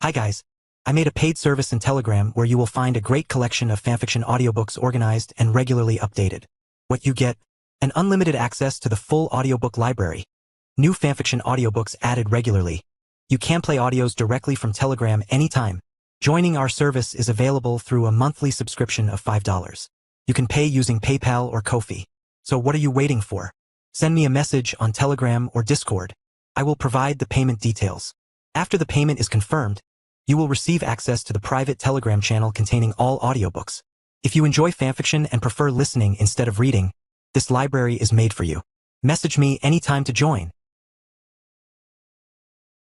Hi guys. I made a paid service in Telegram where you will find a great collection of fanfiction audiobooks organized and regularly updated. What you get? An unlimited access to the full audiobook library. New fanfiction audiobooks added regularly. You can play audios directly from Telegram anytime. Joining our service is available through a monthly subscription of $5. You can pay using PayPal or Ko-fi. So what are you waiting for? Send me a message on Telegram or Discord. I will provide the payment details. After the payment is confirmed, you will receive access to the private Telegram channel containing all audiobooks. If you enjoy fanfiction and prefer listening instead of reading, this library is made for you. Message me anytime to join.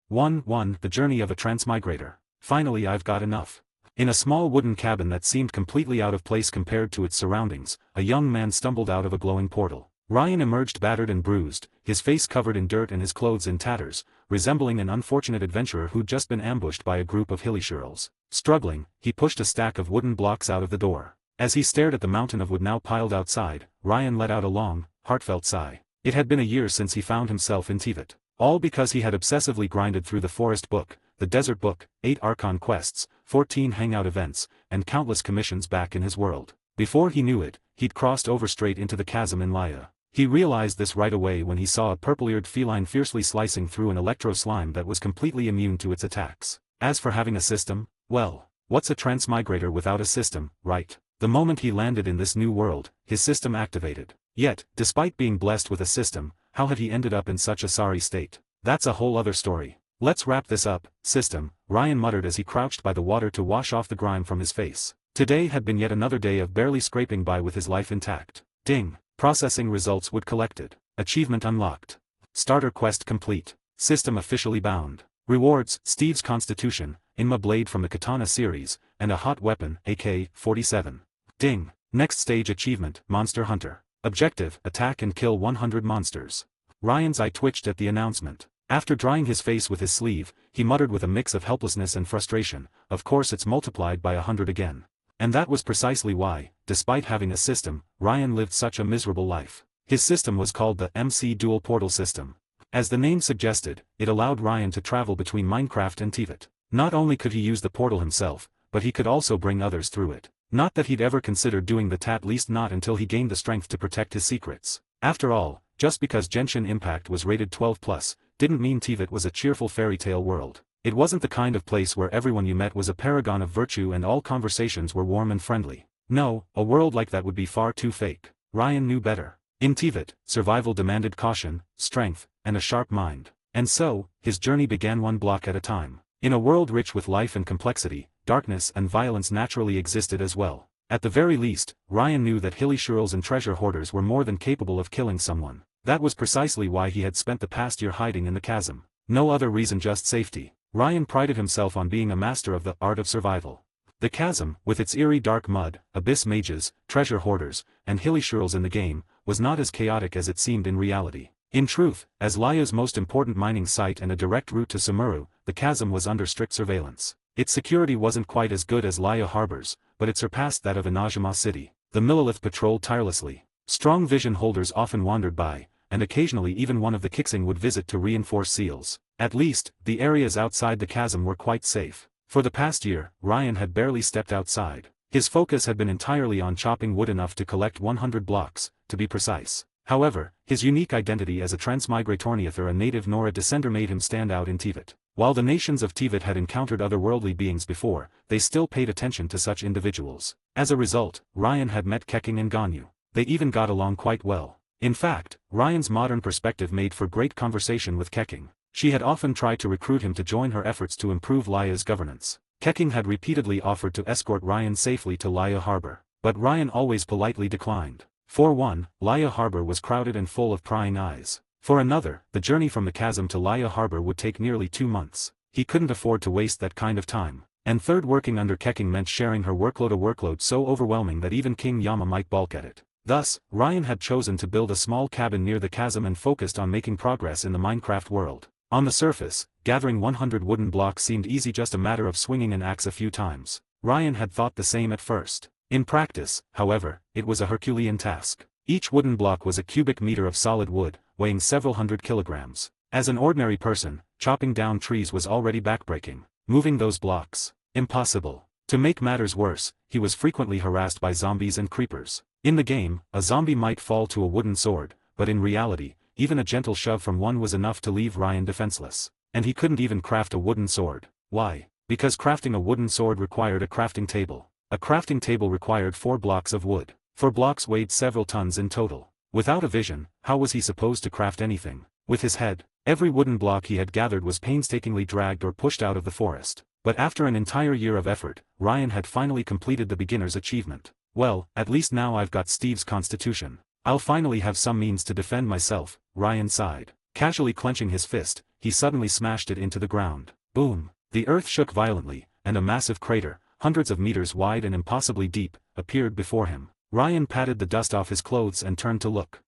1. The Journey of a Transmigrator. Finally I've got enough. In a small wooden cabin that seemed completely out of place compared to its surroundings, a young man stumbled out of a glowing portal. Ryan emerged battered and bruised, his face covered in dirt and his clothes in tatters, resembling an unfortunate adventurer who'd just been ambushed by a group of hilly-shirls. Struggling, he pushed a stack of wooden blocks out of the door. As he stared at the mountain of wood now piled outside, Ryan let out a long, heartfelt sigh. It had been a year since he found himself in Teyvat. All because he had obsessively grinded through the Forest Book, the Desert Book, 8 Archon quests, 14 hangout events, and countless commissions back in his world. Before he knew it, he'd crossed over straight into the chasm in Liyue. He realized this right away when he saw a purple-eared feline fiercely slicing through an electro-slime that was completely immune to its attacks. As for having a system, well, what's a transmigrator without a system, right? The moment he landed in this new world, his system activated. Yet, despite being blessed with a system, how had he ended up in such a sorry state? That's a whole other story. Let's wrap this up, system, Ryan muttered as he crouched by the water to wash off the grime from his face. Today had been yet another day of barely scraping by with his life intact. Ding. Processing results would collected. Achievement unlocked. Starter quest complete. System officially bound. Rewards: Steve's Constitution, Inma blade from the Katana series, and a hot weapon, AK-47. Ding. Next stage achievement, Monster Hunter. Objective: attack and kill 100 monsters. Ryan's eye twitched at the announcement. After drying his face with his sleeve, he muttered with a mix of helplessness and frustration, of course it's multiplied by 100 again. And that was precisely why, despite having a system, Ryan lived such a miserable life. His system was called the MC Dual Portal System. As the name suggested, it allowed Ryan to travel between Minecraft and Teyvat. Not only could he use the portal himself, but he could also bring others through it. Not that he'd ever considered doing that, at least not until he gained the strength to protect his secrets. After all, just because Genshin Impact was rated 12+, didn't mean Teyvat was a cheerful fairy tale world. It wasn't the kind of place where everyone you met was a paragon of virtue and all conversations were warm and friendly. No, a world like that would be far too fake. Ryan knew better. In Teyvat, survival demanded caution, strength, and a sharp mind. And so, his journey began one block at a time. In a world rich with life and complexity, darkness and violence naturally existed as well. At the very least, Ryan knew that hilly-shirls and treasure hoarders were more than capable of killing someone. That was precisely why he had spent the past year hiding in the chasm. No other reason, just safety. Ryan prided himself on being a master of the art of survival. The chasm, with its eerie dark mud, abyss mages, treasure hoarders, and hilly-shirls in the game, was not as chaotic as it seemed in reality. In truth, as Liyue's most important mining site and a direct route to Sumeru, the chasm was under strict surveillance. Its security wasn't quite as good as Liyue Harbor's, but it surpassed that of Inajima City. The Millelith patrolled tirelessly. Strong vision holders often wandered by, and occasionally even one of the Keqing would visit to reinforce seals. At least, the areas outside the chasm were quite safe. For the past year, Ryan had barely stepped outside. His focus had been entirely on chopping wood enough to collect 100 blocks, to be precise. However, his unique identity as a transmigrator, neither a native nor a descender, made him stand out in Teyvat. While the nations of Teyvat had encountered otherworldly beings before, they still paid attention to such individuals. As a result, Ryan had met Keqing and Ganyu. They even got along quite well. In fact, Ryan's modern perspective made for great conversation with Keqing. She had often tried to recruit him to join her efforts to improve Liyue's governance. Keqing had repeatedly offered to escort Ryan safely to Liyue Harbor, but Ryan always politely declined. For one, Liyue Harbor was crowded and full of prying eyes. For another, the journey from the chasm to Liyue Harbor would take nearly 2 months. He couldn't afford to waste that kind of time. And third, working under Keqing meant sharing her workload, a workload so overwhelming that even King Yama might balk at it. Thus, Ryan had chosen to build a small cabin near the chasm and focused on making progress in the Minecraft world. On the surface, gathering 100 wooden blocks seemed easy, just a matter of swinging an axe a few times. Ryan had thought the same at first. In practice, however, it was a Herculean task. Each wooden block was a cubic meter of solid wood, weighing several hundred kilograms. As an ordinary person, chopping down trees was already backbreaking. moving those blocks. Impossible. To make matters worse, he was frequently harassed by zombies and creepers. In the game, a zombie might fall to a wooden sword, but in reality, even a gentle shove from one was enough to leave Ryan defenseless. And he couldn't even craft a wooden sword. Why? Because crafting a wooden sword required a crafting table. A crafting table required 4 blocks of wood. 4 blocks weighed several tons in total. Without a vision, how was he supposed to craft anything? With his head, every wooden block he had gathered was painstakingly dragged or pushed out of the forest. But after an entire year of effort, Ryan had finally completed the beginner's achievement. Well, at least now I've got Steve's constitution. I'll finally have some means to defend myself, Ryan sighed. Casually clenching his fist, he suddenly smashed it into the ground. Boom! The earth shook violently, and a massive crater, hundreds of meters wide and impossibly deep, appeared before him. Ryan patted the dust off his clothes and turned to look.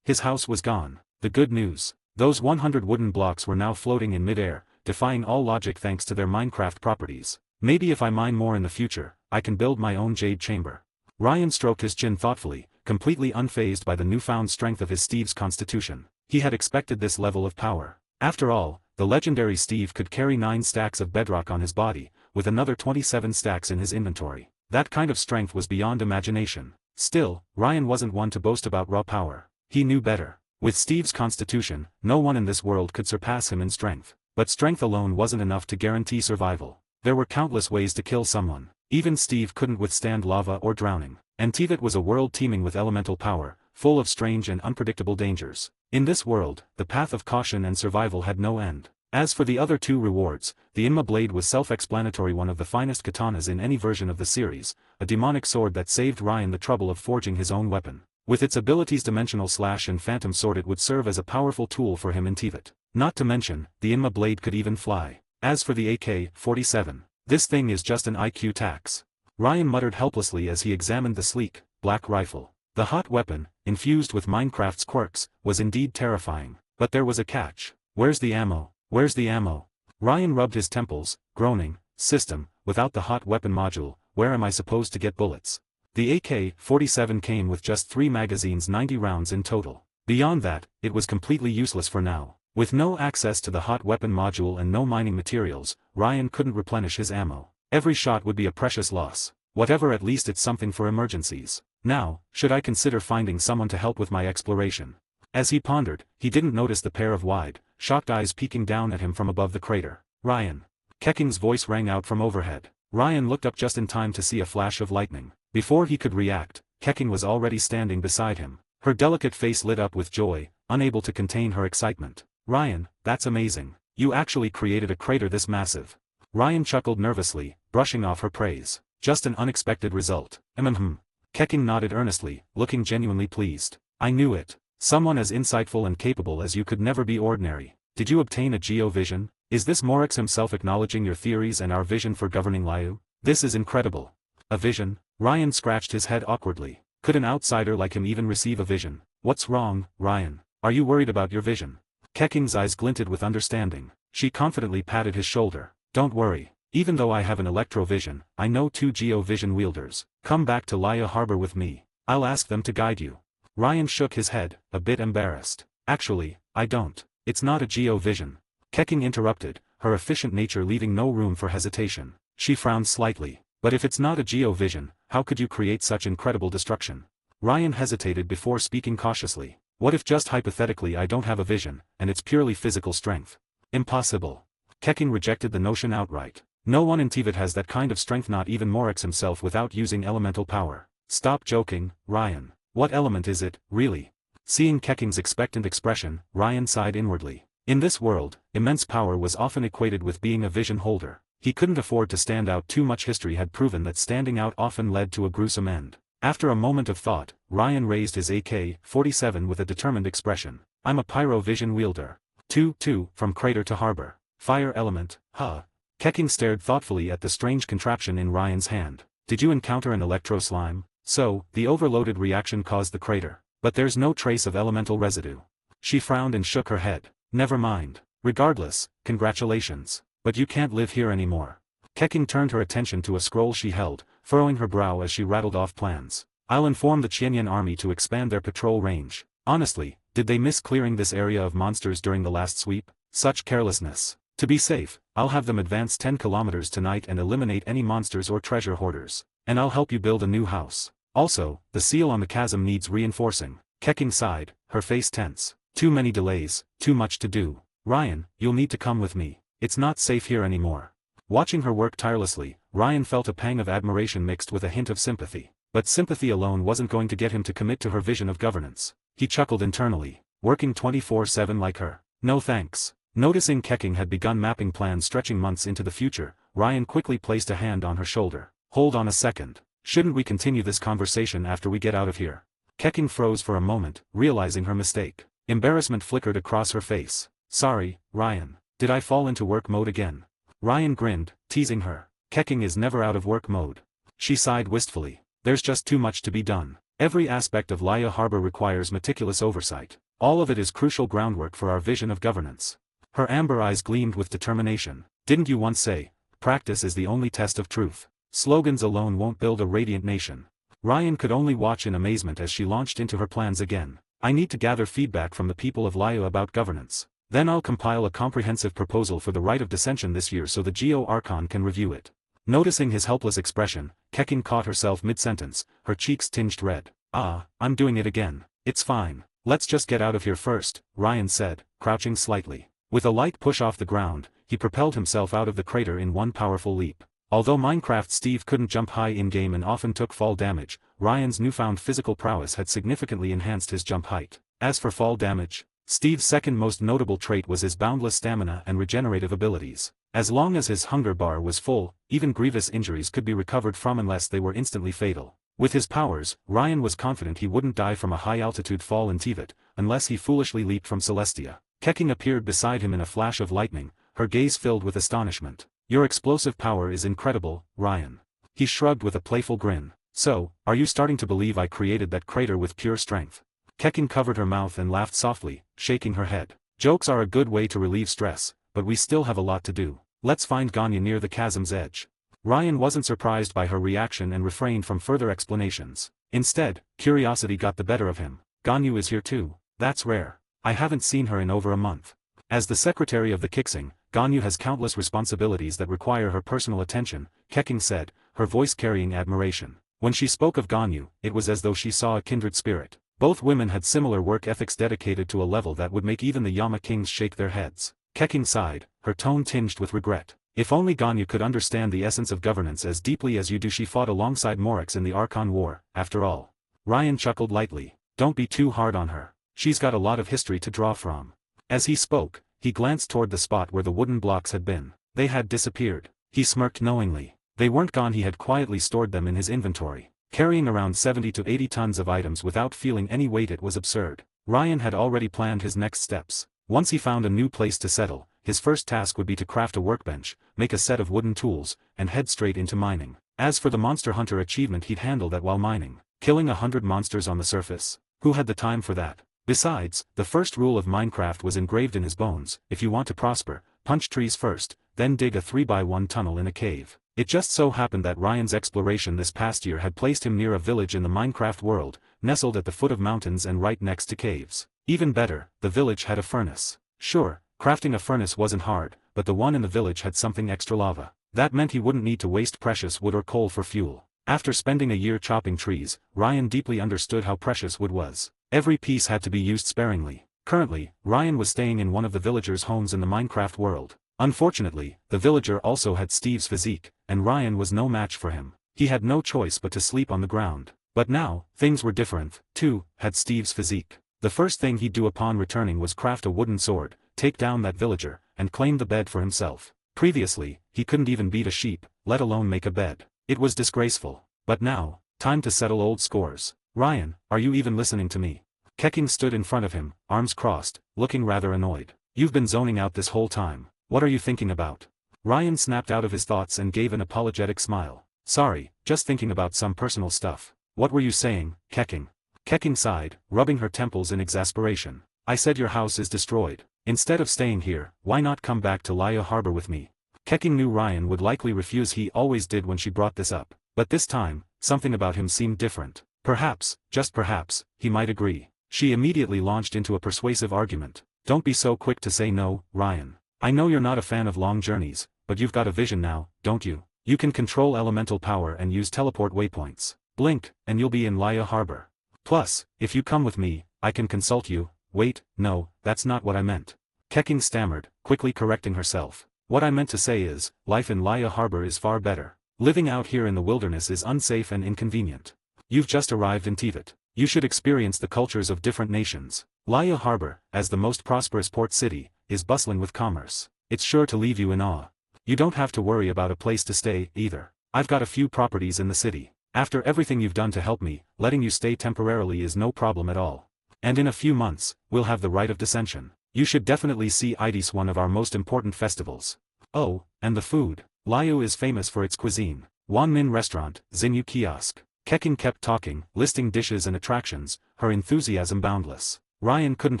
His house was gone. The good news. Those 100 wooden blocks were now floating in midair, defying all logic thanks to their Minecraft properties. Maybe if I mine more in the future, I can build my own jade chamber. Ryan stroked his chin thoughtfully, completely unfazed by the newfound strength of his Steve's constitution. He had expected this level of power. After all, the legendary Steve could carry 9 stacks of bedrock on his body, with another 27 stacks in his inventory. That kind of strength was beyond imagination. Still, Ryan wasn't one to boast about raw power. He knew better. With Steve's constitution, no one in this world could surpass him in strength. But strength alone wasn't enough to guarantee survival. There were countless ways to kill someone. Even Steve couldn't withstand lava or drowning. And Teyvat was a world teeming with elemental power, full of strange and unpredictable dangers. In this world, the path of caution and survival had no end. As for the other 2 rewards, the Inma blade was self-explanatory, one of the finest katanas in any version of the series, a demonic sword that saved Ryan the trouble of forging his own weapon. With its abilities Dimensional Slash and Phantom Sword, it would serve as a powerful tool for him in Teyvat. Not to mention, the Inma blade could even fly. As for the AK-47, this thing is just an IQ tax. Ryan muttered helplessly as he examined the sleek, black rifle. The hot weapon, infused with Minecraft's quirks, was indeed terrifying. But there was a catch. Where's the ammo? Where's the ammo? Ryan rubbed his temples, groaning, system, without the hot weapon module, where am I supposed to get bullets? The AK-47 came with just 3 magazines, 90 rounds in total. Beyond that, it was completely useless for now. With no access to the hot weapon module and no mining materials, Ryan couldn't replenish his ammo. Every shot would be a precious loss. Whatever, at least it's something for emergencies. Now, should I consider finding someone to help with my exploration? As he pondered, he didn't notice the pair of wide, shocked eyes peeking down at him from above the crater. Ryan. Keqing's voice rang out from overhead. Ryan looked up just in time to see a flash of lightning. Before he could react, Keqing was already standing beside him. Her delicate face lit up with joy, unable to contain her excitement. Ryan, that's amazing. You actually created a crater this massive. Ryan chuckled nervously, brushing off her praise. Just an unexpected result. Keqing nodded earnestly, looking genuinely pleased. I knew it. Someone as insightful and capable as you could never be ordinary. Did you obtain a geo-vision? Is this Morix himself acknowledging your theories and our vision for governing Liyue? This is incredible. A vision? Ryan scratched his head awkwardly. Could an outsider like him even receive a vision? What's wrong, Ryan? Are you worried about your vision? Keqing's eyes glinted with understanding. She confidently patted his shoulder. Don't worry. Even though I have an electro-vision, I know 2 geo-vision wielders. Come back to Liyue Harbor with me. I'll ask them to guide you. Ryan shook his head, a bit embarrassed. Actually, I don't. It's not a geo-vision. Keqing interrupted, her efficient nature leaving no room for hesitation. She frowned slightly. But if it's not a geo-vision, how could you create such incredible destruction? Ryan hesitated before speaking cautiously. What if just hypothetically I don't have a vision, and it's purely physical strength? Impossible. Keqing rejected the notion outright. No one in Teyvat has that kind of strength, not even Morix himself, without using elemental power. Stop joking, Ryan. What element is it, really? Seeing Keqing's expectant expression, Ryan sighed inwardly. In this world, immense power was often equated with being a vision holder. He couldn't afford to stand out too much. History had proven that standing out often led to a gruesome end. After a moment of thought, Ryan raised his AK-47 with a determined expression. I'm a pyro-vision wielder. 2-2, from crater to harbor. Fire element, huh? Keqing stared thoughtfully at the strange contraption in Ryan's hand. Did you encounter an electro-slime? So, the overloaded reaction caused the crater. But there's no trace of elemental residue. She frowned and shook her head. Never mind. Regardless, congratulations. But you can't live here anymore. Keqing turned her attention to a scroll she held, furrowing her brow as she rattled off plans. I'll inform the Qianyan army to expand their patrol range. Honestly, did they miss clearing this area of monsters during the last sweep? Such carelessness. To be safe, I'll have them advance 10 kilometers tonight and eliminate any monsters or treasure hoarders. And I'll help you build a new house. Also, the seal on the chasm needs reinforcing. Keqing sighed, her face tense. Too many delays, too much to do. Ryan, you'll need to come with me. It's not safe here anymore. Watching her work tirelessly, Ryan felt a pang of admiration mixed with a hint of sympathy. But sympathy alone wasn't going to get him to commit to her vision of governance. He chuckled internally. Working 24/7 like her? No thanks. Noticing Keqing had begun mapping plans stretching months into the future, Ryan quickly placed a hand on her shoulder. Hold on a second. Shouldn't we continue this conversation after we get out of here? Keqing froze for a moment, realizing her mistake. Embarrassment flickered across her face. Sorry, Ryan. Did I fall into work mode again? Ryan grinned, teasing her. Keqing is never out of work mode. She sighed wistfully. There's just too much to be done. Every aspect of Liyue Harbor requires meticulous oversight. All of it is crucial groundwork for our vision of governance. Her amber eyes gleamed with determination. Didn't you once say, practice is the only test of truth? Slogans alone won't build a radiant nation. Ryan could only watch in amazement as she launched into her plans again. I need to gather feedback from the people of Liyue about governance. Then I'll compile a comprehensive proposal for the Rite of Dissension this year so the Geo-Archon can review it. Noticing his helpless expression, Keqing caught herself mid-sentence, her cheeks tinged red. I'm doing it again. It's fine. Let's just get out of here first, Ryan said, crouching slightly. With a light push off the ground, he propelled himself out of the crater in one powerful leap. Although Minecraft Steve couldn't jump high in-game and often took fall damage, Ryan's newfound physical prowess had significantly enhanced his jump height. As for fall damage, Steve's second most notable trait was his boundless stamina and regenerative abilities. As long as his hunger bar was full, even grievous injuries could be recovered from unless they were instantly fatal. With his powers, Ryan was confident he wouldn't die from a high-altitude fall in Teyvat, unless he foolishly leaped from Celestia. Keqing appeared beside him in a flash of lightning, her gaze filled with astonishment. Your explosive power is incredible, Ryan. He shrugged with a playful grin. So, are you starting to believe I created that crater with pure strength? Keqing covered her mouth and laughed softly, shaking her head. Jokes are a good way to relieve stress, but we still have a lot to do. Let's find Ganyu near the chasm's edge. Ryan wasn't surprised by her reaction and refrained from further explanations. Instead, curiosity got the better of him. Ganyu is here too. That's rare. I haven't seen her in over a month. As the secretary of the Keqing, Ganyu has countless responsibilities that require her personal attention, Keqing said, her voice carrying admiration. When she spoke of Ganyu, it was as though she saw a kindred spirit. Both women had similar work ethics dedicated to a level that would make even the Yama kings shake their heads. Keqing sighed, her tone tinged with regret. If only Ganyu could understand the essence of governance as deeply as you do. She fought alongside Morax in the Archon War, after all. Ryan chuckled lightly. Don't be too hard on her. She's got a lot of history to draw from. As he spoke, he glanced toward the spot where the wooden blocks had been. They had disappeared. He smirked knowingly. They weren't gone. He had quietly stored them in his inventory. Carrying around 70 to 80 tons of items without feeling any weight, it was absurd. Ryan had already planned his next steps. Once he found a new place to settle, his first task would be to craft a workbench, make a set of wooden tools, and head straight into mining. As for the Monster Hunter achievement, he'd handle that while mining. Killing 100 monsters on the surface? Who had the time for that? Besides, the first rule of Minecraft was engraved in his bones: if you want to prosper, punch trees first, then dig a 3x1 tunnel in a cave. It just so happened that Ryan's exploration this past year had placed him near a village in the Minecraft world, nestled at the foot of mountains and right next to caves. Even better, the village had a furnace. Sure, crafting a furnace wasn't hard, but the one in the village had something extra: lava. That meant he wouldn't need to waste precious wood or coal for fuel. After spending a year chopping trees, Ryan deeply understood how precious wood was. Every piece had to be used sparingly. Currently, Ryan was staying in one of the villagers' homes in the Minecraft world. Unfortunately, the villager also had Steve's physique, and Ryan was no match for him. He had no choice but to sleep on the ground. But now, things were different. Too had Steve's physique. The first thing he'd do upon returning was craft a wooden sword, take down that villager, and claim the bed for himself. Previously, he couldn't even beat a sheep, let alone make a bed. It was disgraceful. But now, time to settle old scores. Ryan, are you even listening to me? Keqing stood in front of him, arms crossed, looking rather annoyed. You've been zoning out this whole time. What are you thinking about? Ryan snapped out of his thoughts and gave an apologetic smile. Sorry, just thinking about some personal stuff. What were you saying, Keqing? Keqing sighed, rubbing her temples in exasperation. I said your house is destroyed. Instead of staying here, why not come back to Liyue Harbor with me? Keqing knew Ryan would likely refuse. He always did when she brought this up. But this time, something about him seemed different. Perhaps, just perhaps, he might agree. She immediately launched into a persuasive argument. Don't be so quick to say no, Ryan. I know you're not a fan of long journeys, but you've got a vision now, don't you? You can control elemental power and use teleport waypoints. Blink, and you'll be in Liyue Harbor. Plus, if you come with me, I can consult you. Wait, no, that's not what I meant. Keqing stammered, quickly correcting herself. What I meant to say is, life in Liyue Harbor is far better. Living out here in the wilderness is unsafe and inconvenient. You've just arrived in Teyvat. You should experience the cultures of different nations. Liyue Harbor, as the most prosperous port city, is bustling with commerce. It's sure to leave you in awe. You don't have to worry about a place to stay, either. I've got a few properties in the city. After everything you've done to help me, letting you stay temporarily is no problem at all. And in a few months, we'll have the rite of descension. You should definitely see IDIS, one of our most important festivals. Oh, and the food. Liyue is famous for its cuisine. Wanmin Restaurant, Xinyu Kiosk. Keqing kept talking, listing dishes and attractions, her enthusiasm boundless. Ryan couldn't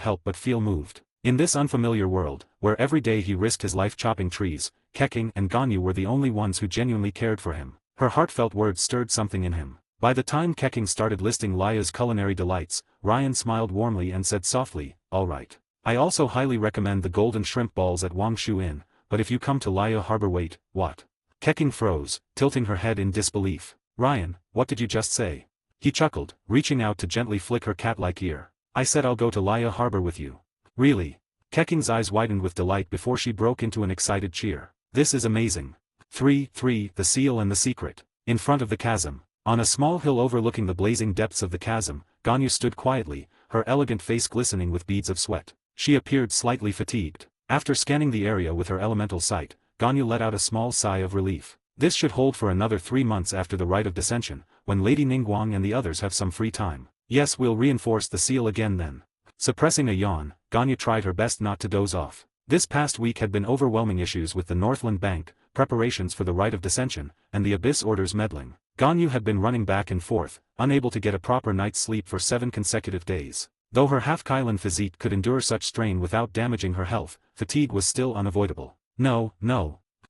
help but feel moved. In this unfamiliar world, where every day he risked his life chopping trees, Keqing and Ganyu were the only ones who genuinely cared for him. Her heartfelt words stirred something in him. By the time Keqing started listing Liyue's culinary delights, Ryan smiled warmly and said softly, "All right. I also highly recommend the golden shrimp balls at Wangshu Inn, but if you come to Liyue Harbor, wait, what?" Keqing froze, tilting her head in disbelief. "Ryan, what did you just say?" He chuckled, reaching out to gently flick her cat-like ear. "I said I'll go to Liyue Harbor with you." "Really?" Keqing's eyes widened with delight before she broke into an excited cheer. "This is amazing." 3. The Seal and the Secret. In front of the chasm. On a small hill overlooking the blazing depths of the chasm, Ganyu stood quietly, her elegant face glistening with beads of sweat. She appeared slightly fatigued. After scanning the area with her elemental sight, Ganyu let out a small sigh of relief. This should hold for another 3 months after the rite of descension, when Lady Ningguang and the others have some free time. Yes, we'll reinforce the seal again then. Suppressing a yawn, Ganyu tried her best not to doze off. This past week had been overwhelming issues with the Northland Bank, preparations for the rite of descension, and the Abyss Order's meddling. Ganyu had been running back and forth, unable to get a proper night's sleep for 7 consecutive days. Though her half-Kylan physique could endure such strain without damaging her health, fatigue was still unavoidable. No.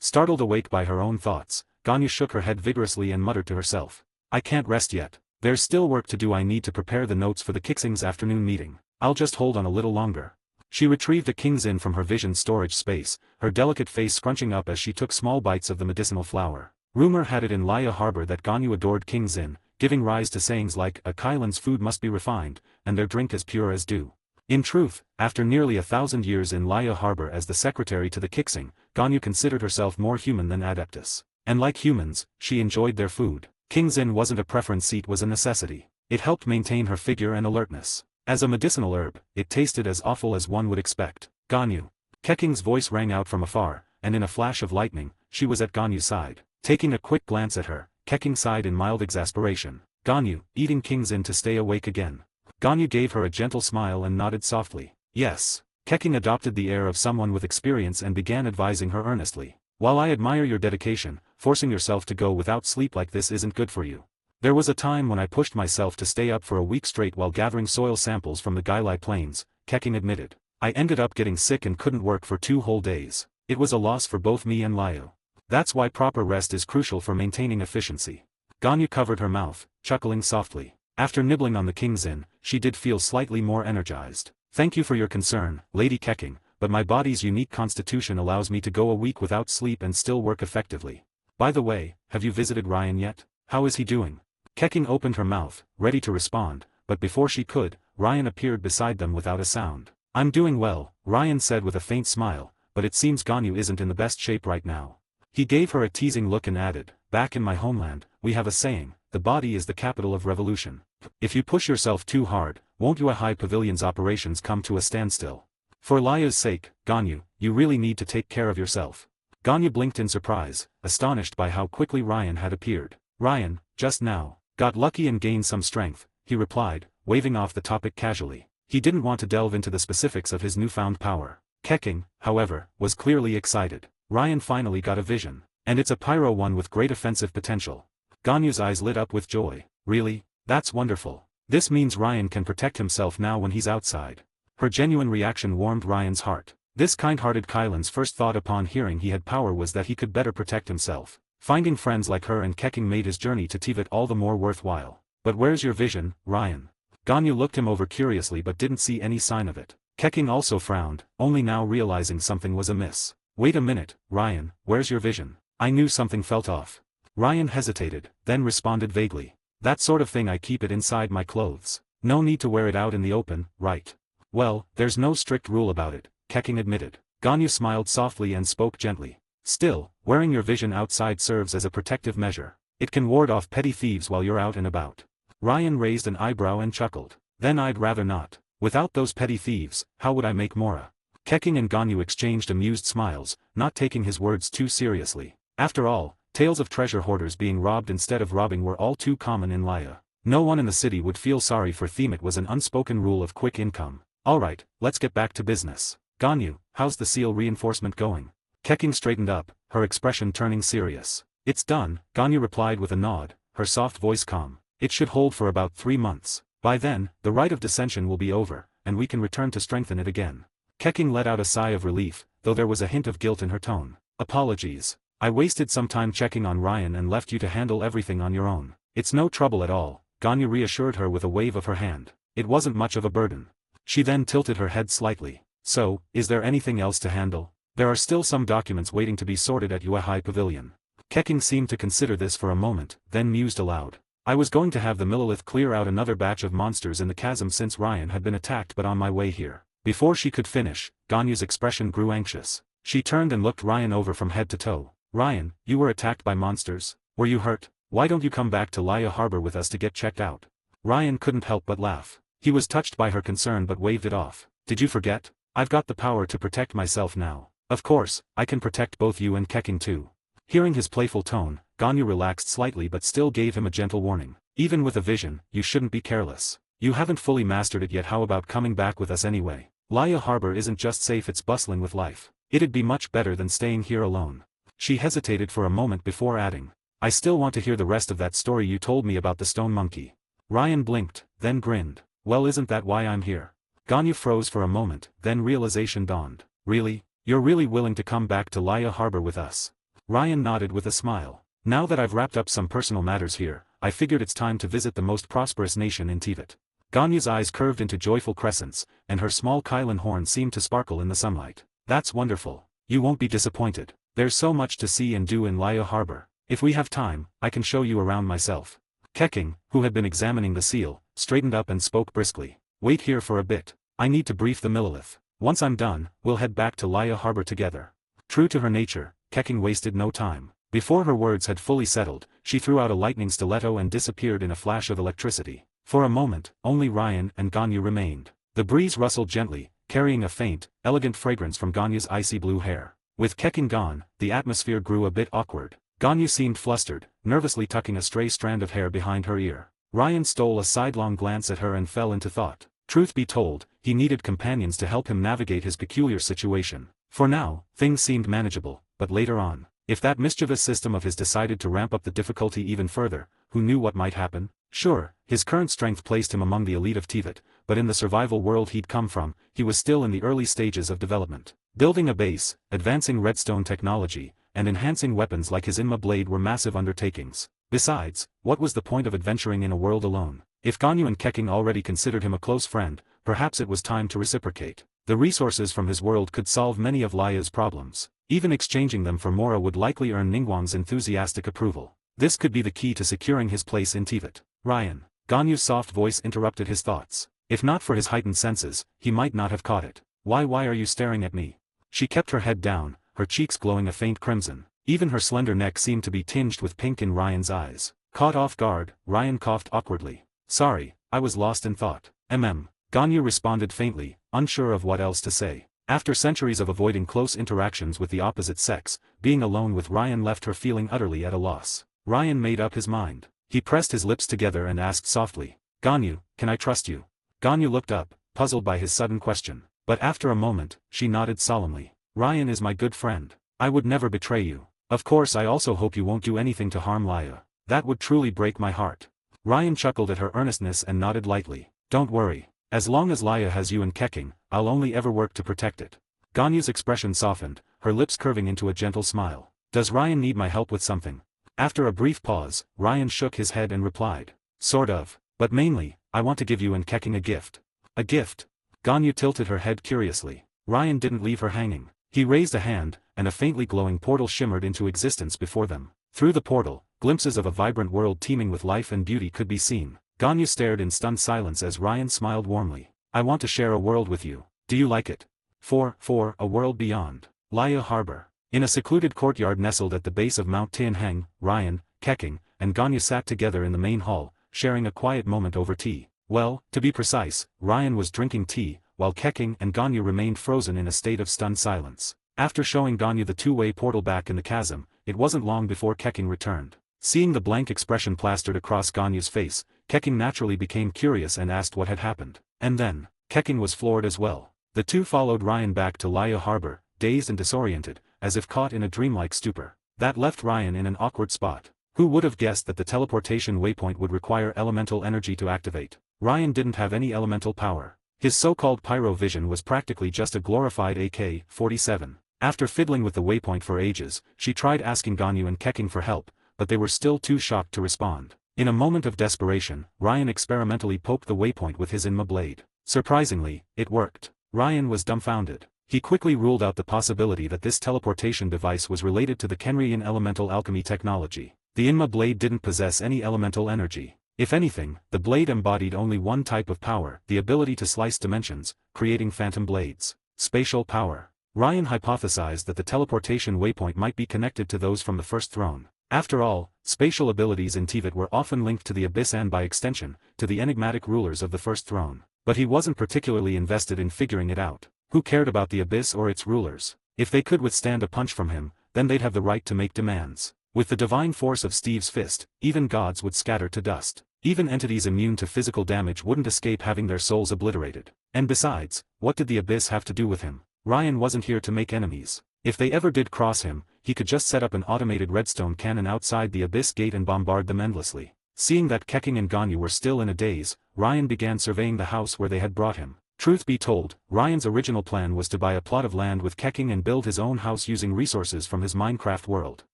Startled awake by her own thoughts, Ganyu shook her head vigorously and muttered to herself. "I can't rest yet. There's still work to do. I need to prepare the notes for the Keqing's afternoon meeting. I'll just hold on a little longer." She retrieved a King's Inn from her vision storage space, her delicate face scrunching up as she took small bites of the medicinal flower. Rumor had it in Liyue Harbor that Ganyu adored King's Inn, giving rise to sayings like, "A Kylan's food must be refined, and their drink as pure as dew." In truth, after nearly 1,000 years in Liyue Harbor as the secretary to the Keqing, Ganyu considered herself more human than Adeptus. And like humans, she enjoyed their food. King's Inn wasn't a preference seat, was a necessity. It helped maintain her figure and alertness. As a medicinal herb, it tasted as awful as one would expect. "Ganyu." Keqing's voice rang out from afar, and in a flash of lightning, she was at Ganyu's side. Taking a quick glance at her, Keqing sighed in mild exasperation. "Ganyu, eating King's Inn to stay awake again." Ganyu gave her a gentle smile and nodded softly. "Yes." Keqing adopted the air of someone with experience and began advising her earnestly. "While I admire your dedication, forcing yourself to go without sleep like this isn't good for you. There was a time when I pushed myself to stay up for a week straight while gathering soil samples from the Gailai Plains," Keqing admitted. "I ended up getting sick and couldn't work for 2 whole days. It was a loss for both me and Liyue. That's why proper rest is crucial for maintaining efficiency." Ganyu covered her mouth, chuckling softly. After nibbling on the King's Inn, she did feel slightly more energized. "Thank you for your concern, Lady Keqing, but my body's unique constitution allows me to go a week without sleep and still work effectively. By the way, have you visited Ryan yet? How is he doing?" Keqing opened her mouth, ready to respond, but before she could, Ryan appeared beside them without a sound. "I'm doing well," Ryan said with a faint smile, "but it seems Ganyu isn't in the best shape right now." He gave her a teasing look and added, "Back in my homeland, we have a saying, the body is the capital of revolution. If you push yourself too hard, won't your High Pavilion's operations come to a standstill? For Liyue's sake, Ganyu, you really need to take care of yourself." Ganyu blinked in surprise, astonished by how quickly Ryan had appeared. "Ryan, just now. Got lucky and gained some strength," he replied, waving off the topic casually. He didn't want to delve into the specifics of his newfound power. Keqing, however, was clearly excited. Ryan finally got a vision. And it's a pyro one with great offensive potential. Ganyu's eyes lit up with joy. "Really? That's wonderful. This means Ryan can protect himself now when he's outside." Her genuine reaction warmed Ryan's heart. This kind-hearted Kylan's first thought upon hearing he had power was that he could better protect himself. Finding friends like her and Keqing made his journey to Teyvat all the more worthwhile. "But where's your vision, Ryan?" Ganyu looked him over curiously but didn't see any sign of it. Keqing also frowned, only now realizing something was amiss. Wait a minute, Ryan, where's your vision? I knew something felt off. Ryan hesitated, then responded vaguely. That sort of thing, I keep it inside my clothes. No need to wear it out in the open, right? Well, there's no strict rule about it, Keqing admitted. Ganyu smiled softly and spoke gently. Still, wearing your vision outside serves as a protective measure. It can ward off petty thieves while you're out and about. Ryan raised an eyebrow and chuckled. Then I'd rather not. Without those petty thieves, how would I make Mora? Keqing and Ganyu exchanged amused smiles, not taking his words too seriously. After all, tales of treasure hoarders being robbed instead of robbing were all too common in Liyue. No one in the city would feel sorry for them. It was an unspoken rule of quick income. Alright, let's get back to business. Ganyu, how's the seal reinforcement going? Keqing straightened up, her expression turning serious. It's done, Ganyu replied with a nod, her soft voice calm. It should hold for about 3 months. By then, the rite of dissension will be over, and we can return to strengthen it again. Keqing let out a sigh of relief, though there was a hint of guilt in her tone. Apologies. I wasted some time checking on Ryan and left you to handle everything on your own. It's no trouble at all, Ganyu reassured her with a wave of her hand. It wasn't much of a burden. She then tilted her head slightly. So, is there anything else to handle? There are still some documents waiting to be sorted at Yuehai Pavilion. Keqing seemed to consider this for a moment, then mused aloud. I was going to have the Millelith clear out another batch of monsters in the chasm since Ryan had been attacked, but on my way here. Before she could finish, Ganyu's expression grew anxious. She turned and looked Ryan over from head to toe. Ryan, you were attacked by monsters? Were you hurt? Why don't you come back to Liyue Harbor with us to get checked out? Ryan couldn't help but laugh. He was touched by her concern but waved it off. Did you forget? I've got the power to protect myself now. Of course, I can protect both you and Keqing too. Hearing his playful tone, Ganyu relaxed slightly but still gave him a gentle warning. Even with a vision, you shouldn't be careless. You haven't fully mastered it yet. How about coming back with us anyway? Liyue Harbor isn't just safe, it's bustling with life. It'd be much better than staying here alone. She hesitated for a moment before adding. I still want to hear the rest of that story you told me about the stone monkey. Ryan blinked, then grinned. Well, isn't that why I'm here? Ganyu froze for a moment, then realization dawned. Really? You're really willing to come back to Liyue Harbor with us? Ryan nodded with a smile. Now that I've wrapped up some personal matters here, I figured it's time to visit the most prosperous nation in Teyvat. Ganyu's eyes curved into joyful crescents, and her small Kylan horn seemed to sparkle in the sunlight. That's wonderful. You won't be disappointed. There's so much to see and do in Liyue Harbor. If we have time, I can show you around myself. Keqing, who had been examining the seal, straightened up and spoke briskly. Wait here for a bit. I need to brief the Millelith. Once I'm done, we'll head back to Liyue Harbor together. True to her nature, Keqing wasted no time. Before her words had fully settled, she threw out a lightning stiletto and disappeared in a flash of electricity. For a moment, only Ryan and Ganyu remained. The breeze rustled gently, carrying a faint, elegant fragrance from Ganyu's icy blue hair. With Keqing gone, the atmosphere grew a bit awkward. Ganyu seemed flustered, nervously tucking a stray strand of hair behind her ear. Ryan stole a sidelong glance at her and fell into thought. Truth be told, he needed companions to help him navigate his peculiar situation. For now, things seemed manageable, but later on, if that mischievous system of his decided to ramp up the difficulty even further, who knew what might happen? Sure, his current strength placed him among the elite of Teyvat, but in the survival world he'd come from, he was still in the early stages of development. Building a base, advancing redstone technology, and enhancing weapons like his Inma blade were massive undertakings. Besides, what was the point of adventuring in a world alone? If Ganyu and Keqing already considered him a close friend, perhaps it was time to reciprocate. The resources from his world could solve many of Liyue's problems. Even exchanging them for Mora would likely earn Ningguang's enthusiastic approval. This could be the key to securing his place in Teyvat. Ryan. Ganyu's soft voice interrupted his thoughts. If not for his heightened senses, he might not have caught it. Why are you staring at me? She kept her head down, her cheeks glowing a faint crimson. Even her slender neck seemed to be tinged with pink in Ryan's eyes. Caught off guard, Ryan coughed awkwardly. Sorry, I was lost in thought. Ganyu responded faintly, unsure of what else to say. After centuries of avoiding close interactions with the opposite sex, being alone with Ryan left her feeling utterly at a loss. Ryan made up his mind. He pressed his lips together and asked softly, Ganyu, can I trust you? Ganyu looked up, puzzled by his sudden question. But after a moment, she nodded solemnly. Ryan is my good friend. I would never betray you. Of course, I also hope you won't do anything to harm Liyue. That would truly break my heart. Ryan chuckled at her earnestness and nodded lightly. Don't worry. As long as Liyue has you and Keqing, I'll only ever work to protect it. Ganyu's expression softened, her lips curving into a gentle smile. Does Ryan need my help with something? After a brief pause, Ryan shook his head and replied. Sort of. But mainly, I want to give you and Keqing a gift. A gift? Ganyu tilted her head curiously. Ryan didn't leave her hanging. He raised a hand, and a faintly glowing portal shimmered into existence before them. Through the portal, glimpses of a vibrant world teeming with life and beauty could be seen. Ganyu stared in stunned silence as Ryan smiled warmly. I want to share a world with you. Do you like it? For a world beyond. Liyue Harbor. In a secluded courtyard nestled at the base of Mount Tianheng, Ryan, Keqing, and Ganyu sat together in the main hall, sharing a quiet moment over tea. Well, to be precise, Ryan was drinking tea, while Keqing and Ganyu remained frozen in a state of stunned silence. After showing Ganyu the two-way portal back in the chasm, it wasn't long before Keqing returned. Seeing the blank expression plastered across Ganyu's face, Keqing naturally became curious and asked what had happened. And then, Keqing was floored as well. The two followed Ryan back to Liyue Harbor, dazed and disoriented, as if caught in a dreamlike stupor. That left Ryan in an awkward spot. Who would have guessed that the teleportation waypoint would require elemental energy to activate? Ryan didn't have any elemental power. His so-called pyro vision was practically just a glorified AK-47. After fiddling with the waypoint for ages, she tried asking Ganyu and Keqing for help, but they were still too shocked to respond. In a moment of desperation, Ryan experimentally poked the waypoint with his Inma blade. Surprisingly, it worked. Ryan was dumbfounded. He quickly ruled out the possibility that this teleportation device was related to the Kenrian elemental alchemy technology. The Inma blade didn't possess any elemental energy. If anything, the blade embodied only one type of power, the ability to slice dimensions, creating phantom blades. Spatial power. Ryan hypothesized that the teleportation waypoint might be connected to those from the first throne. After all, spatial abilities in Teyvat were often linked to the Abyss and by extension, to the enigmatic rulers of the first throne. But he wasn't particularly invested in figuring it out. Who cared about the Abyss or its rulers? If they could withstand a punch from him, then they'd have the right to make demands. With the divine force of Steve's fist, even gods would scatter to dust. Even entities immune to physical damage wouldn't escape having their souls obliterated. And besides, what did the Abyss have to do with him? Ryan wasn't here to make enemies. If they ever did cross him, he could just set up an automated redstone cannon outside the Abyss gate and bombard them endlessly. Seeing that Keqing and Ganyu were still in a daze, Ryan began surveying the house where they had brought him. Truth be told, Ryan's original plan was to buy a plot of land with Keqing and build his own house using resources from his Minecraft world.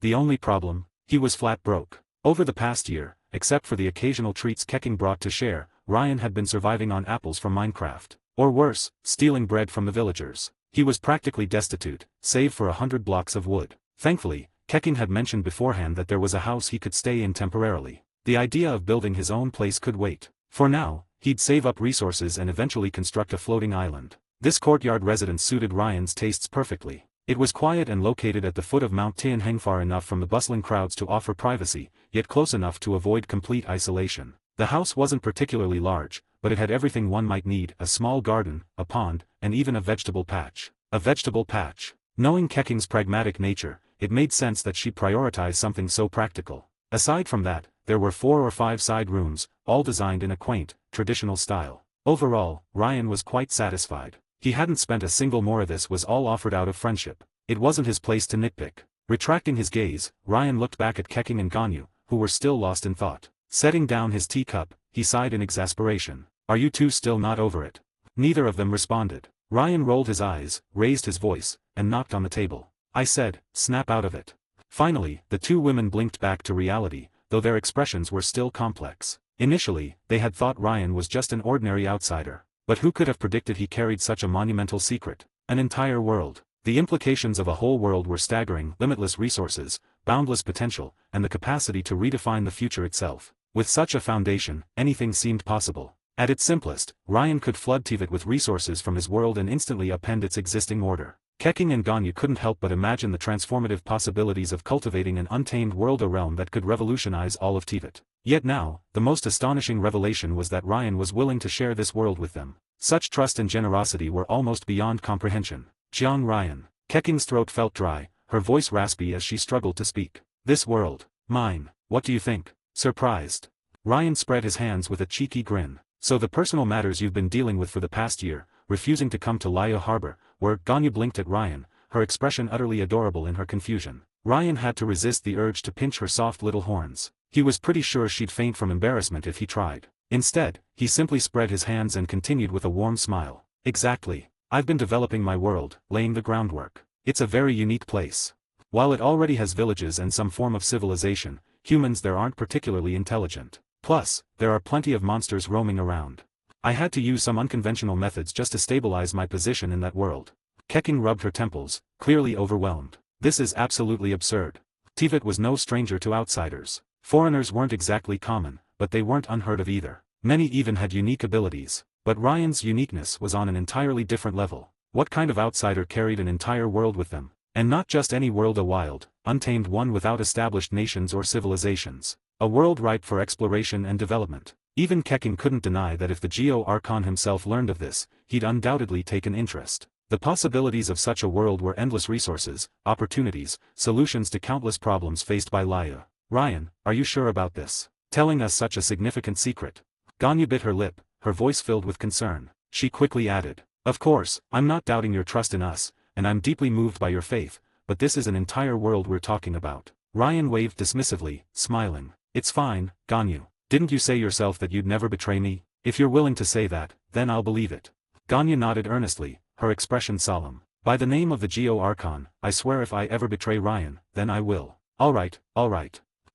The only problem? He was flat broke. Over the past year, except for the occasional treats Keqing brought to share, Ryan had been surviving on apples from Minecraft. Or worse, stealing bread from the villagers. He was practically destitute, save for 100 blocks of wood. Thankfully, Keqing had mentioned beforehand that there was a house he could stay in temporarily. The idea of building his own place could wait. For now, he'd save up resources and eventually construct a floating island. This courtyard residence suited Ryan's tastes perfectly. It was quiet and located at the foot of Mount Tianheng, far enough from the bustling crowds to offer privacy, yet close enough to avoid complete isolation. The house wasn't particularly large, but it had everything one might need: a small garden, a pond, and even a vegetable patch. A vegetable patch. Knowing Keqing's pragmatic nature, it made sense that she prioritized something so practical. Aside from that, there were 4 or 5 side rooms, all designed in a quaint, traditional style. Overall, Ryan was quite satisfied. He hadn't spent a single more. This was all offered out of friendship. It wasn't his place to nitpick. Retracting his gaze, Ryan looked back at Keqing and Ganyu, who were still lost in thought. Setting down his teacup, he sighed in exasperation. Are you two still not over it? Neither of them responded. Ryan rolled his eyes, raised his voice, and knocked on the table. I said, snap out of it. Finally, the two women blinked back to reality, though their expressions were still complex. Initially, they had thought Ryan was just an ordinary outsider. But who could have predicted he carried such a monumental secret? An entire world. The implications of a whole world were staggering: limitless resources, boundless potential, and the capacity to redefine the future itself. With such a foundation, anything seemed possible. At its simplest, Ryan could flood Teyvat with resources from his world and instantly upend its existing order. Keqing and Ganyu couldn't help but imagine the transformative possibilities of cultivating an untamed world, a realm that could revolutionize all of Teyvat. Yet now, the most astonishing revelation was that Ryan was willing to share this world with them. Such trust and generosity were almost beyond comprehension. Jiang Ryan. Keqing's throat felt dry, her voice raspy as she struggled to speak. This world. Mine. What do you think? Surprised. Ryan spread his hands with a cheeky grin. So the personal matters you've been dealing with for the past year, refusing to come to Liyue Harbor, were. Ganyu blinked at Ryan, her expression utterly adorable in her confusion. Ryan had to resist the urge to pinch her soft little horns. He was pretty sure she'd faint from embarrassment if he tried. Instead, he simply spread his hands and continued with a warm smile. Exactly. I've been developing my world, laying the groundwork. It's a very unique place. While it already has villages and some form of civilization, humans there aren't particularly intelligent. Plus, there are plenty of monsters roaming around. I had to use some unconventional methods just to stabilize my position in that world. Keqing rubbed her temples, clearly overwhelmed. This is absolutely absurd. Teyvat was no stranger to outsiders. Foreigners weren't exactly common, but they weren't unheard of either. Many even had unique abilities. But Ryan's uniqueness was on an entirely different level. What kind of outsider carried an entire world with them? And not just any world, a wild, untamed one without established nations or civilizations. A world ripe for exploration and development. Even Keqing couldn't deny that if the Geo-Archon himself learned of this, he'd undoubtedly take an interest. The possibilities of such a world were endless: resources, opportunities, solutions to countless problems faced by Liyue. Ryan, are you sure about this? Telling us such a significant secret? Ganyu bit her lip, her voice filled with concern. She quickly added, "Of course, I'm not doubting your trust in us, and I'm deeply moved by your faith, but this is an entire world we're talking about." Ryan waved dismissively, smiling. "It's fine, Ganyu. Didn't you say yourself that you'd never betray me? If you're willing to say that, then I'll believe it." Ganyu nodded earnestly, her expression solemn. "By the name of the Geo-Archon, I swear if I ever betray Ryan, then I will." All right.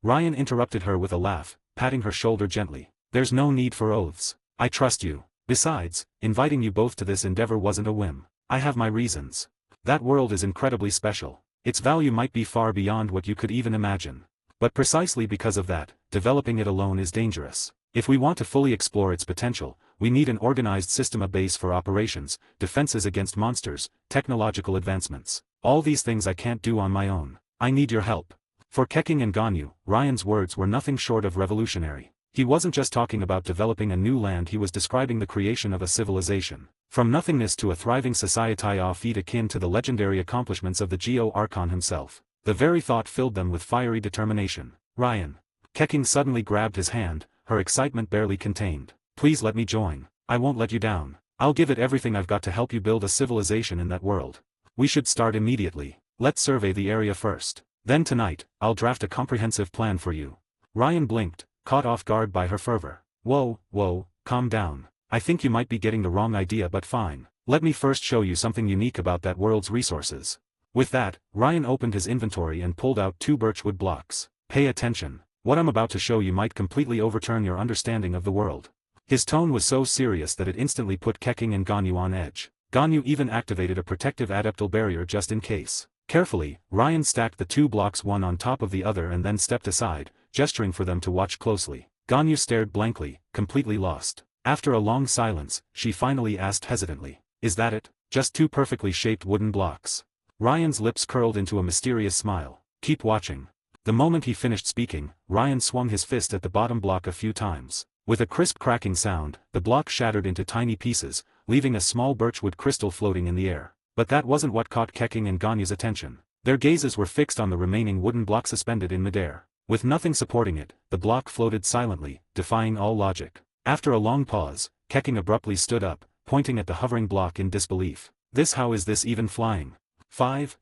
Ryan interrupted her with a laugh, patting her shoulder gently. "There's no need for oaths. I trust you. Besides, inviting you both to this endeavor wasn't a whim. I have my reasons. That world is incredibly special. Its value might be far beyond what you could even imagine. But precisely because of that, developing it alone is dangerous. If we want to fully explore its potential, we need an organized system, a base for operations, defenses against monsters, technological advancements. All these things I can't do on my own. I need your help." For Keqing and Ganyu, Ryan's words were nothing short of revolutionary. He wasn't just talking about developing a new land, he was describing the creation of a civilization. From nothingness to a thriving society, a feat akin to the legendary accomplishments of the Geo-Archon himself. The very thought filled them with fiery determination. "Ryan." Keqing suddenly grabbed his hand, her excitement barely contained. "Please let me join. I won't let you down. I'll give it everything I've got to help you build a civilization in that world. We should start immediately. Let's survey the area first. Then tonight, I'll draft a comprehensive plan for you." Ryan blinked, caught off guard by her fervor. Whoa, calm down. I think you might be getting the wrong idea, but fine. Let me first show you something unique about that world's resources. With that, Ryan opened his inventory and pulled out 2 birchwood blocks. "Pay attention. What I'm about to show you might completely overturn your understanding of the world." His tone was so serious that it instantly put Keqing and Ganyu on edge. Ganyu even activated a protective adeptal barrier just in case. Carefully, Ryan stacked the 2 blocks one on top of the other and then stepped aside, gesturing for them to watch closely. Ganyu stared blankly, completely lost. After a long silence, she finally asked hesitantly, "Is that it? Just 2 perfectly shaped wooden blocks?" Ryan's lips curled into a mysterious smile. "Keep watching." The moment he finished speaking, Ryan swung his fist at the bottom block a few times. With a crisp cracking sound, the block shattered into tiny pieces, leaving a small birchwood crystal floating in the air. But that wasn't what caught Keqing and Ganyu's attention. Their gazes were fixed on the remaining wooden block suspended in midair. With nothing supporting it, the block floated silently, defying all logic. After a long pause, Keqing abruptly stood up, pointing at the hovering block in disbelief. How is this even flying? Five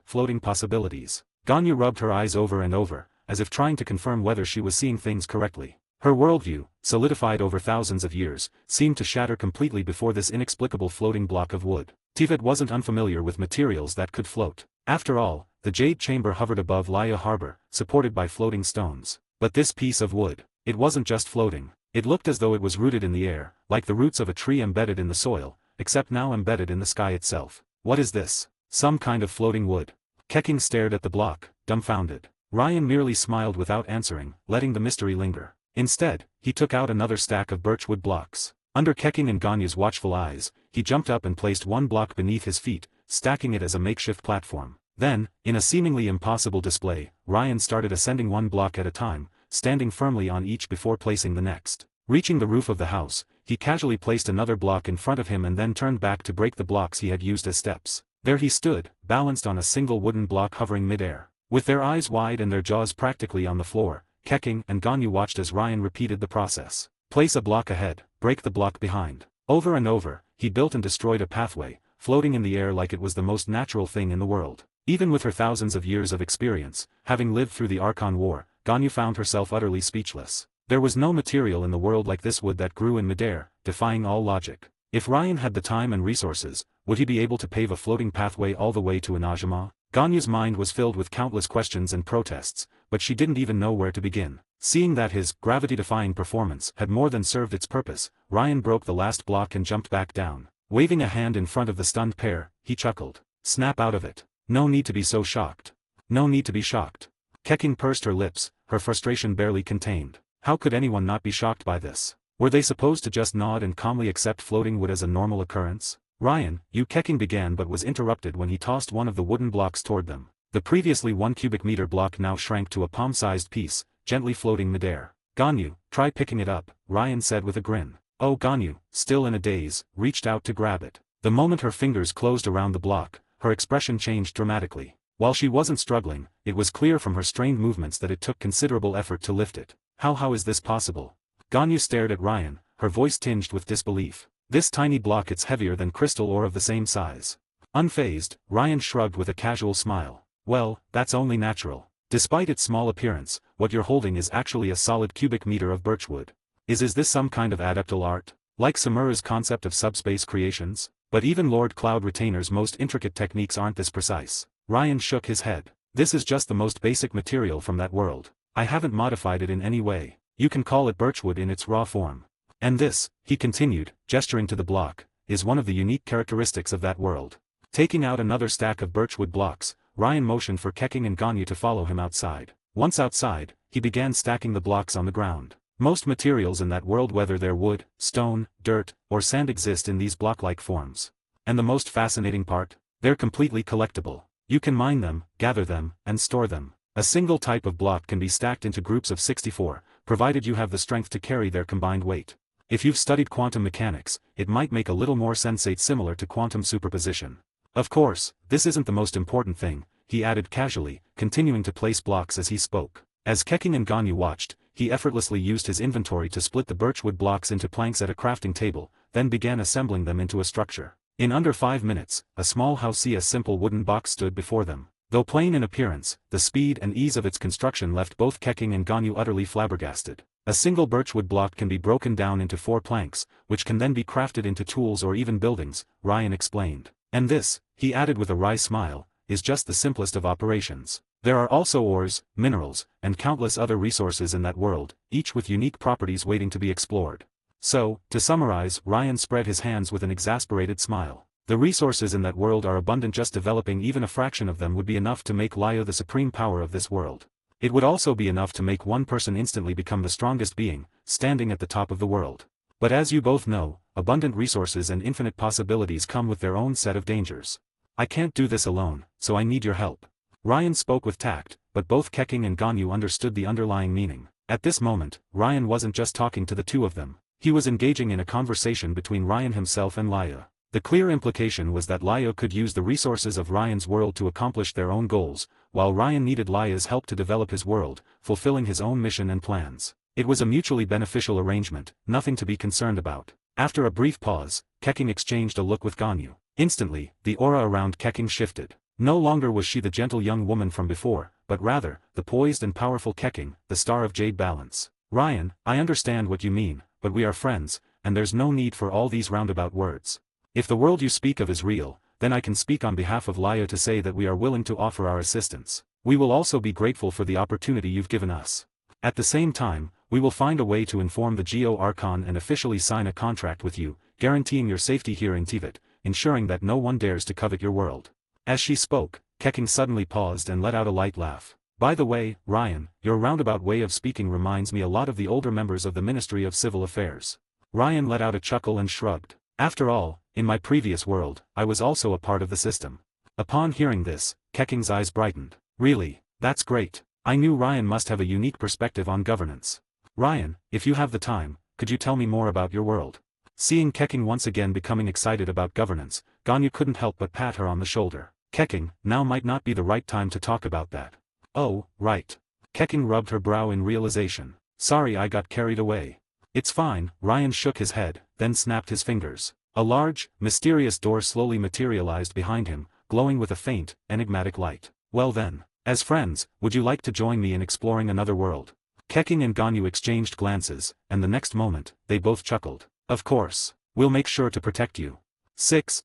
floating possibilities. Ganyu rubbed her eyes over and over, as if trying to confirm whether she was seeing things correctly. Her worldview, solidified over thousands of years, seemed to shatter completely before this inexplicable floating block of wood. Teyvat wasn't unfamiliar with materials that could float. After all, the jade chamber hovered above Liyue harbor, supported by floating stones. But this piece of wood, it wasn't just floating. It looked as though it was rooted in the air, like the roots of a tree embedded in the soil, except now embedded in the sky itself. What is this? Some kind of floating wood? Keqing stared at the block, dumbfounded. Ryan merely smiled without answering, letting the mystery linger. Instead, he took out another stack of birchwood blocks. Under Keqing and Ganyu's watchful eyes, he jumped up and placed 1 block beneath his feet, stacking it as a makeshift platform. Then, in a seemingly impossible display, Ryan started ascending 1 block at a time, standing firmly on each before placing the next. Reaching the roof of the house, he casually placed another block in front of him and then turned back to break the blocks he had used as steps. There he stood, balanced on a single wooden block hovering midair. With their eyes wide and their jaws practically on the floor, Keqing and Ganyu watched as Ryan repeated the process. Place a block ahead, break the block behind. Over and over, he built and destroyed a pathway, floating in the air like it was the most natural thing in the world. Even with her thousands of years of experience, having lived through the Archon War, Ganyu found herself utterly speechless. There was no material in the world like this wood that grew in midair, defying all logic. If Ryan had the time and resources, would he be able to pave a floating pathway all the way to Inajima? Ganyu's mind was filled with countless questions and protests, but she didn't even know where to begin. Seeing that his gravity-defying performance had more than served its purpose, Ryan broke the last block and jumped back down. Waving a hand in front of the stunned pair, he chuckled. Snap out of it. No need to be so shocked. No need to be shocked. Keqing pursed her lips, her frustration barely contained. How could anyone not be shocked by this? Were they supposed to just nod and calmly accept floating wood as a normal occurrence? Ryan, you Keqing began but was interrupted when he tossed one of the wooden blocks toward them. The previously 1 cubic meter block now shrank to a palm-sized piece, gently floating midair. Ganyu, try picking it up, Ryan said with a grin. Oh, Ganyu, still in a daze, reached out to grab it. The moment her fingers closed around the block, her expression changed dramatically. While she wasn't struggling, it was clear from her strained movements that it took considerable effort to lift it. How is this possible? Ganyu stared at Ryan, her voice tinged with disbelief. This tiny block, it's heavier than crystal or of the same size. Unfazed, Ryan shrugged with a casual smile. Well, that's only natural. Despite its small appearance, what you're holding is actually a solid cubic meter of birchwood. Is this some kind of adeptal art? Like Samura's concept of subspace creations? But even Lord Cloud Retainer's most intricate techniques aren't this precise. Ryan shook his head. This is just the most basic material from that world. I haven't modified it in any way. You can call it birchwood in its raw form. And this, he continued, gesturing to the block, is one of the unique characteristics of that world. Taking out another stack of birchwood blocks, Ryan motioned for Keqing and Ganyu to follow him outside. Once outside, he began stacking the blocks on the ground. Most materials in that world, whether they're wood, stone, dirt, or sand, exist in these block-like forms. And the most fascinating part? They're completely collectible. You can mine them, gather them, and store them. A single type of block can be stacked into groups of 64, provided you have the strength to carry their combined weight. If you've studied quantum mechanics, it might make a little more sense, similar to quantum superposition. Of course, this isn't the most important thing, he added casually, continuing to place blocks as he spoke. As Keqing and Ganyu watched, he effortlessly used his inventory to split the birchwood blocks into planks at a crafting table, then began assembling them into a structure. In under 5 minutes, a small house, a simple wooden box, stood before them. Though plain in appearance, the speed and ease of its construction left both Keqing and Ganyu utterly flabbergasted. A single birchwood block can be broken down into 4 planks, which can then be crafted into tools or even buildings, Ryan explained. And this, he added with a wry smile, is just the simplest of operations. There are also ores, minerals, and countless other resources in that world, each with unique properties waiting to be explored. So, to summarize, Ryan spread his hands with an exasperated smile. The resources in that world are abundant, just developing even a fraction of them would be enough to make Liyue the supreme power of this world. It would also be enough to make one person instantly become the strongest being, standing at the top of the world. But as you both know, abundant resources and infinite possibilities come with their own set of dangers. I can't do this alone, so I need your help. Ryan spoke with tact, but both Keqing and Ganyu understood the underlying meaning. At this moment, Ryan wasn't just talking to the two of them. He was engaging in a conversation between Ryan himself and Liyue. The clear implication was that Liyue could use the resources of Ryan's world to accomplish their own goals, while Ryan needed Liyue's help to develop his world, fulfilling his own mission and plans. It was a mutually beneficial arrangement, nothing to be concerned about. After a brief pause, Keqing exchanged a look with Ganyu. Instantly, the aura around Keqing shifted. No longer was she the gentle young woman from before, but rather, the poised and powerful Keqing, the star of Jade Balance. Ryan, I understand what you mean, but we are friends, and there's no need for all these roundabout words. If the world you speak of is real, then I can speak on behalf of Liyue to say that we are willing to offer our assistance. We will also be grateful for the opportunity you've given us. At the same time, we will find a way to inform the Geo Archon and officially sign a contract with you, guaranteeing your safety here in Teyvat, ensuring that no one dares to covet your world. As she spoke, Keqing suddenly paused and let out a light laugh. By the way, Ryan, your roundabout way of speaking reminds me a lot of the older members of the Ministry of Civil Affairs. Ryan let out a chuckle and shrugged. After all, in my previous world, I was also a part of the system. Upon hearing this, Keqing's eyes brightened. Really, that's great. I knew Ryan must have a unique perspective on governance. Ryan, if you have the time, could you tell me more about your world? Seeing Keqing once again becoming excited about governance, Ganyu couldn't help but pat her on the shoulder. Keqing, now might not be the right time to talk about that. Oh, right. Keqing rubbed her brow in realization. Sorry, I got carried away. It's fine, Ryan shook his head, then snapped his fingers. A large, mysterious door slowly materialized behind him, glowing with a faint, enigmatic light. Well then, as friends, would you like to join me in exploring another world? Keqing and Ganyu exchanged glances, and the next moment, they both chuckled. Of course. We'll make sure to protect you. 6.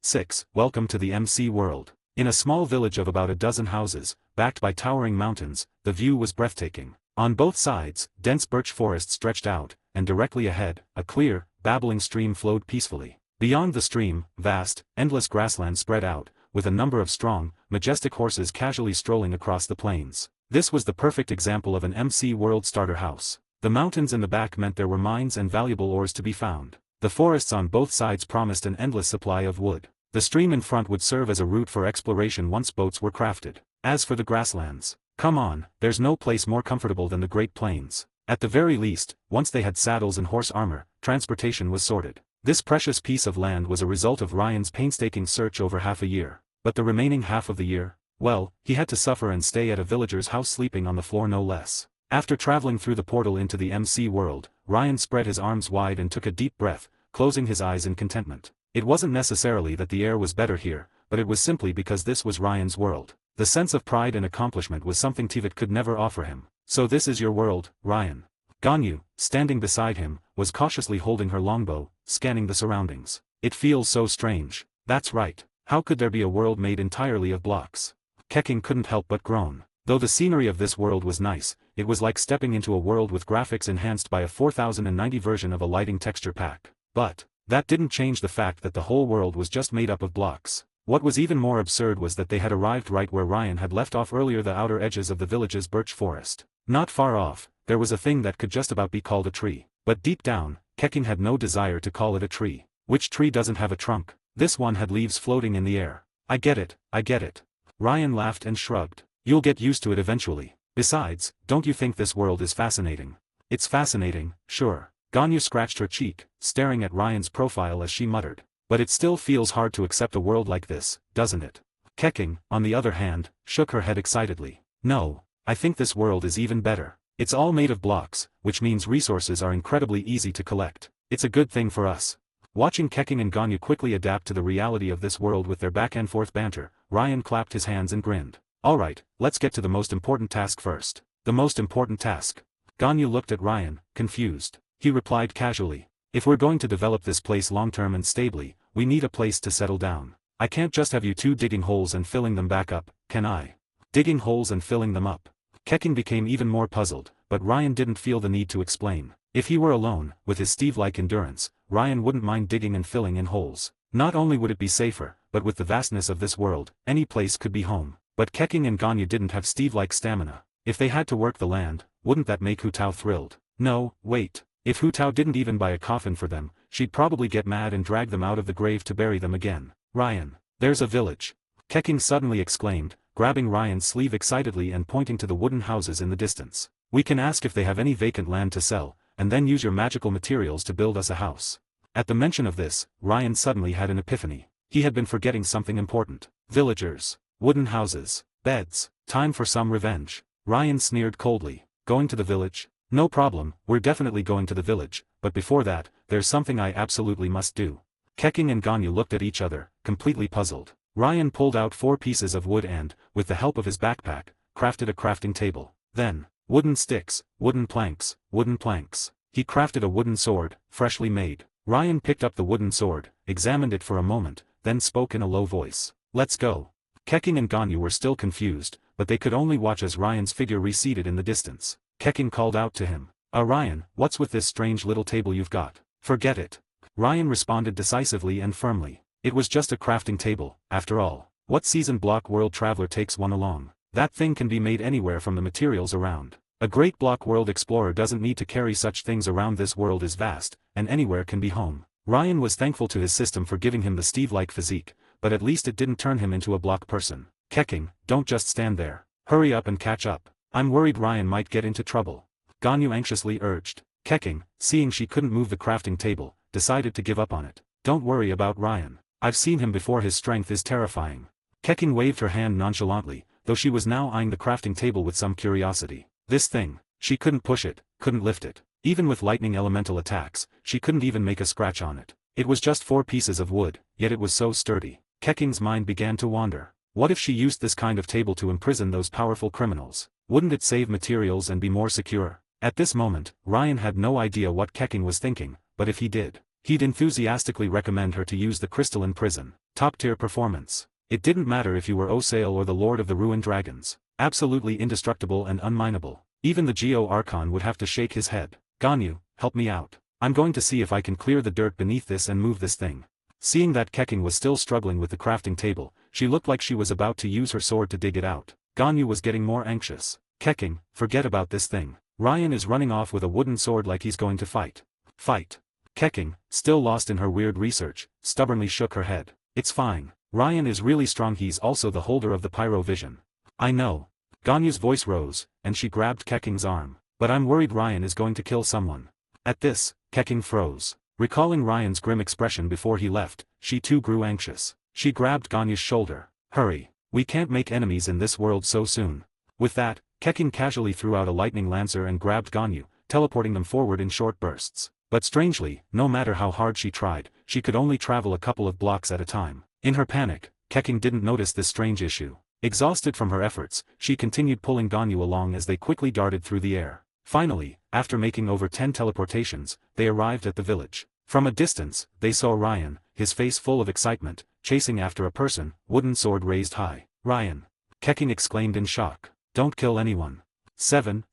Welcome to the MC world. In a small village of about a dozen houses, backed by towering mountains, the view was breathtaking. On both sides, dense birch forest stretched out, and directly ahead, a clear, babbling stream flowed peacefully. Beyond the stream, vast, endless grassland spread out, with a number of strong, majestic horses casually strolling across the plains. This was the perfect example of an MC World starter house. The mountains in the back meant there were mines and valuable ores to be found. The forests on both sides promised an endless supply of wood. The stream in front would serve as a route for exploration once boats were crafted. As for the grasslands, come on, there's no place more comfortable than the Great Plains. At the very least, once they had saddles and horse armor, transportation was sorted. This precious piece of land was a result of Ryan's painstaking search over half a year. But the remaining half of the year, well, he had to suffer and stay at a villager's house sleeping on the floor no less. After traveling through the portal into the MC world, Ryan spread his arms wide and took a deep breath, closing his eyes in contentment. It wasn't necessarily that the air was better here, but it was simply because this was Ryan's world. The sense of pride and accomplishment was something Teyvat could never offer him. So this is your world, Ryan. Ganyu, standing beside him, was cautiously holding her longbow, scanning the surroundings. It feels so strange. That's right. How could there be a world made entirely of blocks? Keqing couldn't help but groan. Though the scenery of this world was nice, it was like stepping into a world with graphics enhanced by a 4090 version of a lighting texture pack. But that didn't change the fact that the whole world was just made up of blocks. What was even more absurd was that they had arrived right where Ryan had left off earlier, the outer edges of the village's birch forest. Not far off, there was a thing that could just about be called a tree. But deep down, Keqing had no desire to call it a tree. Which tree doesn't have a trunk? This one had leaves floating in the air. I get it, I get it. Ryan laughed and shrugged. You'll get used to it eventually. Besides, don't you think this world is fascinating? It's fascinating, sure. Ganyu scratched her cheek, staring at Ryan's profile as she muttered. But it still feels hard to accept a world like this, doesn't it? Keqing, on the other hand, shook her head excitedly. No, I think this world is even better. It's all made of blocks, which means resources are incredibly easy to collect. It's a good thing for us. Watching Keqing and Ganyu quickly adapt to the reality of this world with their back-and-forth banter, Ryan clapped his hands and grinned. Alright, let's get to the most important task first. The most important task. Ganyu looked at Ryan, confused. He replied casually. If we're going to develop this place long-term and stably, we need a place to settle down. I can't just have you two digging holes and filling them back up, can I? Digging holes and filling them up. Keqing became even more puzzled, but Ryan didn't feel the need to explain. If he were alone, with his Steve-like endurance, Ryan wouldn't mind digging and filling in holes. Not only would it be safer, but with the vastness of this world, any place could be home. But Keqing and Ganyu didn't have Steve-like stamina. If they had to work the land, wouldn't that make Hu Tao thrilled? No, wait. If Hu Tao didn't even buy a coffin for them, she'd probably get mad and drag them out of the grave to bury them again. Ryan, there's a village. Keqing suddenly exclaimed, grabbing Ryan's sleeve excitedly and pointing to the wooden houses in the distance. We can ask if they have any vacant land to sell, and then use your magical materials to build us a house. At the mention of this, Ryan suddenly had an epiphany. He had been forgetting something important. Villagers. Wooden houses. Beds. Time for some revenge. Ryan sneered coldly. Going to the village? No problem, we're definitely going to the village, but before that, there's something I absolutely must do. Keqing and Ganyu looked at each other, completely puzzled. Ryan pulled out 4 pieces of wood and, with the help of his backpack, crafted a crafting table. Then, wooden sticks, wooden planks, wooden planks. He crafted a wooden sword, freshly made. Ryan picked up the wooden sword, examined it for a moment, then spoke in a low voice. Let's go. Keqing and Ganyu were still confused, but they could only watch as Ryan's figure receded in the distance. Keqing called out to him. Ryan, what's with this strange little table you've got? Forget it. Ryan responded decisively and firmly. It was just a crafting table, after all. What seasoned block world traveler takes one along? That thing can be made anywhere from the materials around. A great block world explorer doesn't need to carry such things around. This world is vast, and anywhere can be home. Ryan was thankful to his system for giving him the Steve-like physique, but at least it didn't turn him into a block person. Keqing, don't just stand there. Hurry up and catch up. I'm worried Ryan might get into trouble. Ganyu anxiously urged. Keqing, seeing she couldn't move the crafting table, decided to give up on it. Don't worry about Ryan. I've seen him before. His strength is terrifying. Keqing waved her hand nonchalantly, though she was now eyeing the crafting table with some curiosity. This thing, she couldn't push it, couldn't lift it. Even with lightning elemental attacks, she couldn't even make a scratch on it. It was just 4 pieces of wood, yet it was so sturdy. Keqing's mind began to wander. What if she used this kind of table to imprison those powerful criminals? Wouldn't it save materials and be more secure? At this moment, Ryan had no idea what Keqing was thinking, but if he did, he'd enthusiastically recommend her to use the crystalline prison. Top-tier performance. It didn't matter if you were Osail or the Lord of the Ruined Dragons. Absolutely indestructible and unminable. Even the Geo-Archon would have to shake his head. Ganyu, help me out. I'm going to see if I can clear the dirt beneath this and move this thing. Seeing that Keqing was still struggling with the crafting table, She looked like she was about to use her sword to dig it out. Ganyu was getting more anxious. Keqing, forget about this thing. Ryan is running off with a wooden sword like he's going to fight. Fight. Keqing, still lost in her weird research, stubbornly shook her head. It's fine. Ryan is really strong, he's also the holder of the pyro vision. I know. Ganyu's voice rose, and she grabbed Keqing's arm. But I'm worried Ryan is going to kill someone. At this, Keqing froze. Recalling Ryan's grim expression before he left, she too grew anxious. She grabbed Ganyu's shoulder. Hurry. We can't make enemies in this world so soon. With that, Keqing casually threw out a lightning lancer and grabbed Ganyu, teleporting them forward in short bursts. But strangely, no matter how hard she tried, she could only travel a couple of blocks at a time. In her panic, Keqing didn't notice this strange issue. Exhausted from her efforts, she continued pulling Ganyu along as they quickly darted through the air. Finally, after making over 10 teleportations, they arrived at the village. From a distance, they saw Ryan, his face full of excitement, chasing after a person, wooden sword raised high. Ryan! Keqing exclaimed in shock. Don't kill anyone. 7,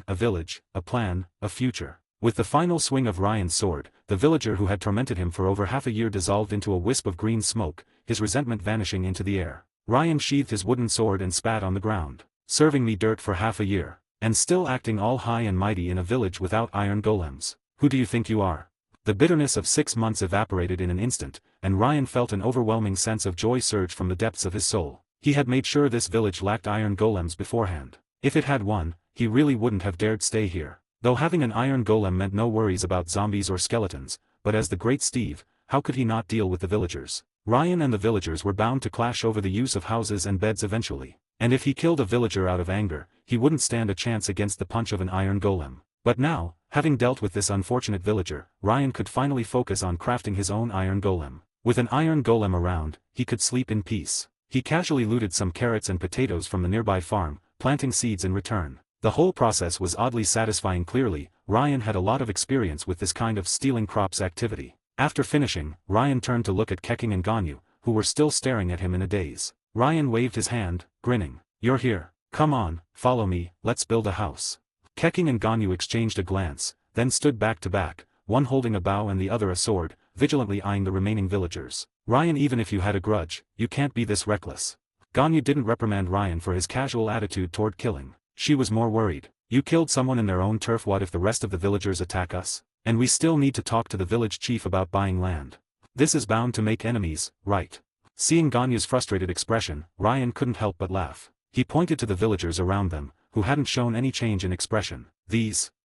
a village, a plan, a future. With the final swing of Ryan's sword, the villager who had tormented him for over half a year dissolved into a wisp of green smoke, his resentment vanishing into the air. Ryan sheathed his wooden sword and spat on the ground. Serving me dirt for half a year, and still acting all high and mighty in a village without iron golems. Who do you think you are? The bitterness of 6 months evaporated in an instant, and Ryan felt an overwhelming sense of joy surge from the depths of his soul. He had made sure this village lacked iron golems beforehand. If it had one, he really wouldn't have dared stay here. Though having an iron golem meant no worries about zombies or skeletons, but as the great Steve, how could he not deal with the villagers? Ryan and the villagers were bound to clash over the use of houses and beds eventually. And if he killed a villager out of anger, he wouldn't stand a chance against the punch of an iron golem. But now, having dealt with this unfortunate villager, Ryan could finally focus on crafting his own iron golem. With an iron golem around, he could sleep in peace. He casually looted some carrots and potatoes from the nearby farm, planting seeds in return. The whole process was oddly satisfying. Clearly, Ryan had a lot of experience with this kind of stealing crops activity. After finishing, Ryan turned to look at Keqing and Ganyu, who were still staring at him in a daze. Ryan waved his hand, grinning. You're here. Come on, follow me, let's build a house. Keqing and Ganyu exchanged a glance, then stood back to back, one holding a bow and the other a sword, vigilantly eyeing the remaining villagers. Ryan, even if you had a grudge, you can't be this reckless. Ganyu didn't reprimand Ryan for his casual attitude toward killing. She was more worried. You killed someone in their own turf. What if the rest of the villagers attack us? And we still need to talk to the village chief about buying land. This is bound to make enemies, right? Seeing Ganyu's frustrated expression, Ryan couldn't help but laugh. He pointed to the villagers around them, who hadn't shown any change in expression.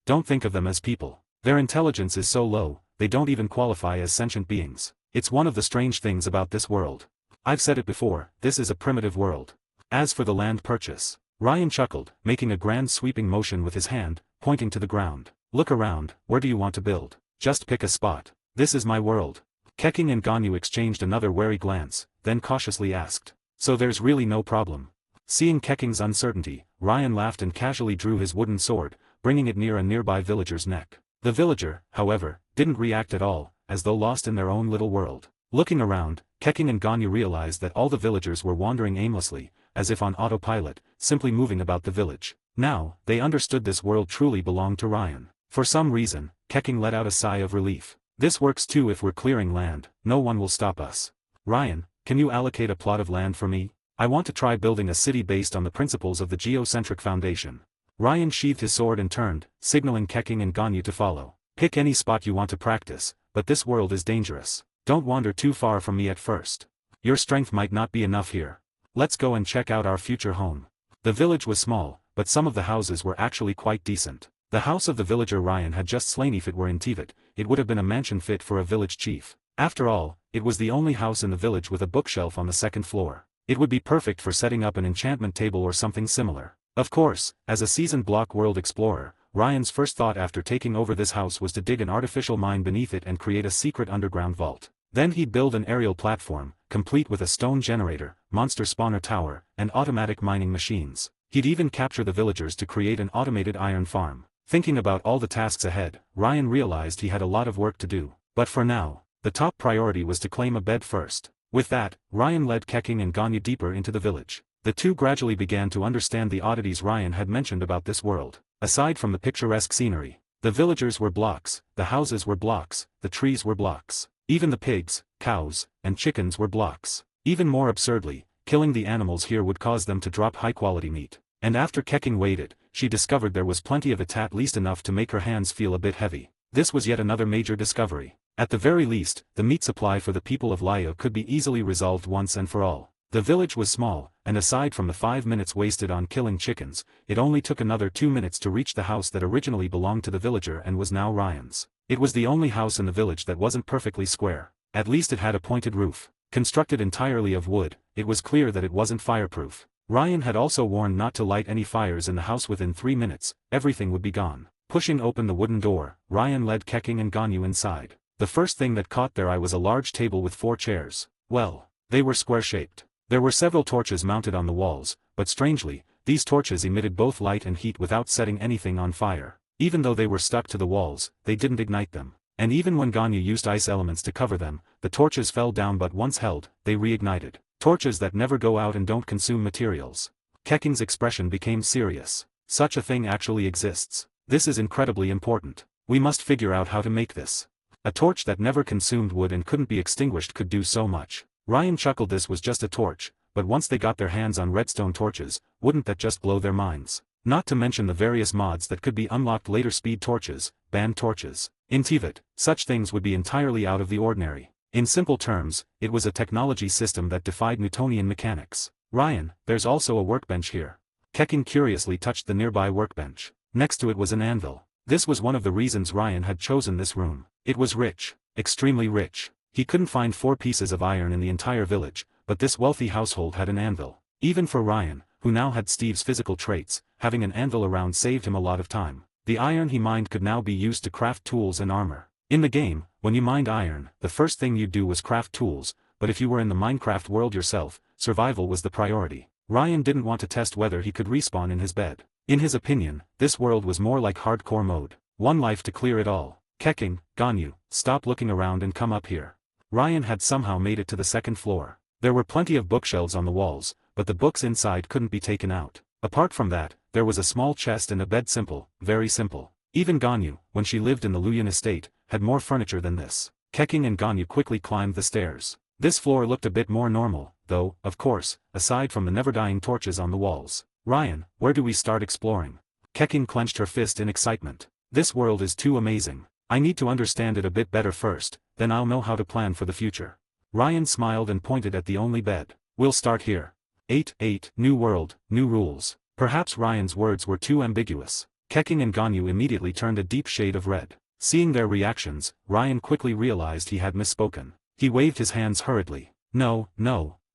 Don't think of them as people. Their intelligence is so low, they don't even qualify as sentient beings. It's one of the strange things about this world. I've said it before, this is a primitive world. As for the land purchase, Ryan chuckled, making a grand sweeping motion with his hand, pointing to the ground. Look around, where do you want to build? Just pick a spot. This is my world. Keqing and Ganyu exchanged another wary glance, then cautiously asked. So there's really no problem. Seeing Keqing's uncertainty, Ryan laughed and casually drew his wooden sword, bringing it near a nearby villager's neck. The villager, however, didn't react at all, as though lost in their own little world. Looking around, Keqing and Ganyu realized that all the villagers were wandering aimlessly, as if on autopilot, simply moving about the village. Now, they understood this world truly belonged to Ryan. For some reason, Keqing let out a sigh of relief. This works too. If we're clearing land, no one will stop us. Ryan, can you allocate a plot of land for me? I want to try building a city based on the principles of the geocentric foundation. Ryan sheathed his sword and turned, signaling Keqing and Ganyu to follow. Pick any spot you want to practice, but this world is dangerous. Don't wander too far from me at first. Your strength might not be enough here. Let's go and check out our future home. The village was small, but some of the houses were actually quite decent. The house of the villager Ryan had just slain. If it were in Teyvat, it would have been a mansion fit for a village chief. After all, it was the only house in the village with a bookshelf on the second floor. It would be perfect for setting up an enchantment table or something similar. Of course, as a seasoned block world explorer, Ryan's first thought after taking over this house was to dig an artificial mine beneath it and create a secret underground vault. Then he'd build an aerial platform, complete with a stone generator, monster spawner tower, and automatic mining machines. He'd even capture the villagers to create an automated iron farm. Thinking about all the tasks ahead, Ryan realized he had a lot of work to do. But for now, the top priority was to claim a bed first. With that, Ryan led Keqing and Ganyu deeper into the village. The two gradually began to understand the oddities Ryan had mentioned about this world. Aside from the picturesque scenery, the villagers were blocks, the houses were blocks, the trees were blocks. Even the pigs, cows, and chickens were blocks. Even more absurdly, killing the animals here would cause them to drop high-quality meat. And after Keqing waited, she discovered there was plenty of it, at least enough to make her hands feel a bit heavy. This was yet another major discovery. At the very least, the meat supply for the people of Liyue could be easily resolved once and for all. The village was small, and aside from the 5 minutes wasted on killing chickens, it only took another 2 minutes to reach the house that originally belonged to the villager and was now Ryan's. It was the only house in the village that wasn't perfectly square. At least it had a pointed roof. Constructed entirely of wood, it was clear that it wasn't fireproof. Ryan had also warned not to light any fires in the house. Within 3 minutes, everything would be gone. Pushing open the wooden door, Ryan led Keqing and Ganyu inside. The first thing that caught their eye was a large table with 4 chairs. Well, they were square-shaped. There were several torches mounted on the walls, but strangely, these torches emitted both light and heat without setting anything on fire. Even though they were stuck to the walls, they didn't ignite them. And even when Ganyu used ice elements to cover them, the torches fell down, but once held, they reignited. Torches that never go out and don't consume materials. Keqing's expression became serious. Such a thing actually exists. This is incredibly important. We must figure out how to make this. A torch that never consumed wood and couldn't be extinguished could do so much. Ryan chuckled. This was just a torch, but once they got their hands on redstone torches, wouldn't that just blow their minds? Not to mention the various mods that could be unlocked later: speed torches, band torches. In Teyvat, such things would be entirely out of the ordinary. In simple terms, it was a technology system that defied Newtonian mechanics. Ryan, there's also a workbench here. Keqing curiously touched the nearby workbench. Next to it was an anvil. This was one of the reasons Ryan had chosen this room. It was rich, extremely rich. He couldn't find 4 pieces of iron in the entire village, but this wealthy household had an anvil. Even for Ryan, who now had Steve's physical traits, having an anvil around saved him a lot of time. The iron he mined could now be used to craft tools and armor. In the game, when you mined iron, the first thing you'd do was craft tools, but if you were in the Minecraft world yourself, survival was the priority. Ryan didn't want to test whether he could respawn in his bed. In his opinion, this world was more like hardcore mode. One life to clear it all. Keqing, Ganyu, stop looking around and come up here. Ryan had somehow made it to the 2nd floor. There were plenty of bookshelves on the walls, but the books inside couldn't be taken out. Apart from that, there was a small chest and a bed. Simple, very simple. Even Ganyu, when she lived in the Liyue estate, had more furniture than this. Keqing and Ganyu quickly climbed the stairs. This floor looked a bit more normal, though, of course, aside from the never-dying torches on the walls. Ryan, where do we start exploring? Keqing clenched her fist in excitement. This world is too amazing. I need to understand it a bit better first, then I'll know how to plan for the future. Ryan smiled and pointed at the only bed. We'll start here. 8. New world, new rules. Perhaps Ryan's words were too ambiguous. Keqing and Ganyu immediately turned a deep shade of red. Seeing their reactions, Ryan quickly realized he had misspoken. He waved his hands hurriedly. No,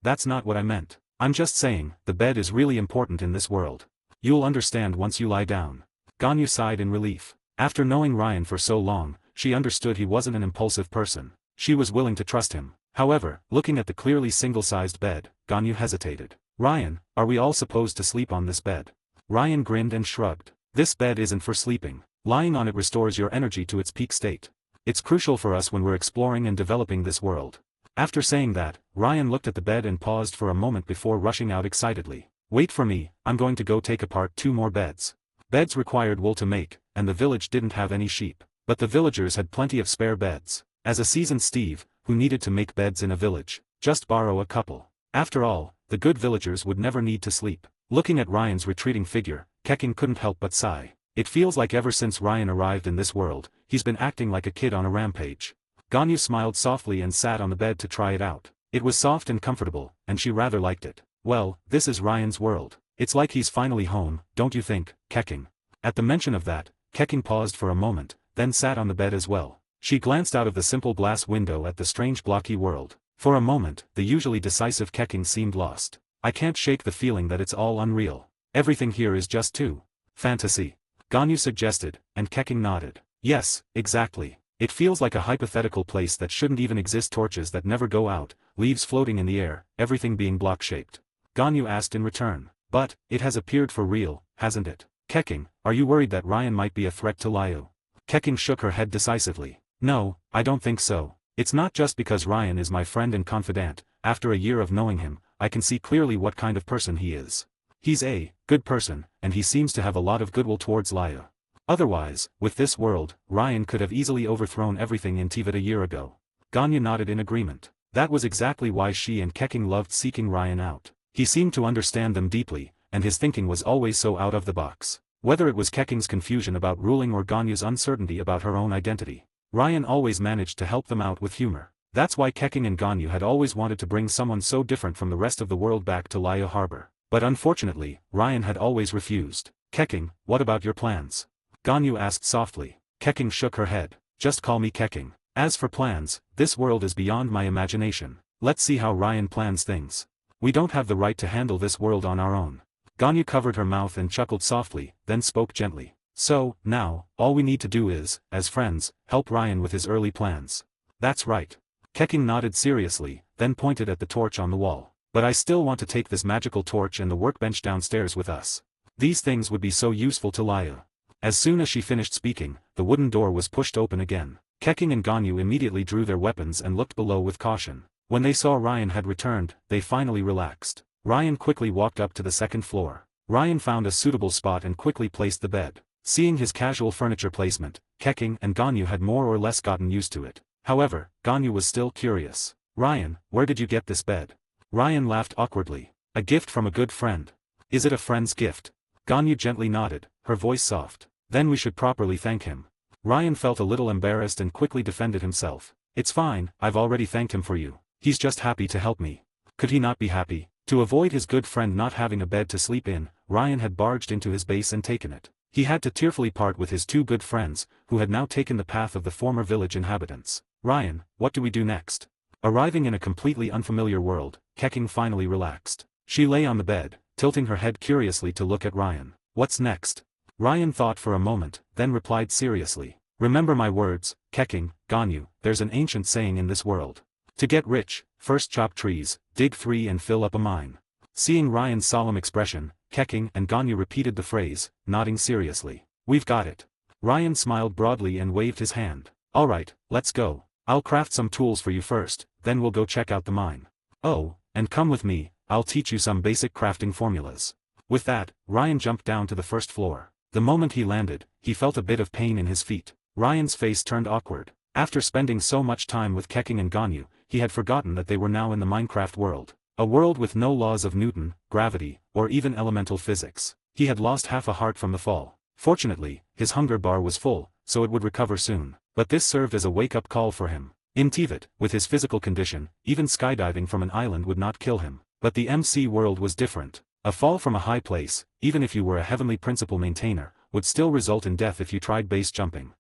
that's not what I meant. I'm just saying, the bed is really important in this world. You'll understand once you lie down. Ganyu sighed in relief. After knowing Ryan for so long, she understood he wasn't an impulsive person. She was willing to trust him. However, looking at the clearly single-sized bed, Ganyu hesitated. Ryan, are we all supposed to sleep on this bed? Ryan grinned and shrugged. This bed isn't for sleeping. Lying on it restores your energy to its peak state. It's crucial for us when we're exploring and developing this world. After saying that, Ryan looked at the bed and paused for a moment before rushing out excitedly. Wait for me, I'm going to go take apart 2 more beds. Beds required wool to make, and the village didn't have any sheep. But the villagers had plenty of spare beds. As a seasoned Steve, who needed to make beds in a village, just borrow a couple. After all, the good villagers would never need to sleep. Looking at Ryan's retreating figure, Keqing couldn't help but sigh. It feels like ever since Ryan arrived in this world, he's been acting like a kid on a rampage. Ganyu smiled softly and sat on the bed to try it out. It was soft and comfortable, and she rather liked it. Well, this is Ryan's world. It's like he's finally home, don't you think, Keqing? At the mention of that, Keqing paused for a moment, then sat on the bed as well. She glanced out of the simple glass window at the strange blocky world. For a moment, the usually decisive Keqing seemed lost. I can't shake the feeling that it's all unreal. Everything here is just too fantasy. Ganyu suggested, and Keqing nodded. Yes, exactly. It feels like a hypothetical place that shouldn't even exist. Torches that never go out, leaves floating in the air, everything being block-shaped. Ganyu asked in return. But, it has appeared for real, hasn't it? Keqing, are you worried that Ryan might be a threat to Liyue? Keqing shook her head decisively. No, I don't think so. It's not just because Ryan is my friend and confidant. After a year of knowing him, I can see clearly what kind of person he is. He's a good person, and he seems to have a lot of goodwill towards Liyue. Otherwise, with this world, Ryan could have easily overthrown everything in Teyvat a year ago. Ganyu nodded in agreement. That was exactly why she and Keqing loved seeking Ryan out. He seemed to understand them deeply, and his thinking was always so out of the box. Whether it was Keqing's confusion about ruling or Ganyu's uncertainty about her own identity, Ryan always managed to help them out with humor. That's why Keqing and Ganyu had always wanted to bring someone so different from the rest of the world back to Liyue Harbor. But unfortunately, Ryan had always refused. Keqing, what about your plans? Ganyu asked softly. Keqing shook her head. Just call me Keqing. As for plans, this world is beyond my imagination. Let's see how Ryan plans things. We don't have the right to handle this world on our own. Ganyu covered her mouth and chuckled softly, then spoke gently. So, now, all we need to do is, as friends, help Ryan with his early plans. That's right. Keqing nodded seriously, then pointed at the torch on the wall. But I still want to take this magical torch and the workbench downstairs with us. These things would be so useful to Liyue. As soon as she finished speaking, the wooden door was pushed open again. Keqing and Ganyu immediately drew their weapons and looked below with caution. When they saw Ryan had returned, they finally relaxed. Ryan quickly walked up to the second floor. Ryan found a suitable spot and quickly placed the bed. Seeing his casual furniture placement, Keqing and Ganyu had more or less gotten used to it. However, Ganyu was still curious. Ryan, where did you get this bed? Ryan laughed awkwardly. A gift from a good friend. Is it a friend's gift? Ganyu gently nodded, her voice soft. Then we should properly thank him. Ryan felt a little embarrassed and quickly defended himself. It's fine, I've already thanked him for you. He's just happy to help me. Could he not be happy? To avoid his good friend not having a bed to sleep in, Ryan had barged into his base and taken it. He had to tearfully part with his two good friends, who had now taken the path of the former village inhabitants. Ryan, what do we do next? Arriving in a completely unfamiliar world, Keqing finally relaxed. She lay on the bed, tilting her head curiously to look at Ryan. What's next? Ryan thought for a moment, then replied seriously. Remember my words, Keqing, Ganyu, there's an ancient saying in this world. To get rich, first chop trees, dig 3 and fill up a mine. Seeing Ryan's solemn expression, Keqing and Ganyu repeated the phrase, nodding seriously. We've got it. Ryan smiled broadly and waved his hand. Alright, let's go. I'll craft some tools for you first, then we'll go check out the mine. Oh, and come with me, I'll teach you some basic crafting formulas. With that, Ryan jumped down to the first floor. The moment he landed, he felt a bit of pain in his feet. Ryan's face turned awkward. After spending so much time with Keqing and Ganyu, he had forgotten that they were now in the Minecraft world. A world with no laws of Newton, gravity, or even elemental physics. He had lost half a heart from the fall. Fortunately, his hunger bar was full, so it would recover soon. But this served as a wake-up call for him. In Teyvat, with his physical condition, even skydiving from an island would not kill him. But the MC world was different. A fall from a high place, even if you were a heavenly principle maintainer, would still result in death if you tried base jumping.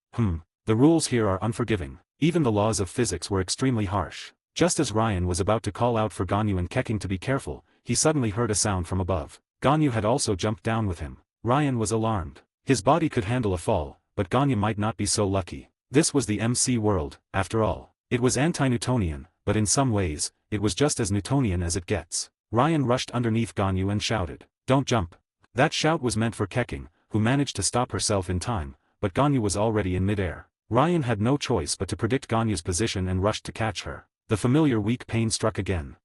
The rules here are unforgiving. Even the laws of physics were extremely harsh. Just as Ryan was about to call out for Ganyu and Keqing to be careful, he suddenly heard a sound from above. Ganyu had also jumped down with him. Ryan was alarmed. His body could handle a fall, but Ganyu might not be so lucky. This was the MC world, after all. It was anti-Newtonian, but in some ways, it was just as Newtonian as it gets. Ryan rushed underneath Ganyu and shouted, "Don't jump." That shout was meant for Keqing, who managed to stop herself in time, but Ganyu was already in midair. Ryan had no choice but to predict Ganyu's position and rushed to catch her. The familiar weak pain struck again.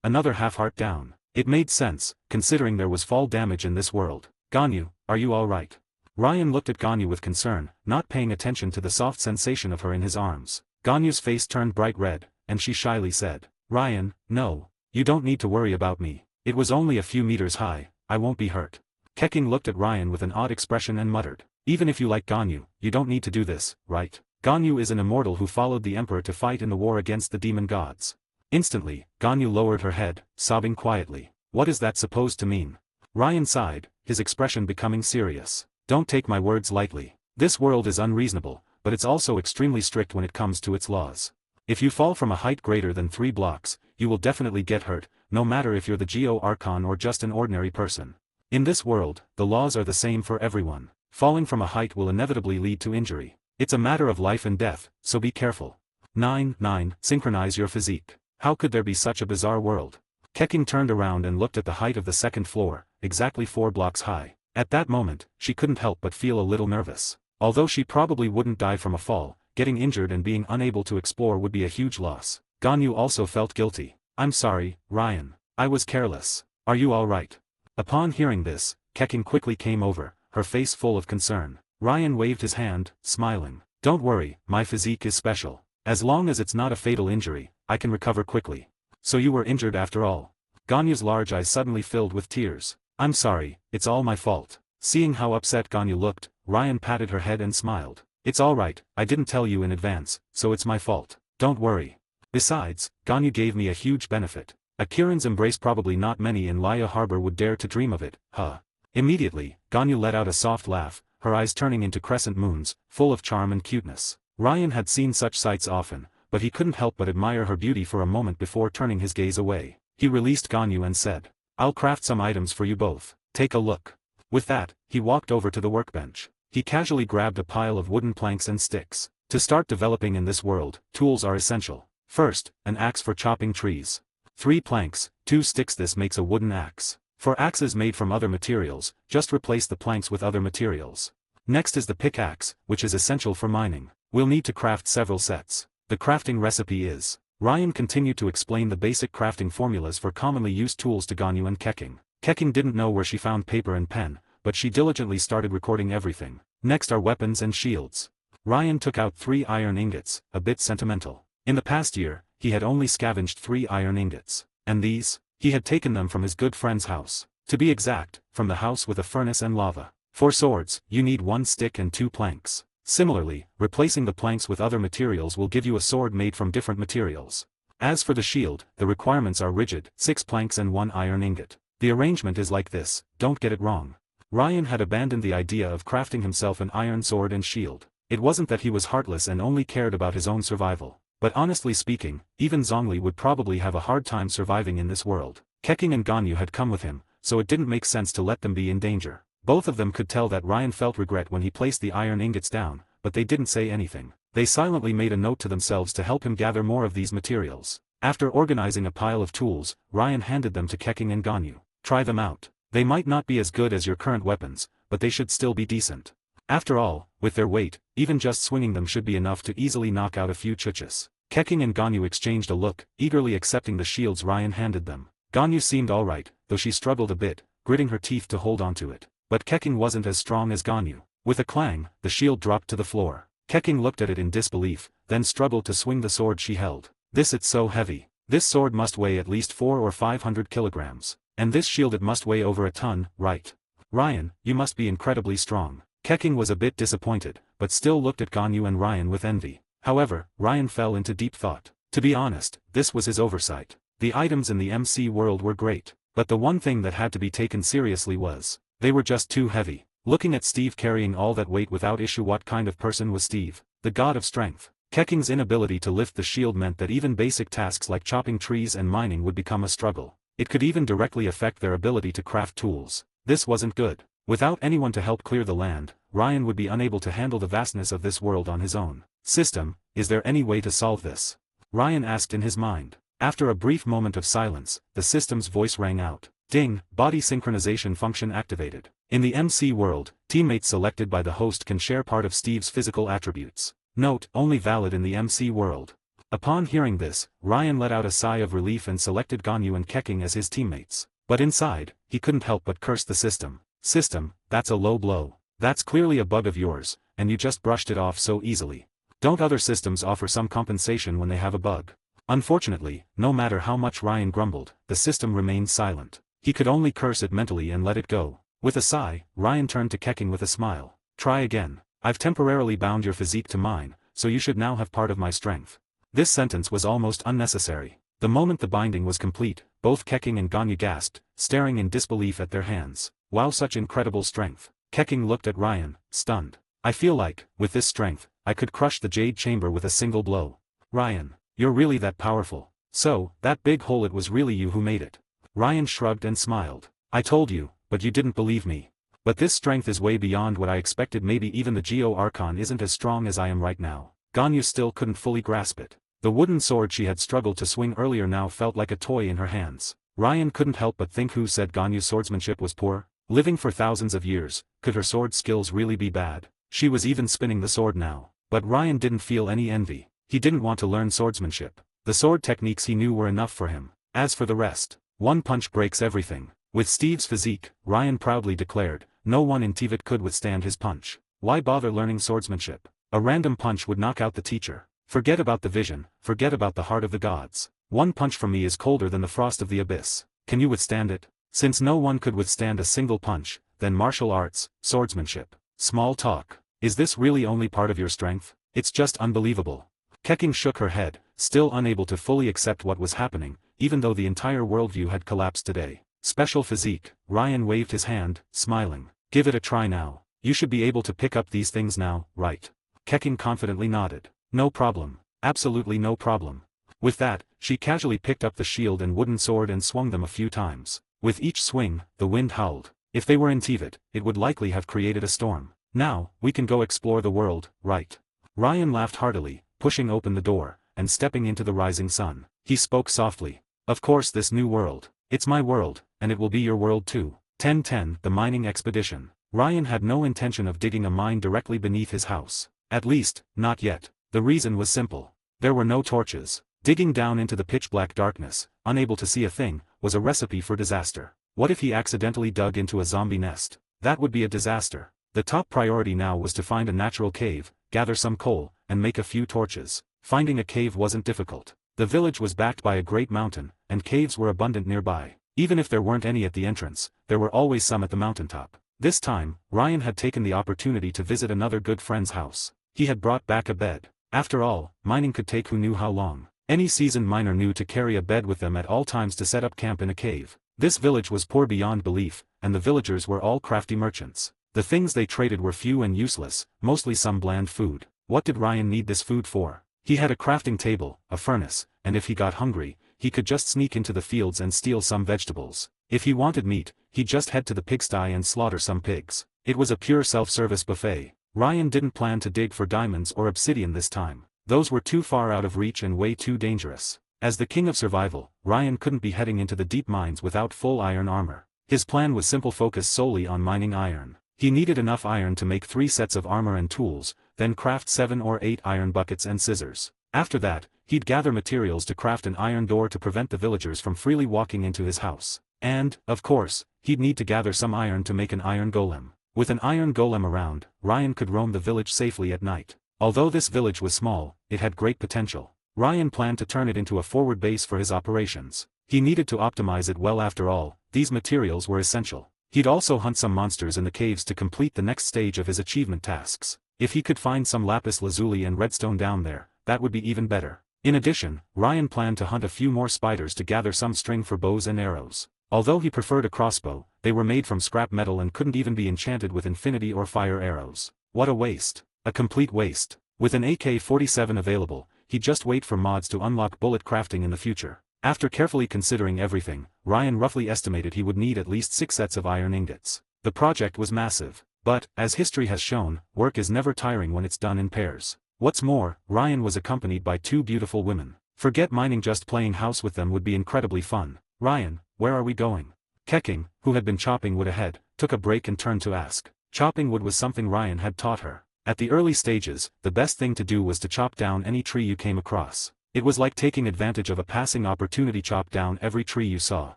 Another half-heart down. It made sense, considering there was fall damage in this world. Ganyu, are you alright? Ryan looked at Ganyu with concern, not paying attention to the soft sensation of her in his arms. Ganyu's face turned bright red, and she shyly said, "Ryan, no. You don't need to worry about me. It was only a few meters high, I won't be hurt." Keqing looked at Ryan with an odd expression and muttered, "Even if you like Ganyu, you don't need to do this, right? Ganyu is an immortal who followed the Emperor to fight in the war against the demon gods." Instantly, Ganyu lowered her head, sobbing quietly. What is that supposed to mean? Ryan sighed, his expression becoming serious. Don't take my words lightly. This world is unreasonable, but it's also extremely strict when it comes to its laws. If you fall from a height greater than 3 blocks, you will definitely get hurt, no matter if you're the Geo-Archon or just an ordinary person. In this world, the laws are the same for everyone. Falling from a height will inevitably lead to injury. It's a matter of life and death, so be careful. 9. Synchronize your physique. How could there be such a bizarre world? Keqing turned around and looked at the height of the second floor, exactly 4 blocks high. At that moment, she couldn't help but feel a little nervous. Although she probably wouldn't die from a fall, getting injured and being unable to explore would be a huge loss. Ganyu also felt guilty. "I'm sorry, Ryan. I was careless. Are you alright?" Upon hearing this, Keqing quickly came over, her face full of concern. Ryan waved his hand, smiling. "Don't worry, my physique is special. As long as it's not a fatal injury, I can recover quickly." "So you were injured after all?" Ganyu's large eyes suddenly filled with tears. I'm sorry, it's all my fault. Seeing how upset Ganyu looked, Ryan patted her head and smiled. It's alright, I didn't tell you in advance, so it's my fault. Don't worry. Besides, Ganyu gave me a huge benefit. A Kirin's embrace probably not many in Liyue Harbor would dare to dream of it, huh? Immediately, Ganyu let out a soft laugh, her eyes turning into crescent moons, full of charm and cuteness. Ryan had seen such sights often, but he couldn't help but admire her beauty for a moment before turning his gaze away. He released Ganyu and said, I'll craft some items for you both, take a look. With that, he walked over to the workbench. He casually grabbed a pile of wooden planks and sticks. To start developing in this world, tools are essential. First, an axe for chopping trees. 3 planks, 2 sticks. This makes a wooden axe. For axes made from other materials, just replace the planks with other materials. Next is the pickaxe, which is essential for mining. We'll need to craft several sets. The crafting recipe is. Ryan continued to explain the basic crafting formulas for commonly used tools to Ganyu and Keqing. Keqing didn't know where she found paper and pen, but she diligently started recording everything. Next are weapons and shields. Ryan took out 3 iron ingots, a bit sentimental. In the past year, he had only scavenged 3 iron ingots. And these? He had taken them from his good friend's house. To be exact, from the house with a furnace and lava. For swords, you need 1 stick and 2 planks. Similarly, replacing the planks with other materials will give you a sword made from different materials. As for the shield, the requirements are rigid, 6 planks and 1 iron ingot. The arrangement is like this, don't get it wrong. Ryan had abandoned the idea of crafting himself an iron sword and shield. It wasn't that he was heartless and only cared about his own survival. But honestly speaking, even Zhongli would probably have a hard time surviving in this world. Keqing and Ganyu had come with him, so it didn't make sense to let them be in danger. Both of them could tell that Ryan felt regret when he placed the iron ingots down, but they didn't say anything. They silently made a note to themselves to help him gather more of these materials. After organizing a pile of tools, Ryan handed them to Keqing and Ganyu. Try them out. They might not be as good as your current weapons, but they should still be decent. After all, with their weight, even just swinging them should be enough to easily knock out a few chuchas. Keqing and Ganyu exchanged a look, eagerly accepting the shields Ryan handed them. Ganyu seemed alright, though she struggled a bit, gritting her teeth to hold onto it. But Keqing wasn't as strong as Ganyu. With a clang, the shield dropped to the floor. Keqing looked at it in disbelief, then struggled to swing the sword she held. It's so heavy. This sword must weigh at least 400 or 500 kilograms. And this shield it must weigh over a ton, right? Ryan, you must be incredibly strong. Keqing was a bit disappointed, but still looked at Ganyu and Ryan with envy. However, Ryan fell into deep thought. To be honest, this was his oversight. The items in the MC world were great, but the one thing that had to be taken seriously was, they were just too heavy. Looking at Steve carrying all that weight without issue, what kind of person was Steve? The god of strength. Keqing's inability to lift the shield meant that even basic tasks like chopping trees and mining would become a struggle. It could even directly affect their ability to craft tools. This wasn't good. Without anyone to help clear the land, Ryan would be unable to handle the vastness of this world on his own. System, is there any way to solve this? Ryan asked in his mind. After a brief moment of silence, the system's voice rang out. Ding, body synchronization function activated. In the MC world, teammates selected by the host can share part of Steve's physical attributes. Note, only valid in the MC world. Upon hearing this, Ryan let out a sigh of relief and selected Ganyu and Keqing as his teammates. But inside, he couldn't help but curse the system. System, that's a low blow. That's clearly a bug of yours, and you just brushed it off so easily. Don't other systems offer some compensation when they have a bug? Unfortunately, no matter how much Ryan grumbled, the system remained silent. He could only curse it mentally and let it go. With a sigh, Ryan turned to Keqing with a smile. Try again. I've temporarily bound your physique to mine, so you should now have part of my strength. This sentence was almost unnecessary. The moment the binding was complete, both Keqing and Ganyu gasped, staring in disbelief at their hands. Wow, such incredible strength. Keqing looked at Ryan, stunned. I feel like, with this strength, I could crush the Jade Chamber with a single blow. Ryan, you're really that powerful. So, that big hole, it was really you who made it. Ryan shrugged and smiled. I told you, but you didn't believe me. But this strength is way beyond what I expected. Maybe even the Geo Archon isn't as strong as I am right now. Ganyu still couldn't fully grasp it. The wooden sword she had struggled to swing earlier now felt like a toy in her hands. Ryan couldn't help but think, who said Ganyu's swordsmanship was poor? Living for thousands of years, could her sword skills really be bad? She was even spinning the sword now. But Ryan didn't feel any envy. He didn't want to learn swordsmanship. The sword techniques he knew were enough for him. As for the rest, one punch breaks everything. With Steve's physique, Ryan proudly declared, no one in Teyvat could withstand his punch. Why bother learning swordsmanship? A random punch would knock out the teacher. Forget about the vision, forget about the heart of the gods. One punch from me is colder than the frost of the abyss. Can you withstand it? Since no one could withstand a single punch, then martial arts, swordsmanship. Small talk. Is this really only part of your strength? It's just unbelievable. Keqing shook her head, still unable to fully accept what was happening, even though the entire worldview had collapsed today. Special physique. Ryan waved his hand, smiling. Give it a try now. You should be able to pick up these things now, right? Keqing confidently nodded. No problem. Absolutely no problem. With that, she casually picked up the shield and wooden sword and swung them a few times. With each swing, the wind howled. If they were in Teyvat, it would likely have created a storm. Now, we can go explore the world, right? Ryan laughed heartily, pushing open the door, and stepping into the rising sun. He spoke softly. Of course, this new world. It's my world, and it will be your world too. 1010 The mining expedition. Ryan had no intention of digging a mine directly beneath his house. At least, not yet. The reason was simple. There were no torches. Digging down into the pitch-black darkness, unable to see a thing, was a recipe for disaster. What if he accidentally dug into a zombie nest? That would be a disaster. The top priority now was to find a natural cave, gather some coal, and make a few torches. Finding a cave wasn't difficult. The village was backed by a great mountain, and caves were abundant nearby. Even if there weren't any at the entrance, there were always some at the mountaintop. This time, Ryan had taken the opportunity to visit another good friend's house. He had brought back a bed. After all, mining could take who knew how long. Any seasoned miner knew to carry a bed with them at all times to set up camp in a cave. This village was poor beyond belief, and the villagers were all crafty merchants. The things they traded were few and useless, mostly some bland food. What did Ryan need this food for? He had a crafting table, a furnace, and if he got hungry, he could just sneak into the fields and steal some vegetables. If he wanted meat, he'd just head to the pigsty and slaughter some pigs. It was a pure self-service buffet. Ryan didn't plan to dig for diamonds or obsidian this time. Those were too far out of reach and way too dangerous. As the king of survival, Ryan couldn't be heading into the deep mines without full iron armor. His plan was simple: focus solely on mining iron. He needed enough iron to make 3 sets of armor and tools, then craft 7 or 8 iron buckets and scissors. After that, he'd gather materials to craft an iron door to prevent the villagers from freely walking into his house. And, of course, he'd need to gather some iron to make an iron golem. With an iron golem around, Ryan could roam the village safely at night. Although this village was small, it had great potential. Ryan planned to turn it into a forward base for his operations. He needed to optimize it well. After all, these materials were essential. He'd also hunt some monsters in the caves to complete the next stage of his achievement tasks. If he could find some lapis lazuli and redstone down there, that would be even better. In addition, Ryan planned to hunt a few more spiders to gather some string for bows and arrows. Although he preferred a crossbow, they were made from scrap metal and couldn't even be enchanted with infinity or fire arrows. What a waste. A complete waste. With an AK-47 available, he'd just wait for mods to unlock bullet crafting in the future. After carefully considering everything, Ryan roughly estimated he would need at least 6 sets of iron ingots. The project was massive. But, as history has shown, work is never tiring when it's done in pairs. What's more, Ryan was accompanied by 2 beautiful women. Forget mining, just playing house with them would be incredibly fun. Ryan, where are we going? Keqing, who had been chopping wood ahead, took a break and turned to ask. Chopping wood was something Ryan had taught her. At the early stages, the best thing to do was to chop down any tree you came across. It was like taking advantage of a passing opportunity: chop down every tree you saw.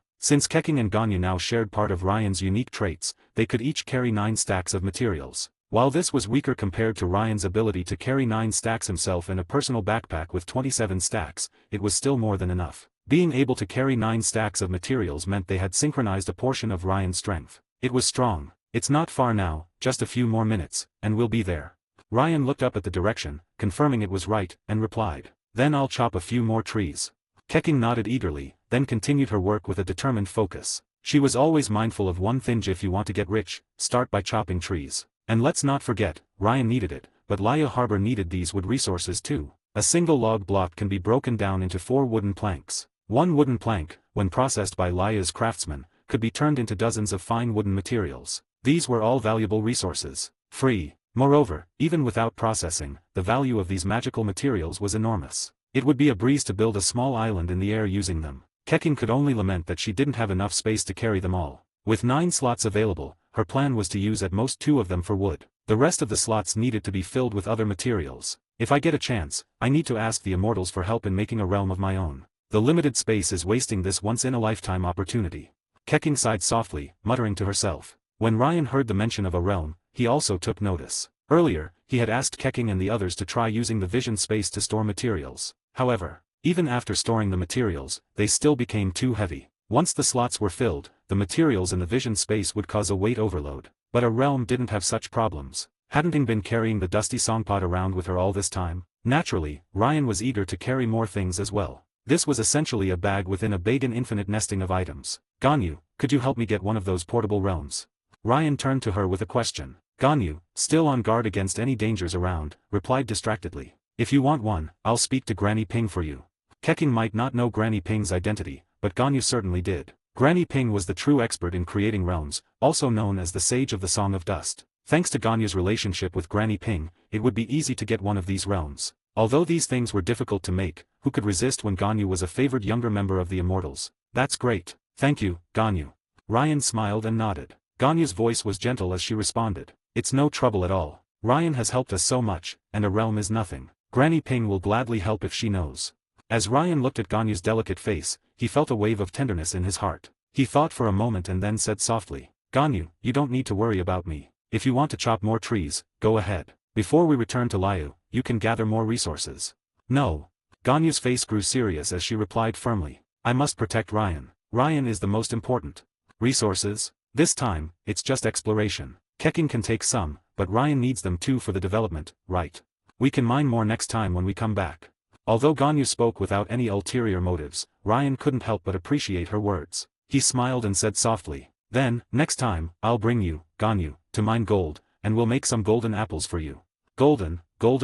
Since Keqing and Ganyu now shared part of Ryan's unique traits, they could each carry 9 stacks of materials. While this was weaker compared to Ryan's ability to carry 9 stacks himself in a personal backpack with 27 stacks, it was still more than enough. Being able to carry 9 stacks of materials meant they had synchronized a portion of Ryan's strength. It was strong. It's not far now, just a few more minutes, and we'll be there. Ryan looked up at the direction, confirming it was right, and replied, "Then I'll chop a few more trees." Keqing nodded eagerly, then continued her work with a determined focus. She was always mindful of one thing: if you want to get rich, start by chopping trees. And let's not forget, Ryan needed it, but Liyue Harbor needed these wood resources too. A single log block can be broken down into 4 wooden planks. One wooden plank, when processed by Liyue's craftsmen, could be turned into dozens of fine wooden materials. These were all valuable resources. Free. Moreover, even without processing, the value of these magical materials was enormous. It would be a breeze to build a small island in the air using them. Keqing could only lament that she didn't have enough space to carry them all. With 9 slots available, her plan was to use at most 2 of them for wood. The rest of the slots needed to be filled with other materials. If I get a chance, I need to ask the immortals for help in making a realm of my own. The limited space is wasting this once-in-a-lifetime opportunity. Keqing sighed softly, muttering to herself. When Ryan heard the mention of a realm, he also took notice. Earlier, he had asked Keqing and the others to try using the vision space to store materials. However, even after storing the materials, they still became too heavy. Once the slots were filled, the materials in the vision space would cause a weight overload. But a realm didn't have such problems. Hadn't Ting been carrying the dusty songpot around with her all this time? Naturally, Ryan was eager to carry more things as well. This was essentially a bag within a big and infinite nesting of items. Ganyu, could you help me get one of those portable realms? Ryan turned to her with a question. Ganyu, still on guard against any dangers around, replied distractedly. If you want one, I'll speak to Granny Ping for you. Keqing might not know Granny Ping's identity, but Ganyu certainly did. Granny Ping was the true expert in creating realms, also known as the Sage of the Song of Dust. Thanks to Ganyu's relationship with Granny Ping, it would be easy to get one of these realms. Although these things were difficult to make, who could resist when Ganyu was a favored younger member of the Immortals? That's great. Thank you, Ganyu. Ryan smiled and nodded. Ganyu's voice was gentle as she responded. It's no trouble at all. Ryan has helped us so much, and a realm is nothing. Granny Ping will gladly help if she knows. As Ryan looked at Ganyu's delicate face, he felt a wave of tenderness in his heart. He thought for a moment and then said softly, Ganyu, you don't need to worry about me. If you want to chop more trees, go ahead. Before we return to Liyue, you can gather more resources. No. Ganyu's face grew serious as she replied firmly. I must protect Ryan. Ryan is the most important. Resources? This time, it's just exploration. Keqing can take some, but Ryan needs them too for the development, right? We can mine more next time when we come back. Although Ganyu spoke without any ulterior motives, Ryan couldn't help but appreciate her words. He smiled and said softly, then, next time, I'll bring you, Ganyu, to mine gold, and we'll make some golden apples for you. Golden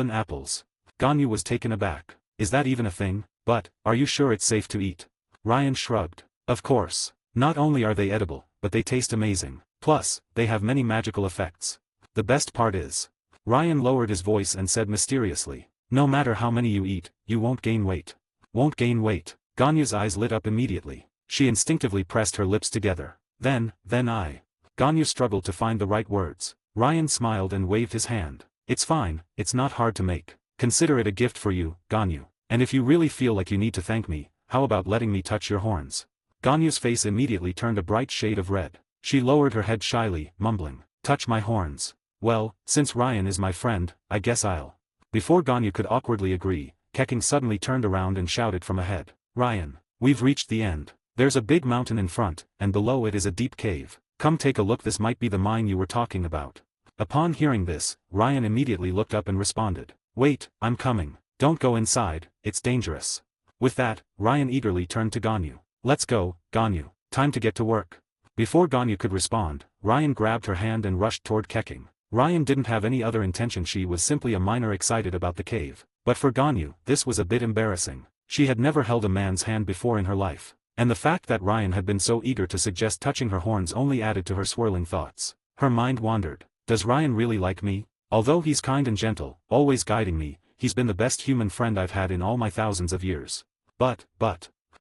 apples. Ganyu was taken aback. Is that even a thing? But, are you sure it's safe to eat? Ryan shrugged. Of course. Not only are they edible, but they taste amazing. Plus, they have many magical effects. The best part is. Ryan lowered his voice and said mysteriously, no matter how many you eat, you won't gain weight. Won't gain weight. Ganyu's eyes lit up immediately. She instinctively pressed her lips together. Then I. Ganyu struggled to find the right words. Ryan smiled and waved his hand. It's fine, it's not hard to make. Consider it a gift for you, Ganyu. And if you really feel like you need to thank me, how about letting me touch your horns? Ganyu's face immediately turned a bright shade of red. She lowered her head shyly, mumbling, touch my horns. Well, since Ryan is my friend, I guess I'll. Before Ganyu could awkwardly agree, Keqing suddenly turned around and shouted from ahead. Ryan, we've reached the end. There's a big mountain in front, and below it is a deep cave. Come take a look, this might be the mine you were talking about. Upon hearing this, Ryan immediately looked up and responded. Wait, I'm coming. Don't go inside, it's dangerous. With that, Ryan eagerly turned to Ganyu. Let's go, Ganyu. Time to get to work. Before Ganyu could respond, Ryan grabbed her hand and rushed toward Keqing. Ryan didn't have any other intention, she was simply a miner excited about the cave. But for Ganyu, this was a bit embarrassing. She had never held a man's hand before in her life. And the fact that Ryan had been so eager to suggest touching her horns only added to her swirling thoughts. Her mind wandered. Does Ryan really like me? Although he's kind and gentle, always guiding me, he's been the best human friend I've had in all my thousands of years. But,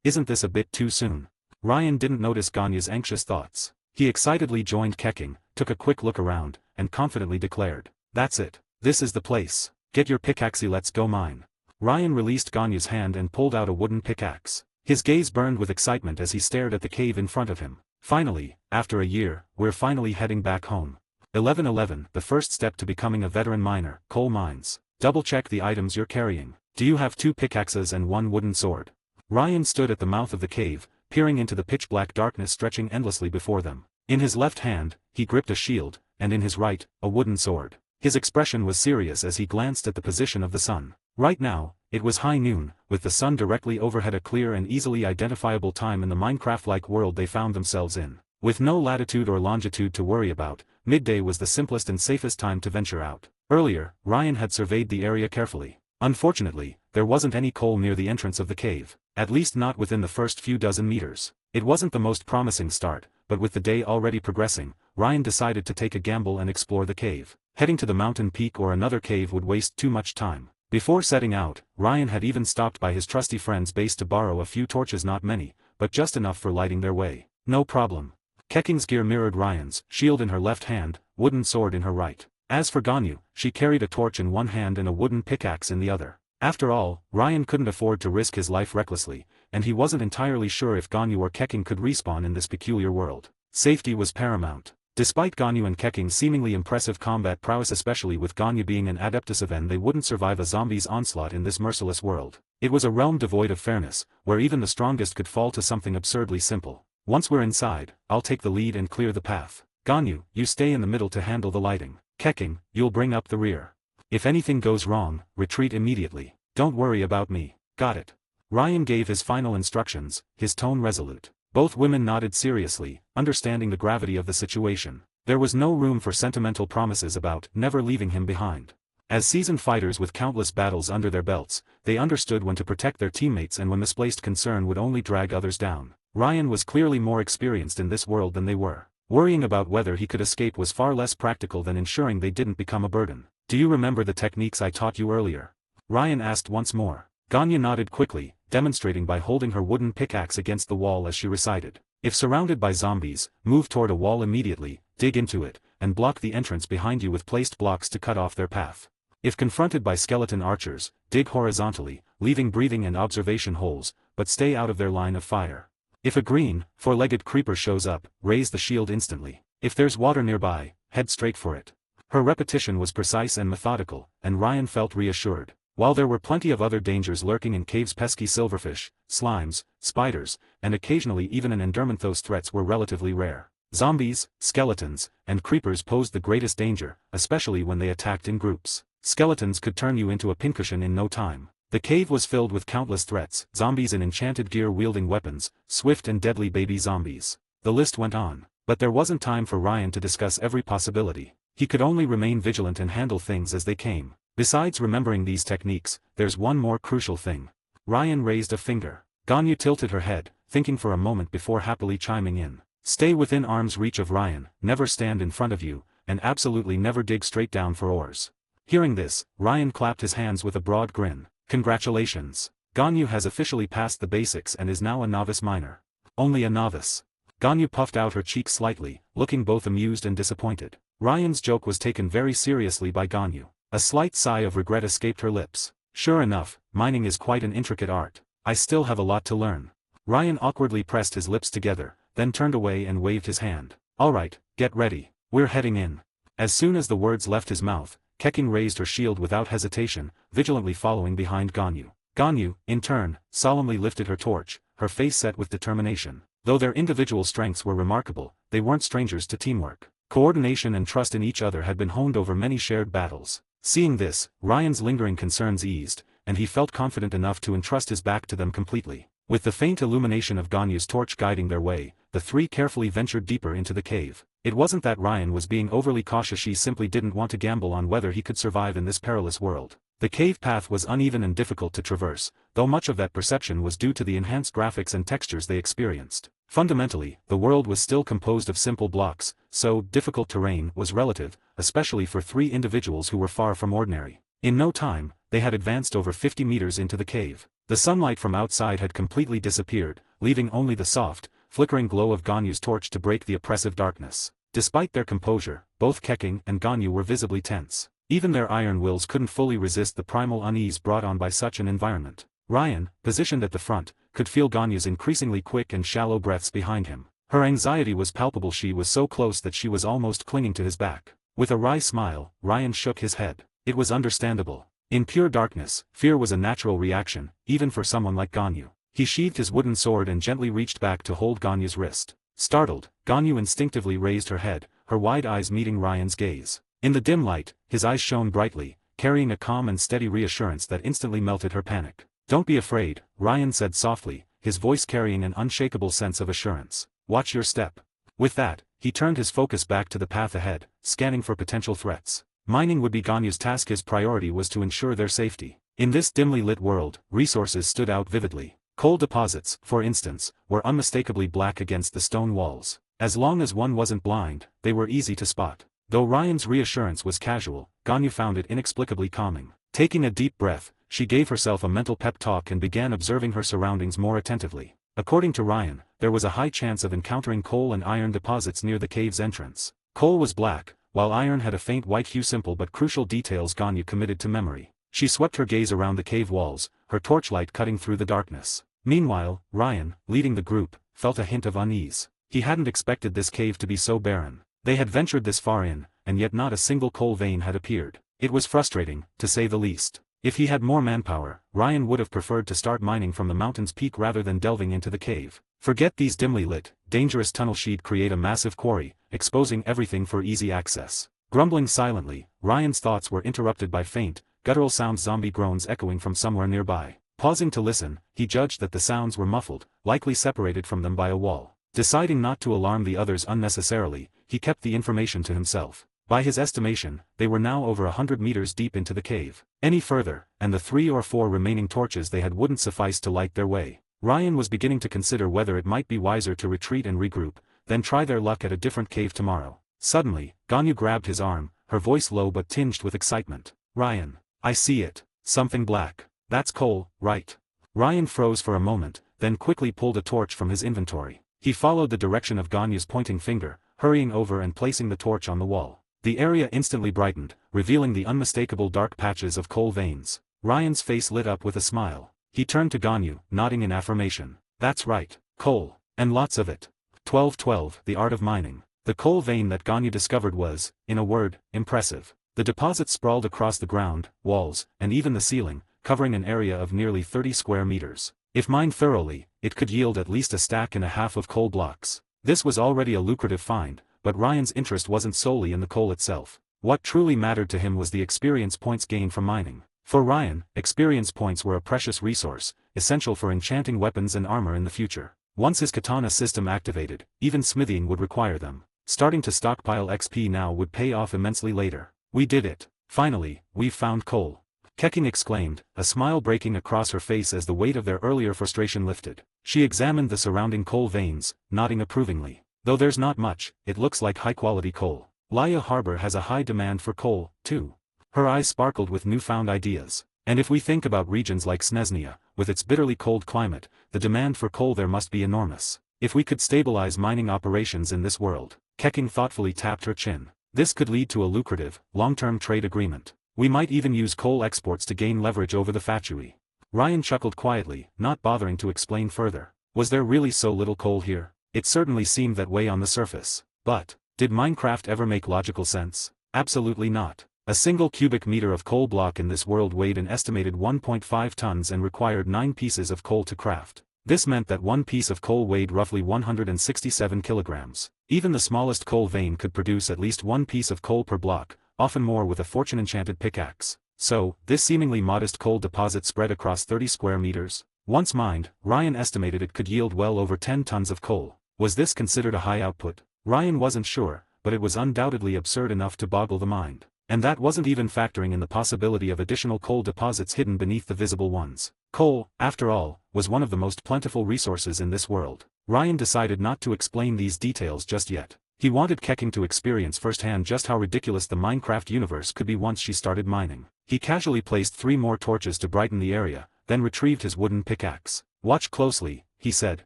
isn't this a bit too soon? Ryan didn't notice Ganyu's anxious thoughts. He excitedly joined Keqing, took a quick look around, and confidently declared, that's it. This is the place. Get your pickaxe, let's go mine. Ryan released Ganyu's hand and pulled out a wooden pickaxe. His gaze burned with excitement as he stared at the cave in front of him. Finally, after a year, we're finally heading back home. 11:11 The first step to becoming a veteran miner, coal mines. Double check the items you're carrying. Do you have 2 pickaxes and 1 wooden sword? Ryan stood at the mouth of the cave, peering into the pitch-black darkness stretching endlessly before them. In his left hand, he gripped a shield, and in his right, a wooden sword. His expression was serious as he glanced at the position of the sun. Right now, it was high noon, with the sun directly overhead, a clear and easily identifiable time in the Minecraft-like world they found themselves in. With no latitude or longitude to worry about, midday was the simplest and safest time to venture out. Earlier, Ryan had surveyed the area carefully. Unfortunately, there wasn't any coal near the entrance of the cave, at least not within the first few dozen meters. It wasn't the most promising start, but with the day already progressing, Ryan decided to take a gamble and explore the cave. Heading to the mountain peak or another cave would waste too much time. Before setting out, Ryan had even stopped by his trusty friend's base to borrow a few torches, not many, but just enough for lighting their way. No problem. Keqing's gear mirrored Ryan's, shield in her left hand, wooden sword in her right. As for Ganyu, she carried a torch in one hand and a wooden pickaxe in the other. After all, Ryan couldn't afford to risk his life recklessly, and he wasn't entirely sure if Ganyu or Keqing could respawn in this peculiar world. Safety was paramount. Despite Ganyu and Keqing's seemingly impressive combat prowess, especially with Ganyu being an Adeptus of N, they wouldn't survive a zombie's onslaught in this merciless world. It was a realm devoid of fairness, where even the strongest could fall to something absurdly simple. Once we're inside, I'll take the lead and clear the path. Ganyu, you stay in the middle to handle the lighting. Keqing, you'll bring up the rear. If anything goes wrong, retreat immediately. Don't worry about me. Got it. Ryan gave his final instructions, his tone resolute. Both women nodded seriously, understanding the gravity of the situation. There was no room for sentimental promises about never leaving him behind. As seasoned fighters with countless battles under their belts, they understood when to protect their teammates and when misplaced concern would only drag others down. Ryan was clearly more experienced in this world than they were. Worrying about whether he could escape was far less practical than ensuring they didn't become a burden. Do you remember the techniques I taught you earlier? Ryan asked once more. Ganyu nodded quickly, demonstrating by holding her wooden pickaxe against the wall as she recited. If surrounded by zombies, move toward a wall immediately, dig into it, and block the entrance behind you with placed blocks to cut off their path. If confronted by skeleton archers, dig horizontally, leaving breathing and observation holes, but stay out of their line of fire. If a green, four-legged creeper shows up, raise the shield instantly. If there's water nearby, head straight for it. Her repetition was precise and methodical, and Ryan felt reassured. While there were plenty of other dangers lurking in caves, pesky silverfish, slimes, spiders, and occasionally even an endermanthos, threats were relatively rare. Zombies, skeletons, and creepers posed the greatest danger, especially when they attacked in groups. Skeletons could turn you into a pincushion in no time. The cave was filled with countless threats, zombies in enchanted gear wielding weapons, swift and deadly baby zombies. The list went on. But there wasn't time for Ryan to discuss every possibility. He could only remain vigilant and handle things as they came. Besides remembering these techniques, there's one more crucial thing. Ryan raised a finger. Ganyu tilted her head, thinking for a moment before happily chiming in. Stay within arm's reach of Ryan, never stand in front of you, and absolutely never dig straight down for ores. Hearing this, Ryan clapped his hands with a broad grin. Congratulations. Ganyu has officially passed the basics and is now a novice miner. Only a novice. Ganyu puffed out her cheeks slightly, looking both amused and disappointed. Ryan's joke was taken very seriously by Ganyu. A slight sigh of regret escaped her lips. Sure enough, mining is quite an intricate art. I still have a lot to learn. Ryan awkwardly pressed his lips together, then turned away and waved his hand. Alright, get ready. We're heading in. As soon as the words left his mouth, Keqing raised her shield without hesitation, vigilantly following behind Ganyu. Ganyu, in turn, solemnly lifted her torch, her face set with determination. Though their individual strengths were remarkable, they weren't strangers to teamwork. Coordination and trust in each other had been honed over many shared battles. Seeing this, Ryan's lingering concerns eased, and he felt confident enough to entrust his back to them completely. With the faint illumination of Ganyu's torch guiding their way, the three carefully ventured deeper into the cave. It wasn't that Ryan was being overly cautious, she simply didn't want to gamble on whether he could survive in this perilous world. The cave path was uneven and difficult to traverse, though much of that perception was due to the enhanced graphics and textures they experienced. Fundamentally, the world was still composed of simple blocks, so difficult terrain was relative, especially for three individuals who were far from ordinary. In no time, they had advanced over 50 meters into the cave. The sunlight from outside had completely disappeared, leaving only the soft, flickering glow of Ganyu's torch to break the oppressive darkness. Despite their composure, both Keqing and Ganyu were visibly tense. Even their iron wills couldn't fully resist the primal unease brought on by such an environment. Ryan, positioned at the front, could feel Ganyu's increasingly quick and shallow breaths behind him. Her anxiety was palpable, she was so close that she was almost clinging to his back. With a wry smile, Ryan shook his head. It was understandable. In pure darkness, fear was a natural reaction, even for someone like Ganyu. He sheathed his wooden sword and gently reached back to hold Ganyu's wrist. Startled, Ganyu instinctively raised her head, her wide eyes meeting Ryan's gaze. In the dim light, his eyes shone brightly, carrying a calm and steady reassurance that instantly melted her panic. Don't be afraid, Ryan said softly, his voice carrying an unshakable sense of assurance. Watch your step. With that, he turned his focus back to the path ahead, scanning for potential threats. Mining would be Ganyu's task, his priority was to ensure their safety. In this dimly lit world, resources stood out vividly. Coal deposits, for instance, were unmistakably black against the stone walls. As long as one wasn't blind, they were easy to spot. Though Ryan's reassurance was casual, Ganyu found it inexplicably calming. Taking a deep breath, she gave herself a mental pep talk and began observing her surroundings more attentively. According to Ryan, there was a high chance of encountering coal and iron deposits near the cave's entrance. Coal was black, while iron had a faint white hue. Simple but crucial details Ganyu committed to memory. She swept her gaze around the cave walls, her torchlight cutting through the darkness. Meanwhile, Ryan, leading the group, felt a hint of unease. He hadn't expected this cave to be so barren. They had ventured this far in, and yet not a single coal vein had appeared. It was frustrating, to say the least. If he had more manpower, Ryan would have preferred to start mining from the mountain's peak rather than delving into the cave. Forget these dimly lit, dangerous tunnel she'd create a massive quarry, exposing everything for easy access. Grumbling silently, Ryan's thoughts were interrupted by faint, guttural sounds, zombie groans echoing from somewhere nearby. Pausing to listen, he judged that the sounds were muffled, likely separated from them by a wall. Deciding not to alarm the others unnecessarily, he kept the information to himself. By his estimation, they were now over 100 meters deep into the cave. Any further, and the 3 or 4 remaining torches they had wouldn't suffice to light their way. Ryan was beginning to consider whether it might be wiser to retreat and regroup, then try their luck at a different cave tomorrow. Suddenly, Ganyu grabbed his arm, her voice low but tinged with excitement. "Ryan, I see it. Something black. That's coal, right?" Ryan froze for a moment, then quickly pulled a torch from his inventory. He followed the direction of Ganyu's pointing finger, hurrying over and placing the torch on the wall. The area instantly brightened, revealing the unmistakable dark patches of coal veins. Ryan's face lit up with a smile. He turned to Ganyu, nodding in affirmation. "That's right. Coal. And lots of it." 12:12 The Art of Mining. The coal vein that Ganyu discovered was, in a word, impressive. The deposit sprawled across the ground, walls, and even the ceiling, covering an area of nearly 30 square meters. If mined thoroughly, it could yield at least a stack and a half of coal blocks. This was already a lucrative find, but Ryan's interest wasn't solely in the coal itself. What truly mattered to him was the experience points gained from mining. For Ryan, experience points were a precious resource, essential for enchanting weapons and armor in the future. Once his katana system activated, even smithing would require them. Starting to stockpile XP now would pay off immensely later. "We did it. Finally, we've found coal," Keqing exclaimed, a smile breaking across her face as the weight of their earlier frustration lifted. She examined the surrounding coal veins, nodding approvingly. "Though there's not much, it looks like high-quality coal. Liyue Harbor has a high demand for coal, too." Her eyes sparkled with newfound ideas. "And if we think about regions like Snezhnia, with its bitterly cold climate, the demand for coal there must be enormous. If we could stabilize mining operations in this world." Keqing thoughtfully tapped her chin. "This could lead to a lucrative, long-term trade agreement. We might even use coal exports to gain leverage over the factory." Ryan chuckled quietly, not bothering to explain further. Was there really so little coal here? It certainly seemed that way on the surface. But, did Minecraft ever make logical sense? Absolutely not. A single cubic meter of coal block in this world weighed an estimated 1.5 tons and required 9 pieces of coal to craft. This meant that one piece of coal weighed roughly 167 kilograms. Even the smallest coal vein could produce at least one piece of coal per block, often more with a fortune-enchanted pickaxe. So, this seemingly modest coal deposit spread across 30 square meters. Once mined, Ryan estimated it could yield well over 10 tons of coal. Was this considered a high output? Ryan wasn't sure, but it was undoubtedly absurd enough to boggle the mind. And that wasn't even factoring in the possibility of additional coal deposits hidden beneath the visible ones. Coal, after all, was one of the most plentiful resources in this world. Ryan decided not to explain these details just yet. He wanted Keqing to experience firsthand just how ridiculous the Minecraft universe could be once she started mining. He casually placed 3 more torches to brighten the area, then retrieved his wooden pickaxe. "Watch closely," he said,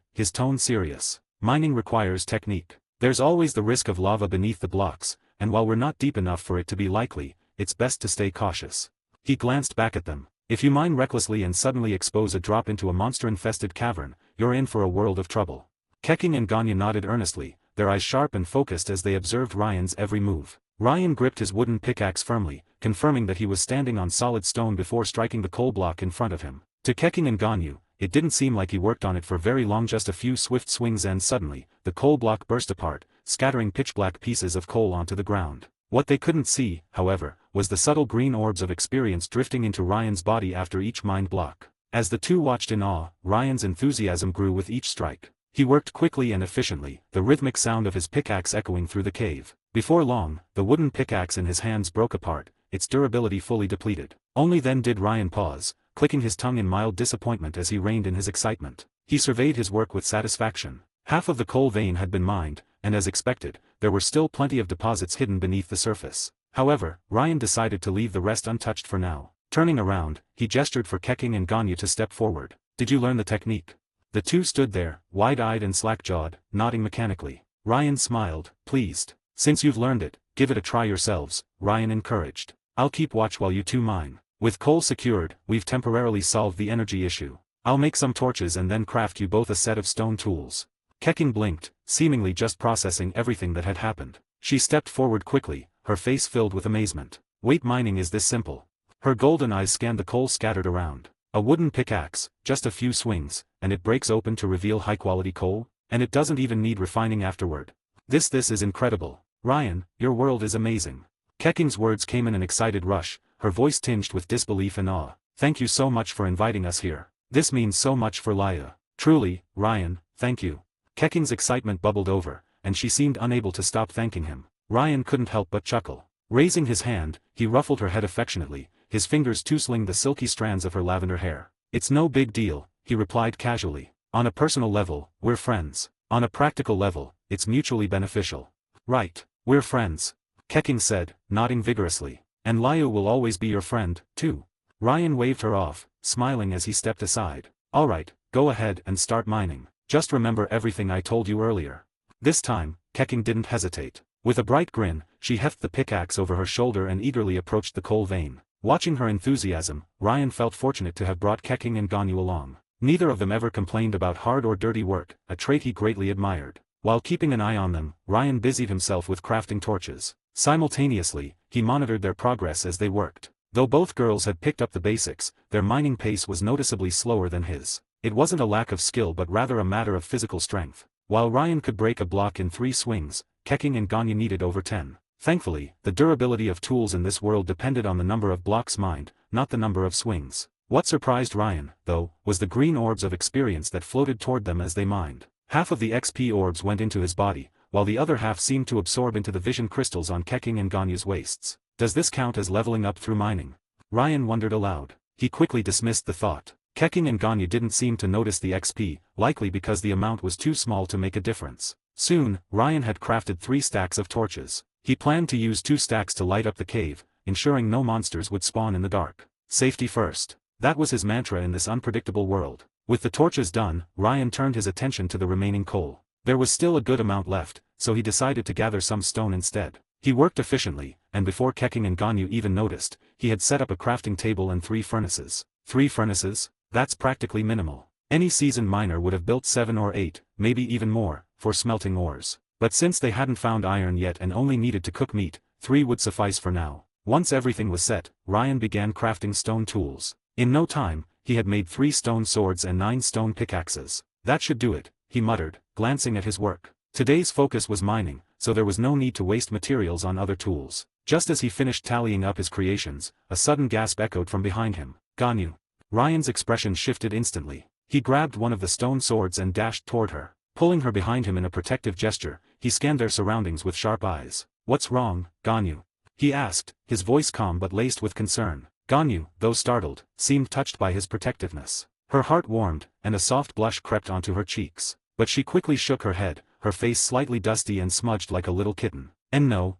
his tone serious. "Mining requires technique. There's always the risk of lava beneath the blocks, and while we're not deep enough for it to be likely, it's best to stay cautious." He glanced back at them. "If you mine recklessly and suddenly expose a drop into a monster-infested cavern, you're in for a world of trouble." Keqing and Ganyu nodded earnestly, their eyes sharp and focused as they observed Ryan's every move. Ryan gripped his wooden pickaxe firmly, confirming that he was standing on solid stone before striking the coal block in front of him. To Keqing and Ganyu, it didn't seem like he worked on it for very long, just a few swift swings, and suddenly, the coal block burst apart, scattering pitch-black pieces of coal onto the ground. What they couldn't see, however, was the subtle green orbs of experience drifting into Ryan's body after each mined block. As the two watched in awe, Ryan's enthusiasm grew with each strike. He worked quickly and efficiently, the rhythmic sound of his pickaxe echoing through the cave. Before long, the wooden pickaxe in his hands broke apart, its durability fully depleted. Only then did Ryan pause, clicking his tongue in mild disappointment as he reined in his excitement. He surveyed his work with satisfaction. Half of the coal vein had been mined, and as expected, there were still plenty of deposits hidden beneath the surface. However, Ryan decided to leave the rest untouched for now. Turning around, he gestured for Keqing and Ganyu to step forward. "Did you learn the technique?" The two stood there, wide-eyed and slack-jawed, nodding mechanically. Ryan smiled, pleased. "Since you've learned it, give it a try yourselves," Ryan encouraged. "I'll keep watch while you two mine. With coal secured, we've temporarily solved the energy issue. I'll make some torches and then craft you both a set of stone tools." Keqing blinked, seemingly just processing everything that had happened. She stepped forward quickly, her face filled with amazement. "Wait, mining is this simple?" Her golden eyes scanned the coal scattered around. A wooden pickaxe, just a few swings, and it breaks open to reveal high-quality coal, and it doesn't even need refining afterward. This is incredible. Ryan, your world is amazing. Keqing's words came in an excited rush, her voice tinged with disbelief and awe. Thank you so much for inviting us here. This means so much for Liyue. Truly, Ryan, thank you. Keqing's excitement bubbled over, and she seemed unable to stop thanking him. Ryan couldn't help but chuckle. Raising his hand, he ruffled her head affectionately, his fingers tootling the silky strands of her lavender hair. It's no big deal, he replied casually. On a personal level, we're friends. On a practical level, it's mutually beneficial. Right, we're friends. Keqing said, nodding vigorously. And Liyue will always be your friend, too. Ryan waved her off, smiling as he stepped aside. Alright, go ahead and start mining. Just remember everything I told you earlier. This time, Keqing didn't hesitate. With a bright grin, she hefted the pickaxe over her shoulder and eagerly approached the coal vein. Watching her enthusiasm, Ryan felt fortunate to have brought Keqing and Ganyu along. Neither of them ever complained about hard or dirty work, a trait he greatly admired. While keeping an eye on them, Ryan busied himself with crafting torches. Simultaneously, he monitored their progress as they worked. Though both girls had picked up the basics, their mining pace was noticeably slower than his. It wasn't a lack of skill but rather a matter of physical strength. While Ryan could break a block in 3 swings, Keqing and Ganyu needed over 10. Thankfully, the durability of tools in this world depended on the number of blocks mined, not the number of swings. What surprised Ryan, though, was the green orbs of experience that floated toward them as they mined. Half of the XP orbs went into his body, while the other half seemed to absorb into the vision crystals on Keqing and Ganyu's waists. Does this count as leveling up through mining? Ryan wondered aloud. He quickly dismissed the thought. Keqing and Ganyu didn't seem to notice the XP, likely because the amount was too small to make a difference. Soon, Ryan had crafted 3 stacks of torches. He planned to use 2 stacks to light up the cave, ensuring no monsters would spawn in the dark. Safety first. That was his mantra in this unpredictable world. With the torches done, Ryan turned his attention to the remaining coal. There was still a good amount left, so he decided to gather some stone instead. He worked efficiently, and before Keqing and Ganyu even noticed, he had set up a crafting table and 3 furnaces. 3 furnaces? That's practically minimal. Any seasoned miner would have built 7 or 8, maybe even more, for smelting ores. But since they hadn't found iron yet and only needed to cook meat, 3 would suffice for now. Once everything was set, Ryan began crafting stone tools. In no time, he had made 3 stone swords and 9 stone pickaxes. That should do it, he muttered, glancing at his work. Today's focus was mining, so there was no need to waste materials on other tools. Just as he finished tallying up his creations, a sudden gasp echoed from behind him. Ganyu. Ryan's expression shifted instantly. He grabbed one of the stone swords and dashed toward her. Pulling her behind him in a protective gesture, he scanned their surroundings with sharp eyes. What's wrong, Ganyu? He asked, his voice calm but laced with concern. Ganyu, though startled, seemed touched by his protectiveness. Her heart warmed, and a soft blush crept onto her cheeks. But she quickly shook her head, her face slightly dusty and smudged like a little kitten. And no,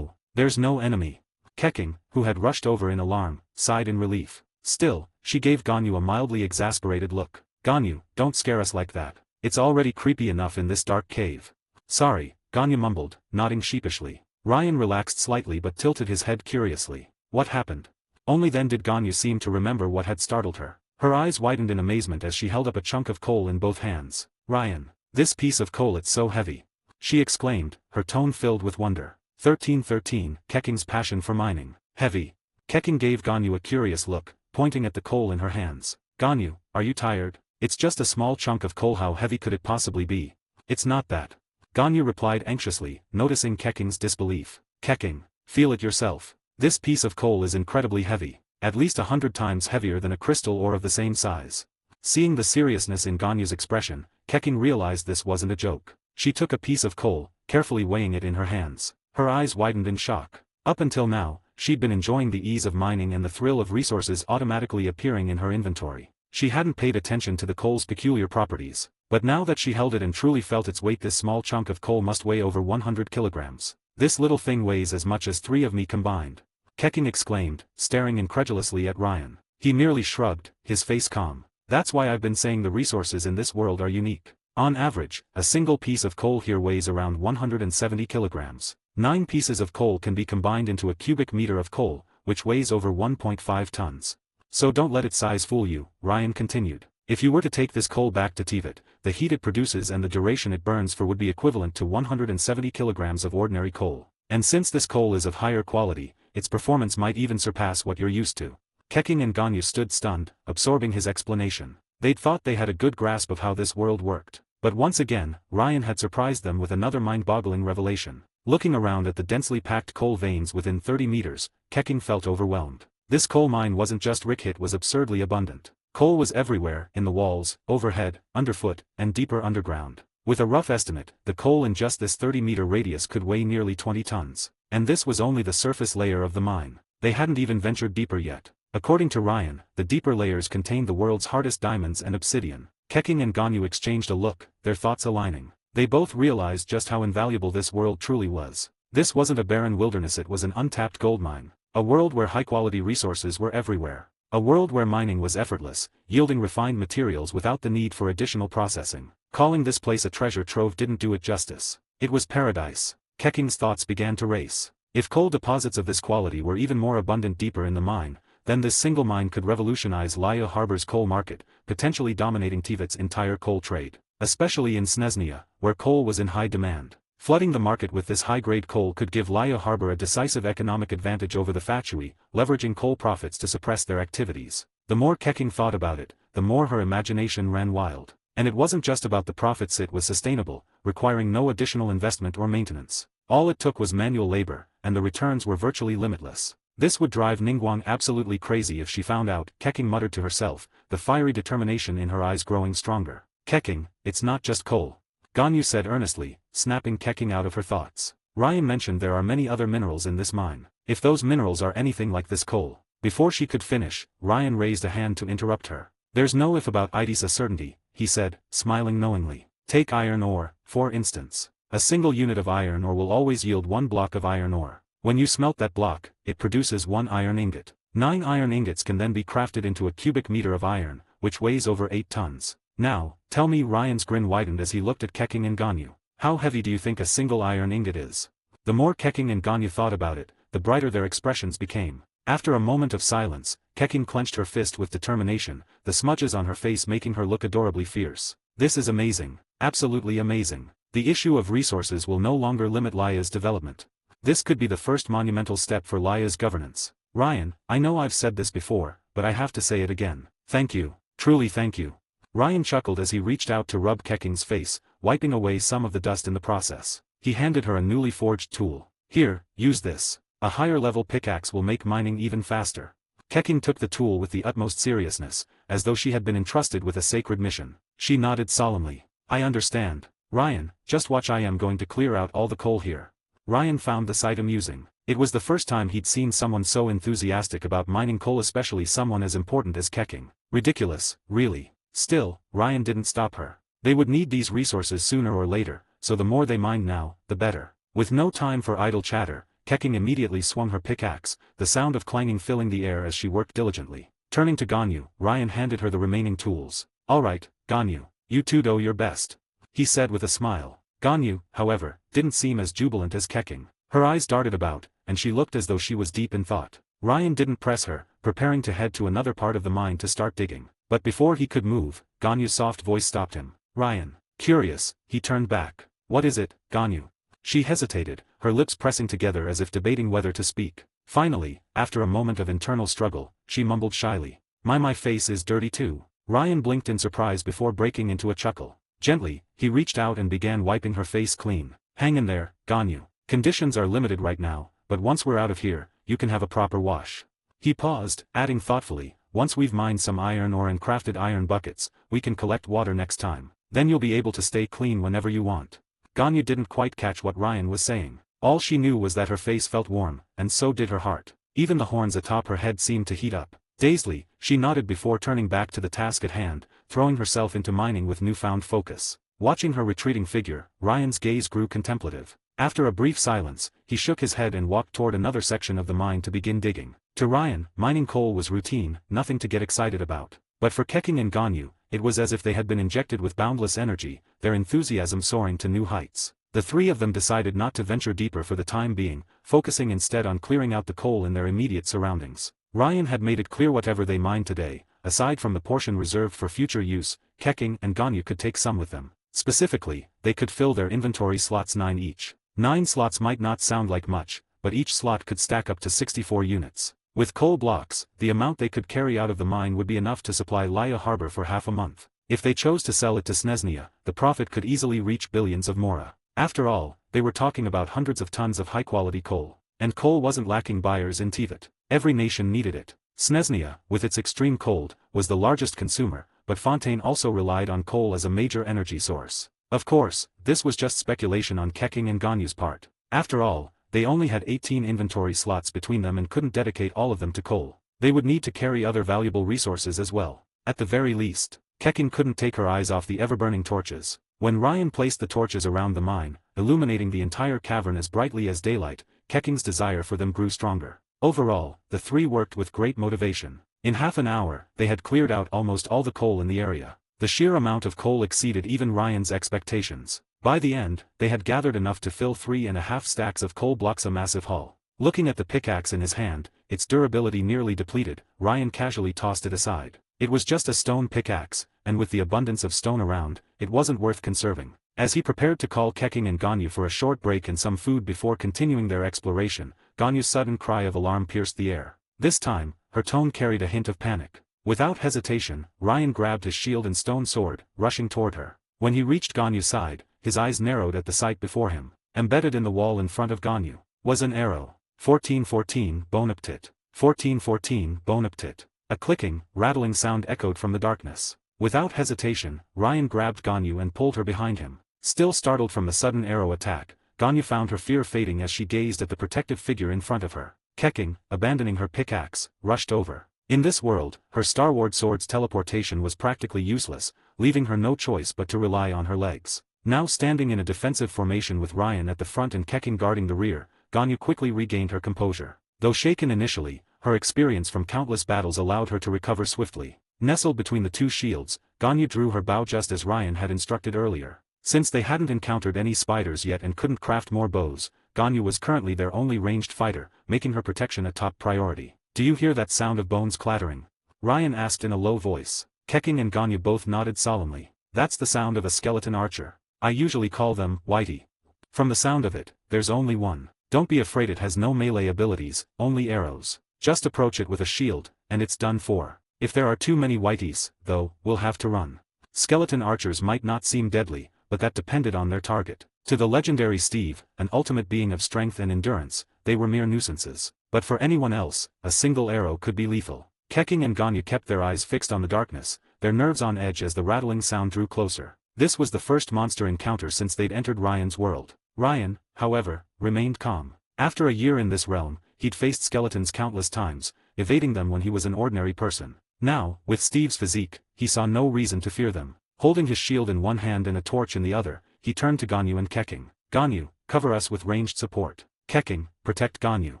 there's no enemy. Keqing, who had rushed over in alarm, sighed in relief. Still, she gave Ganyu a mildly exasperated look. Ganyu, don't scare us like that. It's already creepy enough in this dark cave. Sorry, Ganyu mumbled, nodding sheepishly. Ryan relaxed slightly but tilted his head curiously. What happened? Only then did Ganyu seem to remember what had startled her. Her eyes widened in amazement as she held up a chunk of coal in both hands. Ryan, this piece of coal, it's so heavy. She exclaimed, her tone filled with wonder. 1313, Keqing's passion for mining. Heavy. Keqing gave Ganyu a curious look, pointing at the coal in her hands. Ganyu, are you tired? It's just a small chunk of coal, how heavy could it possibly be? It's not that. Ganyu replied anxiously, noticing Keqing's disbelief. Keqing, feel it yourself. This piece of coal is incredibly heavy, at least 100 times heavier than a crystal ore of the same size. Seeing the seriousness in Ganyu's expression, Keqing realized this wasn't a joke. She took a piece of coal, carefully weighing it in her hands. Her eyes widened in shock. Up until now, she'd been enjoying the ease of mining and the thrill of resources automatically appearing in her inventory. She hadn't paid attention to the coal's peculiar properties, but now that she held it and truly felt its weight, this small chunk of coal must weigh over 100 kilograms. This little thing weighs as much as 3 of me combined. Keqing exclaimed, staring incredulously at Ryan. He merely shrugged, his face calm. That's why I've been saying the resources in this world are unique. On average, a single piece of coal here weighs around 170 kilograms. 9 pieces of coal can be combined into a cubic meter of coal, which weighs over 1.5 tons. So don't let its size fool you, Ryan continued. If you were to take this coal back to Teyvat, the heat it produces and the duration it burns for would be equivalent to 170 kilograms of ordinary coal. And since this coal is of higher quality, its performance might even surpass what you're used to. Keqing and Ganyu stood stunned, absorbing his explanation. They'd thought they had a good grasp of how this world worked. But once again, Ryan had surprised them with another mind-boggling revelation. Looking around at the densely packed coal veins within 30 meters, Keqing felt overwhelmed. This coal mine wasn't just rich, it was absurdly abundant. Coal was everywhere, in the walls, overhead, underfoot, and deeper underground. With a rough estimate, the coal in just this 30-meter radius could weigh nearly 20 tons. And this was only the surface layer of the mine. They hadn't even ventured deeper yet. According to Ryan, the deeper layers contained the world's hardest diamonds and obsidian. Keqing and Ganyu exchanged a look, their thoughts aligning. They both realized just how invaluable this world truly was. This wasn't a barren wilderness, it was an untapped gold mine. A world where high-quality resources were everywhere. A world where mining was effortless, yielding refined materials without the need for additional processing. Calling this place a treasure trove didn't do it justice. It was paradise. Keqing's thoughts began to race. If coal deposits of this quality were even more abundant deeper in the mine, then this single mine could revolutionize Liyue Harbor's coal market, potentially dominating Teyvat's entire coal trade. Especially in Snezhnia, where coal was in high demand. Flooding the market with this high-grade coal could give Liyue Harbor a decisive economic advantage over the Fatui, leveraging coal profits to suppress their activities. The more Keqing thought about it, the more her imagination ran wild. And it wasn't just about the profits, it was sustainable, requiring no additional investment or maintenance. All it took was manual labor, and the returns were virtually limitless. This would drive Ningguang absolutely crazy if she found out, Keqing muttered to herself, the fiery determination in her eyes growing stronger. Keqing, it's not just coal. Ganyu said earnestly, snapping Keqing out of her thoughts. Ryan mentioned there are many other minerals in this mine. If those minerals are anything like this coal. Before she could finish, Ryan raised a hand to interrupt her. There's no if about it's a certainty, he said, smiling knowingly. Take iron ore, for instance. A single unit of iron ore will always yield one block of iron ore. When you smelt that block, it produces one iron ingot. 9 iron ingots can then be crafted into a cubic meter of iron, which weighs over 8 tons. Now, tell me, Ryan's grin widened as he looked at Keqing and Ganyu. How heavy do you think a single iron ingot is? The more Keqing and Ganyu thought about it, the brighter their expressions became. After a moment of silence, Keqing clenched her fist with determination, the smudges on her face making her look adorably fierce. This is amazing. Absolutely amazing. The issue of resources will no longer limit Liyue's development. This could be the first monumental step for Liyue's governance. Ryan, I know I've said this before, but I have to say it again. Thank you. Truly thank you. Ryan chuckled as he reached out to rub Keqing's face, wiping away some of the dust in the process. He handed her a newly forged tool. Here, use this. A higher-level pickaxe will make mining even faster. Keqing took the tool with the utmost seriousness, as though she had been entrusted with a sacred mission. She nodded solemnly. I understand. Ryan, just watch, I am going to clear out all the coal here. Ryan found the sight amusing. It was the first time he'd seen someone so enthusiastic about mining coal, especially someone as important as Keqing. Ridiculous, really. Still, Ryan didn't stop her. They would need these resources sooner or later, so the more they mined now, the better. With no time for idle chatter, Keqing immediately swung her pickaxe, the sound of clanging filling the air as she worked diligently. Turning to Ganyu, Ryan handed her the remaining tools. All right, Ganyu, you two do your best, he said with a smile. Ganyu, however, didn't seem as jubilant as Keqing. Her eyes darted about, and she looked as though she was deep in thought. Ryan didn't press her, preparing to head to another part of the mine to start digging. But before he could move, Ganyu's soft voice stopped him. Ryan. Curious, he turned back. What is it, Ganyu? She hesitated, her lips pressing together as if debating whether to speak. Finally, after a moment of internal struggle, she mumbled shyly. My face is dirty too. Ryan blinked in surprise before breaking into a chuckle. Gently, he reached out and began wiping her face clean. Hang in there, Ganyu. Conditions are limited right now, but once we're out of here, you can have a proper wash. He paused, adding thoughtfully, once we've mined some iron ore and crafted iron buckets, we can collect water next time. Then you'll be able to stay clean whenever you want. Ganyu didn't quite catch what Ryan was saying. All she knew was that her face felt warm, and so did her heart. Even the horns atop her head seemed to heat up. Dazedly, she nodded before turning back to the task at hand, throwing herself into mining with newfound focus. Watching her retreating figure, Ryan's gaze grew contemplative. After a brief silence, he shook his head and walked toward another section of the mine to begin digging. To Ryan, mining coal was routine, nothing to get excited about. But for Keqing and Ganyu, it was as if they had been injected with boundless energy, their enthusiasm soaring to new heights. The three of them decided not to venture deeper for the time being, focusing instead on clearing out the coal in their immediate surroundings. Ryan had made it clear whatever they mined today, aside from the portion reserved for future use, Keqing and Ganyu could take some with them. Specifically, they could fill their inventory slots 9 each. 9 slots might not sound like much, but each slot could stack up to 64 units. With coal blocks, the amount they could carry out of the mine would be enough to supply Liyue harbor for half a month. If they chose to sell it to Snezhnia, the profit could easily reach billions of mora. After all, they were talking about hundreds of tons of high-quality coal. And coal wasn't lacking buyers in Teyvat. Every nation needed it. Snezhnia, with its extreme cold, was the largest consumer, but Fontaine also relied on coal as a major energy source. Of course, this was just speculation on Keqing and Ganyu's part. After all, they only had 18 inventory slots between them and couldn't dedicate all of them to coal. They would need to carry other valuable resources as well. At the very least, Keqing couldn't take her eyes off the ever-burning torches. When Ryan placed the torches around the mine, illuminating the entire cavern as brightly as daylight, Keqing's desire for them grew stronger. Overall, the three worked with great motivation. In half an hour, they had cleared out almost all the coal in the area. The sheer amount of coal exceeded even Ryan's expectations. By the end, they had gathered enough to fill 3.5 stacks of coal blocks, a massive haul. Looking at the pickaxe in his hand, its durability nearly depleted, Ryan casually tossed it aside. It was just a stone pickaxe, and with the abundance of stone around, it wasn't worth conserving. As he prepared to call Keqing and Ganyu for a short break and some food before continuing their exploration, Ganyu's sudden cry of alarm pierced the air. This time, her tone carried a hint of panic. Without hesitation, Ryan grabbed his shield and stone sword, rushing toward her. When he reached Ganyu's side, his eyes narrowed at the sight before him. Embedded in the wall in front of Ganyu was an arrow. 1414 Bonaptit. 1414 Bonaptit. A clicking, rattling sound echoed from the darkness. Without hesitation, Ryan grabbed Ganyu and pulled her behind him. Still startled from the sudden arrow attack, Ganyu found her fear fading as she gazed at the protective figure in front of her. Keqing, abandoning her pickaxe, rushed over. In this world, her Star Wars sword's teleportation was practically useless, leaving her no choice but to rely on her legs. Now standing in a defensive formation with Ryan at the front and Keqing guarding the rear, Ganyu quickly regained her composure. Though shaken initially, her experience from countless battles allowed her to recover swiftly. Nestled between the two shields, Ganyu drew her bow just as Ryan had instructed earlier. Since they hadn't encountered any spiders yet and couldn't craft more bows, Ganyu was currently their only ranged fighter, making her protection a top priority. "Do you hear that sound of bones clattering?" Ryan asked in a low voice. Keqing and Ganyu both nodded solemnly. "That's the sound of a skeleton archer. I usually call them Whitey. From the sound of it, there's only one. Don't be afraid, it has no melee abilities, only arrows. Just approach it with a shield, and it's done for. If there are too many Whiteys, though, we'll have to run." Skeleton archers might not seem deadly, but that depended on their target. To the legendary Steve, an ultimate being of strength and endurance, they were mere nuisances. But for anyone else, a single arrow could be lethal. Keqing and Ganyu kept their eyes fixed on the darkness, their nerves on edge as the rattling sound drew closer. This was the first monster encounter since they'd entered Ryan's world. Ryan, however, remained calm. After a year in this realm, he'd faced skeletons countless times, evading them when he was an ordinary person. Now, with Steve's physique, he saw no reason to fear them. Holding his shield in one hand and a torch in the other, he turned to Ganyu and Keqing. "Ganyu, cover us with ranged support. Keqing, protect Ganyu.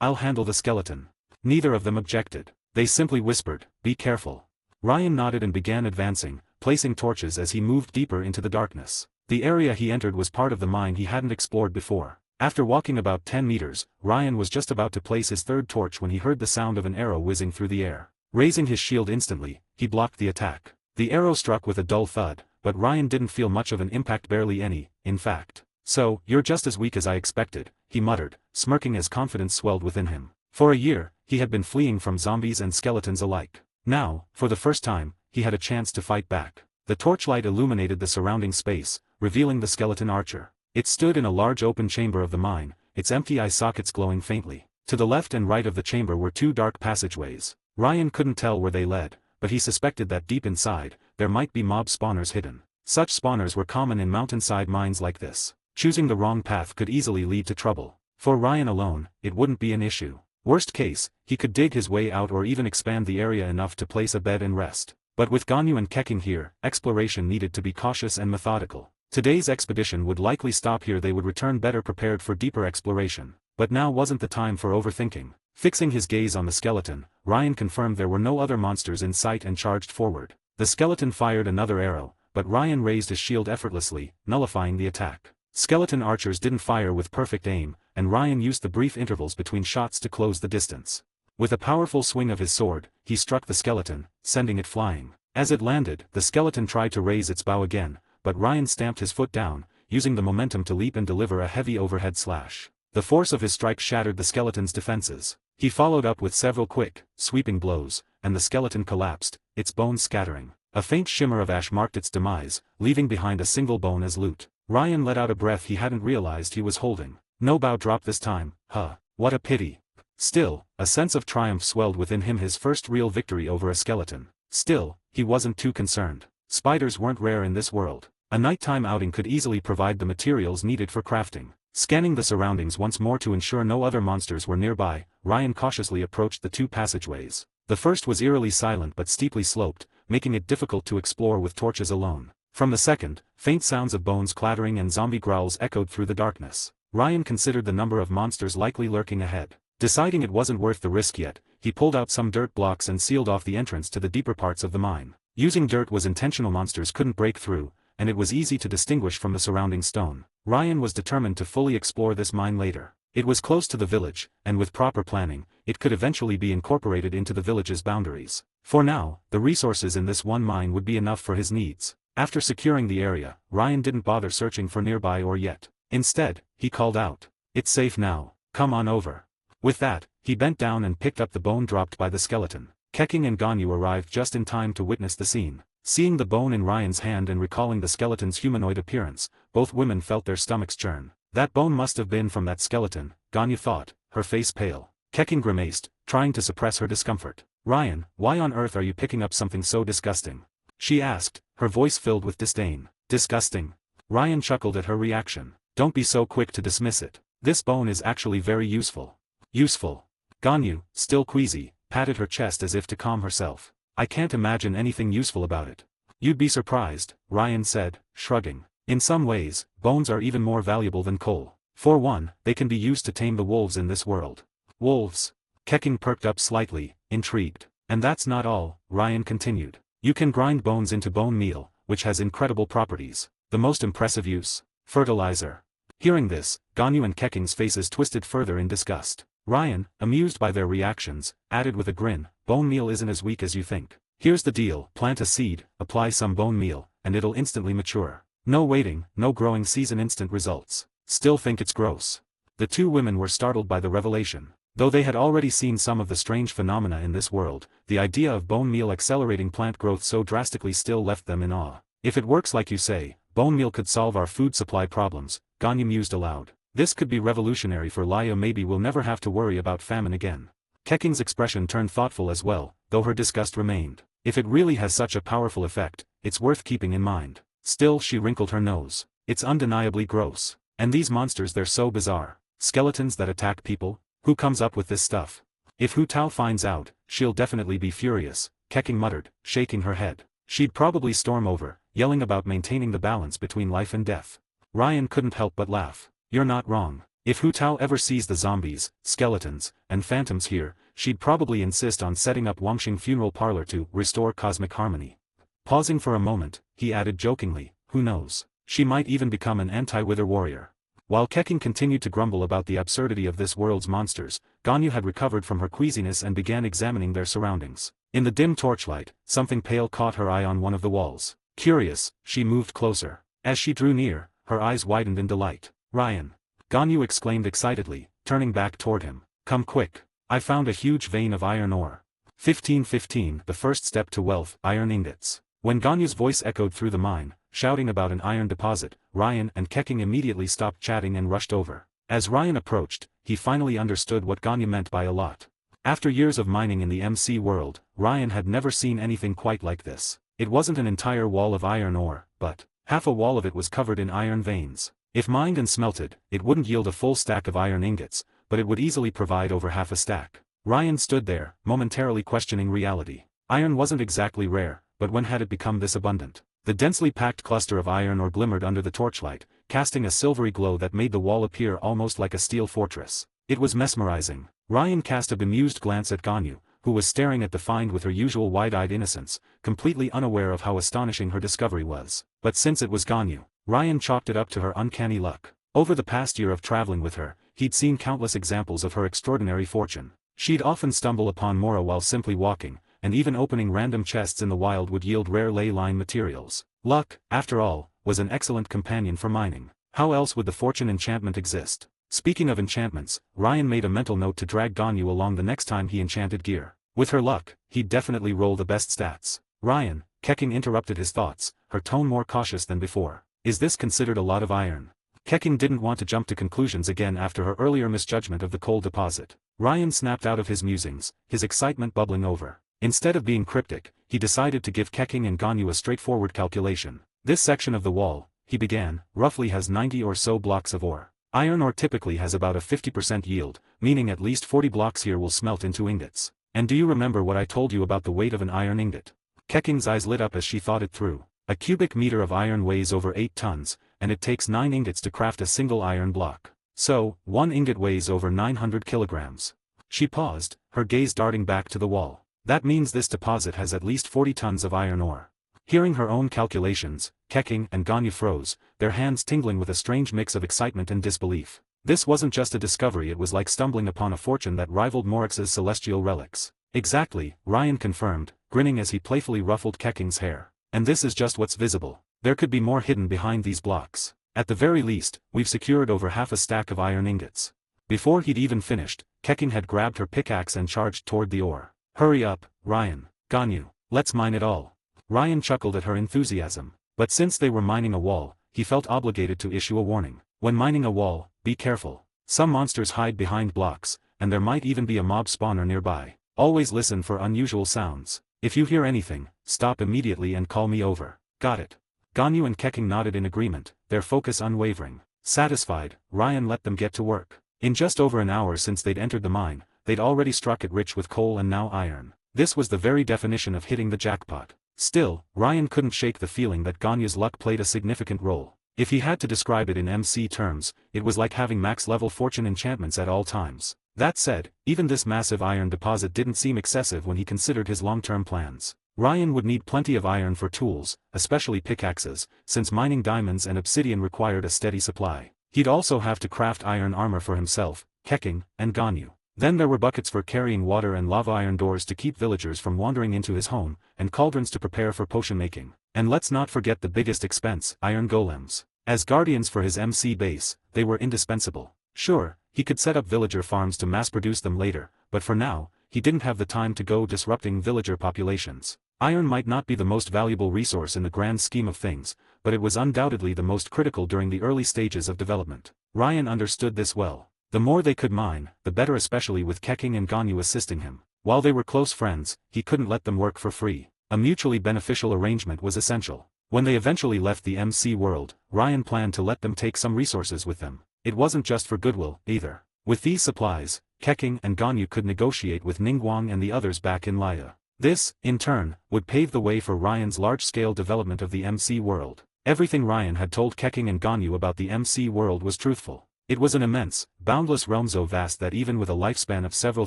I'll handle the skeleton." Neither of them objected. They simply whispered, "Be careful." Ryan nodded and began advancing, placing torches as he moved deeper into the darkness. The area he entered was part of the mine he hadn't explored before. After walking about 10 meters, Ryan was just about to place his third torch when he heard the sound of an arrow whizzing through the air. Raising his shield instantly, he blocked the attack. The arrow struck with a dull thud, but Ryan didn't feel much of an impact, barely any, in fact. "So, you're just as weak as I expected," he muttered, smirking as confidence swelled within him. For a year, he had been fleeing from zombies and skeletons alike. Now, for the first time, he had a chance to fight back. The torchlight illuminated the surrounding space, revealing the skeleton archer. It stood in a large open chamber of the mine, its empty eye sockets glowing faintly. To the left and right of the chamber were two dark passageways. Ryan couldn't tell where they led, but he suspected that deep inside, there might be mob spawners hidden. Such spawners were common in mountainside mines like this. Choosing the wrong path could easily lead to trouble. For Ryan alone, it wouldn't be an issue. Worst case, he could dig his way out or even expand the area enough to place a bed and rest. But with Ganyu and Keqing here, exploration needed to be cautious and methodical. Today's expedition would likely stop here. They would return better prepared for deeper exploration. But now wasn't the time for overthinking. Fixing his gaze on the skeleton, Ryan confirmed there were no other monsters in sight and charged forward. The skeleton fired another arrow, but Ryan raised his shield effortlessly, nullifying the attack. Skeleton archers didn't fire with perfect aim, and Ryan used the brief intervals between shots to close the distance. With a powerful swing of his sword, he struck the skeleton, sending it flying. As it landed, the skeleton tried to raise its bow again, but Ryan stamped his foot down, using the momentum to leap and deliver a heavy overhead slash. The force of his strike shattered the skeleton's defenses. He followed up with several quick, sweeping blows, and the skeleton collapsed, its bones scattering. A faint shimmer of ash marked its demise, leaving behind a single bone as loot. Ryan let out a breath he hadn't realized he was holding. No bow drop this time, huh? What a pity. Still, a sense of triumph swelled within him, his first real victory over a skeleton. Still, he wasn't too concerned. Spiders weren't rare in this world. A nighttime outing could easily provide the materials needed for crafting. Scanning the surroundings once more to ensure no other monsters were nearby, Ryan cautiously approached the two passageways. The first was eerily silent but steeply sloped, making it difficult to explore with torches alone. From the second, faint sounds of bones clattering and zombie growls echoed through the darkness. Ryan considered the number of monsters likely lurking ahead. Deciding it wasn't worth the risk yet, he pulled out some dirt blocks and sealed off the entrance to the deeper parts of the mine. Using dirt was intentional, monsters couldn't break through, and it was easy to distinguish from the surrounding stone. Ryan was determined to fully explore this mine later. It was close to the village, and with proper planning, it could eventually be incorporated into the village's boundaries. For now, the resources in this one mine would be enough for his needs. After securing the area, Ryan didn't bother searching for nearby or yet. Instead, he called out, "It's safe now, come on over." With that, he bent down and picked up the bone dropped by the skeleton. Keqing and Ganyu arrived just in time to witness the scene. Seeing the bone in Ryan's hand and recalling the skeleton's humanoid appearance, both women felt their stomachs churn. That bone must have been from that skeleton, Ganyu thought, her face pale. Keqing grimaced, trying to suppress her discomfort. "Ryan, why on earth are you picking up something so disgusting?" she asked, her voice filled with disdain. "Disgusting?" Ryan chuckled at her reaction. "Don't be so quick to dismiss it. This bone is actually very useful." "Useful?" Ganyu, still queasy, patted her chest as if to calm herself. "I can't imagine anything useful about it." "You'd be surprised," Ryan said, shrugging. "In some ways, bones are even more valuable than coal. For one, they can be used to tame the wolves in this world." "Wolves?" Keqing perked up slightly, intrigued. "And that's not all," Ryan continued. "You can grind bones into bone meal, which has incredible properties. The most impressive use? Fertilizer." Hearing this, Ganyu and Keqing's faces twisted further in disgust. Ryan, amused by their reactions, added with a grin, "Bone meal isn't as weak as you think. Here's the deal: plant a seed, apply some bone meal, and it'll instantly mature. No waiting, no growing season, instant results." "Still think it's gross?" The two women were startled by the revelation. Though they had already seen some of the strange phenomena in this world, the idea of bone meal accelerating plant growth so drastically still left them in awe. "If it works like you say, bone meal could solve our food supply problems," Ganyu mused aloud. "This could be revolutionary for Liyue. Maybe we'll never have to worry about famine again." Keqing's expression turned thoughtful as well, though her disgust remained. "If it really has such a powerful effect, it's worth keeping in mind." Still, she wrinkled her nose. "It's undeniably gross. And these monsters, they're so bizarre. Skeletons that attack people? Who comes up with this stuff? If Hu Tao finds out, she'll definitely be furious," Keqing muttered, shaking her head. "She'd probably storm over, yelling about maintaining the balance between life and death." Ryan couldn't help but laugh. "You're not wrong. If Hu Tao ever sees the zombies, skeletons, and phantoms here, she'd probably insist on setting up Wangxing funeral parlor to restore cosmic harmony." Pausing for a moment, he added jokingly, "Who knows? She might even become an anti-wither warrior." While Keqing continued to grumble about the absurdity of this world's monsters, Ganyu had recovered from her queasiness and began examining their surroundings. In the dim torchlight, something pale caught her eye on one of the walls. Curious, she moved closer. As she drew near, her eyes widened in delight. "Ryan!" Ganyu exclaimed excitedly, turning back toward him. "Come quick. I found a huge vein of iron ore. 1515 The first step to wealth, iron ingots." When Ganyu's voice echoed through the mine, shouting about an iron deposit, Ryan and Keqing immediately stopped chatting and rushed over. As Ryan approached, he finally understood what Ganyu meant by a lot. After years of mining in the MC world, Ryan had never seen anything quite like this. It wasn't an entire wall of iron ore, but half a wall of it was covered in iron veins. If mined and smelted, it wouldn't yield a full stack of iron ingots, but it would easily provide over half a stack. Ryan stood there, momentarily questioning reality. Iron wasn't exactly rare, but when had it become this abundant? The densely packed cluster of iron ore glimmered under the torchlight, casting a silvery glow that made the wall appear almost like a steel fortress. It was mesmerizing. Ryan cast a bemused glance at Ganyu, who was staring at the find with her usual wide-eyed innocence, completely unaware of how astonishing her discovery was. But since it was Ganyu, Ryan chalked it up to her uncanny luck. Over the past year of traveling with her, he'd seen countless examples of her extraordinary fortune. She'd often stumble upon Mora while simply walking, and even opening random chests in the wild would yield rare ley line materials. Luck, after all, was an excellent companion for mining. How else would the fortune enchantment exist? Speaking of enchantments, Ryan made a mental note to drag Ganyu along the next time he enchanted gear. With her luck, he'd definitely roll the best stats. Ryan, Keqing interrupted his thoughts, her tone more cautious than before. Is this considered a lot of iron? Keqing didn't want to jump to conclusions again after her earlier misjudgment of the coal deposit. Ryan snapped out of his musings, his excitement bubbling over. Instead of being cryptic, he decided to give Keqing and Ganyu a straightforward calculation. This section of the wall, he began, roughly has 90 or so blocks of ore. Iron ore typically has about a 50% yield, meaning at least 40 blocks here will smelt into ingots. And do you remember what I told you about the weight of an iron ingot? Keqing's eyes lit up as she thought it through. A cubic meter of iron weighs over 8 tons, and it takes 9 ingots to craft a single iron block. So, 1 ingot weighs over 900 kilograms. She paused, her gaze darting back to the wall. That means this deposit has at least 40 tons of iron ore. Hearing her own calculations, Keqing and Ganyu froze, their hands tingling with a strange mix of excitement and disbelief. This wasn't just a discovery, it was like stumbling upon a fortune that rivaled Morix's celestial relics. Exactly, Ryan confirmed, grinning as he playfully ruffled Keqing's hair. And this is just what's visible. There could be more hidden behind these blocks. At the very least, we've secured over half a stack of iron ingots. Before he'd even finished, Keqing had grabbed her pickaxe and charged toward the ore. Hurry up, Ryan. Ganyu, let's mine it all. Ryan chuckled at her enthusiasm. But since they were mining a wall, he felt obligated to issue a warning. When mining a wall, be careful. Some monsters hide behind blocks, and there might even be a mob spawner nearby. Always listen for unusual sounds. If you hear anything, stop immediately and call me over. Got it. Ganyu and Keqing nodded in agreement, their focus unwavering. Satisfied, Ryan let them get to work. In just over an hour since they'd entered the mine, they'd already struck it rich with coal and now iron. This was the very definition of hitting the jackpot. Still, Ryan couldn't shake the feeling that Ganyu's luck played a significant role. If he had to describe it in MC terms, it was like having max-level fortune enchantments at all times. That said, even this massive iron deposit didn't seem excessive when he considered his long-term plans. Ryan would need plenty of iron for tools, especially pickaxes, since mining diamonds and obsidian required a steady supply. He'd also have to craft iron armor for himself, Keqing, and Ganyu. Then there were buckets for carrying water and lava iron doors to keep villagers from wandering into his home, and cauldrons to prepare for potion making. And let's not forget the biggest expense, iron golems. As guardians for his MC base, they were indispensable. Sure, he could set up villager farms to mass-produce them later, but for now, he didn't have the time to go disrupting villager populations. Iron might not be the most valuable resource in the grand scheme of things, but it was undoubtedly the most critical during the early stages of development. Ryan understood this well. The more they could mine, the better, especially with Keqing and Ganyu assisting him. While they were close friends, he couldn't let them work for free. A mutually beneficial arrangement was essential. When they eventually left the MC world, Ryan planned to let them take some resources with them. It wasn't just for goodwill, either. With these supplies, Keqing and Ganyu could negotiate with Ningguang and the others back in Liyue. This, in turn, would pave the way for Ryan's large-scale development of the MC world. Everything Ryan had told Keqing and Ganyu about the MC world was truthful. It was an immense, boundless realm so vast that even with a lifespan of several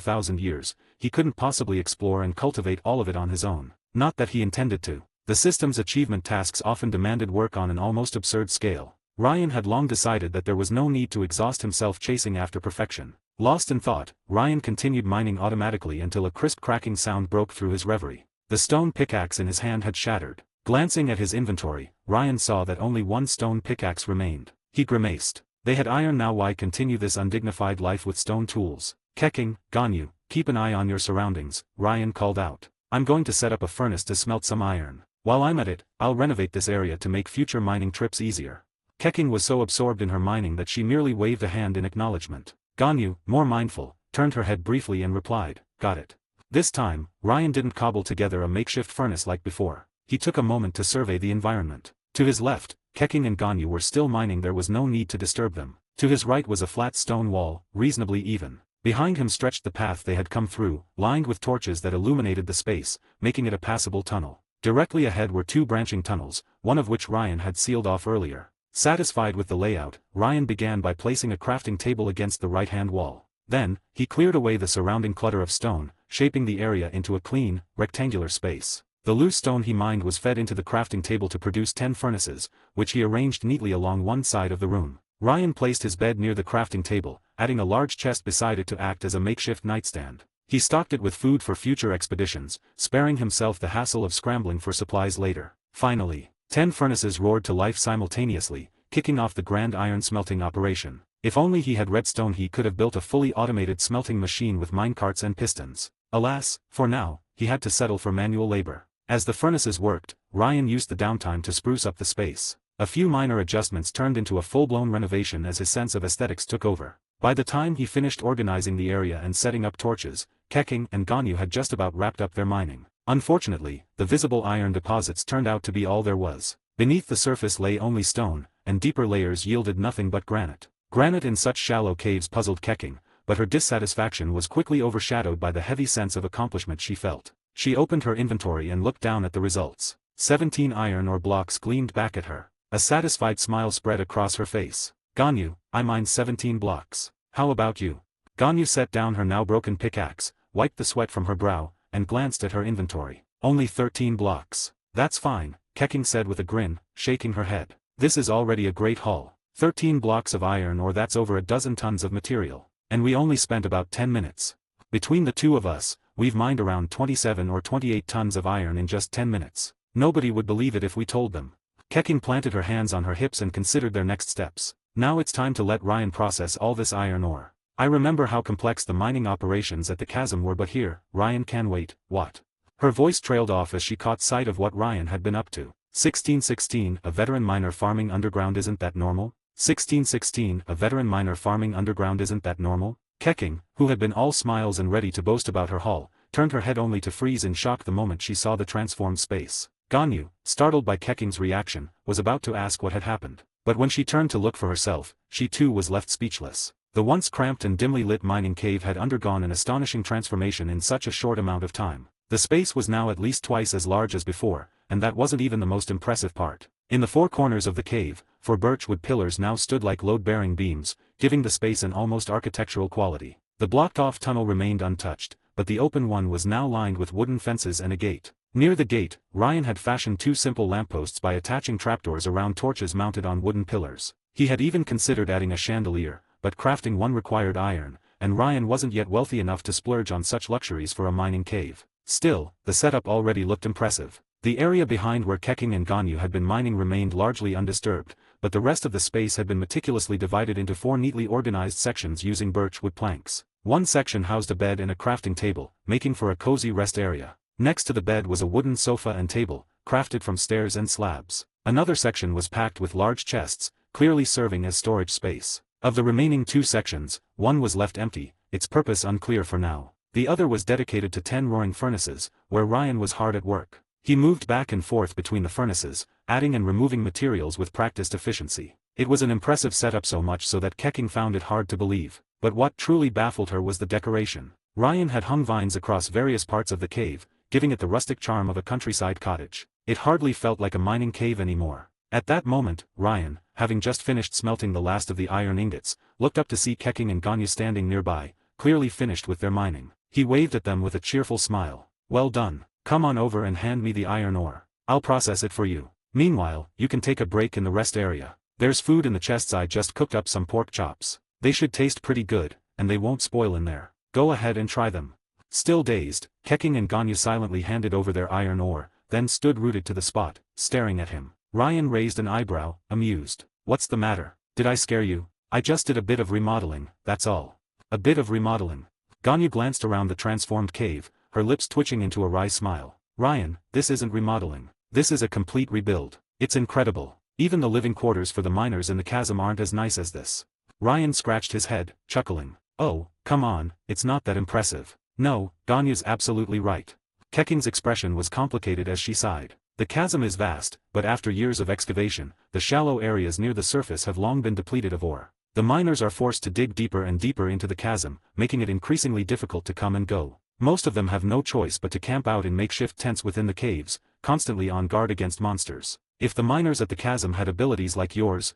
thousand years, he couldn't possibly explore and cultivate all of it on his own. Not that he intended to. The system's achievement tasks often demanded work on an almost absurd scale. Ryan had long decided that there was no need to exhaust himself chasing after perfection. Lost in thought, Ryan continued mining automatically until a crisp cracking sound broke through his reverie. The stone pickaxe in his hand had shattered. Glancing at his inventory, Ryan saw that only one stone pickaxe remained. He grimaced. They had iron now, why continue this undignified life with stone tools? Keqing, Ganyu, keep an eye on your surroundings, Ryan called out. I'm going to set up a furnace to smelt some iron. While I'm at it, I'll renovate this area to make future mining trips easier. Keqing was so absorbed in her mining that she merely waved a hand in acknowledgement. Ganyu, more mindful, turned her head briefly and replied, got it. This time, Ryan didn't cobble together a makeshift furnace like before. He took a moment to survey the environment. To his left, Keqing and Ganyu were still mining, there was no need to disturb them. To his right was a flat stone wall, reasonably even. Behind him stretched the path they had come through, lined with torches that illuminated the space, making it a passable tunnel. Directly ahead were two branching tunnels, one of which Ryan had sealed off earlier. Satisfied with the layout, Ryan began by placing a crafting table against the right-hand wall. Then, he cleared away the surrounding clutter of stone, shaping the area into a clean, rectangular space. The loose stone he mined was fed into the crafting table to produce 10 furnaces, which he arranged neatly along one side of the room. Ryan placed his bed near the crafting table, adding a large chest beside it to act as a makeshift nightstand. He stocked it with food for future expeditions, sparing himself the hassle of scrambling for supplies later. Finally, 10 furnaces roared to life simultaneously, kicking off the grand iron smelting operation. If only he had redstone, he could have built a fully automated smelting machine with minecarts and pistons. Alas, for now, he had to settle for manual labor. As the furnaces worked, Ryan used the downtime to spruce up the space. A few minor adjustments turned into a full-blown renovation as his sense of aesthetics took over. By the time he finished organizing the area and setting up torches, Keqing and Ganyu had just about wrapped up their mining. Unfortunately, the visible iron deposits turned out to be all there was. Beneath the surface lay only stone, and deeper layers yielded nothing but granite. Granite in such shallow caves puzzled Keqing, but her dissatisfaction was quickly overshadowed by the heavy sense of accomplishment she felt. She opened her inventory and looked down at the results. 17 iron ore blocks gleamed back at her. A satisfied smile spread across her face. Ganyu, I mined 17 blocks. How about you? Ganyu set down her now broken pickaxe, wiped the sweat from her brow, and glanced at her inventory. Only 13 blocks. That's fine, Keqing said with a grin, shaking her head. This is already a great haul. 13 blocks of iron ore, that's over a dozen tons of material. And we only spent about 10 minutes. Between the two of us, we've mined around 27 or 28 tons of iron in just 10 minutes. Nobody would believe it if we told them. Keqing planted her hands on her hips and considered their next steps. Now it's time to let Ryan process all this iron ore. I remember how complex the mining operations at the chasm were, but here, Ryan can wait. What? Her voice trailed off as she caught sight of what Ryan had been up to. 1616, a veteran miner farming underground, isn't that normal? 1616, a veteran miner farming underground, isn't that normal? Keqing, who had been all smiles and ready to boast about her haul, turned her head only to freeze in shock the moment she saw the transformed space. Ganyu, startled by Keqing's reaction, was about to ask what had happened. But when she turned to look for herself, she too was left speechless. The once cramped and dimly lit mining cave had undergone an astonishing transformation in such a short amount of time. The space was now at least twice as large as before, and that wasn't even the most impressive part. In the four corners of the cave, four birchwood pillars now stood like load-bearing beams, giving the space an almost architectural quality. The blocked-off tunnel remained untouched, but the open one was now lined with wooden fences and a gate. Near the gate, Ryan had fashioned two simple lampposts by attaching trapdoors around torches mounted on wooden pillars. He had even considered adding a chandelier, but crafting one required iron, and Ryan wasn't yet wealthy enough to splurge on such luxuries for a mining cave. Still, the setup already looked impressive. The area behind where Keqing and Ganyu had been mining remained largely undisturbed, but the rest of the space had been meticulously divided into four neatly organized sections using birchwood planks. One section housed a bed and a crafting table, making for a cozy rest area. Next to the bed was a wooden sofa and table, crafted from stairs and slabs. Another section was packed with large chests, clearly serving as storage space. Of the remaining two sections, one was left empty, its purpose unclear for now. The other was dedicated to 10 roaring furnaces, where Ryan was hard at work. He moved back and forth between the furnaces, adding and removing materials with practiced efficiency. It was an impressive setup, so much so that Keqing found it hard to believe. But what truly baffled her was the decoration. Ryan had hung vines across various parts of the cave, giving it the rustic charm of a countryside cottage. It hardly felt like a mining cave anymore. At that moment, Ryan, having just finished smelting the last of the iron ingots, looked up to see Keqing and Ganyu standing nearby, clearly finished with their mining. He waved at them with a cheerful smile. Well done. Come on over and hand me the iron ore. I'll process it for you. Meanwhile, you can take a break in the rest area. There's food in the chests. I just cooked up some pork chops. They should taste pretty good, and they won't spoil in there. Go ahead and try them. Still dazed, Keqing and Ganyu silently handed over their iron ore, then stood rooted to the spot, staring at him. Ryan raised an eyebrow, amused. What's the matter? Did I scare you? I just did a bit of remodeling, that's all. A bit of remodeling. Ganyu glanced around the transformed cave, her lips twitching into a wry smile. Ryan, this isn't remodeling. This is a complete rebuild. It's incredible. Even the living quarters for the miners in the chasm aren't as nice as this. Ryan scratched his head, chuckling. Oh, come on, it's not that impressive. No, Ganyu's absolutely right. Keqing's expression was complicated as she sighed. The chasm is vast, but after years of excavation, the shallow areas near the surface have long been depleted of ore. The miners are forced to dig deeper and deeper into the chasm, making it increasingly difficult to come and go. Most of them have no choice but to camp out in makeshift tents within the caves, constantly on guard against monsters. If the miners at the chasm had abilities like yours,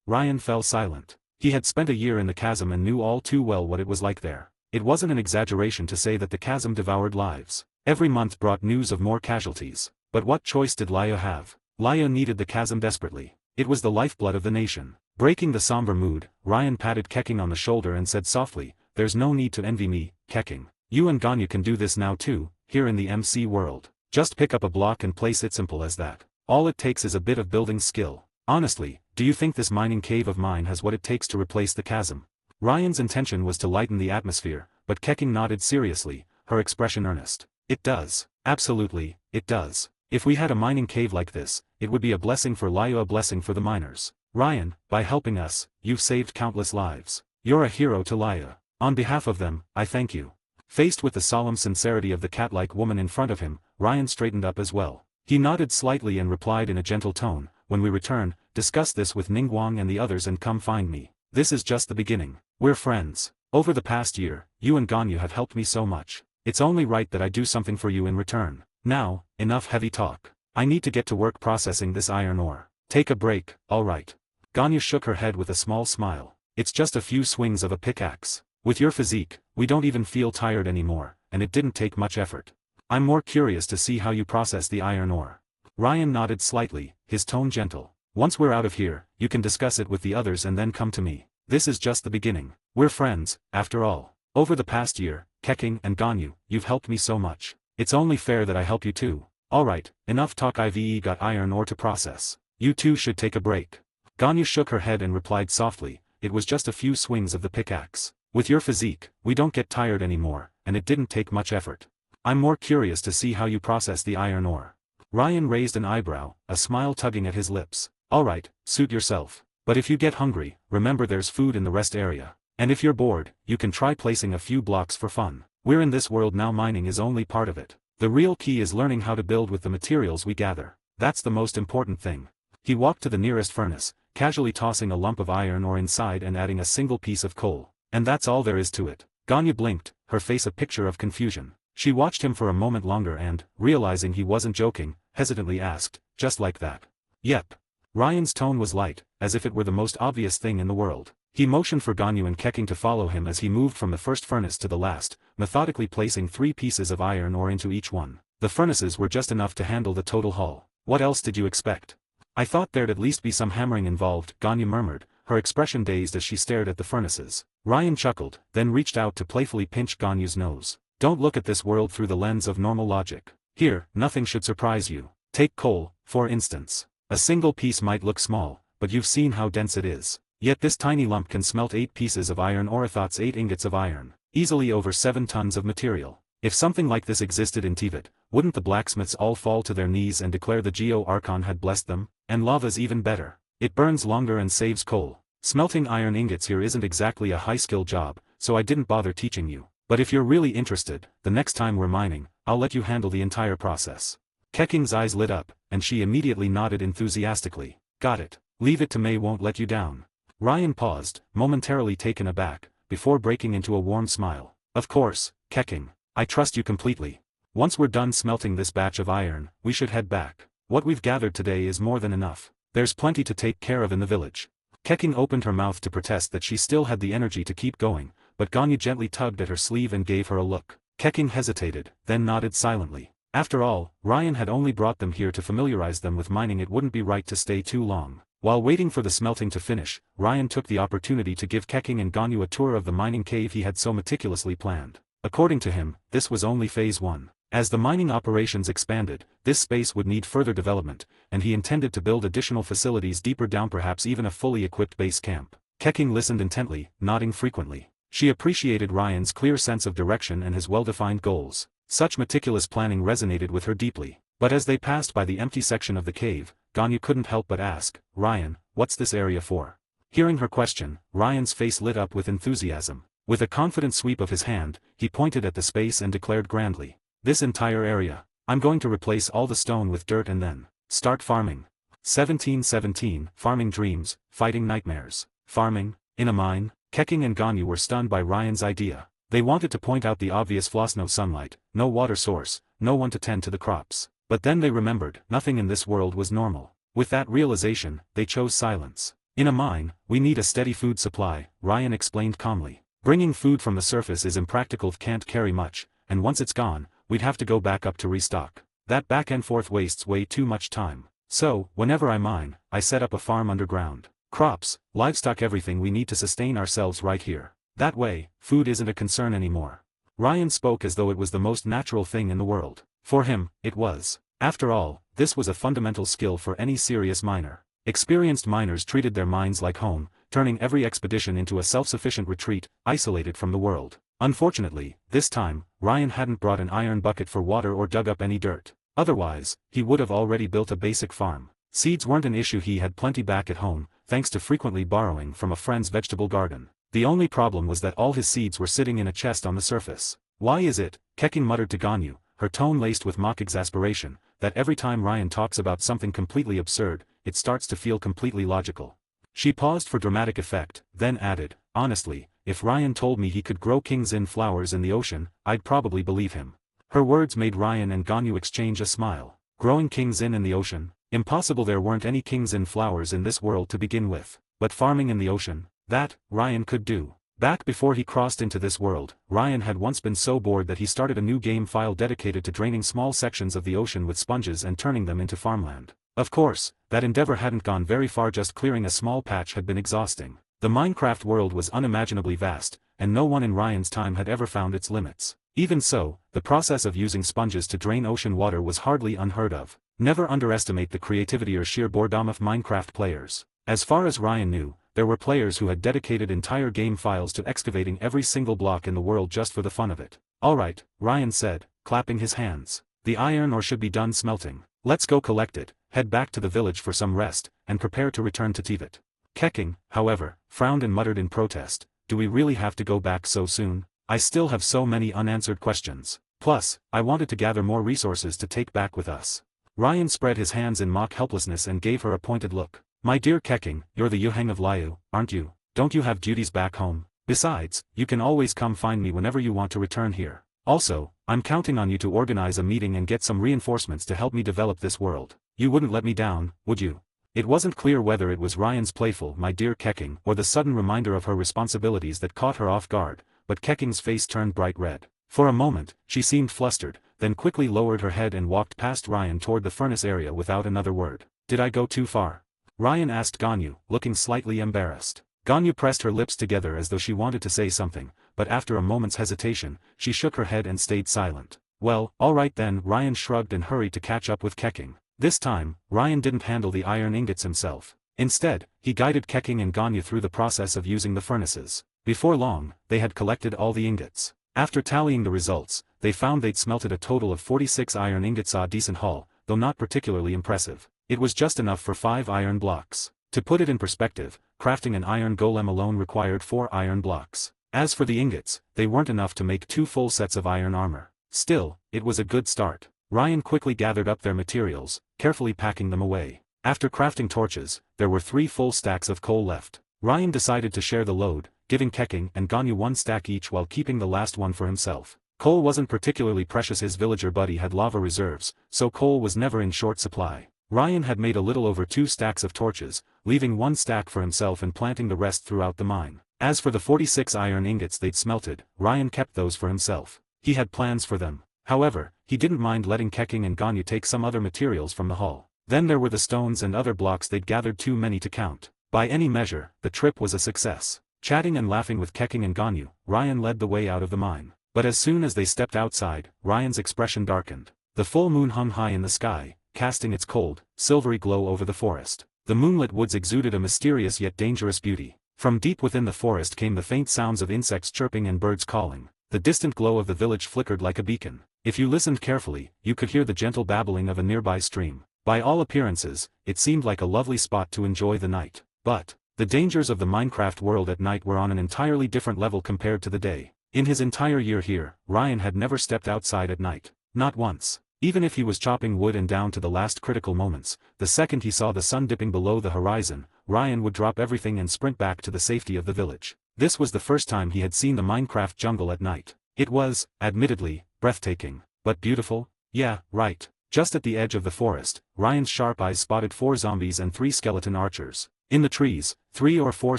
Ryan fell silent. He had spent a year in the chasm and knew all too well what it was like there. It wasn't an exaggeration to say that the chasm devoured lives. Every month brought news of more casualties. But what choice did Liyue have? Liyue needed the chasm desperately. It was the lifeblood of the nation. Breaking the somber mood, Ryan patted Keqing on the shoulder and said softly, "There's no need to envy me, Keqing. You and Ganyu can do this now too, here in the MC world. Just pick up a block and place it, simple as that. All it takes is a bit of building skill." Honestly, Do you think this mining cave of mine has what it takes to replace the chasm? Ryan's intention was to lighten the atmosphere, but Keqing nodded seriously, her expression earnest. It does. Absolutely, it does. If we had a mining cave like this, it would be a blessing for Liyue, a blessing for the miners. Ryan, by helping us, you've saved countless lives. You're a hero to Liyue. On behalf of them, I thank you. Faced with the solemn sincerity of the cat-like woman in front of him, Ryan straightened up as well. He nodded slightly and replied in a gentle tone, when we return, discuss this with Ningguang and the others and come find me. This is just the beginning. We're friends. Over the past year, you and Ganyu have helped me so much. It's only right that I do something for you in return. Now, enough heavy talk. I need to get to work processing this iron ore. Take a break, alright. Ganyu shook her head with a small smile. It's just a few swings of a pickaxe. With your physique, we don't even feel tired anymore, and it didn't take much effort. I'm more curious to see how you process the iron ore. Ryan nodded slightly, his tone gentle. Once we're out of here, you can discuss it with the others and then come to me. This is just the beginning. We're friends, after all. Over the past year, Keqing and Ganyu, you've helped me so much. It's only fair that I help you too. Alright, enough talk. I've got iron ore to process. You two should take a break. Ganyu shook her head and replied softly, it was just a few swings of the pickaxe. With your physique, we don't get tired anymore, and it didn't take much effort. I'm more curious to see how you process the iron ore. Ryan raised an eyebrow, a smile tugging at his lips. Alright, suit yourself. But if you get hungry, remember there's food in the rest area. And if you're bored, you can try placing a few blocks for fun. We're in this world now, mining is only part of it. The real key is learning how to build with the materials we gather. That's the most important thing. He walked to the nearest furnace, casually tossing a lump of iron ore inside and adding a single piece of coal. And that's all there is to it. Ganyu blinked, her face a picture of confusion. She watched him for a moment longer and, realizing he wasn't joking, hesitantly asked, just like that? Yep. Ryan's tone was light, as if it were the most obvious thing in the world. He motioned for Ganyu and Keqing to follow him as he moved from the first furnace to the last, methodically placing 3 pieces of iron ore into each one. The furnaces were just enough to handle the total haul. What else did you expect? I thought there'd at least be some hammering involved, Ganyu murmured, her expression dazed as she stared at the furnaces. Ryan chuckled, then reached out to playfully pinch Ganyu's nose. Don't look at this world through the lens of normal logic. Here, nothing should surprise you. Take coal, for instance. A single piece might look small, but you've seen how dense it is. Yet this tiny lump can smelt 8 pieces of iron ore, thoughts 8 ingots of iron, easily over 7 tons of material. If something like this existed in Teyvat, wouldn't the blacksmiths all fall to their knees and declare the Geo-Archon had blessed them? And lava's even better. It burns longer and saves coal. Smelting iron ingots here isn't exactly a high-skill job, so I didn't bother teaching you. But if you're really interested, the next time we're mining, I'll let you handle the entire process. Keqing's eyes lit up, and she immediately nodded enthusiastically. Got it. Leave it to me, won't let you down. Ryan paused, momentarily taken aback, before breaking into a warm smile. Of course, Keqing. I trust you completely. Once we're done smelting this batch of iron, we should head back. What we've gathered today is more than enough. There's plenty to take care of in the village. Keqing opened her mouth to protest that she still had the energy to keep going, but Ganyu gently tugged at her sleeve and gave her a look. Keqing hesitated, then nodded silently. After all, Ryan had only brought them here to familiarize them with mining. It wouldn't be right to stay too long. While waiting for the smelting to finish, Ryan took the opportunity to give Keqing and Ganyu a tour of the mining cave he had so meticulously planned. According to him, this was only phase 1. As the mining operations expanded, this space would need further development, and he intended to build additional facilities deeper down, perhaps even a fully equipped base camp. Keqing listened intently, nodding frequently. She appreciated Ryan's clear sense of direction and his well-defined goals. Such meticulous planning resonated with her deeply. But as they passed by the empty section of the cave, Ganyu couldn't help but ask, Ryan, what's this area for? Hearing her question, Ryan's face lit up with enthusiasm. With a confident sweep of his hand, he pointed at the space and declared grandly, this entire area. I'm going to replace all the stone with dirt and then start farming. 1717, farming dreams, fighting nightmares. Farming? In a mine? Keqing and Ganyu were stunned by Ryan's idea. They wanted to point out the obvious flaws: no sunlight, no water source, no one to tend to the crops. But then they remembered, nothing in this world was normal. With that realization, they chose silence. In a mine, we need a steady food supply, Ryan explained calmly. Bringing food from the surface is impractical, can't carry much, and once it's gone, we'd have to go back up to restock. That back and forth wastes way too much time. So, whenever I mine, I set up a farm underground. Crops, livestock, everything we need to sustain ourselves right here. That way, food isn't a concern anymore. Ryan spoke as though it was the most natural thing in the world. For him, it was. After all, this was a fundamental skill for any serious miner. Experienced miners treated their mines like home, turning every expedition into a self-sufficient retreat, isolated from the world. Unfortunately, this time, Ryan hadn't brought an iron bucket for water or dug up any dirt. Otherwise, he would have already built a basic farm. Seeds weren't an issue, he had plenty back at home, thanks to frequently borrowing from a friend's vegetable garden. The only problem was that all his seeds were sitting in a chest on the surface. Why is it, Keqing muttered to Ganyu, her tone laced with mock exasperation, that every time Ryan talks about something completely absurd, it starts to feel completely logical. She paused for dramatic effect, then added, honestly, if Ryan told me he could grow King's flowers in the ocean, I'd probably believe him. Her words made Ryan and Ganyu exchange a smile. Growing King's in the ocean? Impossible, there weren't any King's flowers in this world to begin with. But farming in the ocean? That, Ryan could do. Back before he crossed into this world, Ryan had once been so bored that he started a new game file dedicated to draining small sections of the ocean with sponges and turning them into farmland. Of course, that endeavor hadn't gone very far, just clearing a small patch had been exhausting. The Minecraft world was unimaginably vast, and no one in Ryan's time had ever found its limits. Even so, the process of using sponges to drain ocean water was hardly unheard of. Never underestimate the creativity or sheer boredom of Minecraft players. As far as Ryan knew, there were players who had dedicated entire game files to excavating every single block in the world just for the fun of it. Alright, Ryan said, clapping his hands. The iron ore should be done smelting. Let's go collect it, head back to the village for some rest, and prepare to return to Teyvat. Keqing, however, frowned and muttered in protest, do we really have to go back so soon? I still have so many unanswered questions. Plus, I wanted to gather more resources to take back with us. Ryan spread his hands in mock helplessness and gave her a pointed look. My dear Keqing, you're the Yuheng of Liyue, aren't you? Don't you have duties back home? Besides, you can always come find me whenever you want to return here. Also, I'm counting on you to organize a meeting and get some reinforcements to help me develop this world. You wouldn't let me down, would you? It wasn't clear whether it was Ryan's playful "my dear Keqing" or the sudden reminder of her responsibilities that caught her off guard, but Keqing's face turned bright red. For a moment, she seemed flustered, then quickly lowered her head and walked past Ryan toward the furnace area without another word. Did I go too far? Ryan asked Ganyu, looking slightly embarrassed. Ganyu pressed her lips together as though she wanted to say something, but after a moment's hesitation, she shook her head and stayed silent. Well, alright then, Ryan shrugged and hurried to catch up with Keqing. This time, Ryan didn't handle the iron ingots himself. Instead, he guided Keqing and Ganyu through the process of using the furnaces. Before long, they had collected all the ingots. After tallying the results, they found they'd smelted a total of 46 iron ingots, a decent haul, though not particularly impressive. It was just enough for 5 iron blocks. To put it in perspective, crafting an iron golem alone required 4 iron blocks. As for the ingots, they weren't enough to make 2 full sets of iron armor. Still, it was a good start. Ryan quickly gathered up their materials, carefully packing them away. After crafting torches, there were 3 full stacks of coal left. Ryan decided to share the load, giving Keqing and Ganyu 1 stack each while keeping the last one for himself. Coal wasn't particularly precious, his villager buddy had lava reserves, so coal was never in short supply. Ryan had made a little over 2 stacks of torches, leaving 1 stack for himself and planting the rest throughout the mine. As for the 46 iron ingots they'd smelted, Ryan kept those for himself. He had plans for them. However, he didn't mind letting Keqing and Ganyu take some other materials from the haul. Then there were the stones and other blocks they'd gathered, too many to count. By any measure, the trip was a success. Chatting and laughing with Keqing and Ganyu, Ryan led the way out of the mine. But as soon as they stepped outside, Ryan's expression darkened. The full moon hung high in the sky, casting its cold, silvery glow over the forest. The moonlit woods exuded a mysterious yet dangerous beauty. From deep within the forest came the faint sounds of insects chirping and birds calling. The distant glow of the village flickered like a beacon. If you listened carefully, you could hear the gentle babbling of a nearby stream. By all appearances, it seemed like a lovely spot to enjoy the night. But the dangers of the Minecraft world at night were on an entirely different level compared to the day. In his entire year here, Ryan had never stepped outside at night. Not once. Even if he was chopping wood and down to the last critical moments, the second he saw the sun dipping below the horizon, Ryan would drop everything and sprint back to the safety of the village. This was the first time he had seen the Minecraft jungle at night. It was, admittedly, breathtaking. But beautiful? Yeah, right. Just at the edge of the forest, Ryan's sharp eyes spotted 4 zombies and 3 skeleton archers. In the trees, 3 or 4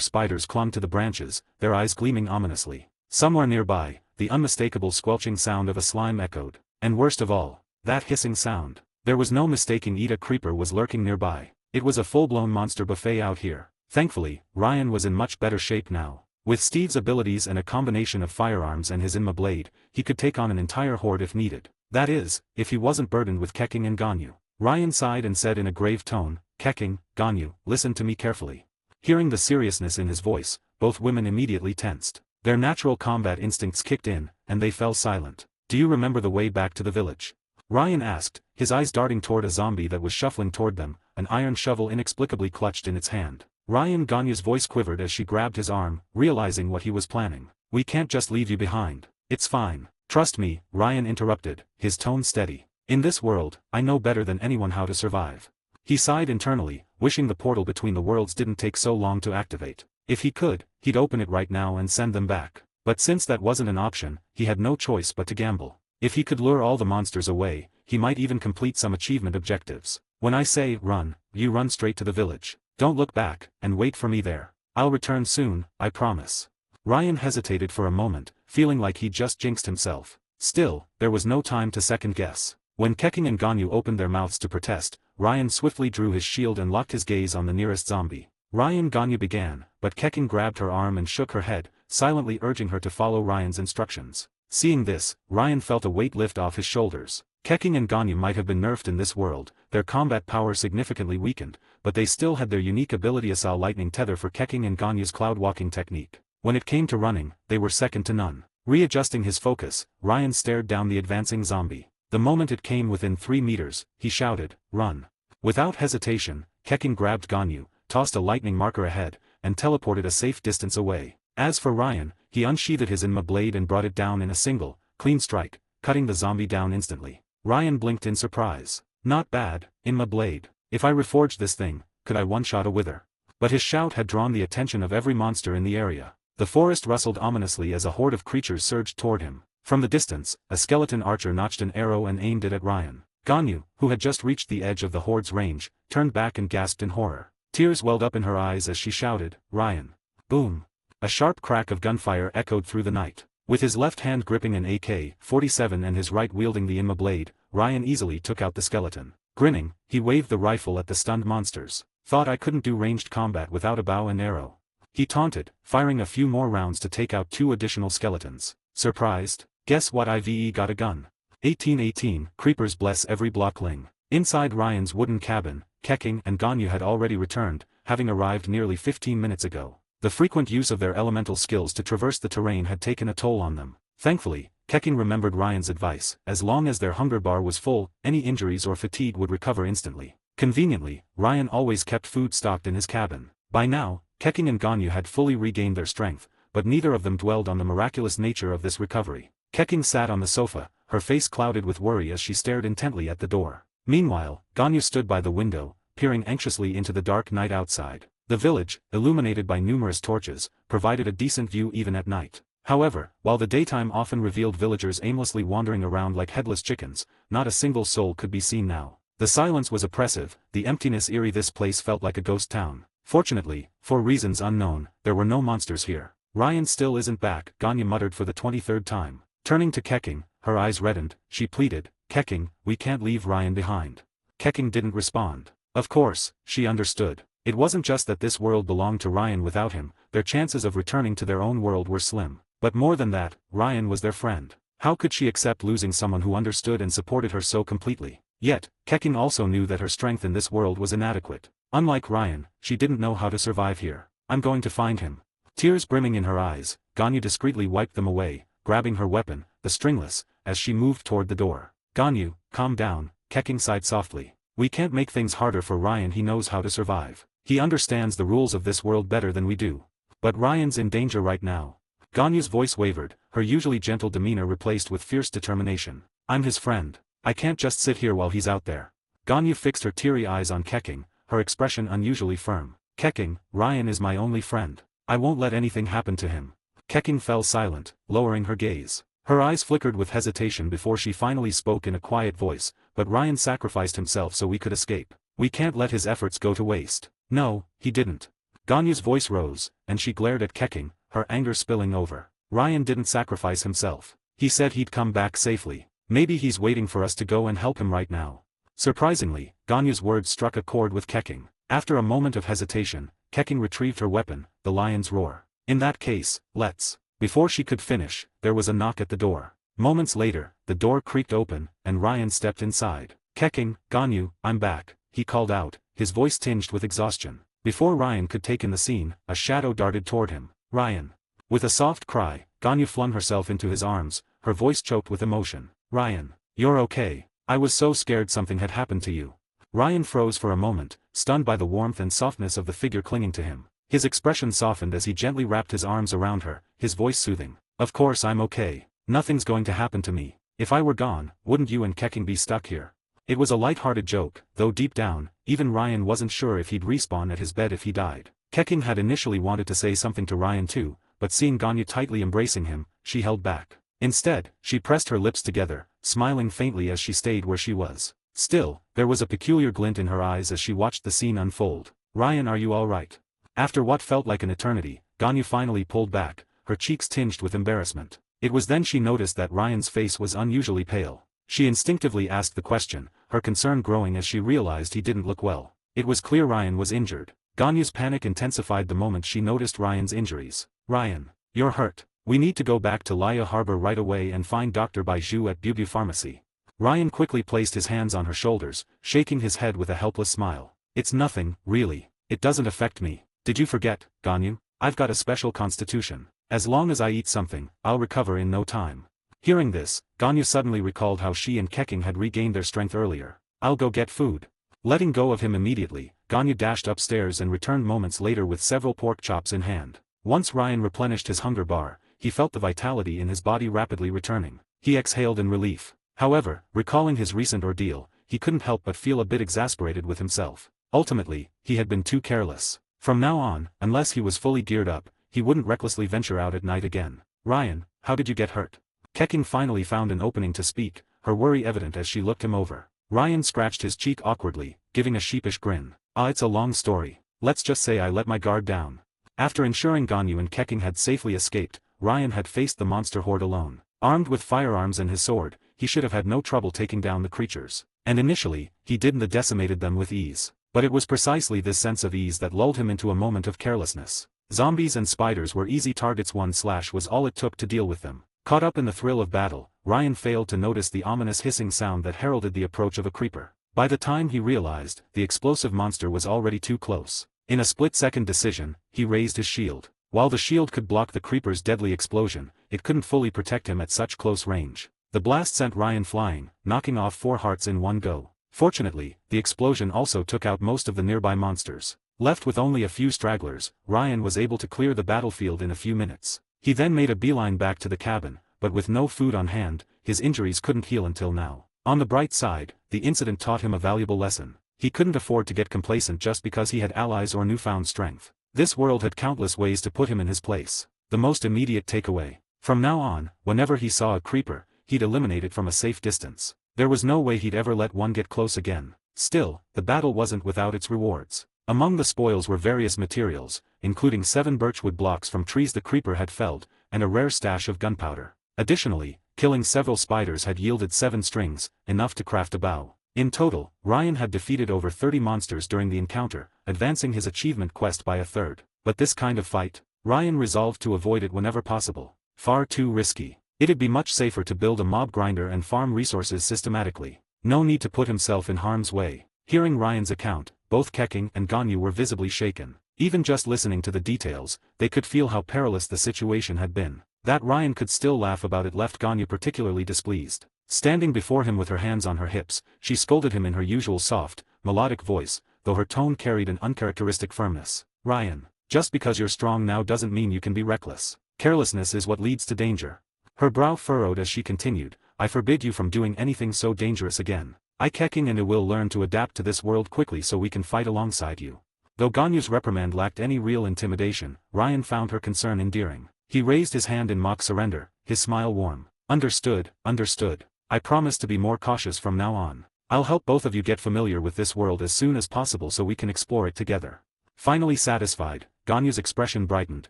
spiders clung to the branches, their eyes gleaming ominously. Somewhere nearby, the unmistakable squelching sound of a slime echoed. And worst of all, that hissing sound. There was no mistaking it, a creeper was lurking nearby. It was a full-blown monster buffet out here. Thankfully, Ryan was in much better shape now. With Steve's abilities and a combination of firearms and his Inma blade, he could take on an entire horde if needed. That is, if he wasn't burdened with Keqing and Ganyu. Ryan sighed and said in a grave tone, Keqing, Ganyu, listen to me carefully. Hearing the seriousness in his voice, both women immediately tensed. Their natural combat instincts kicked in, and they fell silent. Do you remember the way back to the village? Ryan asked, his eyes darting toward a zombie that was shuffling toward them, an iron shovel inexplicably clutched in its hand. Ganyu's voice quivered as she grabbed his arm, realizing what he was planning. We can't just leave you behind. It's fine. Trust me, Ryan interrupted, his tone steady. In this world, I know better than anyone how to survive. He sighed internally, wishing the portal between the worlds didn't take so long to activate. If he could, he'd open it right now and send them back. But since that wasn't an option, he had no choice but to gamble. If he could lure all the monsters away, he might even complete some achievement objectives. When I say run, you run straight to the village. Don't look back, and wait for me there. I'll return soon, I promise. Ryan hesitated for a moment, feeling like he'd just jinxed himself. Still, there was no time to second guess. When Keqing and Ganyu opened their mouths to protest, Ryan swiftly drew his shield and locked his gaze on the nearest zombie. Ganyu began, but Keqing grabbed her arm and shook her head, silently urging her to follow Ryan's instructions. Seeing this, Ryan felt a weight lift off his shoulders. Keqing and Ganyu might have been nerfed in this world, their combat power significantly weakened, but they still had their unique ability Asal Lightning Tether for Keqing and Ganyu's cloud walking technique. When it came to running, they were second to none. Readjusting his focus, Ryan stared down the advancing zombie. The moment it came within 3 meters, he shouted, "Run!" Without hesitation, Keqing grabbed Ganyu, tossed a lightning marker ahead, and teleported a safe distance away. As for Ryan, he unsheathed his Inma blade and brought it down in a single, clean strike, cutting the zombie down instantly. Ryan blinked in surprise. Not bad, Inma blade. If I reforged this thing, could I one-shot a wither? But his shout had drawn the attention of every monster in the area. The forest rustled ominously as a horde of creatures surged toward him. From the distance, a skeleton archer notched an arrow and aimed it at Ryan. Ganyu, who had just reached the edge of the horde's range, turned back and gasped in horror. Tears welled up in her eyes as she shouted, "Ryan!" Boom! A sharp crack of gunfire echoed through the night. With his left hand gripping an AK-47 and his right wielding the Inma blade, Ryan easily took out the skeleton. Grinning, he waved the rifle at the stunned monsters. Thought I couldn't do ranged combat without a bow and arrow. He taunted, firing a few more rounds to take out 2 additional skeletons. Surprised? Guess what, I've got a gun. 1818, creepers bless every blockling. Inside Ryan's wooden cabin, Keqing and Ganyu had already returned, having arrived nearly 15 minutes ago. The frequent use of their elemental skills to traverse the terrain had taken a toll on them. Thankfully, Keqing remembered Ryan's advice: as long as their hunger bar was full, any injuries or fatigue would recover instantly. Conveniently, Ryan always kept food stocked in his cabin. By now, Keqing and Ganyu had fully regained their strength, but neither of them dwelled on the miraculous nature of this recovery. Keqing sat on the sofa, her face clouded with worry as she stared intently at the door. Meanwhile, Ganyu stood by the window, peering anxiously into the dark night outside. The village, illuminated by numerous torches, provided a decent view even at night. However, while the daytime often revealed villagers aimlessly wandering around like headless chickens, not a single soul could be seen now. The silence was oppressive, the emptiness eerie. This place felt like a ghost town. Fortunately, for reasons unknown, there were no monsters here. Ryan still isn't back, Ganyu muttered for the 23rd time. Turning to Keqing, her eyes reddened, she pleaded, "Keqing, we can't leave Ryan behind." Keqing didn't respond. Of course, she understood. It wasn't just that this world belonged to Ryan. Without him, their chances of returning to their own world were slim. But more than that, Ryan was their friend. How could she accept losing someone who understood and supported her so completely? Yet, Keqing also knew that her strength in this world was inadequate. Unlike Ryan, she didn't know how to survive here. "I'm going to find him." Tears brimming in her eyes, Ganyu discreetly wiped them away, grabbing her weapon, the stringless, as she moved toward the door. "Ganyu, calm down," Keqing sighed softly. "We can't make things harder for Ryan. He knows how to survive. He understands the rules of this world better than we do. But Ryan's in danger right now." Ganyu's voice wavered, her usually gentle demeanor replaced with fierce determination. "I'm his friend. I can't just sit here while he's out there." Ganyu fixed her teary eyes on Keqing, her expression unusually firm. "Keqing, Ryan is my only friend. I won't let anything happen to him." Keqing fell silent, lowering her gaze. Her eyes flickered with hesitation before she finally spoke in a quiet voice, "But Ryan sacrificed himself so we could escape. We can't let his efforts go to waste." "No, he didn't." Ganyu's voice rose, and she glared at Keqing, her anger spilling over. "Ryan didn't sacrifice himself. He said he'd come back safely. Maybe he's waiting for us to go and help him right now." Surprisingly, Ganyu's words struck a chord with Keqing. After a moment of hesitation, Keqing retrieved her weapon, the lion's roar. "In that case, let's..." Before she could finish, there was a knock at the door. Moments later, the door creaked open, and Ryan stepped inside. "Keqing, Ganyu, I'm back," he called out, his voice tinged with exhaustion. Before Ryan could take in the scene, a shadow darted toward him. Ryan. With a soft cry, Ganyu flung herself into his arms, her voice choked with emotion. Ryan. You're okay. I was so scared something had happened to you. Ryan froze for a moment, stunned by the warmth and softness of the figure clinging to him. His expression softened as he gently wrapped his arms around her, his voice soothing. Of course I'm okay. Nothing's going to happen to me. If I were gone, wouldn't you and Keqing be stuck here? It was a light-hearted joke, though deep down, even Ryan wasn't sure if he'd respawn at his bed if he died. Keqing had initially wanted to say something to Ryan too, but seeing Ganyu tightly embracing him, she held back. Instead, she pressed her lips together, smiling faintly as she stayed where she was. Still, there was a peculiar glint in her eyes as she watched the scene unfold. Ryan, are you all right? After what felt like an eternity, Ganyu finally pulled back, her cheeks tinged with embarrassment. It was then she noticed that Ryan's face was unusually pale. She instinctively asked the question, her concern growing as she realized he didn't look well. It was clear Ryan was injured. Ganyu's panic intensified the moment she noticed Ryan's injuries. Ryan, you're hurt. We need to go back to Liyue Harbor right away and find Dr. Baiju at Bubu Pharmacy. Ryan quickly placed his hands on her shoulders, shaking his head with a helpless smile. It's nothing, really. It doesn't affect me. Did you forget, Ganyu? I've got a special constitution. As long as I eat something, I'll recover in no time. Hearing this, Ganyu suddenly recalled how she and Keqing had regained their strength earlier. I'll go get food. Letting go of him immediately, Ganyu dashed upstairs and returned moments later with several pork chops in hand. Once Ryan replenished his hunger bar, he felt the vitality in his body rapidly returning. He exhaled in relief. However, recalling his recent ordeal, he couldn't help but feel a bit exasperated with himself. Ultimately, he had been too careless. From now on, unless he was fully geared up, he wouldn't recklessly venture out at night again. Ryan, how did you get hurt? Keqing finally found an opening to speak, her worry evident as she looked him over. Ryan scratched his cheek awkwardly, giving a sheepish grin. It's a long story. Let's just say I let my guard down. After ensuring Ganyu and Keqing had safely escaped, Ryan had faced the monster horde alone. Armed with firearms and his sword, he should have had no trouble taking down the creatures. And initially, he didn't decimated them with ease. But it was precisely this sense of ease that lulled him into a moment of carelessness. Zombies and spiders were easy targets. One slash was all it took to deal with them. Caught up in the thrill of battle, Ryan failed to notice the ominous hissing sound that heralded the approach of a creeper. By the time he realized, the explosive monster was already too close. In a split-second decision, he raised his shield. While the shield could block the creeper's deadly explosion, it couldn't fully protect him at such close range. The blast sent Ryan flying, knocking off 4 hearts in one go. Fortunately, the explosion also took out most of the nearby monsters. Left with only a few stragglers, Ryan was able to clear the battlefield in a few minutes. He then made a beeline back to the cabin, but with no food on hand, his injuries couldn't heal until now. On the bright side, the incident taught him a valuable lesson. He couldn't afford to get complacent just because he had allies or newfound strength. This world had countless ways to put him in his place. The most immediate takeaway. From now on, whenever he saw a creeper, he'd eliminate it from a safe distance. There was no way he'd ever let one get close again. Still, the battle wasn't without its rewards. Among the spoils were various materials, including 7 birchwood blocks from trees the creeper had felled, and a rare stash of gunpowder. Additionally, killing several spiders had yielded 7 strings, enough to craft a bow. In total, Ryan had defeated over 30 monsters during the encounter, advancing his achievement quest by a third. But this kind of fight, Ryan resolved to avoid it whenever possible. Far too risky. It'd be much safer to build a mob grinder and farm resources systematically. No need to put himself in harm's way. Hearing Ryan's account, both Keqing and Ganyu were visibly shaken. Even just listening to the details, they could feel how perilous the situation had been. That Ryan could still laugh about it left Ganyu particularly displeased. Standing before him with her hands on her hips, she scolded him in her usual soft, melodic voice, though her tone carried an uncharacteristic firmness. Ryan, just because you're strong now doesn't mean you can be reckless. Carelessness is what leads to danger. Her brow furrowed as she continued, I forbid you from doing anything so dangerous again. I Keqing and I will learn to adapt to this world quickly so we can fight alongside you. Though Ganyu's reprimand lacked any real intimidation, Ryan found her concern endearing. He raised his hand in mock surrender, his smile warm. Understood, understood. I promise to be more cautious from now on. I'll help both of you get familiar with this world as soon as possible so we can explore it together. Finally satisfied, Ganyu's expression brightened,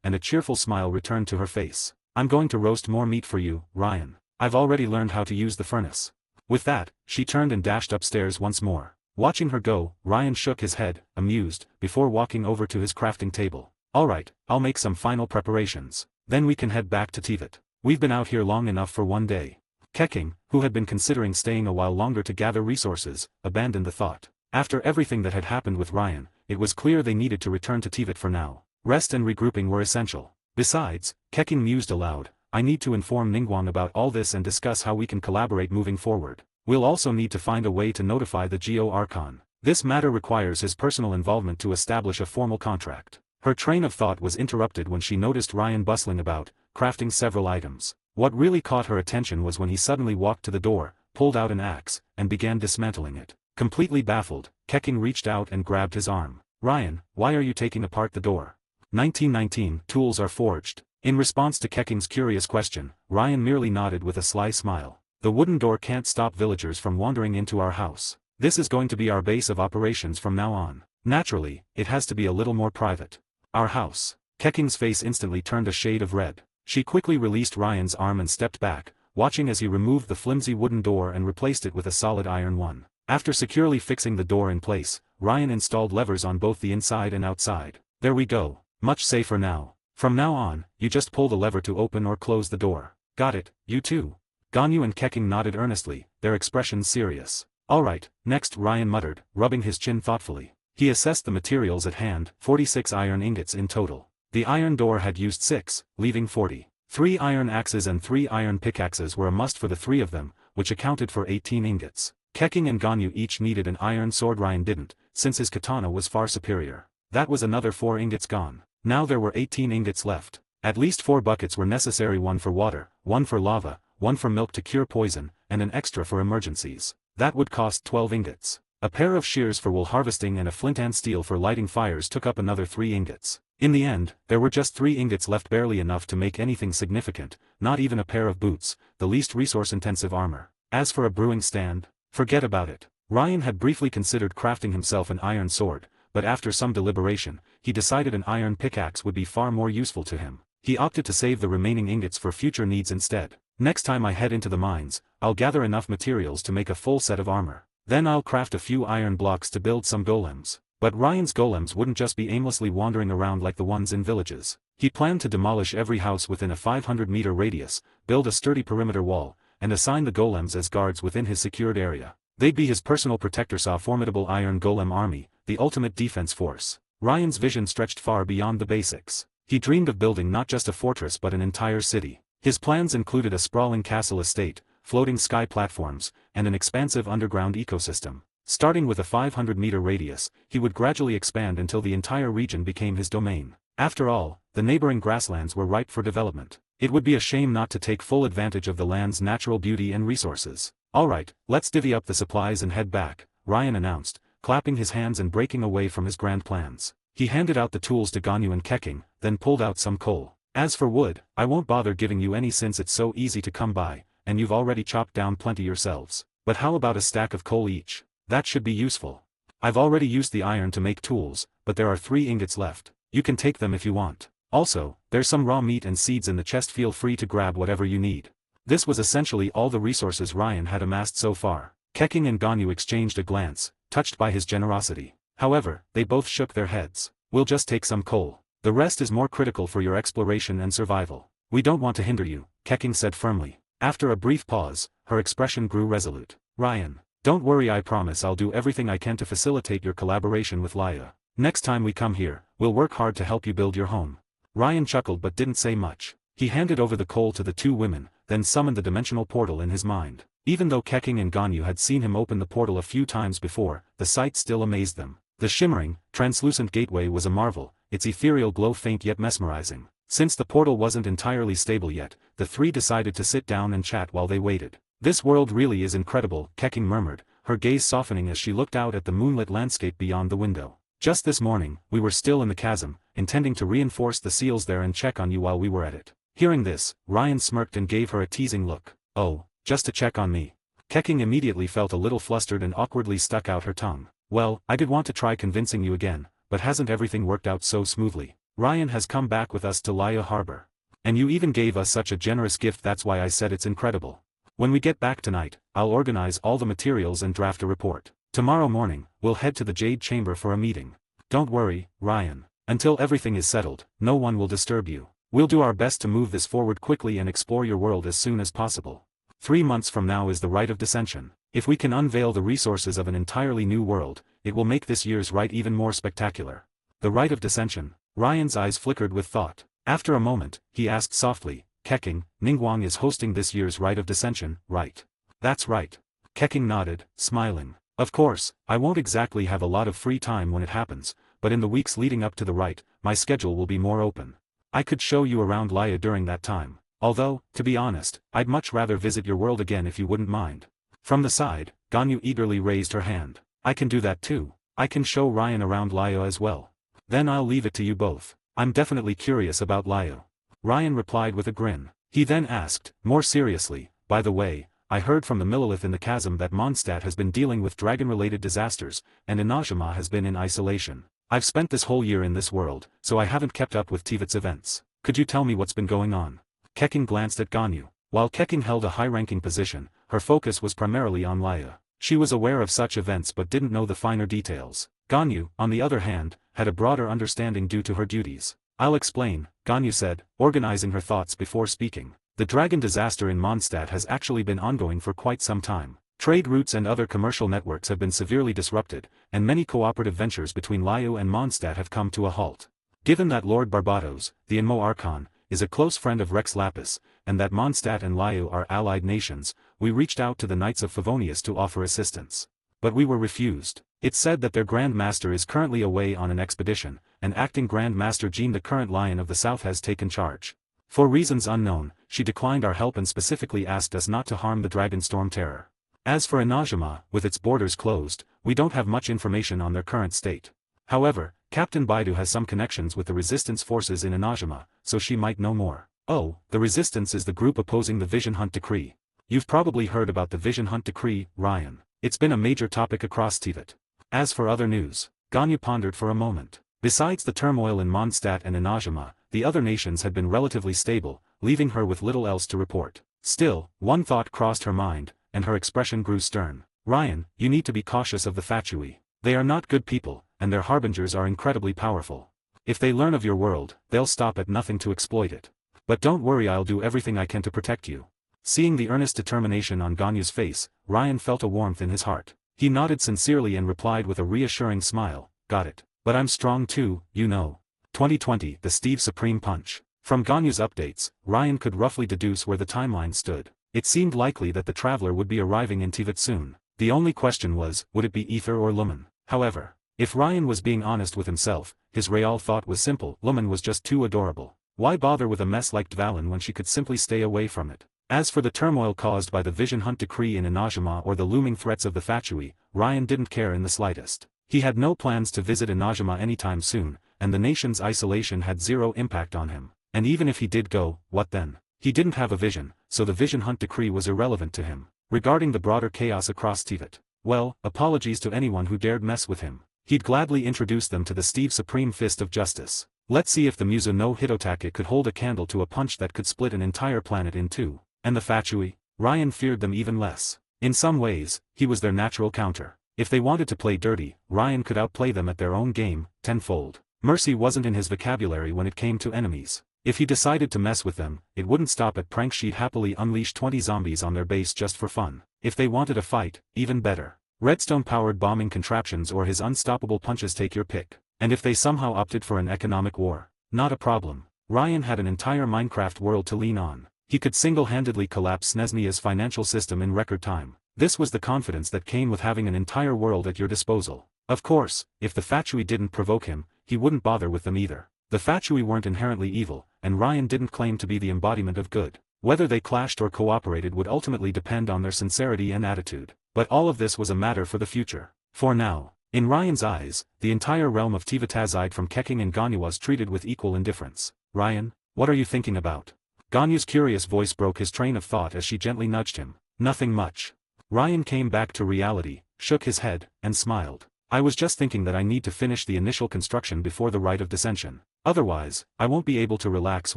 and a cheerful smile returned to her face. I'm going to roast more meat for you, Ryan. I've already learned how to use the furnace. With that, she turned and dashed upstairs once more. Watching her go, Ryan shook his head, amused, before walking over to his crafting table. Alright, I'll make some final preparations. Then we can head back to Teyvat. We've been out here long enough for one day. Keqing, who had been considering staying a while longer to gather resources, abandoned the thought. After everything that had happened with Ryan, it was clear they needed to return to Teyvat for now. Rest and regrouping were essential. Besides, Keqing mused aloud, I need to inform Ningguang about all this and discuss how we can collaborate moving forward. We'll also need to find a way to notify the Geo Archon. This matter requires his personal involvement to establish a formal contract. Her train of thought was interrupted when she noticed Ryan bustling about, crafting several items. What really caught her attention was when he suddenly walked to the door, pulled out an axe, and began dismantling it. Completely baffled, Keqing reached out and grabbed his arm. Ryan, why are you taking apart the door? 1919 Tools are forged. In response to Keqing's curious question, Ryan merely nodded with a sly smile. The wooden door can't stop villagers from wandering into our house. This is going to be our base of operations from now on. Naturally, it has to be a little more private. Our house. Keqing's face instantly turned a shade of red. She quickly released Ryan's arm and stepped back, watching as he removed the flimsy wooden door and replaced it with a solid iron one. After securely fixing the door in place, Ryan installed levers on both the inside and outside. There we go. Much safer now. From now on, you just pull the lever to open or close the door. Got it, you too. Ganyu and Keqing nodded earnestly, their expressions serious. Alright, next, Ryan muttered, rubbing his chin thoughtfully. He assessed the materials at hand, 46 iron ingots in total. The iron door had used 6, leaving 40. 3 iron axes and 3 iron pickaxes were a must for the 3 of them, which accounted for 18 ingots. Keqing and Ganyu each needed an iron sword. Ryan didn't, since his katana was far superior. That was another 4 ingots gone. Now there were 18 ingots left. At least 4 buckets were necessary, 1 for water, 1 for lava, 1 for milk to cure poison, and an extra for emergencies. That would cost 12 ingots. A pair of shears for wool harvesting and a flint and steel for lighting fires took up another 3 ingots. In the end, there were just 3 ingots left, barely enough to make anything significant, not even a pair of boots, the least resource-intensive armor. As for a brewing stand, forget about it. Ryan had briefly considered crafting himself an iron sword, but after some deliberation, he decided an iron pickaxe would be far more useful to him. He opted to save the remaining ingots for future needs instead. Next time I head into the mines, I'll gather enough materials to make a full set of armor. Then I'll craft a few iron blocks to build some golems. But Ryan's golems wouldn't just be aimlessly wandering around like the ones in villages. He planned to demolish every house within a 500-meter radius, build a sturdy perimeter wall, and assign the golems as guards within his secured area. They'd be his personal protectors, a formidable iron golem army, the ultimate defense force. Ryan's vision stretched far beyond the basics. He dreamed of building not just a fortress but an entire city. His plans included a sprawling castle estate, floating sky platforms, and an expansive underground ecosystem. Starting with a 500-meter radius, he would gradually expand until the entire region became his domain. After all, the neighboring grasslands were ripe for development. It would be a shame not to take full advantage of the land's natural beauty and resources. Alright, let's divvy up the supplies and head back, Ryan announced, clapping his hands and breaking away from his grand plans. He handed out the tools to Ganyu and Keqing, then pulled out some coal. As for wood, I won't bother giving you any since it's so easy to come by, and you've already chopped down plenty yourselves. But how about a stack of coal each? That should be useful. I've already used the iron to make tools, but there are 3 ingots left. You can take them if you want. Also, there's some raw meat and seeds in the chest, feel free to grab whatever you need. This was essentially all the resources Ryan had amassed so far. Keqing and Ganyu exchanged a glance, touched by his generosity. However, they both shook their heads. We'll just take some coal. The rest is more critical for your exploration and survival. We don't want to hinder you, Keqing said firmly. After a brief pause, her expression grew resolute. Ryan, don't worry, I promise I'll do everything I can to facilitate your collaboration with Liyue. Next time we come here, we'll work hard to help you build your home. Ryan chuckled but didn't say much. He handed over the coal to the 2 women, then summoned the dimensional portal in his mind. Even though Keqing and Ganyu had seen him open the portal a few times before, the sight still amazed them. The shimmering, translucent gateway was a marvel, its ethereal glow faint yet mesmerizing. Since the portal wasn't entirely stable yet, the 3 decided to sit down and chat while they waited. This world really is incredible, Keqing murmured, her gaze softening as she looked out at the moonlit landscape beyond the window. Just this morning, we were still in the chasm, intending to reinforce the seals there and check on you while we were at it. Hearing this, Ryan smirked and gave her a teasing look. Oh, just to check on me. Keqing immediately felt a little flustered and awkwardly stuck out her tongue. Well, I did want to try convincing you again, but hasn't everything worked out so smoothly? Ryan has come back with us to Liyue Harbor. And you even gave us such a generous gift, that's why I said it's incredible. When we get back tonight, I'll organize all the materials and draft a report. Tomorrow morning, we'll head to the Jade Chamber for a meeting. Don't worry, Ryan. Until everything is settled, no one will disturb you. We'll do our best to move this forward quickly and explore your world as soon as possible. 3 months from now is the rite of dissension. If we can unveil the resources of an entirely new world, it will make this year's rite even more spectacular. The rite of descension. Ryan's eyes flickered with thought. After a moment, he asked softly, Keqing, Ningguang is hosting this year's rite of descension, right? That's right. Keqing nodded, smiling. Of course, I won't exactly have a lot of free time when it happens, but in the weeks leading up to the rite, my schedule will be more open. I could show you around Liyue during that time. Although, to be honest, I'd much rather visit your world again if you wouldn't mind. From the side, Ganyu eagerly raised her hand. I can do that too. I can show Ryan around Liyue as well. Then I'll leave it to you both. I'm definitely curious about Liyue. Ryan replied with a grin. He then asked, more seriously, by the way, I heard from the Millelith in the chasm that Mondstadt has been dealing with dragon-related disasters, and Inajima has been in isolation. I've spent this whole year in this world, so I haven't kept up with Teyvat's events. Could you tell me what's been going on? Keqing glanced at Ganyu. While Keqing held a high-ranking position, her focus was primarily on Liyue. She was aware of such events but didn't know the finer details. Ganyu, on the other hand, had a broader understanding due to her duties. I'll explain, Ganyu said, organizing her thoughts before speaking. The dragon disaster in Mondstadt has actually been ongoing for quite some time. Trade routes and other commercial networks have been severely disrupted, and many cooperative ventures between Liyue and Mondstadt have come to a halt. Given that Lord Barbatos, the Inmo Archon, is a close friend of Rex Lapis, and that Mondstadt and Liyue are allied nations, we reached out to the Knights of Favonius to offer assistance. But we were refused. It's said that their Grand Master is currently away on an expedition, and acting Grand Master Jean, the current Lion of the South, has taken charge. For reasons unknown, she declined our help and specifically asked us not to harm the Dragonstorm Terror. As for Inajima, with its borders closed, we don't have much information on their current state. However, Captain Baidu has some connections with the resistance forces in Inajima, so she might know more. Oh, the resistance is the group opposing the Vision Hunt Decree. You've probably heard about the Vision Hunt Decree, Ryan. It's been a major topic across Teyvat. As for other news, Ganyu pondered for a moment. Besides the turmoil in Mondstadt and Inajima, the other nations had been relatively stable, leaving her with little else to report. Still, one thought crossed her mind, and her expression grew stern. Ryan, you need to be cautious of the Fatui. They are not good people, and their harbingers are incredibly powerful. If they learn of your world, they'll stop at nothing to exploit it. But don't worry, I'll do everything I can to protect you. Seeing the earnest determination on Ganyu's face, Ryan felt a warmth in his heart. He nodded sincerely and replied with a reassuring smile, got it. But I'm strong too, you know. 2020, the Steve Supreme Punch. From Ganyu's updates, Ryan could roughly deduce where the timeline stood. It seemed likely that the traveler would be arriving in Teyvat soon. The only question was, would it be Ether or Lumen? However, if Ryan was being honest with himself, his real thought was simple: Lumen was just too adorable. Why bother with a mess like Dvalin when she could simply stay away from it? As for the turmoil caused by the Vision Hunt Decree in Inajima or the looming threats of the Fatui, Ryan didn't care in the slightest. He had no plans to visit Inajima anytime soon, and the nation's isolation had zero impact on him. And even if he did go, what then? He didn't have a vision, so the Vision Hunt Decree was irrelevant to him. Regarding the broader chaos across Teyvat, well, apologies to anyone who dared mess with him. He'd gladly introduce them to the Steve Supreme Fist of Justice. Let's see if the Muso no Hitotake could hold a candle to a punch that could split an entire planet in two. And the Fatui? Ryan feared them even less. In some ways, he was their natural counter. If they wanted to play dirty, Ryan could outplay them at their own game, tenfold. Mercy wasn't in his vocabulary when it came to enemies. If he decided to mess with them, it wouldn't stop at pranks. She'd happily unleash 20 zombies on their base just for fun. If they wanted a fight, even better. Redstone-powered bombing contraptions or his unstoppable punches, take your pick. And if they somehow opted for an economic war, not a problem. Ryan had an entire Minecraft world to lean on. He could single-handedly collapse Sneznia's financial system in record time. This was the confidence that came with having an entire world at your disposal. Of course, if the Fatui didn't provoke him, he wouldn't bother with them either. The Fatui weren't inherently evil, and Ryan didn't claim to be the embodiment of good. Whether they clashed or cooperated would ultimately depend on their sincerity and attitude. But all of this was a matter for the future. For now, in Ryan's eyes, the entire realm of Teyvat, aside from Keqing and Ganyu, was treated with equal indifference. Ryan, what are you thinking about? Ganyu's curious voice broke his train of thought as she gently nudged him. Nothing much. Ryan came back to reality, shook his head, and smiled. I was just thinking that I need to finish the initial construction before the rite of descension. Otherwise, I won't be able to relax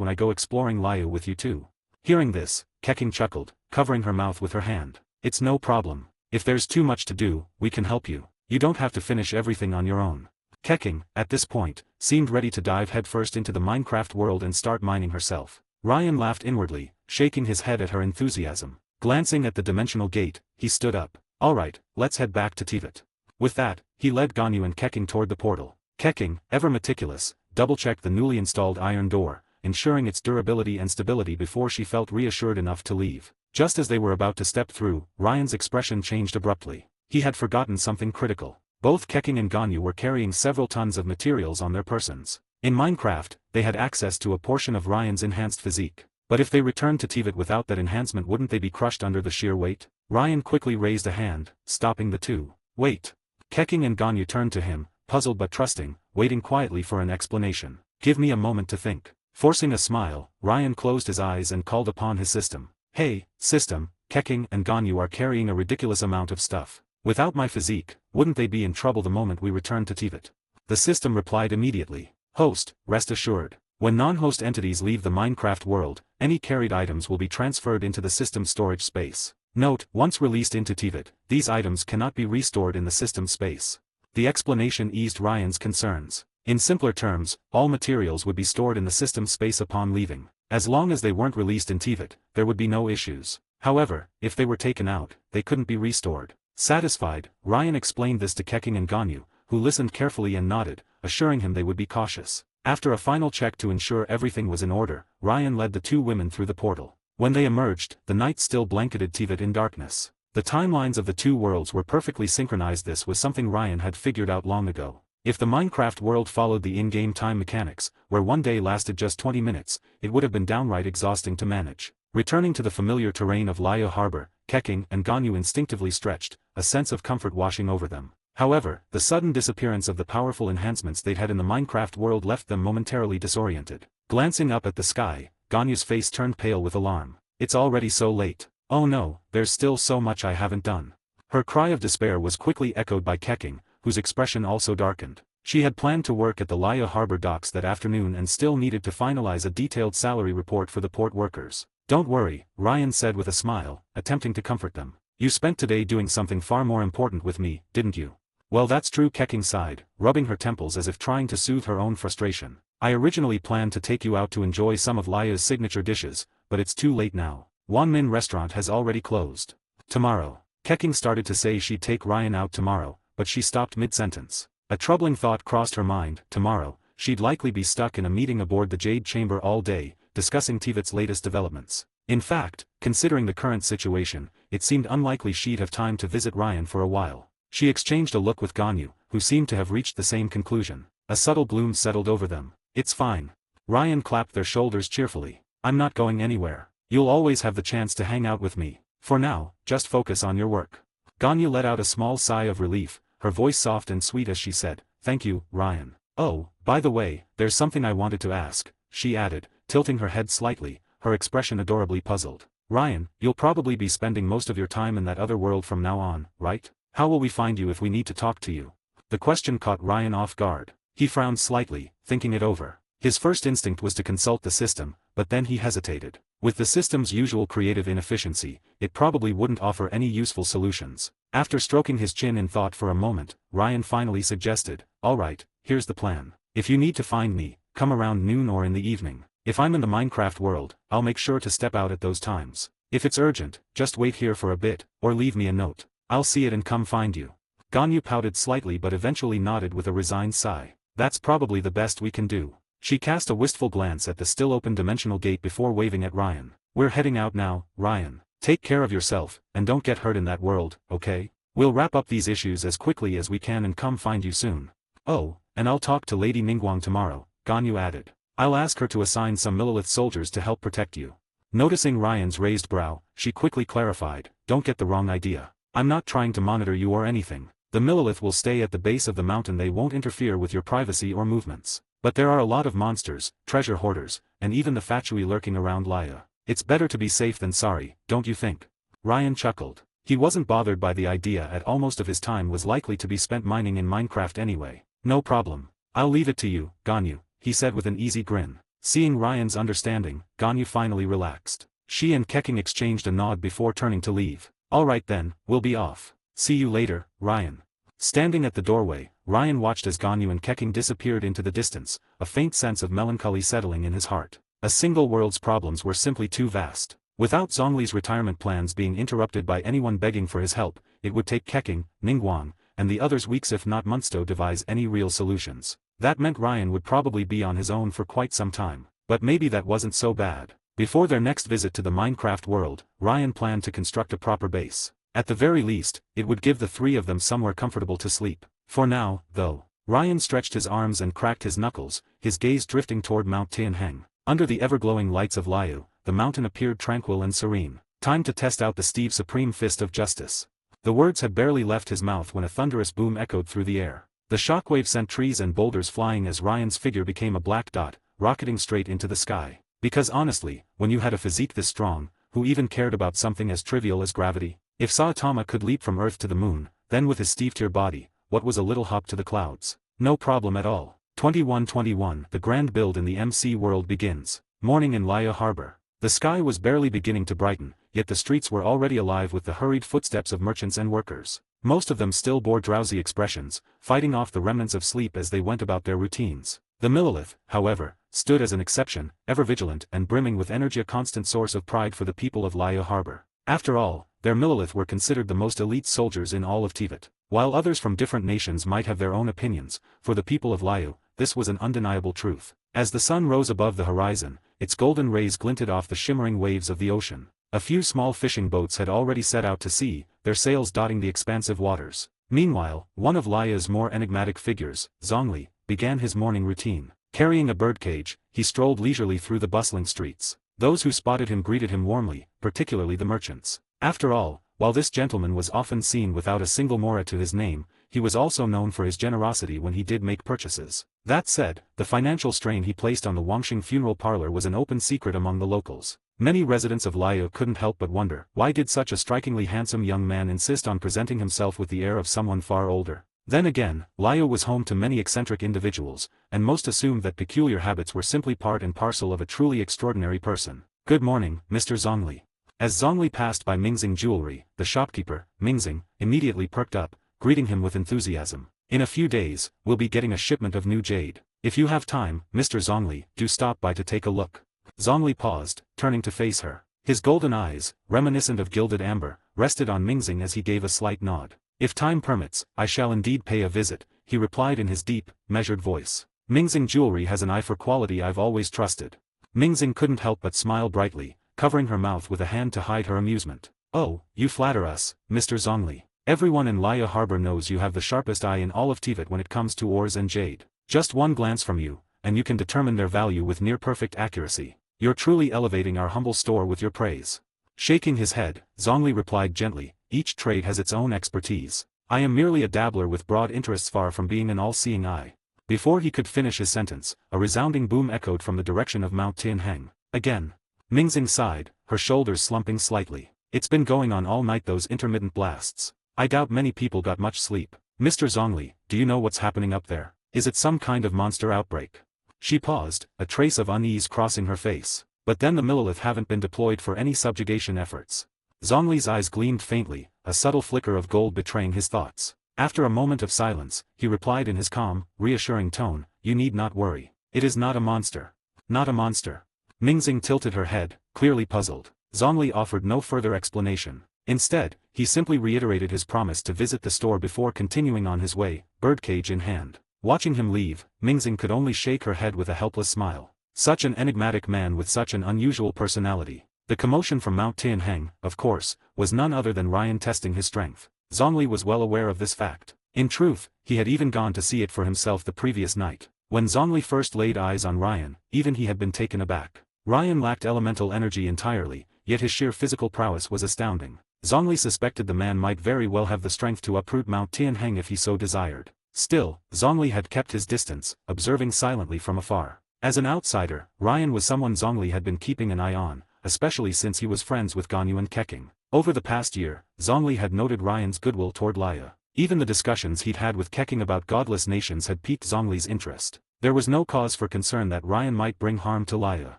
when I go exploring Liyue with you too. Hearing this, Keqing chuckled, covering her mouth with her hand. It's no problem. If there's too much to do, we can help you. You don't have to finish everything on your own. Keqing, at this point, seemed ready to dive headfirst into the Minecraft world and start mining herself. Ryan laughed inwardly, shaking his head at her enthusiasm. Glancing at the dimensional gate, he stood up. Alright, let's head back to Teyvat. With that, he led Ganyu and Keqing toward the portal. Keqing, ever meticulous, double-checked the newly installed iron door, ensuring its durability and stability before she felt reassured enough to leave. Just as they were about to step through, Ryan's expression changed abruptly. He had forgotten something critical. Both Keqing and Ganyu were carrying several tons of materials on their persons. In Minecraft, they had access to a portion of Ryan's enhanced physique. But if they returned to Teyvat without that enhancement, wouldn't they be crushed under the sheer weight? Ryan quickly raised a hand, stopping the two. Wait. Keqing and Ganyu turned to him, puzzled but trusting, waiting quietly for an explanation. Give me a moment to think. Forcing a smile, Ryan closed his eyes and called upon his system. Hey, system, Keqing and Ganyu are carrying a ridiculous amount of stuff. Without my physique, wouldn't they be in trouble the moment we return to Teyvat? The system replied immediately. Host, rest assured. When non-host entities leave the Minecraft world, any carried items will be transferred into the system's storage space. Note, once released into Teyvat, these items cannot be restored in the system space. The explanation eased Ryan's concerns. In simpler terms, all materials would be stored in the system space upon leaving. As long as they weren't released in Teyvat, there would be no issues. However, if they were taken out, they couldn't be restored. Satisfied, Ryan explained this to Keqing and Ganyu, who listened carefully and nodded, assuring him they would be cautious. After a final check to ensure everything was in order, Ryan led the two women through the portal. When they emerged, the night still blanketed Teyvat in darkness. The timelines of the two worlds were perfectly synchronized. This was something Ryan had figured out long ago. If the Minecraft world followed the in-game time mechanics, where one day lasted just 20 minutes, it would have been downright exhausting to manage. Returning to the familiar terrain of Liyue Harbor, Keqing and Ganyu instinctively stretched, a sense of comfort washing over them. However, the sudden disappearance of the powerful enhancements they'd had in the Minecraft world left them momentarily disoriented. Glancing up at the sky, Ganyu's face turned pale with alarm. It's already so late. Oh no, there's still so much I haven't done. Her cry of despair was quickly echoed by Keqing, whose expression also darkened. She had planned to work at the Liyue Harbor docks that afternoon and still needed to finalize a detailed salary report for the port workers. Don't worry, Ryan said with a smile, attempting to comfort them. You spent today doing something far more important with me, didn't you? Well, that's true, Keqing sighed, rubbing her temples as if trying to soothe her own frustration. I originally planned to take you out to enjoy some of Liyue's signature dishes, but it's too late now. Wanmin restaurant has already closed. Tomorrow. Keqing started to say she'd take Ryan out tomorrow, but she stopped mid-sentence. A troubling thought crossed her mind. Tomorrow, she'd likely be stuck in a meeting aboard the Jade Chamber all day, discussing Teyvat's latest developments. In fact, considering the current situation, it seemed unlikely she'd have time to visit Ryan for a while. She exchanged a look with Ganyu, who seemed to have reached the same conclusion. A subtle gloom settled over them. It's fine. Ryan clapped their shoulders cheerfully. I'm not going anywhere. You'll always have the chance to hang out with me. For now, just focus on your work. Ganyu let out a small sigh of relief, her voice soft and sweet as she said, Thank you, Ryan. Oh, by the way, there's something I wanted to ask, she added, tilting her head slightly, her expression adorably puzzled. Ryan, you'll probably be spending most of your time in that other world from now on, right? How will we find you if we need to talk to you? The question caught Ryan off guard. He frowned slightly, thinking it over. His first instinct was to consult the system, but then he hesitated. With the system's usual creative inefficiency, it probably wouldn't offer any useful solutions. After stroking his chin in thought for a moment, Ryan finally suggested, Alright, here's the plan. If you need to find me, come around noon or in the evening. If I'm in the Minecraft world, I'll make sure to step out at those times. If it's urgent, just wait here for a bit, or leave me a note. I'll see it and come find you. Ganyu pouted slightly but eventually nodded with a resigned sigh. That's probably the best we can do. She cast a wistful glance at the still open dimensional gate before waving at Ryan. We're heading out now, Ryan. Take care of yourself, and don't get hurt in that world, okay? We'll wrap up these issues as quickly as we can and come find you soon. Oh, and I'll talk to Lady Ningguang tomorrow, Ganyu added. I'll ask her to assign some Millilith soldiers to help protect you. Noticing Ryan's raised brow, she quickly clarified, Don't get the wrong idea. I'm not trying to monitor you or anything. The Millilith will stay at the base of the mountain. They won't interfere with your privacy or movements. But there are a lot of monsters, treasure hoarders, and even the Fatui lurking around Liyue. It's better to be safe than sorry, don't you think? Ryan chuckled. He wasn't bothered by the idea as almost of his time was likely to be spent mining in Minecraft anyway. No problem. I'll leave it to you, Ganyu, he said with an easy grin. Seeing Ryan's understanding, Ganyu finally relaxed. She and Keqing exchanged a nod before turning to leave. Alright then, we'll be off. See you later, Ryan. Standing at the doorway, Ryan watched as Ganyu and Keqing disappeared into the distance, a faint sense of melancholy settling in his heart. A single world's problems were simply too vast. Without Zhongli's retirement plans being interrupted by anyone begging for his help, it would take Keqing, Ningguang, and the others weeks if not months to devise any real solutions. That meant Ryan would probably be on his own for quite some time. But maybe that wasn't so bad. Before their next visit to the Minecraft world, Ryan planned to construct a proper base. At the very least, it would give the three of them somewhere comfortable to sleep. For now, though, Ryan stretched his arms and cracked his knuckles, his gaze drifting toward Mount Tianheng. Under the ever-glowing lights of Liyue, the mountain appeared tranquil and serene. Time to test out the Steve Supreme Fist of Justice. The words had barely left his mouth when a thunderous boom echoed through the air. The shockwave sent trees and boulders flying as Ryan's figure became a black dot, rocketing straight into the sky. Because honestly, when you had a physique this strong, who even cared about something as trivial as gravity? If Saitama could leap from Earth to the moon, then with his Steve-tier body, what was a little hop to the clouds? No problem at all. 2121 The grand build in the MC world begins. Morning in Liyue Harbor. The sky was barely beginning to brighten, yet the streets were already alive with the hurried footsteps of merchants and workers. Most of them still bore drowsy expressions, fighting off the remnants of sleep as they went about their routines. The Millelith, however, stood as an exception, ever vigilant and brimming with energy, a constant source of pride for the people of Liyue Harbor. After all, their Millelith were considered the most elite soldiers in all of Teyvat. While others from different nations might have their own opinions, for the people of Liyue, this was an undeniable truth. As the sun rose above the horizon, its golden rays glinted off the shimmering waves of the ocean. A few small fishing boats had already set out to sea, their sails dotting the expansive waters. Meanwhile, one of Liyue's more enigmatic figures, Zhongli, began his morning routine. Carrying a birdcage, he strolled leisurely through the bustling streets. Those who spotted him greeted him warmly, particularly the merchants. After all, while this gentleman was often seen without a single mora to his name, he was also known for his generosity when he did make purchases. That said, the financial strain he placed on the Wangxing funeral parlor was an open secret among the locals. Many residents of Liyue couldn't help but wonder, why did such a strikingly handsome young man insist on presenting himself with the air of someone far older? Then again, Liyue was home to many eccentric individuals, and most assumed that peculiar habits were simply part and parcel of a truly extraordinary person. Good morning, Mr. Zhongli. As Zhongli passed by Mingxing Jewelry, the shopkeeper, Mingxing, immediately perked up, greeting him with enthusiasm. In a few days, we'll be getting a shipment of new jade. If you have time, Mr. Zhongli, do stop by to take a look. Zhongli paused, turning to face her. His golden eyes, reminiscent of gilded amber, rested on Mingxing as he gave a slight nod. If time permits, I shall indeed pay a visit, he replied in his deep, measured voice. Mingxing Jewelry has an eye for quality I've always trusted. Mingxing couldn't help but smile brightly, covering her mouth with a hand to hide her amusement. Oh, you flatter us, Mr. Zhongli. Everyone in Liyue Harbor knows you have the sharpest eye in all of Teyvat when it comes to ores and jade. Just one glance from you, and you can determine their value with near-perfect accuracy. You're truly elevating our humble store with your praise. Shaking his head, Zhongli replied gently, each trade has its own expertise. I am merely a dabbler with broad interests, far from being an all-seeing eye. Before he could finish his sentence, a resounding boom echoed from the direction of Mount Tianheng. Again. Mingxing sighed, her shoulders slumping slightly. It's been going on all night, those intermittent blasts. I doubt many people got much sleep. Mr. Zhongli, do you know what's happening up there? Is it some kind of monster outbreak? She paused, a trace of unease crossing her face. But then the Millelith haven't been deployed for any subjugation efforts. Zhongli's eyes gleamed faintly, a subtle flicker of gold betraying his thoughts. After a moment of silence, he replied in his calm, reassuring tone, you need not worry. It is not a monster. Not a monster. Mingxing tilted her head, clearly puzzled. Zhongli offered no further explanation. Instead, he simply reiterated his promise to visit the store before continuing on his way, birdcage in hand. Watching him leave, Mingxing could only shake her head with a helpless smile. Such an enigmatic man with such an unusual personality. The commotion from Mount Tianheng, of course, was none other than Ryan testing his strength. Zhongli was well aware of this fact. In truth, he had even gone to see it for himself the previous night. When Zhongli first laid eyes on Ryan, even he had been taken aback. Ryan lacked elemental energy entirely, yet his sheer physical prowess was astounding. Zhongli suspected the man might very well have the strength to uproot Mount Tianheng if he so desired. Still, Zhongli had kept his distance, observing silently from afar. As an outsider, Ryan was someone Zhongli had been keeping an eye on, especially since he was friends with Ganyu and Keqing. Over the past year, Zhongli had noted Ryan's goodwill toward Liyue. Even the discussions he'd had with Keqing about godless nations had piqued Zhongli's interest. There was no cause for concern that Ryan might bring harm to Liyue.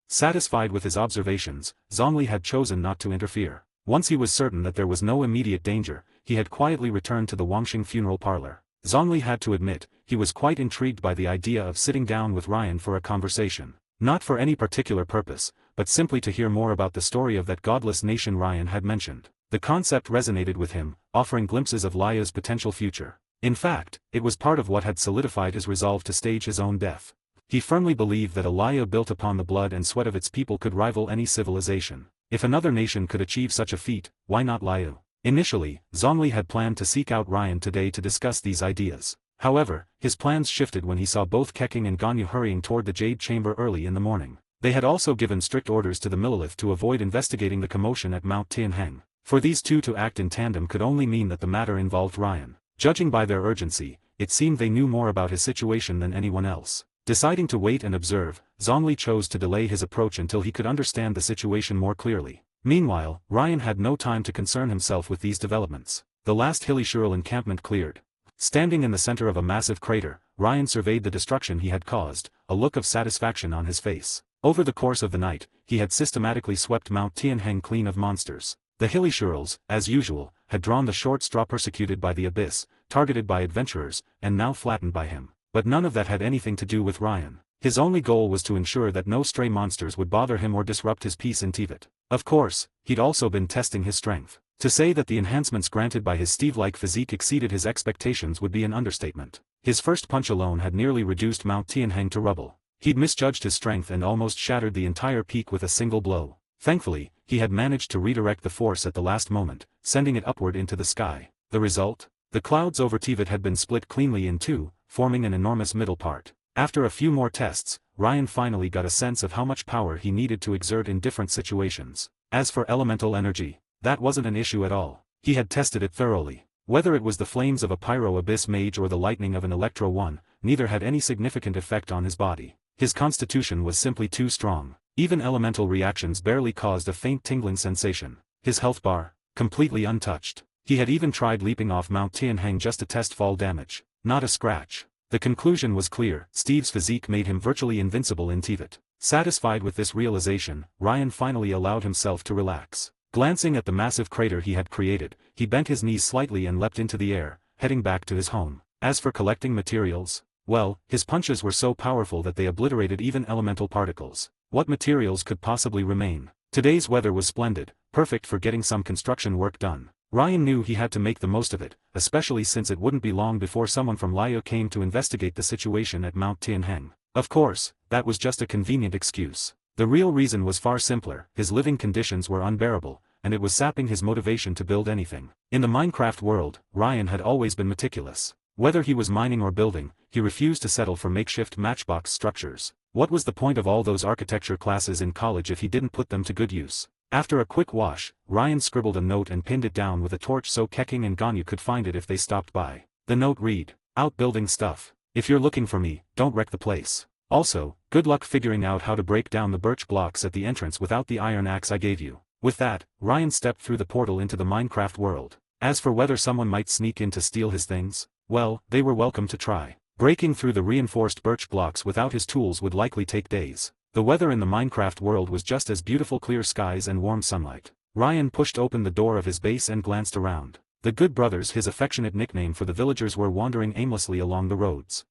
Satisfied with his observations, Zhongli had chosen not to interfere. Once he was certain that there was no immediate danger, he had quietly returned to the Wangxing funeral parlor. Zhongli had to admit, he was quite intrigued by the idea of sitting down with Ryan for a conversation. Not for any particular purpose, but simply to hear more about the story of that godless nation Ryan had mentioned. The concept resonated with him, offering glimpses of Liyue's potential future. In fact, it was part of what had solidified his resolve to stage his own death. He firmly believed that a Liyue built upon the blood and sweat of its people could rival any civilization. If another nation could achieve such a feat, why not Liyue? Initially, Zhongli had planned to seek out Ryan today to discuss these ideas. However, his plans shifted when he saw both Keqing and Ganyu hurrying toward the Jade Chamber early in the morning. They had also given strict orders to the Millelith to avoid investigating the commotion at Mount Tianheng. For these two to act in tandem could only mean that the matter involved Ryan. Judging by their urgency, it seemed they knew more about his situation than anyone else. Deciding to wait and observe, Zhongli chose to delay his approach until he could understand the situation more clearly. Meanwhile, Ryan had no time to concern himself with these developments. The last Hilly-Shural encampment cleared. Standing in the center of a massive crater, Ryan surveyed the destruction he had caused, a look of satisfaction on his face. Over the course of the night, he had systematically swept Mount Tianheng clean of monsters. The Hilly-Shurals, as usual, had drawn the short straw, persecuted by the Abyss, targeted by adventurers, and now flattened by him. But none of that had anything to do with Ryan. His only goal was to ensure that no stray monsters would bother him or disrupt his peace in Teyvat. Of course, he'd also been testing his strength. To say that the enhancements granted by his Steve-like physique exceeded his expectations would be an understatement. His first punch alone had nearly reduced Mount Tianheng to rubble. He'd misjudged his strength and almost shattered the entire peak with a single blow. Thankfully, he had managed to redirect the force at the last moment, sending it upward into the sky. The result? The clouds over Teyvat had been split cleanly in two, forming an enormous middle part. After a few more tests, Ryan finally got a sense of how much power he needed to exert in different situations. As for elemental energy, that wasn't an issue at all. He had tested it thoroughly. Whether it was the flames of a Pyro Abyss mage or the lightning of an Electro one, neither had any significant effect on his body. His constitution was simply too strong. Even elemental reactions barely caused a faint tingling sensation. His health bar, completely untouched. He had even tried leaping off Mount Tianheng just to test fall damage. Not a scratch. The conclusion was clear: Steve's physique made him virtually invincible in Teyvat. Satisfied with this realization, Ryan finally allowed himself to relax. Glancing at the massive crater he had created, he bent his knees slightly and leapt into the air, heading back to his home. As for collecting materials, well, his punches were so powerful that they obliterated even elemental particles. What materials could possibly remain? Today's weather was splendid, perfect for getting some construction work done. Ryan knew he had to make the most of it, especially since it wouldn't be long before someone from Liyue came to investigate the situation at Mount Tianheng. Of course, that was just a convenient excuse. The real reason was far simpler: his living conditions were unbearable, and it was sapping his motivation to build anything. In the Minecraft world, Ryan had always been meticulous. Whether he was mining or building, he refused to settle for makeshift matchbox structures. What was the point of all those architecture classes in college if he didn't put them to good use? After a quick wash, Ryan scribbled a note and pinned it down with a torch so Keqing and Ganyu could find it if they stopped by. The note read, "Out building stuff. If you're looking for me, don't wreck the place. Also, good luck figuring out how to break down the birch blocks at the entrance without the iron axe I gave you." With that, Ryan stepped through the portal into the Minecraft world. As for whether someone might sneak in to steal his things, well, they were welcome to try. Breaking through the reinforced birch blocks without his tools would likely take days. The weather in the Minecraft world was just as beautiful: clear skies and warm sunlight. Ryan pushed open the door of his base and glanced around. The Good Brothers, his affectionate nickname for the villagers, were wandering aimlessly along the roads.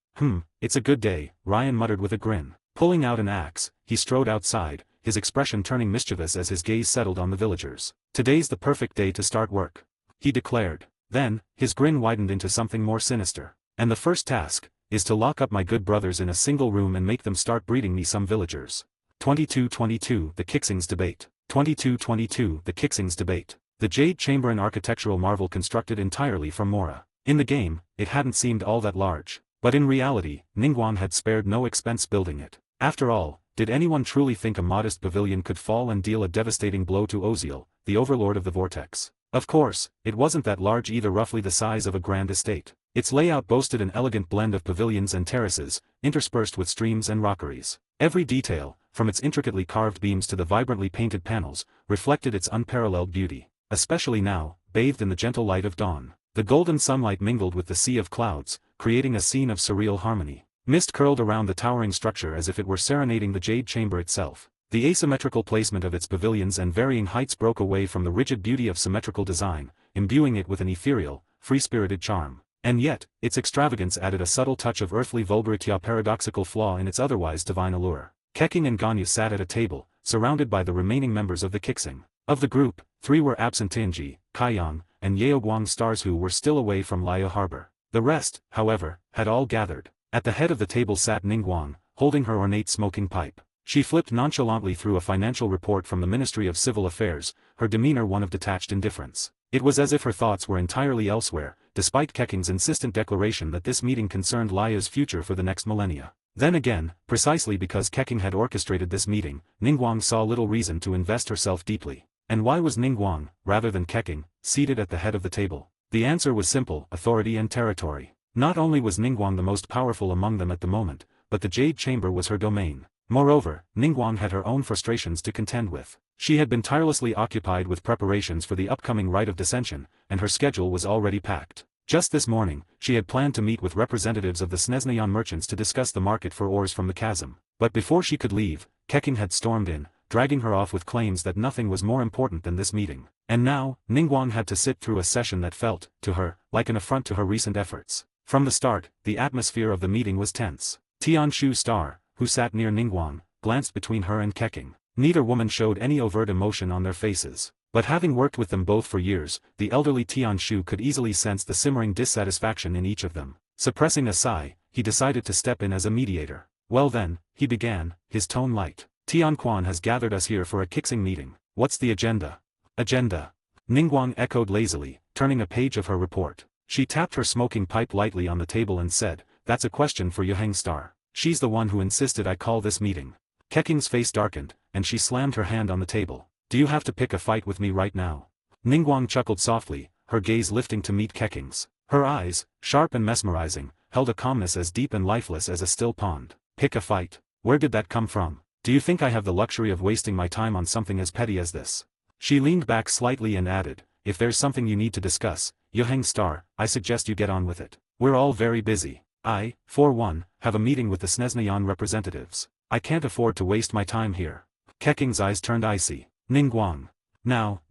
It's a good day," Ryan muttered with a grin. Pulling out an axe, he strode outside, his expression turning mischievous as his gaze settled on the villagers. "Today's the perfect day to start work," he declared. Then, his grin widened into something more sinister. "And the first task is to lock up my good brothers in a single room and make them start breeding me some villagers." 2222 The Keqing's Debate. 2222 The Keqing's Debate. The Jade Chamber, an architectural marvel constructed entirely from Mora. In the game, it hadn't seemed all that large. But in reality, Ningguang had spared no expense building it. After all, did anyone truly think a modest pavilion could fall and deal a devastating blow to Oziel, the overlord of the Vortex? Of course, it wasn't that large either, roughly the size of a grand estate. Its layout boasted an elegant blend of pavilions and terraces, interspersed with streams and rockeries. Every detail, from its intricately carved beams to the vibrantly painted panels, reflected its unparalleled beauty. Especially now, bathed in the gentle light of dawn. The golden sunlight mingled with the sea of clouds, creating a scene of surreal harmony. Mist curled around the towering structure as if it were serenading the Jade Chamber itself. The asymmetrical placement of its pavilions and varying heights broke away from the rigid beauty of symmetrical design, imbuing it with an ethereal, free-spirited charm. And yet, its extravagance added a subtle touch of earthly vulgarity, a paradoxical flaw in its otherwise divine allure. Keqing and Ganyu sat at a table, surrounded by the remaining members of the Keqing. Of the group, 3 were absent: Tianji, Keqing, and Yeoguang stars who were still away from Liyue harbor. The rest, however, had all gathered. At the head of the table sat Ningguang, holding her ornate smoking pipe. She flipped nonchalantly through a financial report from the Ministry of Civil Affairs, her demeanor one of detached indifference. It was as if her thoughts were entirely elsewhere, despite Keqing's insistent declaration that this meeting concerned Liyue's future for the next millennia. Then again, precisely because Keqing had orchestrated this meeting, Ningguang saw little reason to invest herself deeply. And why was Ningguang, rather than Keqing, seated at the head of the table? The answer was simple: authority and territory. Not only was Ningguang the most powerful among them at the moment, but the Jade Chamber was her domain. Moreover, Ningguang had her own frustrations to contend with. She had been tirelessly occupied with preparations for the upcoming Rite of Dissension, and her schedule was already packed. Just this morning, she had planned to meet with representatives of the Snezhnayan merchants to discuss the market for ores from the chasm. But before she could leave, Keqing had stormed in, dragging her off with claims that nothing was more important than this meeting. And now, Ningguang had to sit through a session that felt, to her, like an affront to her recent efforts. From the start, the atmosphere of the meeting was tense. Tianshu Star, who sat near Ningguang, glanced between her and Keqing. Neither woman showed any overt emotion on their faces. But having worked with them both for years, the elderly Tianshu could easily sense the simmering dissatisfaction in each of them. Suppressing a sigh, he decided to step in as a mediator. Well then, he began, his tone light. Tianquan has gathered us here for a Keqing meeting. What's the agenda? Agenda? Ningguang echoed lazily, turning a page of her report. She tapped her smoking pipe lightly on the table and said, "That's a question for Yuheng Star. She's the one who insisted I call this meeting." Keqing's face darkened, and she slammed her hand on the table. "Do you have to pick a fight with me right now?" Ningguang chuckled softly, her gaze lifting to meet Keqing's. Her eyes, sharp and mesmerizing, held a calmness as deep and lifeless as a still pond. "Pick a fight? Where did that come from? Do you think I have the luxury of wasting my time on something as petty as this?" She leaned back slightly and added, "If there's something you need to discuss, Yuheng Star, I suggest you get on with it. We're all very busy. I, for one, have a meeting with the Snezhnayan representatives. I can't afford to waste my time here." Keqing's eyes turned icy. Ningguang. Now,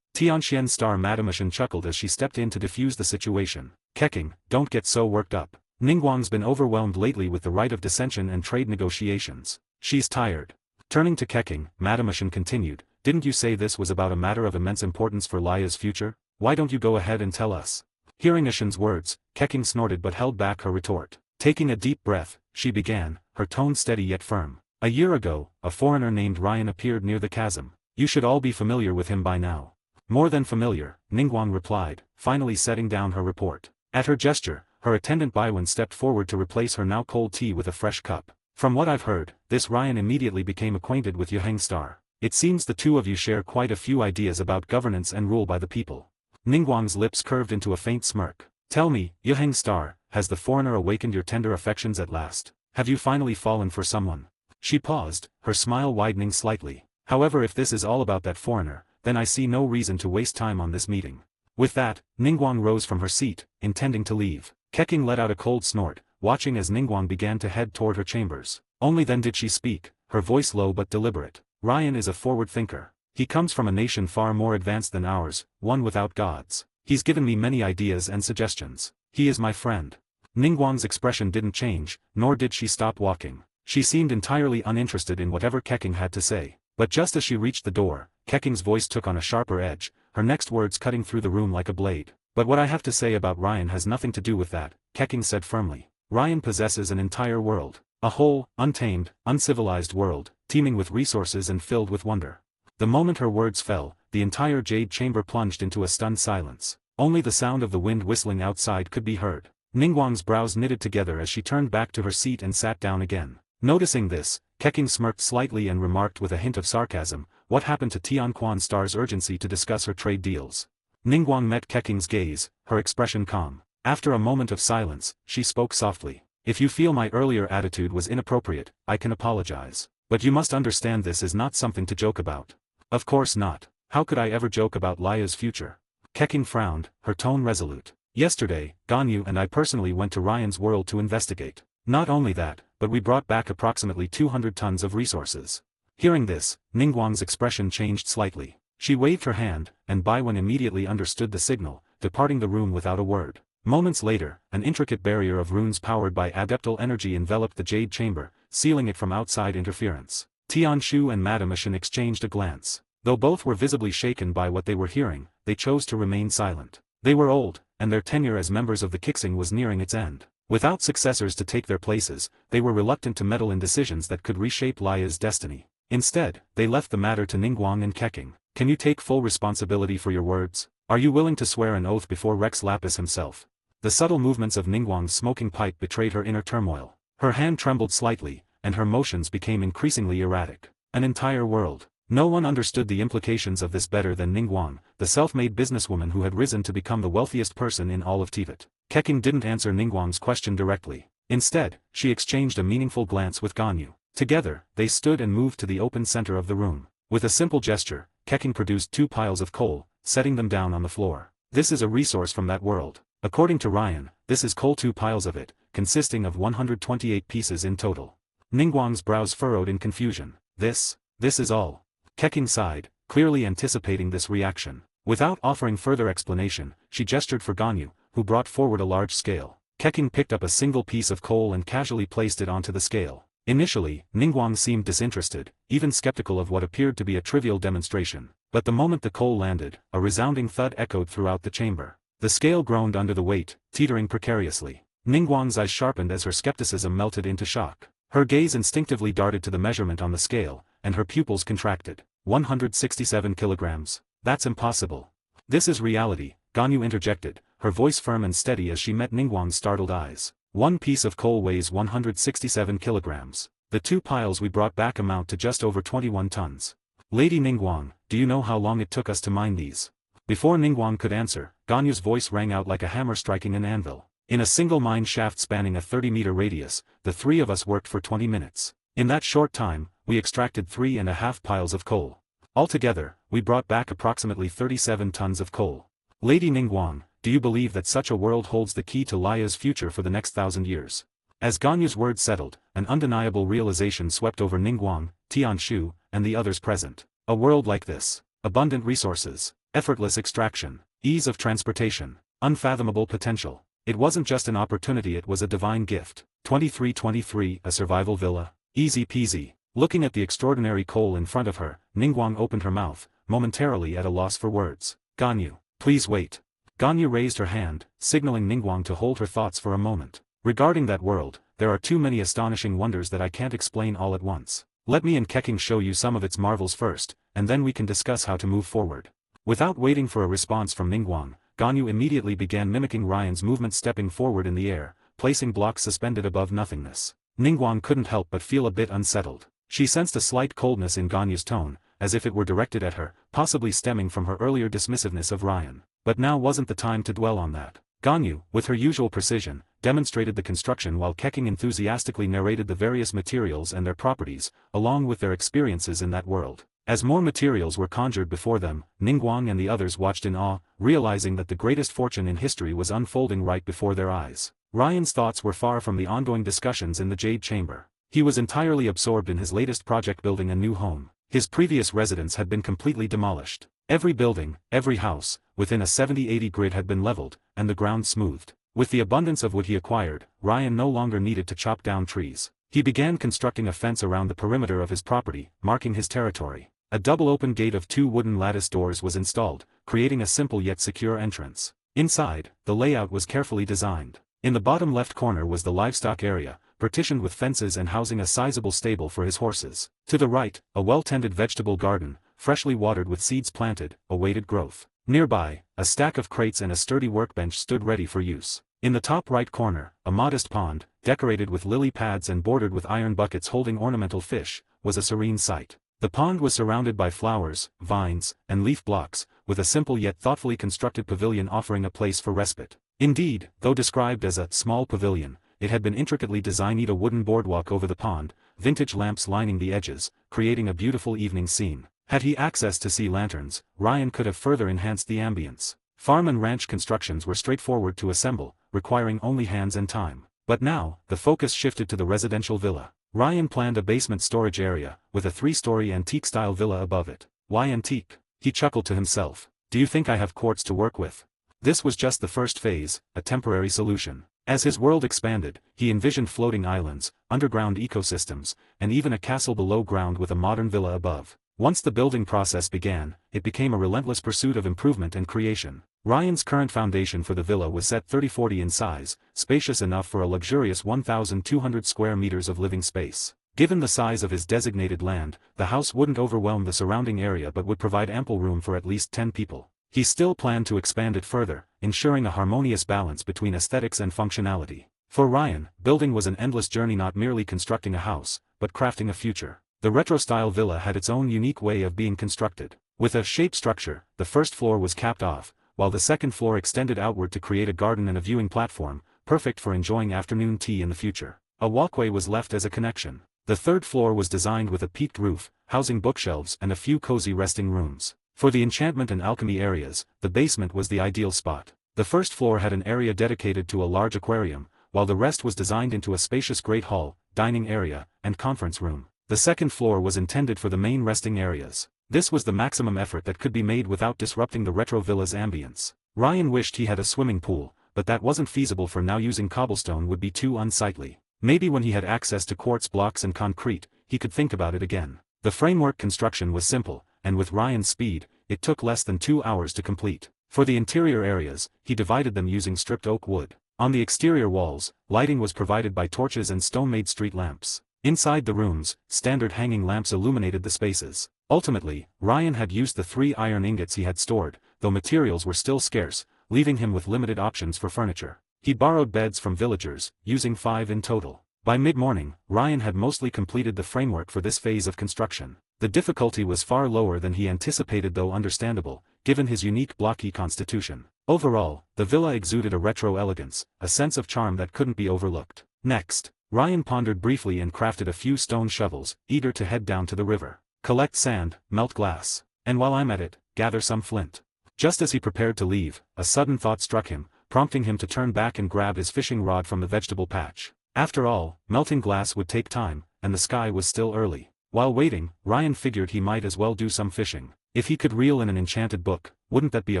Tianxian Star Madamashan chuckled as she stepped in to defuse the situation. "Keqing, don't get so worked up. Ningguang's been overwhelmed lately with the Rite of Dissension and trade negotiations. She's tired." Turning to Keqing, Madamashan continued, "Didn't you say this was about a matter of immense importance for Liyue's future? Why don't you go ahead and tell us?" Hearing Ishan's words, Keqing snorted but held back her retort. Taking a deep breath, she began, her tone steady yet firm. "A year ago, a foreigner named Ryan appeared near the chasm. You should all be familiar with him by now." "More than familiar," Ningguang replied, finally setting down her report. At her gesture, her attendant Baiwen stepped forward to replace her now cold tea with a fresh cup. "From what I've heard, this Ryan immediately became acquainted with Yuheng Star. It seems the two of you share quite a few ideas about governance and rule by the people." Ningguang's lips curved into a faint smirk. "Tell me, Yuheng Star, has the foreigner awakened your tender affections at last? Have you finally fallen for someone?" She paused, her smile widening slightly. "However, if this is all about that foreigner, then I see no reason to waste time on this meeting." With that, Ningguang rose from her seat, intending to leave. Keqing let out a cold snort, watching as Ningguang began to head toward her chambers. Only then did she speak, her voice low but deliberate. "Ryan is a forward thinker. He comes from a nation far more advanced than ours, one without gods. He's given me many ideas and suggestions. He is my friend." Ningguang's expression didn't change, nor did she stop walking. She seemed entirely uninterested in whatever Keqing had to say. But just as she reached the door, Keqing's voice took on a sharper edge, her next words cutting through the room like a blade. "But what I have to say about Ryan has nothing to do with that," Keqing said firmly. "Ryan possesses an entire world. A whole, untamed, uncivilized world, teeming with resources and filled with wonder." The moment her words fell, the entire Jade Chamber plunged into a stunned silence. Only the sound of the wind whistling outside could be heard. Ningguang's brows knitted together as she turned back to her seat and sat down again. Noticing this, Keqing smirked slightly and remarked with a hint of sarcasm, "What happened to Tianquan Star's urgency to discuss her trade deals?" Ningguang met Keqing's gaze, her expression calm. After a moment of silence, she spoke softly. "If you feel my earlier attitude was inappropriate, I can apologize. But you must understand this is not something to joke about." "Of course not. How could I ever joke about Liyue's future?" Keqing frowned, her tone resolute. "Yesterday, Ganyu and I personally went to Ryan's world to investigate. Not only that, but we brought back approximately 200 tons of resources." Hearing this, Ningguang's expression changed slightly. She waved her hand, and Baiwen immediately understood the signal, departing the room without a word. Moments later, an intricate barrier of runes powered by adeptal energy enveloped the Jade Chamber, sealing it from outside interference. Tianshu and Madame Ashen exchanged a glance. Though both were visibly shaken by what they were hearing, they chose to remain silent. They were old, and their tenure as members of the Keqing was nearing its end. Without successors to take their places, they were reluctant to meddle in decisions that could reshape Liyue's destiny. Instead, they left the matter to Ningguang and Keqing. Can you take full responsibility for your words? Are you willing to swear an oath before Rex Lapis himself? The subtle movements of Ningguang's smoking pipe betrayed her inner turmoil. Her hand trembled slightly, and her motions became increasingly erratic. An entire world. No one understood the implications of this better than Ningguang, the self-made businesswoman who had risen to become the wealthiest person in all of Teyvat. Keqing didn't answer Ningguang's question directly. Instead, she exchanged a meaningful glance with Ganyu. Together, they stood and moved to the open center of the room. With a simple gesture, Keqing produced 2 piles of coal, setting them down on the floor. This is a resource from that world. According to Ryan, this is coal, 2 piles of it, consisting of 128 pieces in total. Ningguang's brows furrowed in confusion. This is all. Keqing sighed, clearly anticipating this reaction. Without offering further explanation, she gestured for Ganyu, who brought forward a large scale. Keqing picked up a single piece of coal and casually placed it onto the scale. Initially, Ningguang seemed disinterested, even skeptical of what appeared to be a trivial demonstration. But the moment the coal landed, a resounding thud echoed throughout the chamber. The scale groaned under the weight, teetering precariously. Ningguang's eyes sharpened as her skepticism melted into shock. Her gaze instinctively darted to the measurement on the scale, and her pupils contracted. 167 kilograms. That's impossible. This is reality, Ganyu interjected, her voice firm and steady as she met Ningguang's startled eyes. 1 piece of coal weighs 167 kilograms. The 2 piles we brought back amount to just over 21 tons. Lady Ningguang, do you know how long it took us to mine these? Before Ningguang could answer, Ganyu's voice rang out like a hammer striking an anvil. In a single mine shaft spanning a 30-meter radius, the 3 of us worked for 20 minutes. In that short time, we extracted 3.5 piles of coal. Altogether, we brought back approximately 37 tons of coal. Lady Ningguang, do you believe that such a world holds the key to Liyue's future for the next 1,000 years? As Ganyu's words settled, an undeniable realization swept over Ningguang, Tianshu, and the others present. A world like this. Abundant resources, effortless extraction, ease of transportation, unfathomable potential. It wasn't just an opportunity, it was a divine gift. 2323, a survival villa. Easy peasy. Looking at the extraordinary coal in front of her, Ningguang opened her mouth, momentarily at a loss for words. Ganyu, please wait. Ganyu raised her hand, signaling Ningguang to hold her thoughts for a moment. Regarding that world, there are too many astonishing wonders that I can't explain all at once. Let me and Keqing show you some of its marvels first, and then we can discuss how to move forward. Without waiting for a response from Ningguang, Ganyu immediately began mimicking Ryan's movement, stepping forward in the air, placing blocks suspended above nothingness. Ningguang couldn't help but feel a bit unsettled. She sensed a slight coldness in Ganyu's tone, as if it were directed at her, possibly stemming from her earlier dismissiveness of Ryan. But now wasn't the time to dwell on that. Ganyu, with her usual precision, demonstrated the construction while Keqing enthusiastically narrated the various materials and their properties, along with their experiences in that world. As more materials were conjured before them, Ningguang and the others watched in awe, realizing that the greatest fortune in history was unfolding right before their eyes. Ryan's thoughts were far from the ongoing discussions in the Jade Chamber. He was entirely absorbed in his latest project, building a new home. His previous residence had been completely demolished. Every building, every house, within a 70-80 grid had been leveled, and the ground smoothed. With the abundance of wood he acquired, Ryan no longer needed to chop down trees. He began constructing a fence around the perimeter of his property, marking his territory. A double open gate of 2 wooden lattice doors was installed, creating a simple yet secure entrance. Inside, the layout was carefully designed. In the bottom left corner was the livestock area, partitioned with fences and housing a sizable stable for his horses. To the right, a well-tended vegetable garden, freshly watered with seeds planted, awaited growth. Nearby, a stack of crates and a sturdy workbench stood ready for use. In the top right corner, a modest pond, decorated with lily pads and bordered with iron buckets holding ornamental fish, was a serene sight. The pond was surrounded by flowers, vines, and leaf blocks, with a simple yet thoughtfully constructed pavilion offering a place for respite. Indeed, though described as a small pavilion, it had been intricately designed, a wooden boardwalk over the pond, vintage lamps lining the edges, creating a beautiful evening scene. Had he access to sea lanterns, Ryan could have further enhanced the ambience. Farm and ranch constructions were straightforward to assemble, requiring only hands and time. But now, the focus shifted to the residential villa. Ryan planned a basement storage area, with a 3-story antique-style villa above it. Why antique? He chuckled to himself. Do you think I have quartz to work with? This was just the first phase, a temporary solution. As his world expanded, he envisioned floating islands, underground ecosystems, and even a castle below ground with a modern villa above. Once the building process began, it became a relentless pursuit of improvement and creation. Ryan's current foundation for the villa was set 30-40 in size, spacious enough for a luxurious 1,200 square meters of living space. Given the size of his designated land, the house wouldn't overwhelm the surrounding area but would provide ample room for at least 10 people. He still planned to expand it further, ensuring a harmonious balance between aesthetics and functionality. For Ryan, building was an endless journey, not merely constructing a house, but crafting a future. The retro-style villa had its own unique way of being constructed. With a shaped structure, the first floor was capped off, while the second floor extended outward to create a garden and a viewing platform, perfect for enjoying afternoon tea in the future. A walkway was left as a connection. The third floor was designed with a peaked roof, housing bookshelves and a few cozy resting rooms. For the enchantment and alchemy areas, the basement was the ideal spot. The first floor had an area dedicated to a large aquarium, while the rest was designed into a spacious great hall, dining area, and conference room. The second floor was intended for the main resting areas. This was the maximum effort that could be made without disrupting the retro villa's ambience. Ryan wished he had a swimming pool, but that wasn't feasible for now. Using cobblestone would be too unsightly. Maybe when he had access to quartz blocks and concrete, he could think about it again. The framework construction was simple, and with Ryan's speed, it took less than 2 hours to complete. For the interior areas, he divided them using stripped oak wood. On the exterior walls, lighting was provided by torches and stone-made street lamps. Inside the rooms, standard hanging lamps illuminated the spaces. Ultimately, Ryan had used the 3 iron ingots he had stored, though materials were still scarce, leaving him with limited options for furniture. He borrowed beds from villagers, using 5 in total. By mid-morning, Ryan had mostly completed the framework for this phase of construction. The difficulty was far lower than he anticipated, though understandable, given his unique blocky constitution. Overall, the villa exuded a retro elegance, a sense of charm that couldn't be overlooked. Next, Ryan pondered briefly and crafted a few stone shovels, eager to head down to the river. Collect sand, melt glass, and while I'm at it, gather some flint. Just as he prepared to leave, a sudden thought struck him, prompting him to turn back and grab his fishing rod from the vegetable patch. After all, melting glass would take time, and the sky was still early. While waiting, Ryan figured he might as well do some fishing. If he could reel in an enchanted book, wouldn't that be a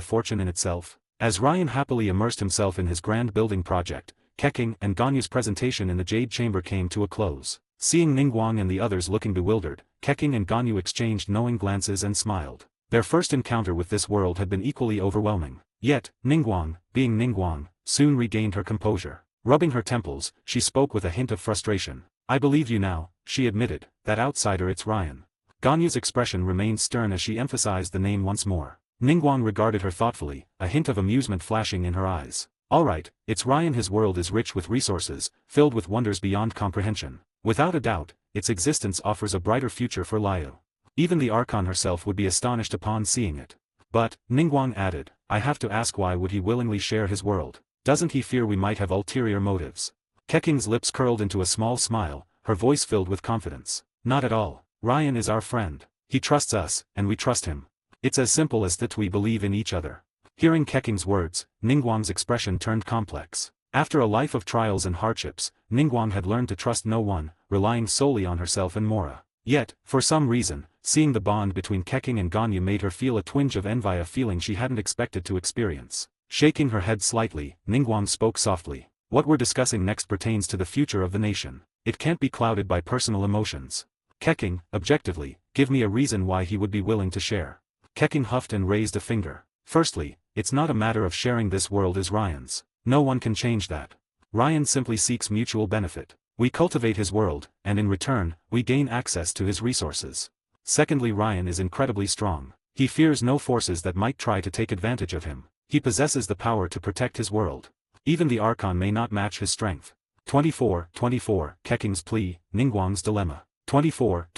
fortune in itself? As Ryan happily immersed himself in his grand building project, Keqing and Ganyu's presentation in the Jade Chamber came to a close. Seeing Ningguang and the others looking bewildered, Keqing and Ganyu exchanged knowing glances and smiled. Their first encounter with this world had been equally overwhelming. Yet, Ningguang, being Ningguang, soon regained her composure. Rubbing her temples, she spoke with a hint of frustration. I believe you now, she admitted. That outsider, it's Ryan. Ganyu's expression remained stern as she emphasized the name once more. Ningguang regarded her thoughtfully, a hint of amusement flashing in her eyes. All right, it's Ryan. His world is rich with resources, filled with wonders beyond comprehension. Without a doubt, its existence offers a brighter future for Liyue. Even the Archon herself would be astonished upon seeing it. But, Ningguang added, I have to ask, why would he willingly share his world? Doesn't he fear we might have ulterior motives? Keqing's lips curled into a small smile, her voice filled with confidence. Not at all. Ryan is our friend. He trusts us, and we trust him. It's as simple as that. We believe in each other. Hearing Keqing's words, Ningguang's expression turned complex. After a life of trials and hardships, Ningguang had learned to trust no one, relying solely on herself and Mora. Yet, for some reason, seeing the bond between Keqing and Ganyu made her feel a twinge of envy, a feeling she hadn't expected to experience. Shaking her head slightly, Ningguang spoke softly. What we're discussing next pertains to the future of the nation. It can't be clouded by personal emotions. Keqing, objectively, give me a reason why he would be willing to share. Keqing huffed and raised a finger. Firstly, it's not a matter of sharing. This world is Ryan's. No one can change that. Ryan simply seeks mutual benefit. We cultivate his world, and in return, we gain access to his resources. Secondly, Ryan is incredibly strong. He fears no forces that might try to take advantage of him. He possesses the power to protect his world. Even the Archon may not match his strength. 24, Keqing's plea, Ningguang's dilemma. 24,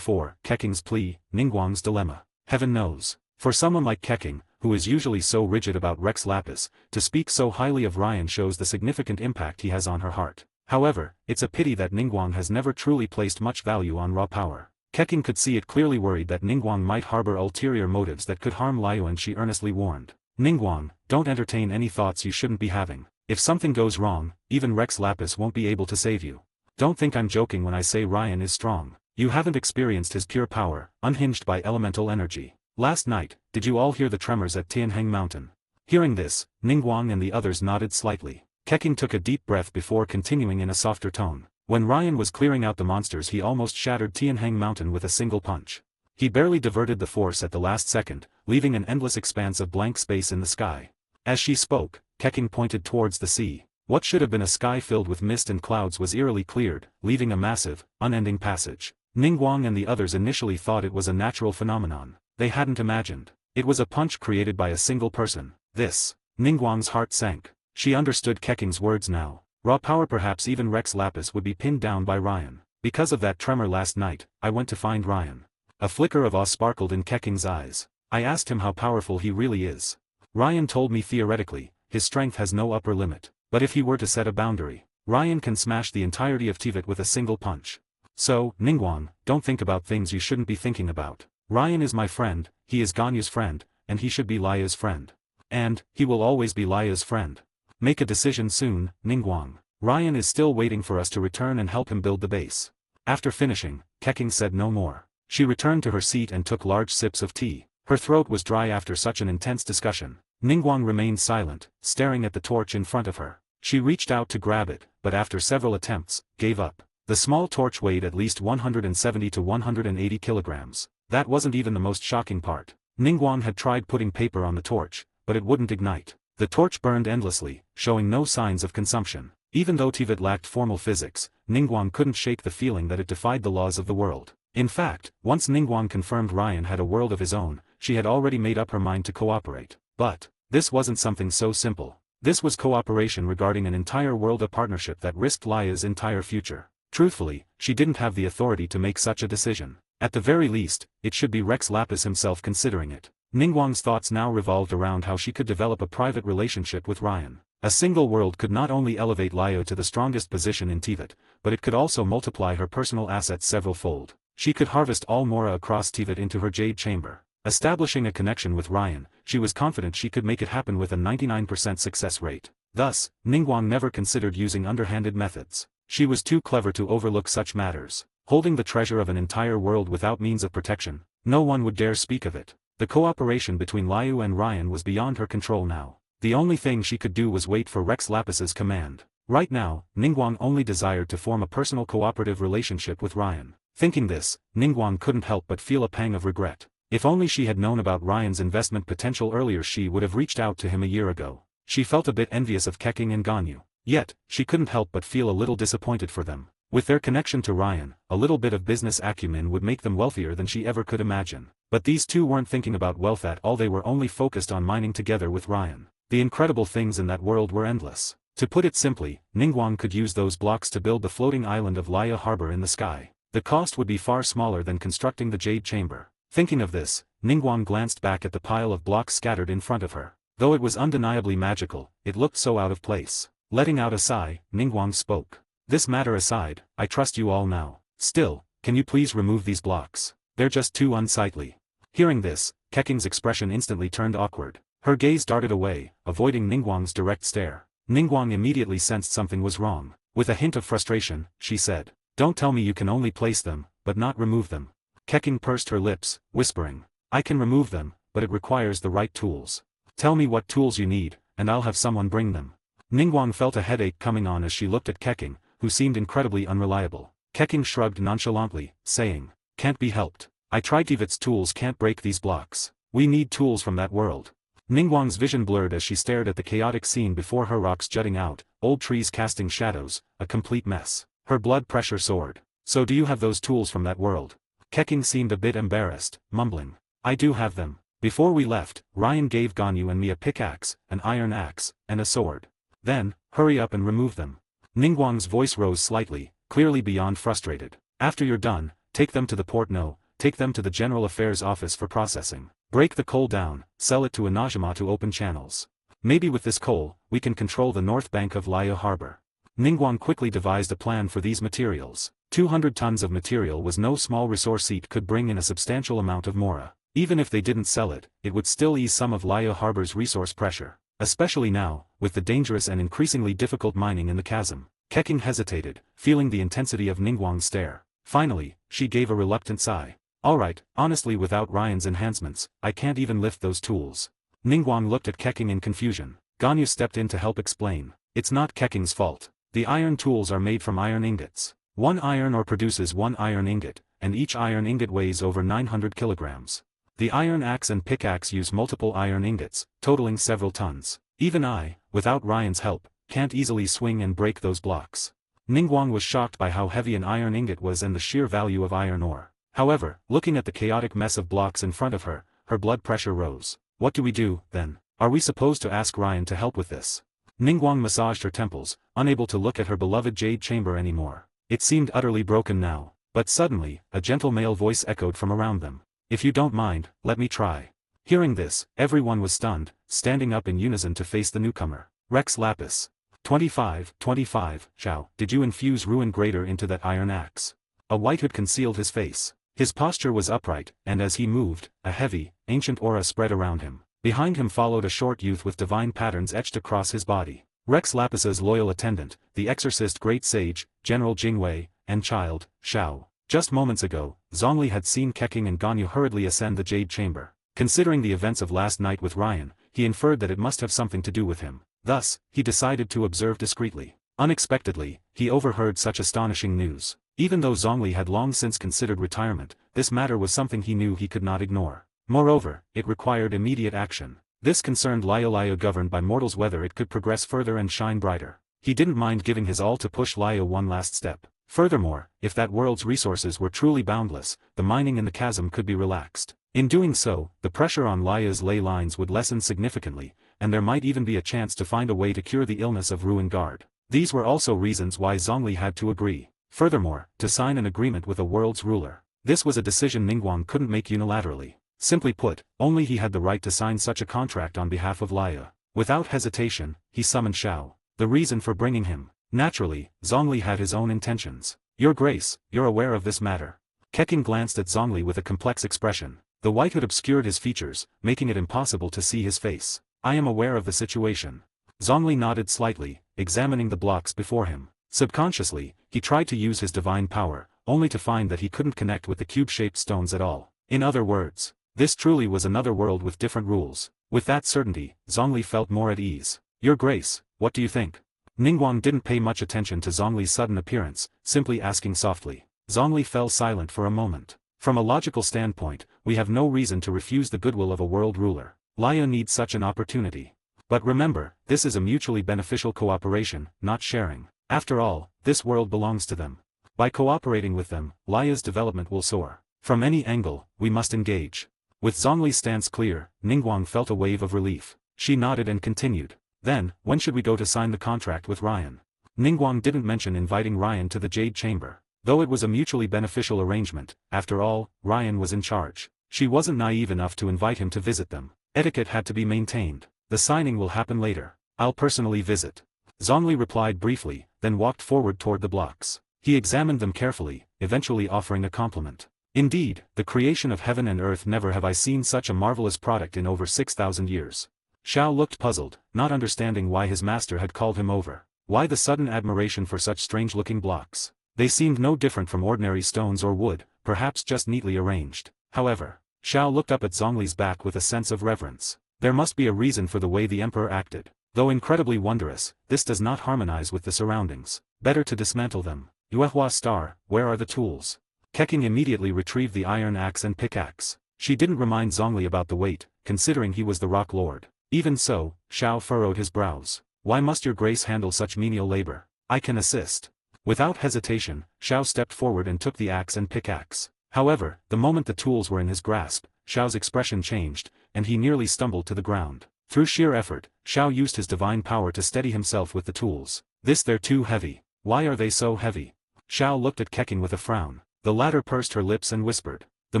Keqing's plea, Ningguang's dilemma. Heaven knows. For someone like Keqing, who is usually so rigid about Rex Lapis, to speak so highly of Ryan shows the significant impact he has on her heart. However, it's a pity that Ningguang has never truly placed much value on raw power. Keqing could see it clearly, worried that Ningguang might harbor ulterior motives that could harm Liyue, and she earnestly warned. Ningguang, don't entertain any thoughts you shouldn't be having. If something goes wrong, even Rex Lapis won't be able to save you. Don't think I'm joking when I say Ryan is strong. You haven't experienced his pure power, unhinged by elemental energy. Last night, did you all hear the tremors at Tianheng Mountain? Hearing this, Ningguang and the others nodded slightly. Keqing took a deep breath before continuing in a softer tone. When Ryan was clearing out the monsters, he almost shattered Tianheng Mountain with a single punch. He barely diverted the force at the last second, leaving an endless expanse of blank space in the sky. As she spoke, Keqing pointed towards the sea. What should have been a sky filled with mist and clouds was eerily cleared, leaving a massive, unending passage. Ningguang and the others initially thought it was a natural phenomenon. They hadn't imagined it was a punch created by a single person. Ningguang's heart sank. She understood Keqing's words now. Raw power, perhaps even Rex Lapis, would be pinned down by Ryan. Because of that tremor last night, I went to find Ryan. A flicker of awe sparkled in Keqing's eyes. I asked him how powerful he really is. Ryan told me theoretically, his strength has no upper limit. But if he were to set a boundary, Ryan can smash the entirety of Teyvat with a single punch. So, Ningguang, don't think about things you shouldn't be thinking about. Ryan is my friend, he is Ganyu's friend, and he should be Liyue's friend. And, he will always be Liyue's friend. Make a decision soon, Ningguang. Ryan is still waiting for us to return and help him build the base. After finishing, Keqing said no more. She returned to her seat and took large sips of tea. Her throat was dry after such an intense discussion. Ningguang remained silent, staring at the torch in front of her. She reached out to grab it, but after several attempts, gave up. The small torch weighed at least 170 to 180 kilograms. That wasn't even the most shocking part. Ningguang had tried putting paper on the torch, but it wouldn't ignite. The torch burned endlessly, showing no signs of consumption. Even though Teyvat lacked formal physics, Ningguang couldn't shake the feeling that it defied the laws of the world. In fact, once Ningguang confirmed Ryan had a world of his own, she had already made up her mind to cooperate. But this wasn't something so simple. This was cooperation regarding an entire world, a partnership that risked Liyue's entire future. Truthfully, she didn't have the authority to make such a decision. At the very least, it should be Rex Lapis himself considering it. Ningguang's thoughts now revolved around how she could develop a private relationship with Ryan. A single world could not only elevate Liyue to the strongest position in Teyvat, but it could also multiply her personal assets several-fold. She could harvest all Mora across Teyvat into her jade chamber. Establishing a connection with Ryan, she was confident she could make it happen with a 99% success rate. Thus, Ningguang never considered using underhanded methods. She was too clever to overlook such matters. Holding the treasure of an entire world without means of protection, no one would dare speak of it. The cooperation between Liyue and Ryan was beyond her control now. The only thing she could do was wait for Rex Lapis's command. Right now, Ningguang only desired to form a personal cooperative relationship with Ryan. Thinking this, Ningguang couldn't help but feel a pang of regret. If only she had known about Ryan's investment potential earlier, she would have reached out to him a year ago. She felt a bit envious of Keqing and Ganyu. Yet, she couldn't help but feel a little disappointed for them. With their connection to Ryan, a little bit of business acumen would make them wealthier than she ever could imagine. But these two weren't thinking about wealth at all, they were only focused on mining together with Ryan. The incredible things in that world were endless. To put it simply, Ningguang could use those blocks to build the floating island of Liyue Harbor in the sky. The cost would be far smaller than constructing the Jade Chamber. Thinking of this, Ningguang glanced back at the pile of blocks scattered in front of her. Though it was undeniably magical, it looked so out of place. Letting out a sigh, Ningguang spoke. This matter aside, I trust you all now. Still, can you please remove these blocks? They're just too unsightly. Hearing this, Keqing's expression instantly turned awkward. Her gaze darted away, avoiding Ningguang's direct stare. Ningguang immediately sensed something was wrong. With a hint of frustration, she said, "Don't tell me you can only place them, but not remove them." Keqing pursed her lips, whispering, "I can remove them, but it requires the right tools. Tell me what tools you need, and I'll have someone bring them." Ningguang felt a headache coming on as she looked at Keqing, who seemed incredibly unreliable. Keqing shrugged nonchalantly, saying, "Can't be helped. I tried. Teyvat's tools can't break these blocks. We need tools from that world." Ningguang's vision blurred as she stared at the chaotic scene before her, rocks jutting out, old trees casting shadows, a complete mess. Her blood pressure soared. "So do you have those tools from that world?" Keqing seemed a bit embarrassed, mumbling, "I do have them. Before we left, Ryan gave Ganyu and me a pickaxe, an iron axe, and a sword. Then, hurry up and remove them." Ningguang's voice rose slightly, clearly beyond frustrated. "After you're done, take them to the port. No, take them to the General Affairs Office for processing. Break the coal down, sell it to Inajima to open channels. Maybe with this coal, we can control the north bank of Liyue Harbor." Ningguang quickly devised a plan for these materials. 200 tons of material was no small resource. It could bring in a substantial amount of Mora. Even if they didn't sell it, it would still ease some of Liyue Harbor's resource pressure. Especially now, with the dangerous and increasingly difficult mining in the chasm. Keqing hesitated, feeling the intensity of Ningguang's stare. Finally, she gave a reluctant sigh. "Alright, honestly, without Ryan's enhancements, I can't even lift those tools." Ningguang looked at Keqing in confusion. Ganyu stepped in to help explain. It's not Keqing's fault. The iron tools are made from iron ingots. One iron ore produces one iron ingot, and each iron ingot weighs over 900 kilograms. The iron axe and pickaxe use multiple iron ingots, totaling several tons. Even I, without Ryan's help, can't easily swing and break those blocks. Ningguang was shocked by how heavy an iron ingot was and the sheer value of iron ore. However, looking at the chaotic mess of blocks in front of her, her blood pressure rose. What do we do, then? Are we supposed to ask Ryan to help with this? Ningguang massaged her temples, unable to look at her beloved jade chamber anymore. It seemed utterly broken now. But suddenly, a gentle male voice echoed from around them. If you don't mind, let me try. Hearing this, everyone was stunned, standing up in unison to face the newcomer. Rex Lapis. 25, Xiao, did you infuse ruin greater into that iron axe? A white hood concealed his face. His posture was upright, and as he moved, a heavy, ancient aura spread around him. Behind him followed a short youth with divine patterns etched across his body. Rex Lapis's loyal attendant, the exorcist great sage, General Jingwei, and child, Xiao. Just moments ago, Zhongli had seen Keqing and Ganyu hurriedly ascend the Jade Chamber. Considering the events of last night with Ryan, he inferred that it must have something to do with him. Thus, he decided to observe discreetly. Unexpectedly, he overheard such astonishing news. Even though Zhongli had long since considered retirement, this matter was something he knew he could not ignore. Moreover, it required immediate action. This concerned Liyue governed by mortals, whether it could progress further and shine brighter. He didn't mind giving his all to push Liyue one last step. Furthermore, if that world's resources were truly boundless, the mining in the chasm could be relaxed. In doing so, the pressure on Liyue's ley lines would lessen significantly, and there might even be a chance to find a way to cure the illness of Ruin Guard. These were also reasons why Zhongli had to agree. Furthermore, to sign an agreement with a world's ruler. This was a decision Ningguang couldn't make unilaterally. Simply put, only he had the right to sign such a contract on behalf of Liyue. Without hesitation, he summoned Xiao. The reason for bringing him. Naturally, Zhongli had his own intentions. Your Grace, you're aware of this matter. Keqing glanced at Zhongli with a complex expression. The white hood obscured his features, making it impossible to see his face. I am aware of the situation. Zhongli nodded slightly, examining the blocks before him. Subconsciously, he tried to use his divine power, only to find that he couldn't connect with the cube-shaped stones at all. In other words, this truly was another world with different rules. With that certainty, Zhongli felt more at ease. Your Grace, what do you think? Ningguang didn't pay much attention to Zhongli's sudden appearance, simply asking softly. Zhongli fell silent for a moment. From a logical standpoint, we have no reason to refuse the goodwill of a world ruler. Liyue needs such an opportunity. But remember, this is a mutually beneficial cooperation, not sharing. After all, this world belongs to them. By cooperating with them, Liyue's development will soar. From any angle, we must engage. With Zhongli's stance clear, Ningguang felt a wave of relief. She nodded and continued. Then, when should we go to sign the contract with Ryan? Ningguang didn't mention inviting Ryan to the Jade Chamber. Though it was a mutually beneficial arrangement, after all, Ryan was in charge. She wasn't naive enough to invite him to visit them. Etiquette had to be maintained. The signing will happen later. I'll personally visit. Zhongli replied briefly, then walked forward toward the blocks. He examined them carefully, eventually offering a compliment. Indeed, the creation of heaven and earth, never have I seen such a marvelous product in over 6,000 years. Xiao looked puzzled, not understanding why his master had called him over. Why the sudden admiration for such strange-looking blocks? They seemed no different from ordinary stones or wood, perhaps just neatly arranged. However, Xiao looked up at Zhongli's back with a sense of reverence. There must be a reason for the way the emperor acted. Though incredibly wondrous, this does not harmonize with the surroundings. Better to dismantle them. Yuehua Star, where are the tools? Keqing immediately retrieved the iron axe and pickaxe. She didn't remind Zhongli about the weight, considering he was the rock lord. Even so, Xiao furrowed his brows. Why must your grace handle such menial labor? I can assist. Without hesitation, Xiao stepped forward and took the axe and pickaxe. However, the moment the tools were in his grasp, Xiao's expression changed, and he nearly stumbled to the ground. Through sheer effort, Xiao used his divine power to steady himself with the tools. They're too heavy. Why are they so heavy? Xiao looked at Keqing with a frown. The latter pursed her lips and whispered. The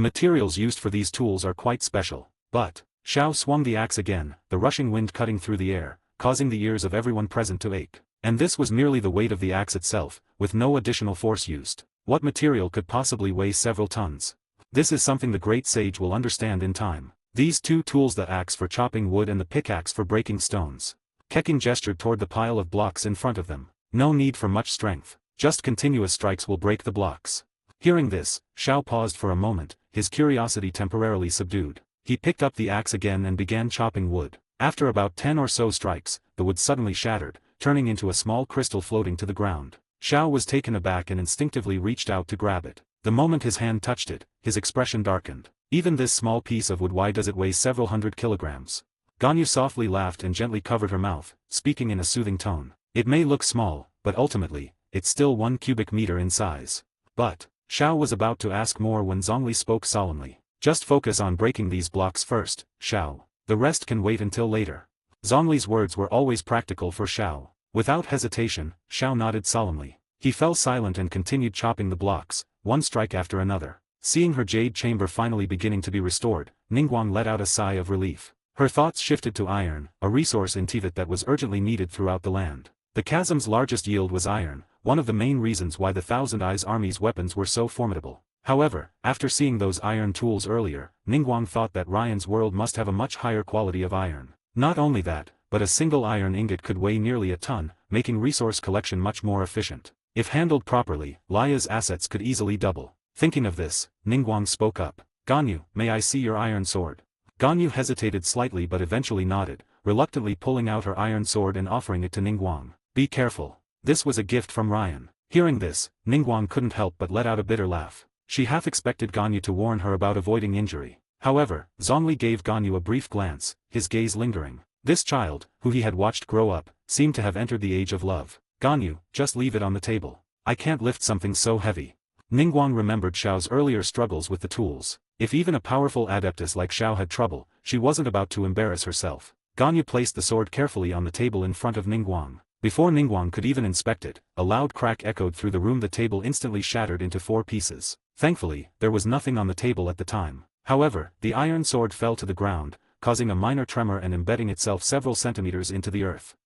materials used for these tools are quite special. But, Xiao swung the axe again, the rushing wind cutting through the air, causing the ears of everyone present to ache. And this was merely the weight of the axe itself, with no additional force used. What material could possibly weigh several tons? This is something the great sage will understand in time. These two tools, the axe for chopping wood and the pickaxe for breaking stones. Keqing gestured toward the pile of blocks in front of them. No need for much strength. Just continuous strikes will break the blocks. Hearing this, Xiao paused for a moment, his curiosity temporarily subdued. He picked up the axe again and began chopping wood. After about 10 or so strikes, the wood suddenly shattered, turning into a small crystal floating to the ground. Xiao was taken aback and instinctively reached out to grab it. The moment his hand touched it, his expression darkened. Even this small piece of wood, why does it weigh several hundred kilograms? Ganyu softly laughed and gently covered her mouth, speaking in a soothing tone. It may look small, but ultimately, it's still 1 cubic meter in size. But, Xiao was about to ask more when Zhongli spoke solemnly. Just focus on breaking these blocks first, Xiao. The rest can wait until later. Zhongli's words were always practical for Xiao. Without hesitation, Xiao nodded solemnly. He fell silent and continued chopping the blocks, one strike after another. Seeing her jade chamber finally beginning to be restored, Ningguang let out a sigh of relief. Her thoughts shifted to iron, a resource in Teyvat that was urgently needed throughout the land. The chasm's largest yield was iron, one of the main reasons why the Thousand Eyes Army's weapons were so formidable. However, after seeing those iron tools earlier, Ningguang thought that Ryan's world must have a much higher quality of iron. Not only that, but a single iron ingot could weigh nearly a ton, making resource collection much more efficient. If handled properly, Liyue's assets could easily double. Thinking of this, Ningguang spoke up. Ganyu, may I see your iron sword? Ganyu hesitated slightly but eventually nodded, reluctantly pulling out her iron sword and offering it to Ningguang. Be careful. This was a gift from Ryan. Hearing this, Ningguang couldn't help but let out a bitter laugh. She half expected Ganyu to warn her about avoiding injury. However, Zhongli gave Ganyu a brief glance, his gaze lingering. This child, who he had watched grow up, seemed to have entered the age of love. Ganyu, just leave it on the table. I can't lift something so heavy. Ningguang remembered Xiao's earlier struggles with the tools. If even a powerful adeptus like Xiao had trouble, she wasn't about to embarrass herself. Ganyu placed the sword carefully on the table in front of Ningguang. Before Ningguang could even inspect it, a loud crack echoed through the room. The table instantly shattered into 4 pieces. Thankfully, there was nothing on the table at the time. However, the iron sword fell to the ground, causing a minor tremor and embedding itself several centimeters into the earth.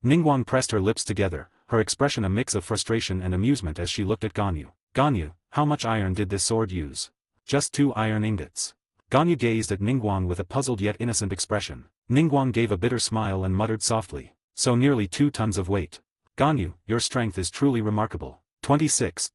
Ningguang pressed her lips together, her expression a mix of frustration and amusement as she looked at Ganyu. Ganyu, how much iron did this sword use? Just 2 iron ingots. Ganyu gazed at Ningguang with a puzzled yet innocent expression. Ningguang gave a bitter smile and muttered softly. So nearly 2 tons of weight. Ganyu, your strength is truly remarkable. 26,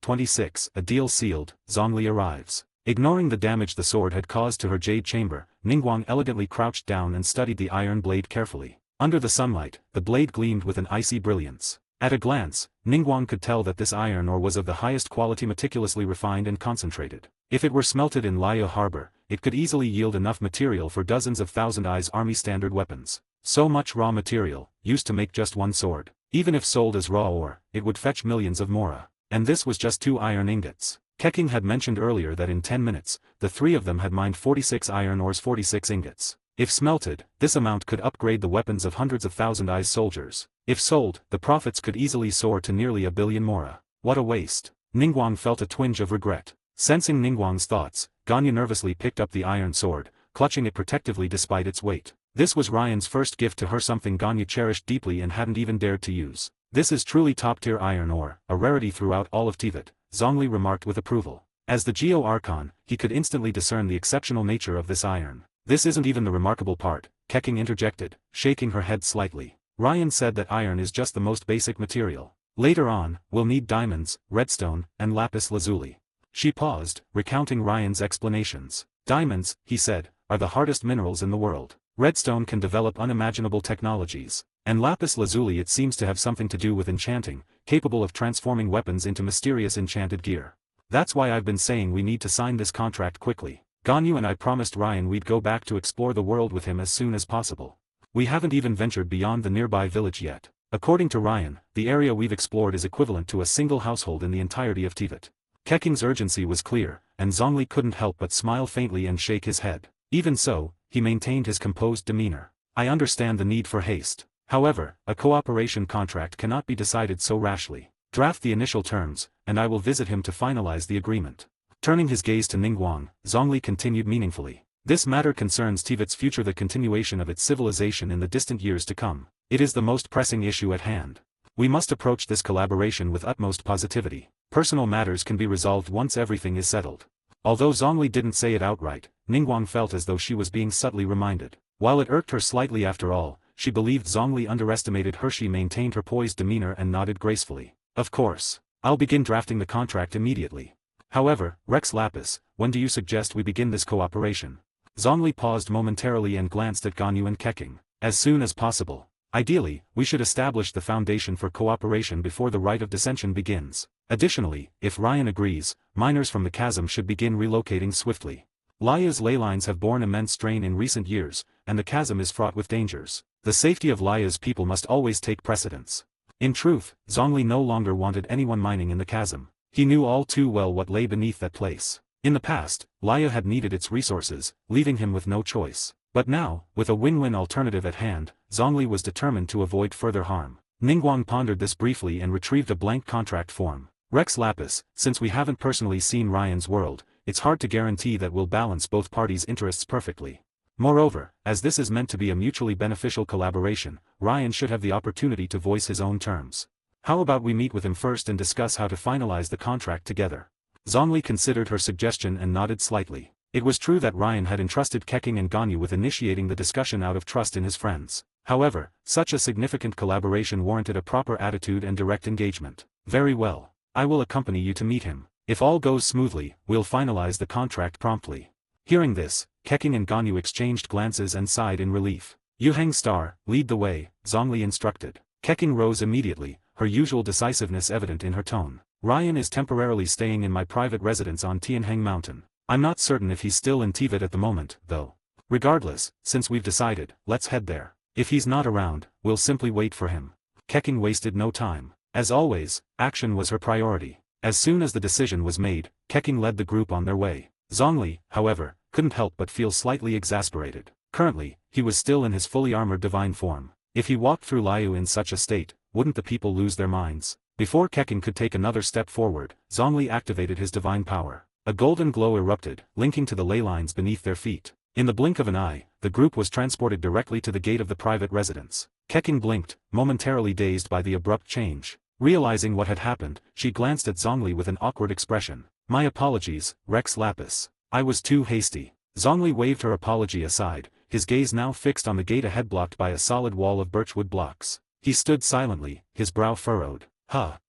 a deal sealed. Zhongli arrives. Ignoring the damage the sword had caused to her jade chamber, Ningguang elegantly crouched down and studied the iron blade carefully. Under the sunlight, the blade gleamed with an icy brilliance. At a glance, Ningguang could tell that this iron ore was of the highest quality, meticulously refined and concentrated. If it were smelted in Liyue harbor, it could easily yield enough material for dozens of Thousand Eyes Army standard weapons. So much raw material, used to make just 1 sword. Even if sold as raw ore, it would fetch millions of mora. And this was just 2 iron ingots. Keqing had mentioned earlier that in 10 minutes, the 3 of them had mined 46 iron ores, 46 ingots. If smelted, this amount could upgrade the weapons of hundreds of Thousand Eyes soldiers. If sold, the profits could easily soar to nearly 1 billion mora. What a waste. Ningguang felt a twinge of regret. Sensing Ningguang's thoughts, Ganyu nervously picked up the iron sword, clutching it protectively despite its weight. This was Ryan's first gift to her, something Ganyu cherished deeply and hadn't even dared to use. This is truly top-tier iron ore, a rarity throughout all of Teyvat, Zhongli remarked with approval. As the Geo Archon, he could instantly discern the exceptional nature of this iron. This isn't even the remarkable part, Keqing interjected, shaking her head slightly. Ryan said that iron is just the most basic material. Later on, we'll need diamonds, redstone, and lapis lazuli. She paused, recounting Ryan's explanations. Diamonds, he said, are the hardest minerals in the world. Redstone can develop unimaginable technologies. And lapis lazuli, it seems to have something to do with enchanting, capable of transforming weapons into mysterious enchanted gear. That's why I've been saying we need to sign this contract quickly. Ganyu and I promised Ryan we'd go back to explore the world with him as soon as possible. We haven't even ventured beyond the nearby village yet. According to Ryan, the area we've explored is equivalent to a single household in the entirety of Teyvat. Keqing's urgency was clear, and Zhongli couldn't help but smile faintly and shake his head. Even so, he maintained his composed demeanor. I understand the need for haste. However, a cooperation contract cannot be decided so rashly. Draft the initial terms, and I will visit him to finalize the agreement. Turning his gaze to Ningguang, Zhongli continued meaningfully. This matter concerns Teyvat's future, the continuation of its civilization in the distant years to come. It is the most pressing issue at hand. We must approach this collaboration with utmost positivity. Personal matters can be resolved once everything is settled. Although Zhongli didn't say it outright, Ningguang felt as though she was being subtly reminded. While it irked her slightly, after all, she believed Zhongli underestimated her. She maintained her poised demeanor and nodded gracefully. Of course. I'll begin drafting the contract immediately. However, Rex Lapis, when do you suggest we begin this cooperation? Zhongli paused momentarily and glanced at Ganyu and Keqing. As soon as possible. Ideally, we should establish the foundation for cooperation before the rite of dissension begins. Additionally, if Ryan agrees, miners from the chasm should begin relocating swiftly. Liyue's ley lines have borne immense strain in recent years, and the chasm is fraught with dangers. The safety of Liyue's people must always take precedence. In truth, Zhongli no longer wanted anyone mining in the chasm. He knew all too well what lay beneath that place. In the past, Liyue had needed its resources, leaving him with no choice. But now, with a win-win alternative at hand, Zhongli was determined to avoid further harm. Ningguang pondered this briefly and retrieved a blank contract form. Rex Lapis, since we haven't personally seen Ryan's world, it's hard to guarantee that we'll balance both parties' interests perfectly. Moreover, as this is meant to be a mutually beneficial collaboration, Ryan should have the opportunity to voice his own terms. How about we meet with him first and discuss how to finalize the contract together? Zhongli considered her suggestion and nodded slightly. It was true that Ryan had entrusted Keqing and Ganyu with initiating the discussion out of trust in his friends. However, such a significant collaboration warranted a proper attitude and direct engagement. Very well. I will accompany you to meet him. If all goes smoothly, we'll finalize the contract promptly. Hearing this, Keqing and Ganyu exchanged glances and sighed in relief. Yuheng Star, lead the way, Zhongli instructed. Keqing rose immediately, her usual decisiveness evident in her tone. Ryan is temporarily staying in my private residence on Tianheng Mountain. I'm not certain if he's still in Teyvat at the moment, though. Regardless, since we've decided, let's head there. If he's not around, we'll simply wait for him. Keqing wasted no time. As always, action was her priority. As soon as the decision was made, Keqing led the group on their way. Zhongli, however, couldn't help but feel slightly exasperated. Currently, he was still in his fully armored divine form. If he walked through Liyue in such a state, wouldn't the people lose their minds? Before Keqing could take another step forward, Zhongli activated his divine power. A golden glow erupted, linking to the ley lines beneath their feet. In the blink of an eye, the group was transported directly to the gate of the private residence. Keqing blinked, momentarily dazed by the abrupt change. Realizing what had happened, she glanced at Zhongli with an awkward expression. My apologies, Rex Lapis. I was too hasty. Zhongli waved her apology aside, his gaze now fixed on the gate ahead blocked by a solid wall of birchwood blocks. He stood silently, his brow furrowed.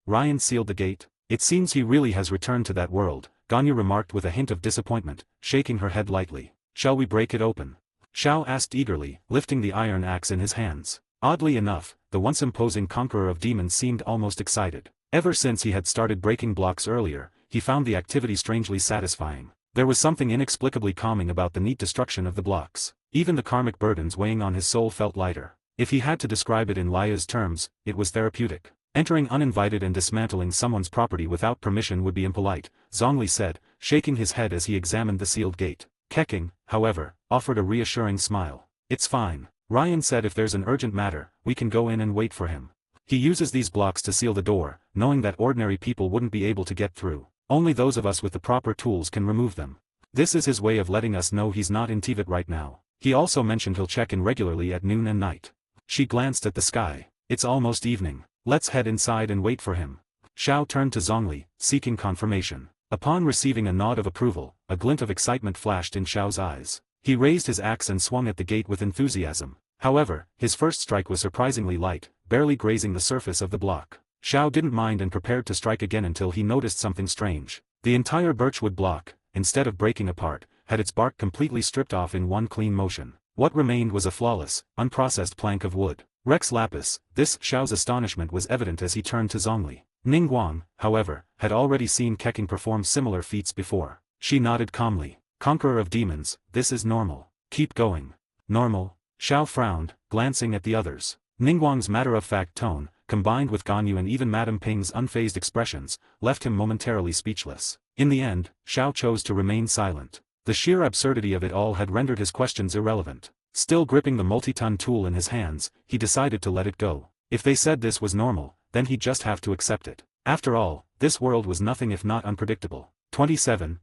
Ryan sealed the gate? It seems he really has returned to that world, Ganyu remarked with a hint of disappointment, shaking her head lightly. Shall we break it open? Xiao asked eagerly, lifting the iron axe in his hands. Oddly enough, the once imposing conqueror of demons seemed almost excited. Ever since he had started breaking blocks earlier, he found the activity strangely satisfying. There was something inexplicably calming about the neat destruction of the blocks. Even the karmic burdens weighing on his soul felt lighter. If he had to describe it in Liyue's terms, it was therapeutic. Entering uninvited and dismantling someone's property without permission would be impolite, Zhongli said, shaking his head as he examined the sealed gate. Keqing, however, offered a reassuring smile. It's fine. Ryan said if there's an urgent matter, we can go in and wait for him. He uses these blocks to seal the door, knowing that ordinary people wouldn't be able to get through. Only those of us with the proper tools can remove them. This is his way of letting us know he's not in Teyvat right now. He also mentioned he'll check in regularly at noon and night. She glanced at the sky. It's almost evening. Let's head inside and wait for him. Xiao turned to Zhongli, seeking confirmation. Upon receiving a nod of approval, a glint of excitement flashed in Xiao's eyes. He raised his axe and swung at the gate with enthusiasm. However, his first strike was surprisingly light, barely grazing the surface of the block. Xiao didn't mind and prepared to strike again until he noticed something strange. The entire birchwood block, instead of breaking apart, had its bark completely stripped off in one clean motion. What remained was a flawless, unprocessed plank of wood. Rex Lapis, this Xiao's astonishment was evident as he turned to Zhongli. Ningguang, however, had already seen Keqing perform similar feats before. She nodded calmly. Conqueror of demons, this is normal. Keep going. Normal? Xiao frowned, glancing at the others. Ningguang's matter-of-fact tone, combined with Ganyu and even Madame Ping's unfazed expressions, left him momentarily speechless. In the end, Xiao chose to remain silent. The sheer absurdity of it all had rendered his questions irrelevant. Still gripping the multi-ton tool in his hands, he decided to let it go. If they said this was normal, then he'd just have to accept it. After all, this world was nothing if not unpredictable. 27,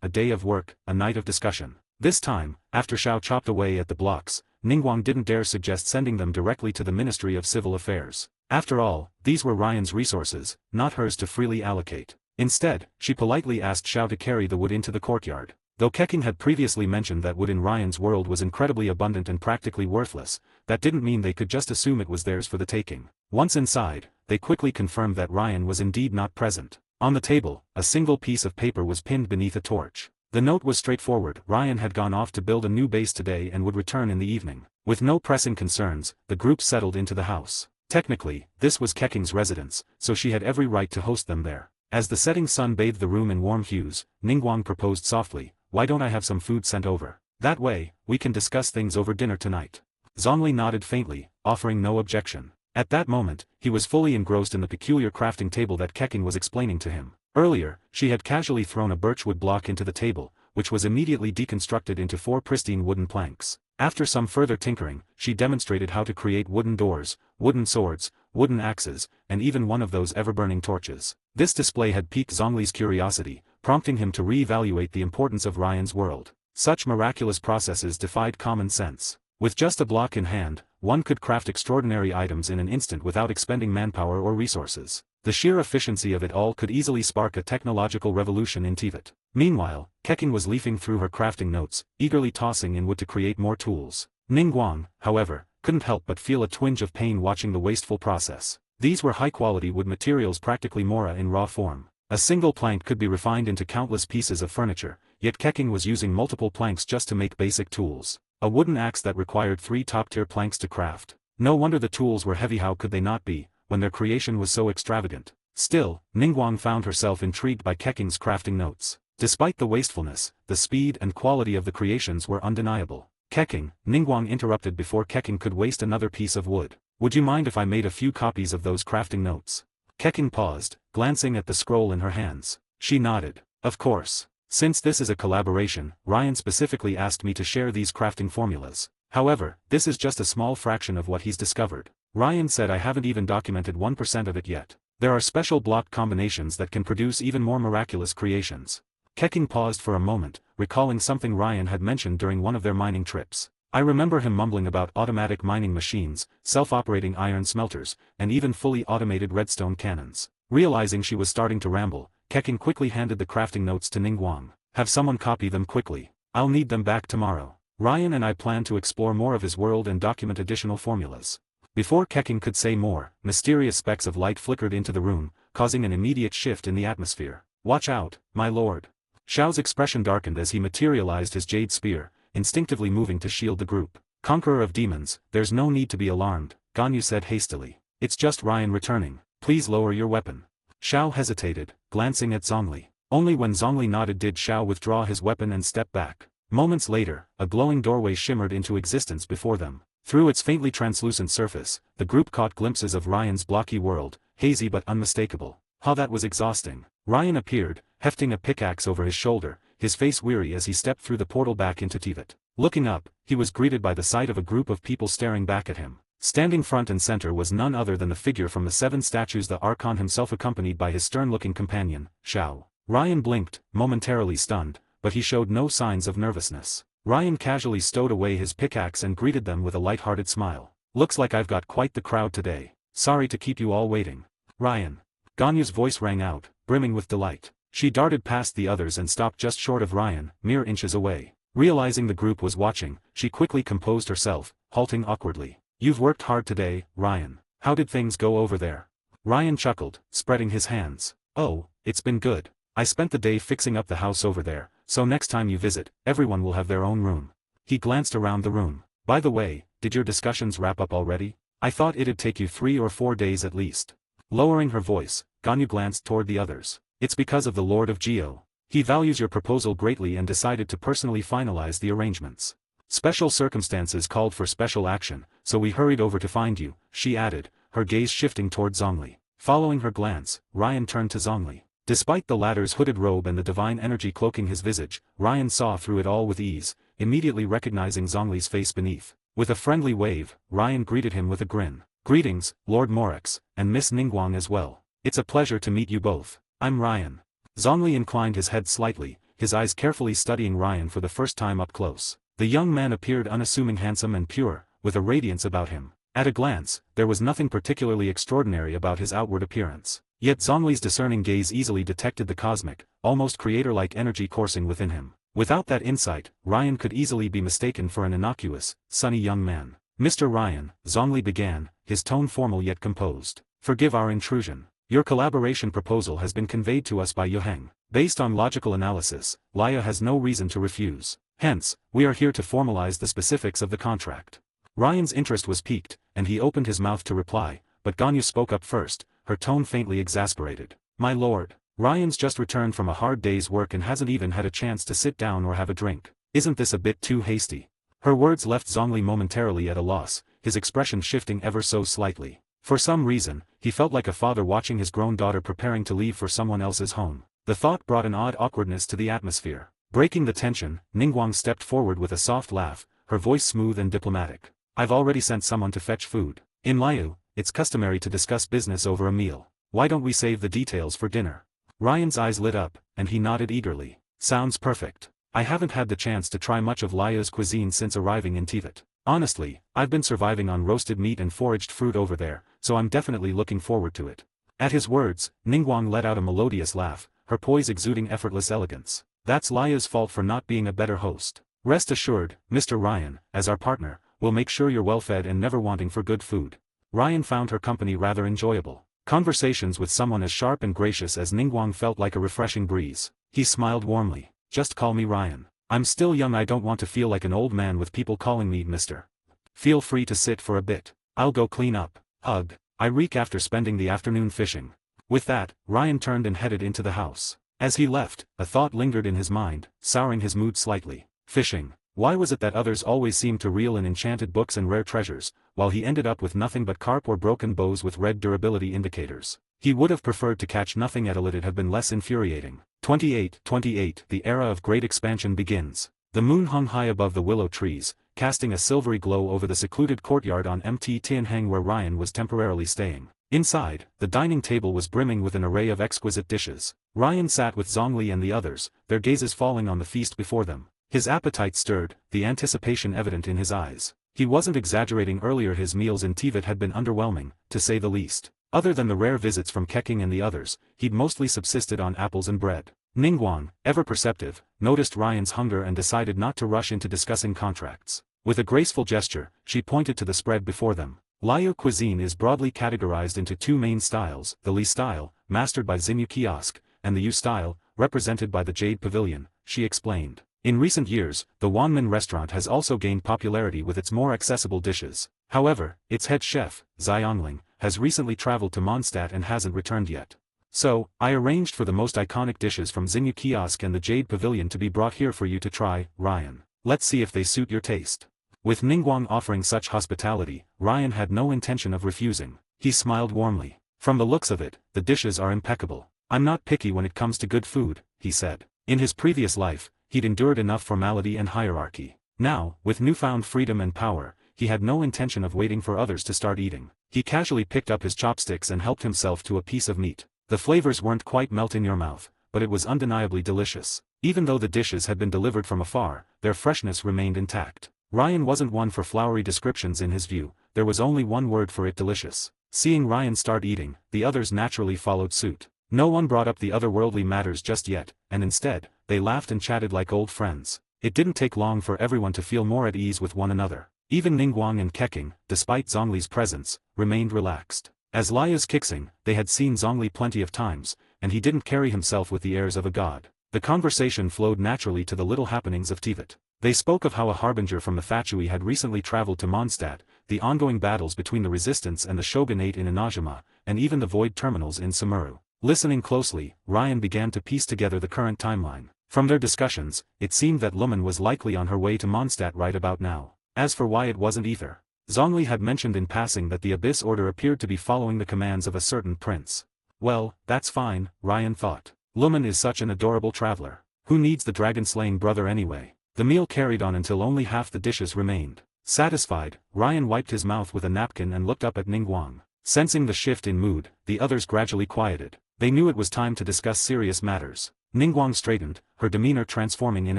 a day of work, a night of discussion. This time, after Xiao chopped away at the blocks, Ningguang didn't dare suggest sending them directly to the Ministry of Civil Affairs. After all, these were Ryan's resources, not hers to freely allocate. Instead, she politely asked Xiao to carry the wood into the courtyard. Though Keqing had previously mentioned that wood in Ryan's world was incredibly abundant and practically worthless, that didn't mean they could just assume it was theirs for the taking. Once inside, they quickly confirmed that Ryan was indeed not present. On the table, a single piece of paper was pinned beneath a torch. The note was straightforward. Ryan had gone off to build a new base today and would return in the evening. With no pressing concerns, the group settled into the house. Technically, this was Keqing's residence, so she had every right to host them there. As the setting sun bathed the room in warm hues, Ningguang proposed softly, "Why don't I have some food sent over? That way, we can discuss things over dinner tonight." Zhongli nodded faintly, offering no objection. At that moment, he was fully engrossed in the peculiar crafting table that Keqing was explaining to him. Earlier, she had casually thrown a birchwood block into the table, which was immediately deconstructed into 4 pristine wooden planks. After some further tinkering, she demonstrated how to create wooden doors, wooden swords, wooden axes, and even one of those ever-burning torches. This display had piqued Zhongli's curiosity, prompting him to re-evaluate the importance of Ryan's world. Such miraculous processes defied common sense. With just a block in hand, one could craft extraordinary items in an instant without expending manpower or resources. The sheer efficiency of it all could easily spark a technological revolution in Teyvat. Meanwhile, Keqing was leafing through her crafting notes, eagerly tossing in wood to create more tools. Ningguang, however, couldn't help but feel a twinge of pain watching the wasteful process. These were high-quality wood materials, practically mora in raw form. A single plank could be refined into countless pieces of furniture, yet Keqing was using multiple planks just to make basic tools. A wooden axe that required 3 top-tier planks to craft. No wonder the tools were heavy. How could they not be, when their creation was so extravagant? Still, Ningguang found herself intrigued by Keqing's crafting notes. Despite the wastefulness, the speed and quality of the creations were undeniable. "Keqing," Ningguang interrupted before Keqing could waste another piece of wood. "Would you mind if I made a few copies of those crafting notes?" Keqing paused, glancing at the scroll in her hands. She nodded. "Of course. Since this is a collaboration, Ryan specifically asked me to share these crafting formulas. However, this is just a small fraction of what he's discovered. Ryan said I haven't even documented 1% of it yet. There are special block combinations that can produce even more miraculous creations." Keqing paused for a moment, recalling something Ryan had mentioned during one of their mining trips. "I remember him mumbling about automatic mining machines, self-operating iron smelters, and even fully automated redstone cannons." Realizing she was starting to ramble, Keqing quickly handed the crafting notes to Ningguang. "Have someone copy them quickly. I'll need them back tomorrow. Ryan and I plan to explore more of his world and document additional formulas." Before Keqing could say more, mysterious specks of light flickered into the room, causing an immediate shift in the atmosphere. "Watch out, my lord." Xiao's expression darkened as he materialized his jade spear, instinctively moving to shield the group. "Conqueror of demons, there's no need to be alarmed," Ganyu said hastily. "It's just Ryan returning. Please lower your weapon." Xiao hesitated, glancing at Zhongli. Only when Zhongli nodded did Xiao withdraw his weapon and step back. Moments later, a glowing doorway shimmered into existence before them. Through its faintly translucent surface, the group caught glimpses of Ryan's blocky world, hazy but unmistakable. That was exhausting. Ryan appeared, hefting a pickaxe over his shoulder, his face weary as he stepped through the portal back into Teyvat. Looking up, he was greeted by the sight of a group of people staring back at him. Standing front and center was none other than the figure from the 7 statues, the Archon himself, accompanied by his stern-looking companion, Xiao. Ryan blinked, momentarily stunned, but he showed no signs of nervousness. Ryan casually stowed away his pickaxe and greeted them with a light-hearted smile. "Looks like I've got quite the crowd today. Sorry to keep you all waiting." "Ryan." Ganyu's voice rang out, brimming with delight. She darted past the others and stopped just short of Ryan, mere inches away. Realizing the group was watching, she quickly composed herself, halting awkwardly. "You've worked hard today, Ryan. How did things go over there?" Ryan chuckled, spreading his hands. "Oh, it's been good. I spent the day fixing up the house over there, so next time you visit, everyone will have their own room." He glanced around the room. "By the way, did your discussions wrap up already? I thought it'd take you 3 or 4 days at least." Lowering her voice, Ganyu glanced toward the others. "It's because of the Lord of Geo. He values your proposal greatly and decided to personally finalize the arrangements. Special circumstances called for special action, so we hurried over to find you," she added, her gaze shifting toward Zhongli. Following her glance, Ryan turned to Zhongli. Despite the latter's hooded robe and the divine energy cloaking his visage, Ryan saw through it all with ease, immediately recognizing Zhongli's face beneath. With a friendly wave, Ryan greeted him with a grin. "Greetings, Lord Morax, and Miss Ningguang as well. It's a pleasure to meet you both. I'm Ryan." Zhongli inclined his head slightly, his eyes carefully studying Ryan for the first time up close. The young man appeared unassuming, handsome and pure, with a radiance about him. At a glance, there was nothing particularly extraordinary about his outward appearance. Yet Zhongli's discerning gaze easily detected the cosmic, almost creator-like energy coursing within him. Without that insight, Ryan could easily be mistaken for an innocuous, sunny young man. "Mr. Ryan," Zhongli began, his tone formal yet composed. "Forgive our intrusion. Your collaboration proposal has been conveyed to us by Yuheng. Based on logical analysis, Liyue has no reason to refuse. Hence, we are here to formalize the specifics of the contract. Ryan's interest was piqued, and he opened his mouth to reply, but Ganyu spoke up first, her tone faintly exasperated. My lord, Ryan's just returned from a hard day's work and hasn't even had a chance to sit down or have a drink. Isn't this a bit too hasty? Her words left Zhongli momentarily at a loss, his expression shifting ever so slightly. For some reason, he felt like a father watching his grown daughter preparing to leave for someone else's home. The thought brought an odd awkwardness to the atmosphere. Breaking the tension, Ningguang stepped forward with a soft laugh, her voice smooth and diplomatic. I've already sent someone to fetch food. In Liyue, it's customary to discuss business over a meal. Why don't we save the details for dinner? Ryan's eyes lit up, and he nodded eagerly. Sounds perfect. I haven't had the chance to try much of Liyue's cuisine since arriving in Teyvat. Honestly, I've been surviving on roasted meat and foraged fruit over there, so I'm definitely looking forward to it. At his words, Ningguang let out a melodious laugh, her poise exuding effortless elegance. That's Liyue's fault for not being a better host. Rest assured, Mr. Ryan, as our partner, we'll make sure you're well fed and never wanting for good food. Ryan found her company rather enjoyable. Conversations with someone as sharp and gracious as Ningguang felt like a refreshing breeze. He smiled warmly. Just call me Ryan. I'm still young, I don't want to feel like an old man with people calling me Mr. Feel free to sit for a bit. I'll go clean up. Ugh, I reek after spending the afternoon fishing. With that, Ryan turned and headed into the house. As he left, a thought lingered in his mind, souring his mood slightly. Fishing. Why was it that others always seemed to reel in enchanted books and rare treasures, while he ended up with nothing but carp or broken bows with red durability indicators? He would have preferred to catch nothing at all. It'd have been less infuriating. 28. The era of great expansion begins. The moon hung high above the willow trees, casting a silvery glow over the secluded courtyard on Mt Tianheng where Ryan was temporarily staying. Inside, the dining table was brimming with an array of exquisite dishes. Ryan sat with Zhongli and the others, their gazes falling on the feast before them. His appetite stirred, the anticipation evident in his eyes. He wasn't exaggerating earlier, his meals in Teyvat had been underwhelming, to say the least. Other than the rare visits from Keqing and the others, he'd mostly subsisted on apples and bread. Ningguang, ever perceptive, noticed Ryan's hunger and decided not to rush into discussing contracts. With a graceful gesture, she pointed to the spread before them. Liyue cuisine is broadly categorized into two main styles, the Li style, mastered by Xinyu Kiosk, and the Yu style, represented by the Jade Pavilion, she explained. In recent years, the Wanmin restaurant has also gained popularity with its more accessible dishes. However, its head chef, Xiangling, has recently traveled to Mondstadt and hasn't returned yet. So, I arranged for the most iconic dishes from Xinyu Kiosk and the Jade Pavilion to be brought here for you to try, Ryan. Let's see if they suit your taste. With Ningguang offering such hospitality, Ryan had no intention of refusing. He smiled warmly. From the looks of it, the dishes are impeccable. I'm not picky when it comes to good food, he said. In his previous life, he'd endured enough formality and hierarchy. Now, with newfound freedom and power, he had no intention of waiting for others to start eating. He casually picked up his chopsticks and helped himself to a piece of meat. The flavors weren't quite melt in your mouth, but it was undeniably delicious. Even though the dishes had been delivered from afar, their freshness remained intact. Ryan wasn't one for flowery descriptions in his view, there was only one word for it: delicious. Seeing Ryan start eating, the others naturally followed suit. No one brought up the otherworldly matters just yet, and instead, they laughed and chatted like old friends. It didn't take long for everyone to feel more at ease with one another. Even Ningguang and Keqing, despite Zhongli's presence, remained relaxed. As Liyue's Keqing, they had seen Zhongli plenty of times, and he didn't carry himself with the airs of a god. The conversation flowed naturally to the little happenings of Teyvat. They spoke of how a harbinger from the Fatui had recently traveled to Mondstadt, the ongoing battles between the resistance and the shogunate in Inajima, and even the void terminals in Sumeru. Listening closely, Ryan began to piece together the current timeline. From their discussions, it seemed that Lumen was likely on her way to Mondstadt right about now. As for why it wasn't either, Zhongli had mentioned in passing that the Abyss Order appeared to be following the commands of a certain prince. Well, that's fine, Ryan thought. Lumen is such an adorable traveler. Who needs the dragon-slaying brother anyway? The meal carried on until only half the dishes remained. Satisfied, Ryan wiped his mouth with a napkin and looked up at Ningguang. Sensing the shift in mood, the others gradually quieted. They knew it was time to discuss serious matters. Ningguang straightened, her demeanor transforming in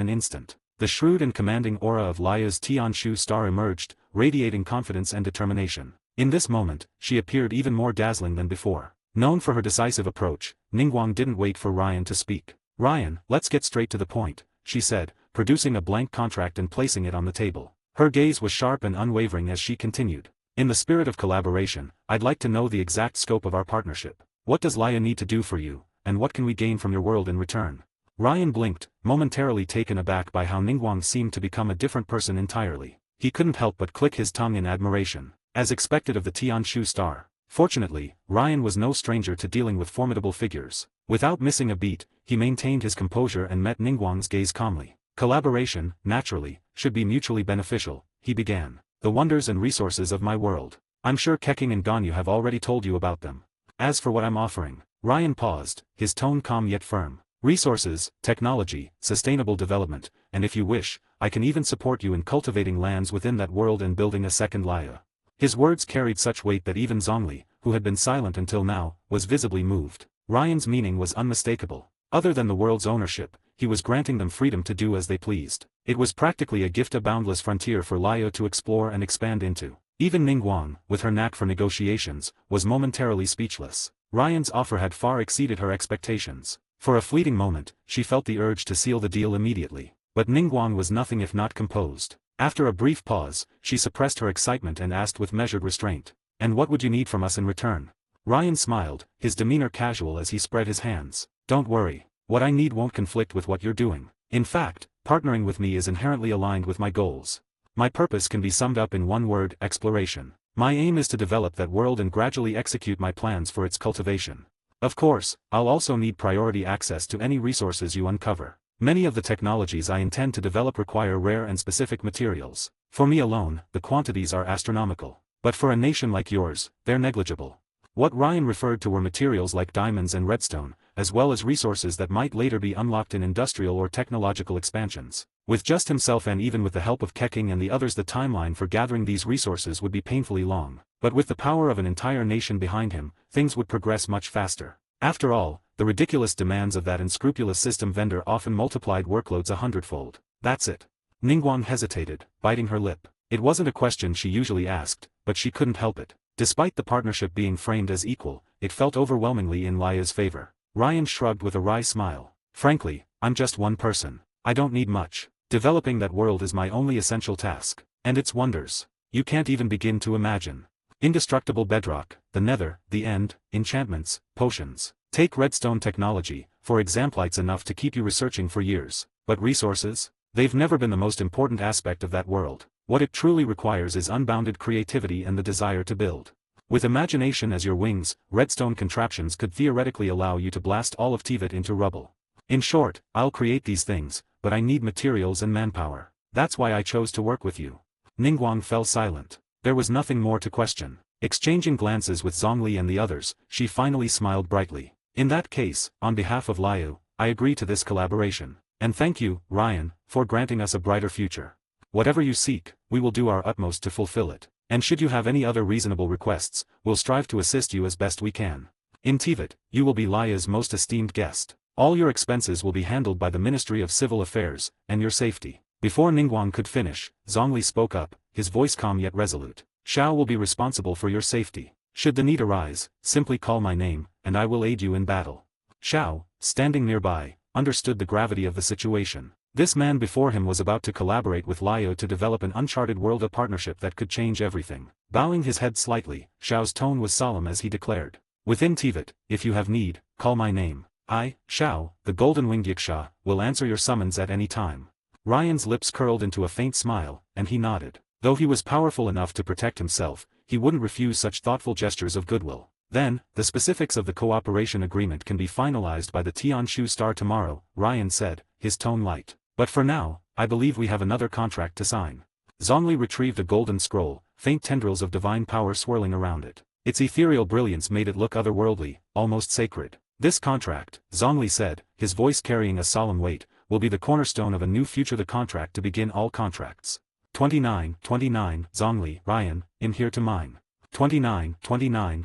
an instant. The shrewd and commanding aura of Liyue's Tianshu star emerged, radiating confidence and determination. In this moment, she appeared even more dazzling than before. Known for her decisive approach, Ningguang didn't wait for Ryan to speak. Ryan, let's get straight to the point, she said, producing a blank contract and placing it on the table. Her gaze was sharp and unwavering as she continued. In the spirit of collaboration, I'd like to know the exact scope of our partnership. What does Liyue need to do for you, and what can we gain from your world in return? Ryan blinked, momentarily taken aback by how Ningguang seemed to become a different person entirely. He couldn't help but click his tongue in admiration, as expected of the Tianshu star. Fortunately, Ryan was no stranger to dealing with formidable figures. Without missing a beat, he maintained his composure and met Ningguang's gaze calmly. Collaboration, naturally, should be mutually beneficial, he began. The wonders and resources of my world. I'm sure Keqing and Ganyu have already told you about them. As for what I'm offering, Ryan paused, his tone calm yet firm. Resources, technology, sustainable development, and if you wish, I can even support you in cultivating lands within that world and building a second Liyue. His words carried such weight that even Zhongli, who had been silent until now, was visibly moved. Ryan's meaning was unmistakable. Other than the world's ownership, he was granting them freedom to do as they pleased. It was practically a gift, a boundless frontier for Liyue to explore and expand into. Even Ningguang, with her knack for negotiations, was momentarily speechless. Ryan's offer had far exceeded her expectations. For a fleeting moment, she felt the urge to seal the deal immediately. But Ningguang was nothing if not composed. After a brief pause, she suppressed her excitement and asked with measured restraint, "And what would you need from us in return?" Ryan smiled, his demeanor casual as he spread his hands. "Don't worry. What I need won't conflict with what you're doing. In fact, partnering with me is inherently aligned with my goals. My purpose can be summed up in one word: exploration. My aim is to develop that world and gradually execute my plans for its cultivation. Of course, I'll also need priority access to any resources you uncover. Many of the technologies I intend to develop require rare and specific materials. For me alone, the quantities are astronomical. But for a nation like yours, they're negligible." What Ryan referred to were materials like diamonds and redstone, as well as resources that might later be unlocked in industrial or technological expansions. With just himself and even with the help of Keqing and the others, the timeline for gathering these resources would be painfully long. But with the power of an entire nation behind him, things would progress much faster. After all, the ridiculous demands of that unscrupulous system vendor often multiplied workloads 100-fold. "That's it." Ningguang hesitated, biting her lip. It wasn't a question she usually asked, but she couldn't help it. Despite the partnership being framed as equal, it felt overwhelmingly in Liyue's favor. Ryan shrugged with a wry smile. "Frankly, I'm just one person. I don't need much. Developing that world is my only essential task. And its wonders, you can't even begin to imagine. Indestructible bedrock, the nether, the end, enchantments, potions. Take redstone technology, for example. It's enough to keep you researching for years. But resources? They've never been the most important aspect of that world. What it truly requires is unbounded creativity and the desire to build. With imagination as your wings, redstone contraptions could theoretically allow you to blast all of Teyvat into rubble. In short, I'll create these things, but I need materials and manpower. That's why I chose to work with you." Ningguang fell silent. There was nothing more to question. Exchanging glances with Zhongli and the others, she finally smiled brightly. "In that case, on behalf of Liyue, I agree to this collaboration. And thank you, Ryan, for granting us a brighter future. Whatever you seek, we will do our utmost to fulfill it. And should you have any other reasonable requests, we'll strive to assist you as best we can. In Teyvat, you will be Liyue's most esteemed guest. All your expenses will be handled by the Ministry of Civil Affairs, and your safety." Before Ningguang could finish, Zhongli spoke up, his voice calm yet resolute. "Shao will be responsible for your safety. Should the need arise, simply call my name, and I will aid you in battle." Shao, standing nearby, understood the gravity of the situation. This man before him was about to collaborate with Liyue to develop an uncharted world, a partnership that could change everything. Bowing his head slightly, Shao's tone was solemn as he declared, "Within Teyvat, if you have need, call my name. I, Shao, the golden-winged Yiksha, will answer your summons at any time." Ryan's lips curled into a faint smile, and he nodded. Though he was powerful enough to protect himself, he wouldn't refuse such thoughtful gestures of goodwill. "Then, the specifics of the cooperation agreement can be finalized by the Tianshu Star tomorrow," Ryan said, his tone light. "But for now, I believe we have another contract to sign." Zhongli retrieved a golden scroll, faint tendrils of divine power swirling around it. Its ethereal brilliance made it look otherworldly, almost sacred. "This contract," Zhongli said, his voice carrying a solemn weight, "will be the cornerstone of a new future, the contract to begin all contracts." 29, Zhongli, Ryan, in here to mine. 29,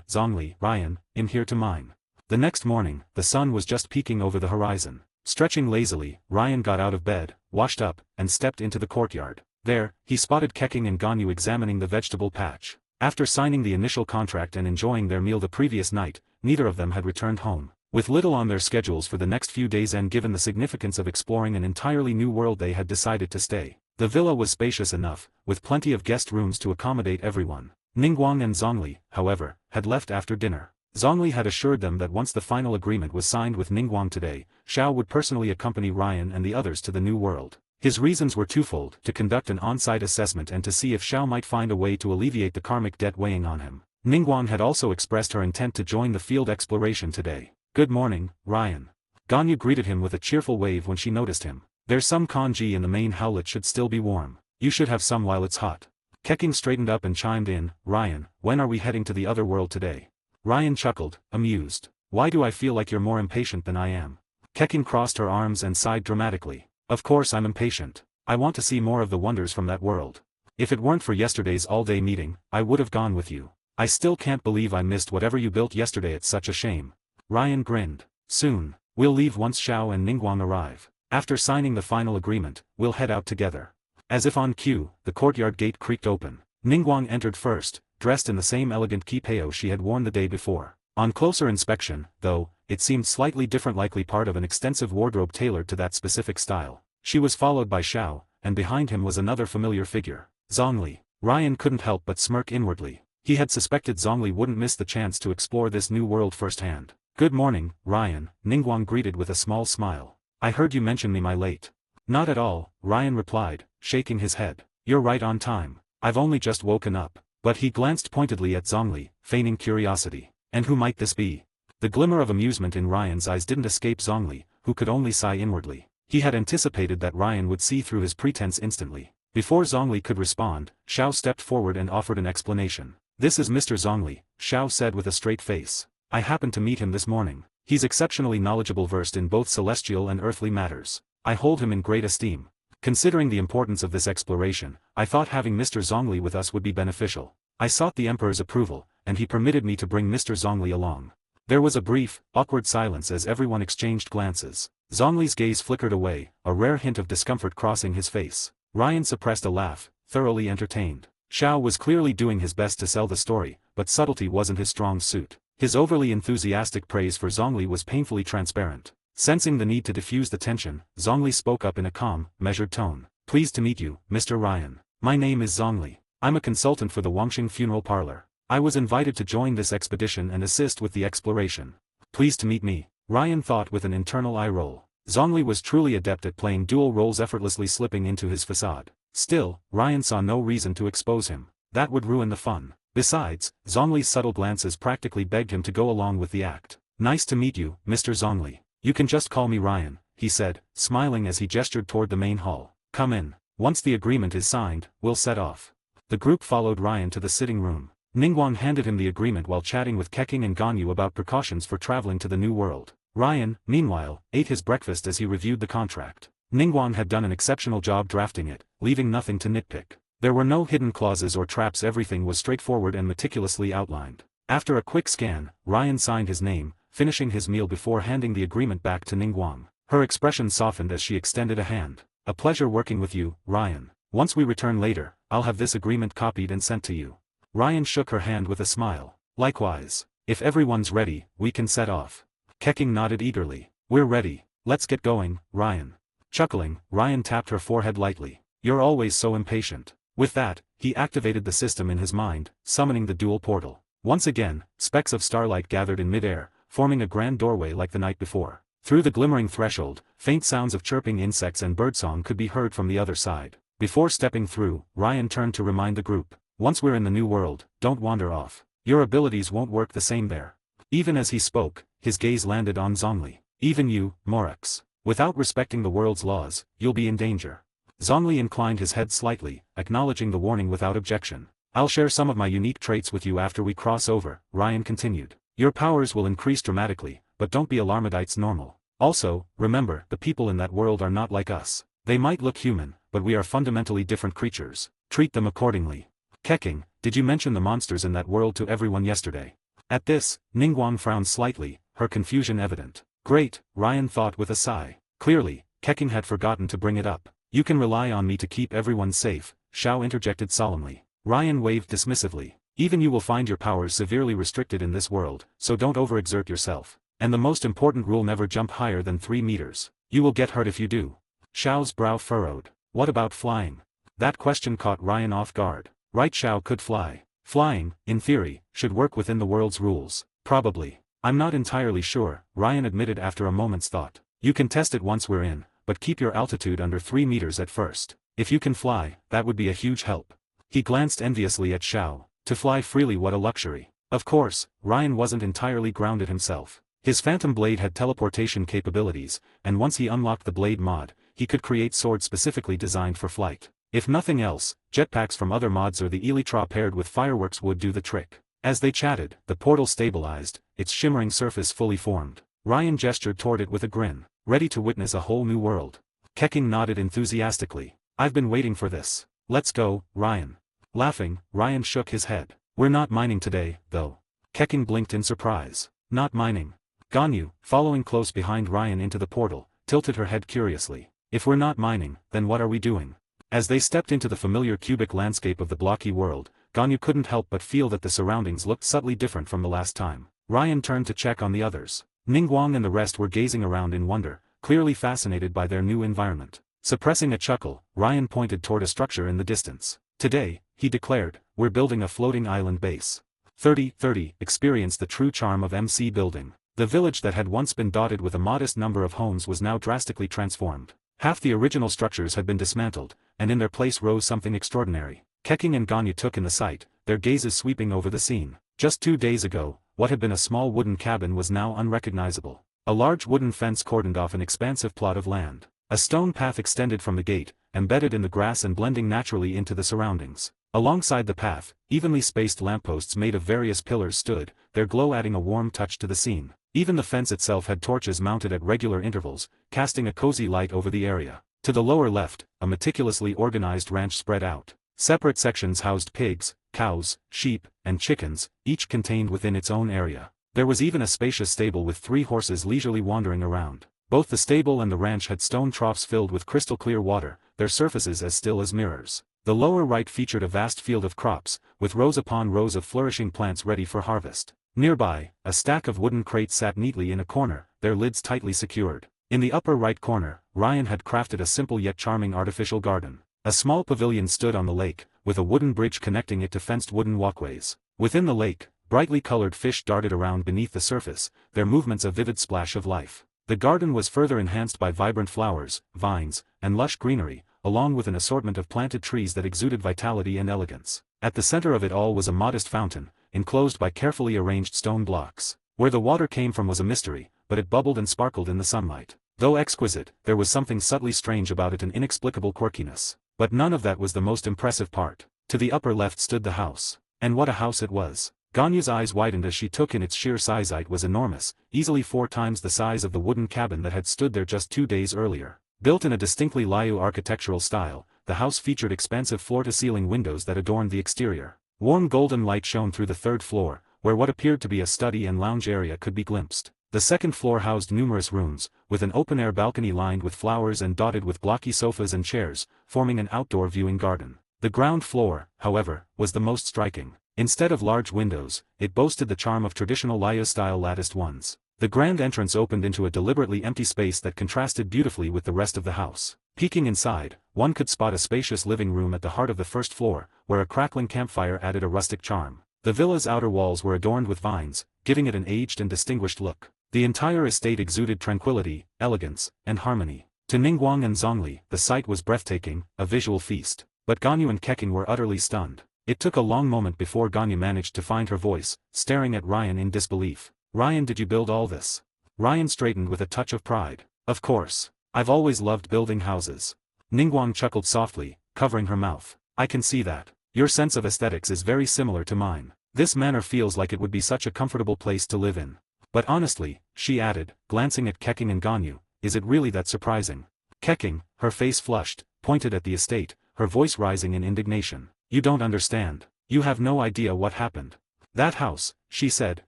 Zhongli, Ryan, in here to mine. The next morning, the sun was just peeking over the horizon. Stretching lazily, Ryan got out of bed, washed up, and stepped into the courtyard. There, he spotted Keqing and Ganyu examining the vegetable patch. After signing the initial contract and enjoying their meal the previous night, neither of them had returned home. With little on their schedules for the next few days and given the significance of exploring an entirely new world, they had decided to stay. The villa was spacious enough, with plenty of guest rooms to accommodate everyone. Ningguang and Zhongli, however, had left after dinner. Zhongli had assured them that once the final agreement was signed with Ningguang today, Xiao would personally accompany Ryan and the others to the new world. His reasons were twofold: to conduct an on-site assessment and to see if Xiao might find a way to alleviate the karmic debt weighing on him. Ningguang had also expressed her intent to join the field exploration today. "Good morning, Ryan." Ganyu greeted him with a cheerful wave when she noticed him. "There's some kanji in the main howlet should still be warm. You should have some while it's hot." Keqing straightened up and chimed in, "Ryan, when are we heading to the other world today?" Ryan chuckled, amused. "Why do I feel like you're more impatient than I am?" Keqing crossed her arms and sighed dramatically. "Of course I'm impatient. I want to see more of the wonders from that world. If it weren't for yesterday's all-day meeting, I would have gone with you. I still can't believe I missed whatever you built yesterday. It's such a shame." Ryan grinned. "Soon, we'll leave once Xiao and Ningguang arrive. After signing the final agreement, we'll head out together." As if on cue, the courtyard gate creaked open. Ningguang entered first, dressed in the same elegant kipao she had worn the day before. On closer inspection, though, it seemed slightly different, likely part of an extensive wardrobe tailored to that specific style. She was followed by Xiao, and behind him was another familiar figure, Zhongli. Ryan couldn't help but smirk inwardly. He had suspected Zhongli wouldn't miss the chance to explore this new world firsthand. "Good morning, Ryan," Ningguang greeted with a small smile. "I heard you mention me my late." "Not at all," Ryan replied, shaking his head. "You're right on time. I've only just woken up." But he glanced pointedly at Zhongli, feigning curiosity. "And who might this be?" The glimmer of amusement in Ryan's eyes didn't escape Zhongli, who could only sigh inwardly. He had anticipated that Ryan would see through his pretense instantly. Before Zhongli could respond, Xiao stepped forward and offered an explanation. "This is Mr. Zhongli," Xiao said with a straight face. "I happened to meet him this morning. He's exceptionally knowledgeable, versed in both celestial and earthly matters. I hold him in great esteem. Considering the importance of this exploration, I thought having Mr. Zhongli with us would be beneficial. I sought the Emperor's approval, and he permitted me to bring Mr. Zhongli along." There was a brief, awkward silence as everyone exchanged glances. Zhongli's gaze flickered away, a rare hint of discomfort crossing his face. Ryan suppressed a laugh, thoroughly entertained. Xiao was clearly doing his best to sell the story, but subtlety wasn't his strong suit. His overly enthusiastic praise for Zhongli was painfully transparent. Sensing the need to diffuse the tension, Zhongli spoke up in a calm, measured tone. "Pleased to meet you, Mr. Ryan. My name is Zhongli. I'm a consultant for the Wangxing Funeral Parlor. I was invited to join this expedition and assist with the exploration." "Pleased to meet me," Ryan thought with an internal eye roll. Zhongli was truly adept at playing dual roles, effortlessly slipping into his facade. Still, Ryan saw no reason to expose him. That would ruin the fun. Besides, Zhongli's subtle glances practically begged him to go along with the act. "Nice to meet you, Mr. Zhongli. You can just call me Ryan," he said, smiling as he gestured toward the main hall. "Come in. Once the agreement is signed, we'll set off." The group followed Ryan to the sitting room. Ningguang handed him the agreement while chatting with Keqing and Ganyu about precautions for traveling to the new world. Ryan, meanwhile, ate his breakfast as he reviewed the contract. Ningguang had done an exceptional job drafting it, leaving nothing to nitpick. There were no hidden clauses or traps, everything was straightforward and meticulously outlined. After a quick scan, Ryan signed his name, finishing his meal before handing the agreement back to Ningguang. Her expression softened as she extended a hand. "A pleasure working with you, Ryan. Once we return later, I'll have this agreement copied and sent to you." Ryan shook her hand with a smile. "Likewise. If everyone's ready, we can set off." Keqing nodded eagerly. "We're ready. Let's get going, Ryan." Chuckling, Ryan tapped her forehead lightly. "You're always so impatient." With that, he activated the system in his mind, summoning the dual portal. Once again, specks of starlight gathered in midair, forming a grand doorway like the night before. Through the glimmering threshold, faint sounds of chirping insects and birdsong could be heard from the other side. Before stepping through, Ryan turned to remind the group. "Once we're in the new world, don't wander off. Your abilities won't work the same there." Even as he spoke, his gaze landed on Zhongli. "Even you, Morax. Without respecting the world's laws, you'll be in danger." Zhongli inclined his head slightly, acknowledging the warning without objection. "I'll share some of my unique traits with you after we cross over," Ryan continued. "Your powers will increase dramatically, but don't be alarmed, it's normal. Also, remember, the people in that world are not like us. They might look human, but we are fundamentally different creatures. Treat them accordingly." "Keqing, did you mention the monsters in that world to everyone yesterday?" At this, Ningguang frowned slightly, her confusion evident. "Great," Ryan thought with a sigh. Clearly, Keqing had forgotten to bring it up. "You can rely on me to keep everyone safe," Xiao interjected solemnly. Ryan waved dismissively. "Even you will find your powers severely restricted in this world, so don't overexert yourself. And the most important rule, never jump higher than 3 meters. You will get hurt if you do." Xiao's brow furrowed. "What about flying?" That question caught Ryan off guard. Right, Xiao could fly. Flying, in theory, should work within the world's rules. Probably. I'm not entirely sure, Ryan admitted after a moment's thought. You can test it once we're in, but keep your altitude under 3 meters at first. If you can fly, that would be a huge help. He glanced enviously at Xiao. To fly freely, what a luxury. Of course, Ryan wasn't entirely grounded himself. His phantom blade had teleportation capabilities, and once he unlocked the blade mod, he could create swords specifically designed for flight. If nothing else, jetpacks from other mods or the Elytra paired with fireworks would do the trick. As they chatted, the portal stabilized, its shimmering surface fully formed. Ryan gestured toward it with a grin, ready to witness a whole new world. Keqing nodded enthusiastically. I've been waiting for this. Let's go, Ryan. Laughing, Ryan shook his head. We're not mining today, though. Keqing blinked in surprise. Not mining. Ganyu, following close behind Ryan into the portal, tilted her head curiously. If we're not mining, then what are we doing? As they stepped into the familiar cubic landscape of the blocky world, Ganyu couldn't help but feel that the surroundings looked subtly different from the last time. Ryan turned to check on the others. Ningguang and the rest were gazing around in wonder, clearly fascinated by their new environment. Suppressing a chuckle, Ryan pointed toward a structure in the distance. Today, he declared, we're building a floating island base. 30 experienced the true charm of MC building. The village that had once been dotted with a modest number of homes was now drastically transformed. Half the original structures had been dismantled, and in their place rose something extraordinary. Keqing and Ganyu took in the sight, their gazes sweeping over the scene. Just 2 days ago, what had been a small wooden cabin was now unrecognizable. A large wooden fence cordoned off an expansive plot of land. A stone path extended from the gate, embedded in the grass and blending naturally into the surroundings. Alongside the path, evenly spaced lampposts made of various pillars stood, their glow adding a warm touch to the scene. Even the fence itself had torches mounted at regular intervals, casting a cozy light over the area. To the lower left, a meticulously organized ranch spread out. Separate sections housed pigs, cows, sheep, and chickens, each contained within its own area. There was even a spacious stable with 3 horses leisurely wandering around. Both the stable and the ranch had stone troughs filled with crystal-clear water, their surfaces as still as mirrors. The lower right featured a vast field of crops, with rows upon rows of flourishing plants ready for harvest. Nearby, a stack of wooden crates sat neatly in a corner, their lids tightly secured. In the upper right corner, Ryan had crafted a simple yet charming artificial garden. A small pavilion stood on the lake, with a wooden bridge connecting it to fenced wooden walkways. Within the lake, brightly colored fish darted around beneath the surface, their movements a vivid splash of life. The garden was further enhanced by vibrant flowers, vines, and lush greenery, along with an assortment of planted trees that exuded vitality and elegance. At the center of it all was a modest fountain, enclosed by carefully arranged stone blocks. Where the water came from was a mystery, but it bubbled and sparkled in the sunlight. Though exquisite, there was something subtly strange about it, an inexplicable quirkiness. But none of that was the most impressive part. To the upper left stood the house. And what a house it was. Ganyu's eyes widened as she took in its sheer size. It was enormous, easily 4 times the size of the wooden cabin that had stood there just 2 days earlier. Built in a distinctly Liyue architectural style, the house featured expansive floor-to-ceiling windows that adorned the exterior. Warm golden light shone through the 3rd floor, where what appeared to be a study and lounge area could be glimpsed. The 2nd floor housed numerous rooms, with an open-air balcony lined with flowers and dotted with blocky sofas and chairs, forming an outdoor viewing garden. The ground floor, however, was the most striking. Instead of large windows, it boasted the charm of traditional Liyue-style latticed ones. The grand entrance opened into a deliberately empty space that contrasted beautifully with the rest of the house. Peeking inside, one could spot a spacious living room at the heart of the 1st floor, where a crackling campfire added a rustic charm. The villa's outer walls were adorned with vines, giving it an aged and distinguished look. The entire estate exuded tranquility, elegance, and harmony. To Ningguang and Zhongli, the sight was breathtaking, a visual feast. But Ganyu and Keqing were utterly stunned. It took a long moment before Ganyu managed to find her voice, staring at Ryan in disbelief. Ryan, did you build all this? Ryan straightened with a touch of pride. Of course. I've always loved building houses. Ningguang chuckled softly, covering her mouth. I can see that. Your sense of aesthetics is very similar to mine. This manor feels like it would be such a comfortable place to live in. But honestly, she added, glancing at Keqing and Ganyu, is it really that surprising? Keqing, her face flushed, pointed at the estate, her voice rising in indignation. You don't understand. You have no idea what happened. That house, she said,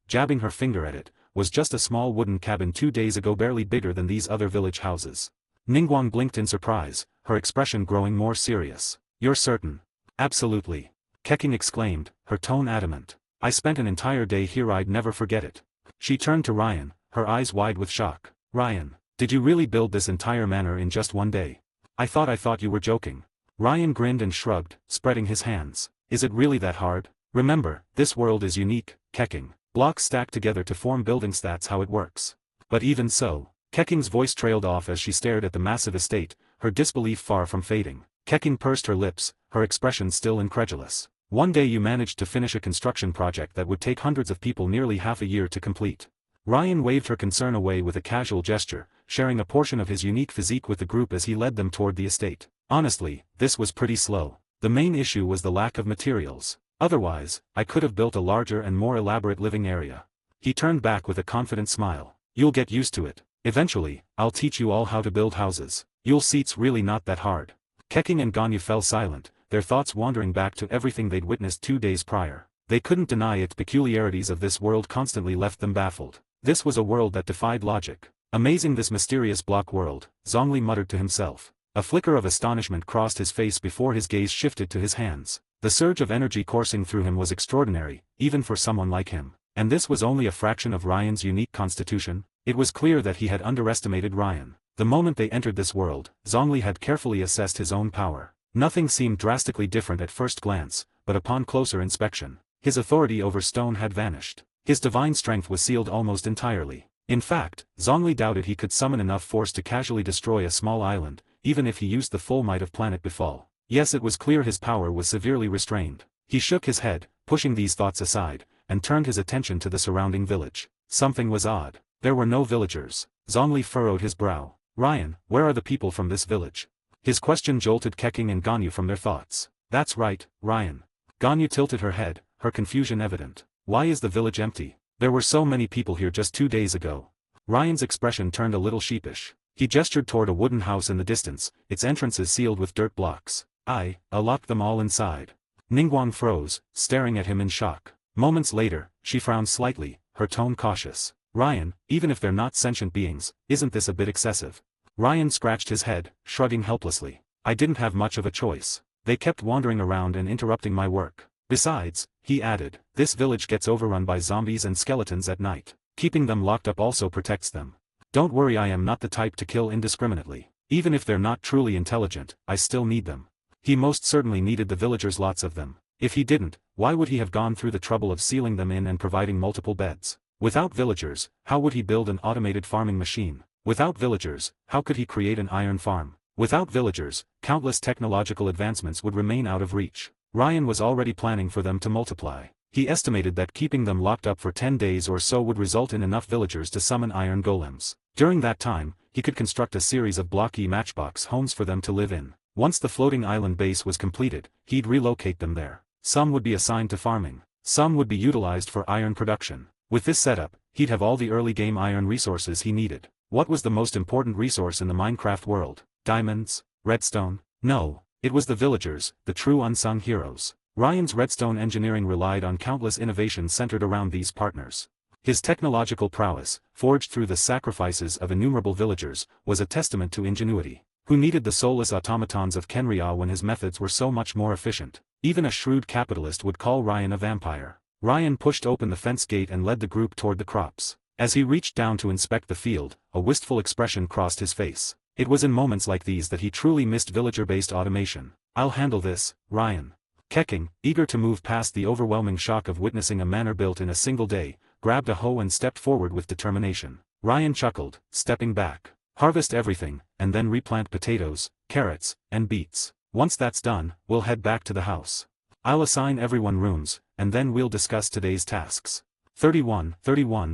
jabbing her finger at it, was just a small wooden cabin 2 days ago, barely bigger than these other village houses. Ningguang blinked in surprise, her expression growing more serious. You're certain? Absolutely. Keqing exclaimed, her tone adamant. I spent an entire day here, I'd never forget it. She turned to Ryan, her eyes wide with shock. Ryan, did you really build this entire manor in just 1 day? I thought you were joking. Ryan grinned and shrugged, spreading his hands. Is it really that hard? Remember, this world is unique, Keqing. Blocks stacked together to form buildings, that's how it works. But even so, Keqing's voice trailed off as she stared at the massive estate, her disbelief far from fading. Keqing pursed her lips, her expression still incredulous. One day you managed to finish a construction project that would take hundreds of people nearly half a year to complete. Ryan waved her concern away with a casual gesture, sharing a portion of his unique physique with the group as he led them toward the estate. Honestly, this was pretty slow. The main issue was the lack of materials. Otherwise, I could have built a larger and more elaborate living area. He turned back with a confident smile. You'll get used to it. Eventually, I'll teach you all how to build houses. You'll see it's really not that hard. Keqing and Ganyu fell silent, their thoughts wandering back to everything they'd witnessed 2 days prior. They couldn't deny it, peculiarities of this world constantly left them baffled. This was a world that defied logic. Amazing, this mysterious block world, Zhongli muttered to himself. A flicker of astonishment crossed his face before his gaze shifted to his hands. The surge of energy coursing through him was extraordinary, even for someone like him. And this was only a fraction of Ryan's unique constitution. It was clear that he had underestimated Ryan. The moment they entered this world, Zhongli had carefully assessed his own power. Nothing seemed drastically different at first glance, but upon closer inspection, his authority over stone had vanished. His divine strength was sealed almost entirely. In fact, Zhongli doubted he could summon enough force to casually destroy a small island, even if he used the full might of planet Befall. Yes, it was clear his power was severely restrained. He shook his head, pushing these thoughts aside, and turned his attention to the surrounding village. Something was odd. There were no villagers. Zhongli furrowed his brow. Ryan, where are the people from this village? His question jolted Keqing and Ganyu from their thoughts. That's right, Ryan. Ganyu tilted her head, her confusion evident. Why is the village empty? There were so many people here just 2 days ago. Ryan's expression turned a little sheepish. He gestured toward a wooden house in the distance, its entrances sealed with dirt blocks. I locked them all inside. Ningguang froze, staring at him in shock. Moments later, she frowned slightly, her tone cautious. Ryan, even if they're not sentient beings, isn't this a bit excessive? Ryan scratched his head, shrugging helplessly. I didn't have much of a choice. They kept wandering around and interrupting my work. Besides, he added, this village gets overrun by zombies and skeletons at night. Keeping them locked up also protects them. Don't worry, I am not the type to kill indiscriminately. Even if they're not truly intelligent, I still need them. He most certainly needed the villagers, lots of them. If he didn't, why would he have gone through the trouble of sealing them in and providing multiple beds? Without villagers, how would he build an automated farming machine? Without villagers, how could he create an iron farm? Without villagers, countless technological advancements would remain out of reach. Ryan was already planning for them to multiply. He estimated that keeping them locked up for 10 days or so would result in enough villagers to summon iron golems. During that time, he could construct a series of blocky matchbox homes for them to live in. Once the floating island base was completed, he'd relocate them there. Some would be assigned to farming. Some would be utilized for iron production. With this setup, he'd have all the early game iron resources he needed. What was the most important resource in the Minecraft world? Diamonds? Redstone? No, it was the villagers, the true unsung heroes. Ryan's redstone engineering relied on countless innovations centered around these partners. His technological prowess, forged through the sacrifices of innumerable villagers, was a testament to ingenuity. Who needed the soulless automatons of Kenria when his methods were so much more efficient? Even a shrewd capitalist would call Ryan a vampire. Ryan pushed open the fence gate and led the group toward the crops. As he reached down to inspect the field, a wistful expression crossed his face. It was in moments like these that he truly missed villager-based automation. I'll handle this, Ryan. Keqing, eager to move past the overwhelming shock of witnessing a manor built in a single day, grabbed a hoe and stepped forward with determination. Ryan chuckled, stepping back. Harvest everything, and then replant potatoes, carrots, and beets. Once that's done, we'll head back to the house. I'll assign everyone rooms, and then we'll discuss today's tasks. 31.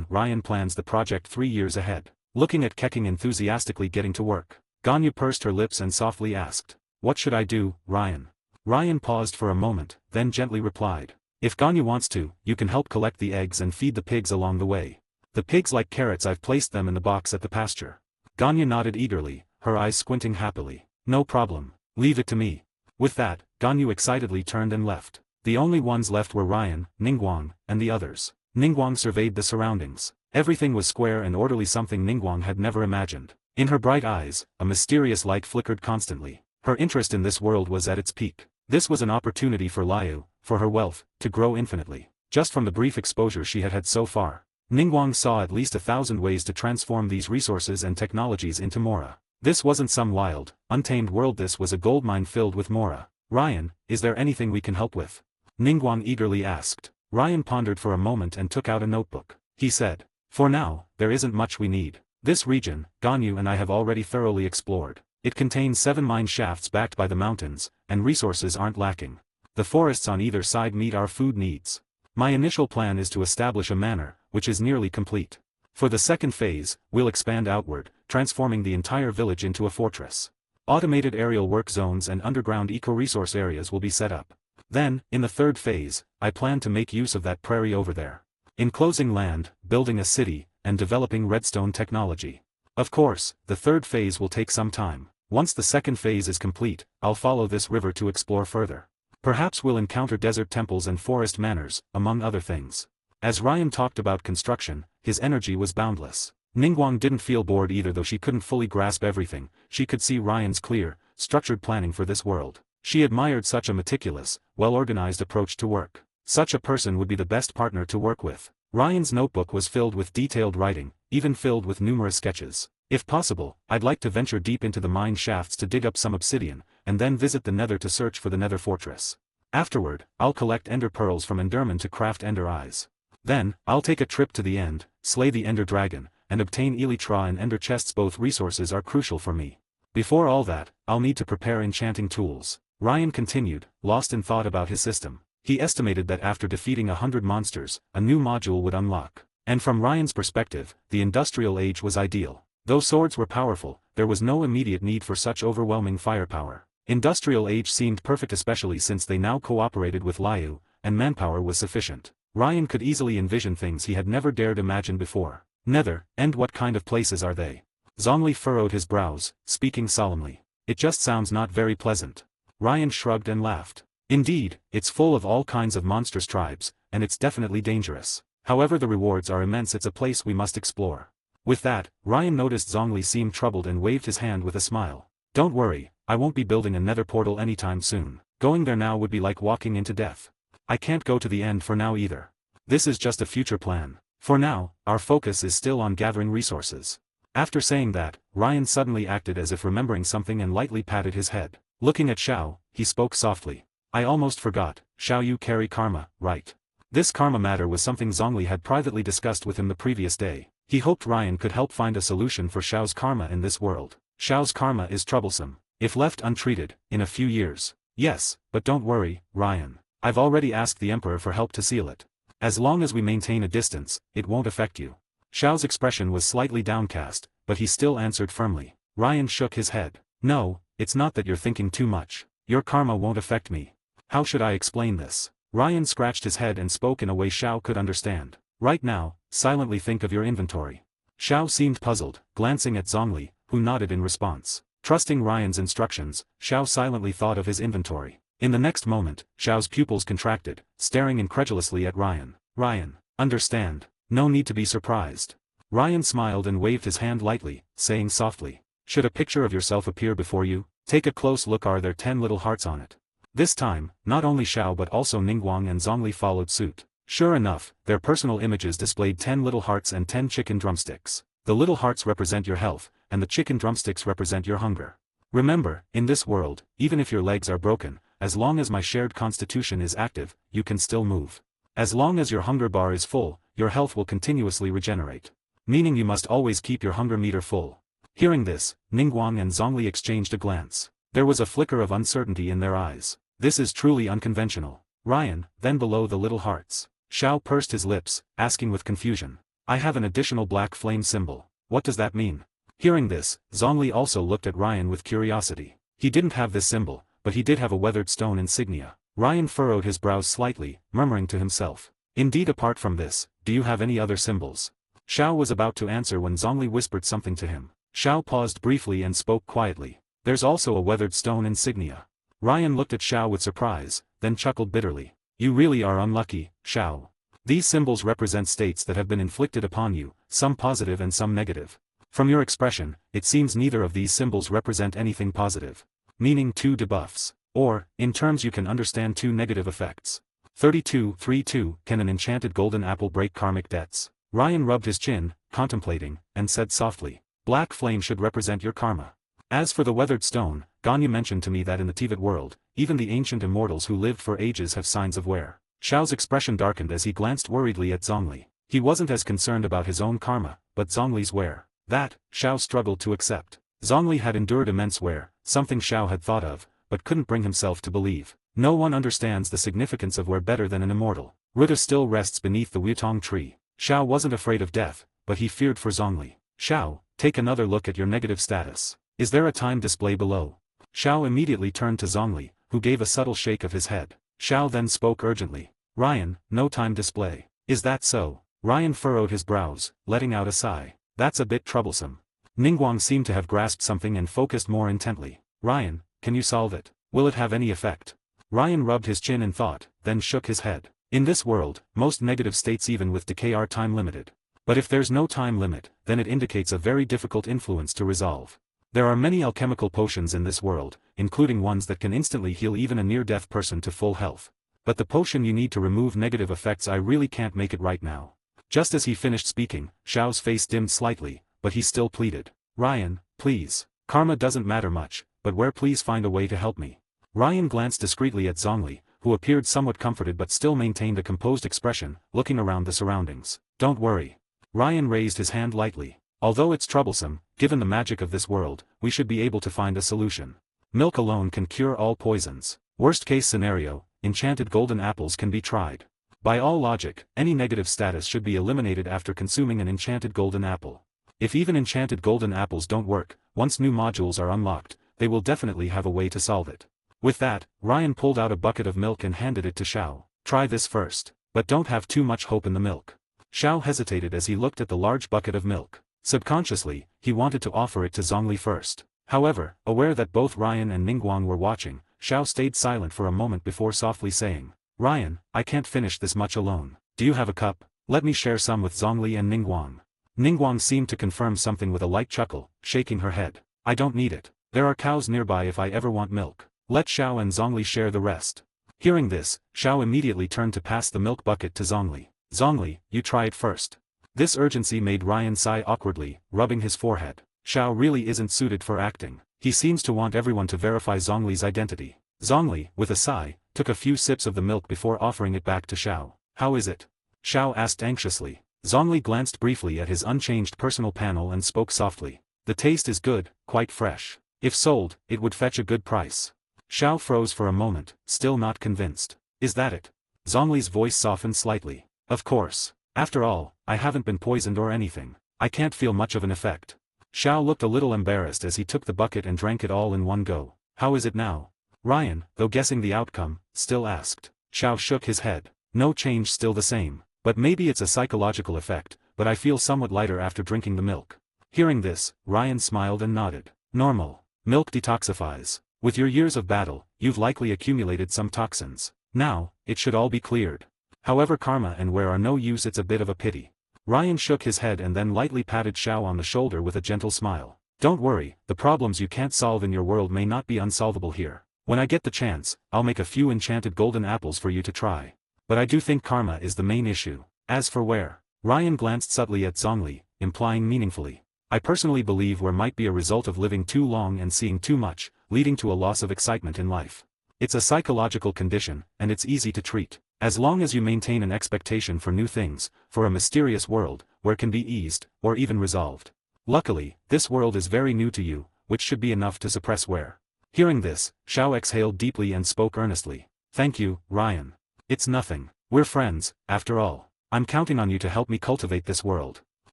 Ryan plans the project 3 years ahead. Looking at Keqing enthusiastically getting to work, Ganyu pursed her lips and softly asked, what should I do, Ryan? Ryan paused for a moment, then gently replied, if Ganyu wants to, you can help collect the eggs and feed the pigs along the way. The pigs like carrots, I've placed them in the box at the pasture. Ganyu nodded eagerly, her eyes squinting happily. No problem, leave it to me. With that, Ganyu excitedly turned and left. The only ones left were Ryan, Ningguang, and the others. Ningguang surveyed the surroundings. Everything was square and orderly, something Ningguang had never imagined. In her bright eyes, a mysterious light flickered constantly. Her interest in this world was at its peak. This was an opportunity for Liyue, for her wealth, to grow infinitely. Just from the brief exposure she had had so far, Ningguang saw at least 1,000 ways to transform these resources and technologies into Mora. This wasn't some wild, untamed world, this was a goldmine filled with Mora. Ryan, is there anything we can help with? Ningguang eagerly asked. Ryan pondered for a moment and took out a notebook. He said, "For now, there isn't much we need. This region, Ganyu and I have already thoroughly explored. It contains 7 mine shafts backed by the mountains, and resources aren't lacking. The forests on either side meet our food needs. My initial plan is to establish a manor, which is nearly complete. For the second phase, we'll expand outward, transforming the entire village into a fortress. Automated aerial work zones and underground eco-resource areas will be set up. Then, in the third phase, I plan to make use of that prairie over there. Enclosing land, building a city, and developing redstone technology. Of course, the third phase will take some time. Once the second phase is complete, I'll follow this river to explore further. Perhaps we'll encounter desert temples and forest manors, among other things." As Ryan talked about construction, his energy was boundless. Ningguang didn't feel bored either, though she couldn't fully grasp everything. She could see Ryan's clear, structured planning for this world. She admired such a meticulous, well-organized approach to work. Such a person would be the best partner to work with. Ryan's notebook was filled with detailed writing, even filled with numerous sketches. "If possible, I'd like to venture deep into the mine shafts to dig up some obsidian, and then visit the Nether to search for the Nether fortress. Afterward, I'll collect Ender pearls from Endermen to craft Ender eyes. Then, I'll take a trip to the End, slay the Ender dragon, and obtain Elytra and Ender chests. Both resources are crucial for me. Before all that, I'll need to prepare enchanting tools." Ryan continued, lost in thought about his system. He estimated that after defeating 100 monsters, a new module would unlock. And from Ryan's perspective, the Industrial Age was ideal. Though swords were powerful, there was no immediate need for such overwhelming firepower. Industrial Age seemed perfect, especially since they now cooperated with Liyue, and manpower was sufficient. Ryan could easily envision things he had never dared imagine before. Nether, and what kind of places are they? Zhongli furrowed his brows, speaking solemnly. "It just sounds not very pleasant." Ryan shrugged and laughed. "Indeed, it's full of all kinds of monstrous tribes, and it's definitely dangerous. However, the rewards are immense. It's a place we must explore." With that, Ryan noticed Zhongli seemed troubled and waved his hand with a smile. "Don't worry, I won't be building a nether portal anytime soon. Going there now would be like walking into death. I can't go to the End for now either. This is just a future plan. For now, our focus is still on gathering resources." After saying that, Ryan suddenly acted as if remembering something and lightly patted his head. Looking at Xiao, he spoke softly. "I almost forgot, Xiao, you carry karma, right?" This karma matter was something Zhongli had privately discussed with him the previous day. He hoped Ryan could help find a solution for Xiao's karma in this world. Xiao's karma is troublesome, if left untreated, in a few years. "Yes, but don't worry, Ryan. I've already asked the Emperor for help to seal it. As long as we maintain a distance, it won't affect you." Xiao's expression was slightly downcast, but he still answered firmly. Ryan shook his head. "No, it's not that you're thinking too much. Your karma won't affect me. How should I explain this?" Ryan scratched his head and spoke in a way Xiao could understand. "Right now, silently think of your inventory." Xiao seemed puzzled, glancing at Zhongli, who nodded in response. Trusting Ryan's instructions, Xiao silently thought of his inventory. In the next moment, Xiao's pupils contracted, staring incredulously at Ryan. "Ryan, understand. No need to be surprised." Ryan smiled and waved his hand lightly, saying softly, "Should a picture of yourself appear before you, take a close look. Are there 10 little hearts on it?" This time, not only Xiao but also Ningguang and Zhongli followed suit. Sure enough, their personal images displayed 10 little hearts and 10 chicken drumsticks. The little hearts represent your health, and the chicken drumsticks represent your hunger. Remember, in this world, even if your legs are broken, as long as my shared constitution is active, you can still move. As long as your hunger bar is full, your health will continuously regenerate. Meaning you must always keep your hunger meter full. Hearing this, Ningguang and Zhongli exchanged a glance. There was a flicker of uncertainty in their eyes. This is truly unconventional. Ryan, then below the little hearts. Xiao pursed his lips, asking with confusion. "I have an additional black flame symbol. What does that mean?" Hearing this, Zhongli also looked at Ryan with curiosity. He didn't have this symbol, but he did have a weathered stone insignia. Ryan furrowed his brows slightly, murmuring to himself. "Indeed, apart from this, do you have any other symbols?" Xiao was about to answer when Zhongli whispered something to him. Xiao paused briefly and spoke quietly. "There's also a weathered stone insignia." Ryan looked at Xiao with surprise, then chuckled bitterly. "You really are unlucky, Xiao. These symbols represent states that have been inflicted upon you, some positive and some negative. From your expression, it seems neither of these symbols represent anything positive. Meaning 2 debuffs. Or, in terms you can understand, 2 negative effects. 32-3-2 Can an enchanted golden apple break karmic debts? Ryan rubbed his chin, contemplating, and said softly. Black flame should represent your karma. As for the weathered stone, Ganyu mentioned to me that in the Teyvat world, even the ancient immortals who lived for ages have signs of wear. Xiao's expression darkened as he glanced worriedly at Zhongli. He wasn't as concerned about his own karma, but Zhongli's wear. That, Xiao struggled to accept. Zhongli had endured immense wear, something Xiao had thought of, but couldn't bring himself to believe. No one understands the significance of wear better than an immortal. Ruta still rests beneath the Wutong tree. Xiao wasn't afraid of death, but he feared for Zhongli. Xiao, take another look at your negative status. Is there a time display below? Xiao immediately turned to Zhongli, who gave a subtle shake of his head. Xiao then spoke urgently. Ryan, no time display. Is that so? Ryan furrowed his brows, letting out a sigh. That's a bit troublesome. Ningguang seemed to have grasped something and focused more intently. Ryan, can you solve it? Will it have any effect? Ryan rubbed his chin in thought, then shook his head. In this world, most negative states even with decay are time limited. But if there's no time limit, then it indicates a very difficult influence to resolve. There are many alchemical potions in this world, including ones that can instantly heal even a near-death person to full health. But the potion you need to remove negative effects, I really can't make it right now. Just as he finished speaking, Xiao's face dimmed slightly, but he still pleaded. Ryan, please. Karma doesn't matter much, but where please find a way to help me. Ryan glanced discreetly at Zhongli, who appeared somewhat comforted but still maintained a composed expression, looking around the surroundings. Don't worry. Ryan raised his hand lightly. Although it's troublesome, given the magic of this world, we should be able to find a solution. Milk alone can cure all poisons. Worst case scenario, enchanted golden apples can be tried. By all logic, any negative status should be eliminated after consuming an enchanted golden apple. If even enchanted golden apples don't work, once new modules are unlocked, they will definitely have a way to solve it. With that, Ryan pulled out a bucket of milk and handed it to Xiao. Try this first. But don't have too much hope in the milk. Xiao hesitated as he looked at the large bucket of milk. Subconsciously, he wanted to offer it to Zhongli first. However, aware that both Ryan and Ningguang were watching, Xiao stayed silent for a moment before softly saying, Ryan, I can't finish this much alone. Do you have a cup? Let me share some with Zhongli and Ningguang. Ningguang seemed to confirm something with a light chuckle, shaking her head. I don't need it. There are cows nearby if I ever want milk. Let Xiao and Zhongli share the rest. Hearing this, Xiao immediately turned to pass the milk bucket to Zhongli. Zhongli, you try it first. This urgency made Ryan sigh awkwardly, rubbing his forehead. Xiao really isn't suited for acting. He seems to want everyone to verify Zhongli's identity. Zhongli, with a sigh, took a few sips of the milk before offering it back to Xiao. How is it? Xiao asked anxiously. Zhongli glanced briefly at his unchanged personal panel and spoke softly. The taste is good, quite fresh. If sold, it would fetch a good price. Xiao froze for a moment, still not convinced. Is that it? Zhongli's voice softened slightly. Of course. After all, I haven't been poisoned or anything. I can't feel much of an effect. Xiao looked a little embarrassed as he took the bucket and drank it all in one go. How is it now? Ryan, though guessing the outcome, still asked. Xiao shook his head. No change, still the same. But maybe it's a psychological effect, but I feel somewhat lighter after drinking the milk. Hearing this, Ryan smiled and nodded. Normal. Milk detoxifies. With your years of battle, you've likely accumulated some toxins. Now, it should all be cleared. However, karma and wear are no use, it's a bit of a pity. Ryan shook his head and then lightly patted Xiao on the shoulder with a gentle smile. Don't worry, the problems you can't solve in your world may not be unsolvable here. When I get the chance, I'll make a few enchanted golden apples for you to try. But I do think karma is the main issue. As for wear, Ryan glanced subtly at Zhongli, implying meaningfully. I personally believe wear might be a result of living too long and seeing too much, leading to a loss of excitement in life. It's a psychological condition, and it's easy to treat. As long as you maintain an expectation for new things, for a mysterious world, where can be eased, or even resolved. Luckily, this world is very new to you, which should be enough to suppress wear. Hearing this, Xiao exhaled deeply and spoke earnestly. Thank you, Ryan. It's nothing. We're friends, after all. I'm counting on you to help me cultivate this world.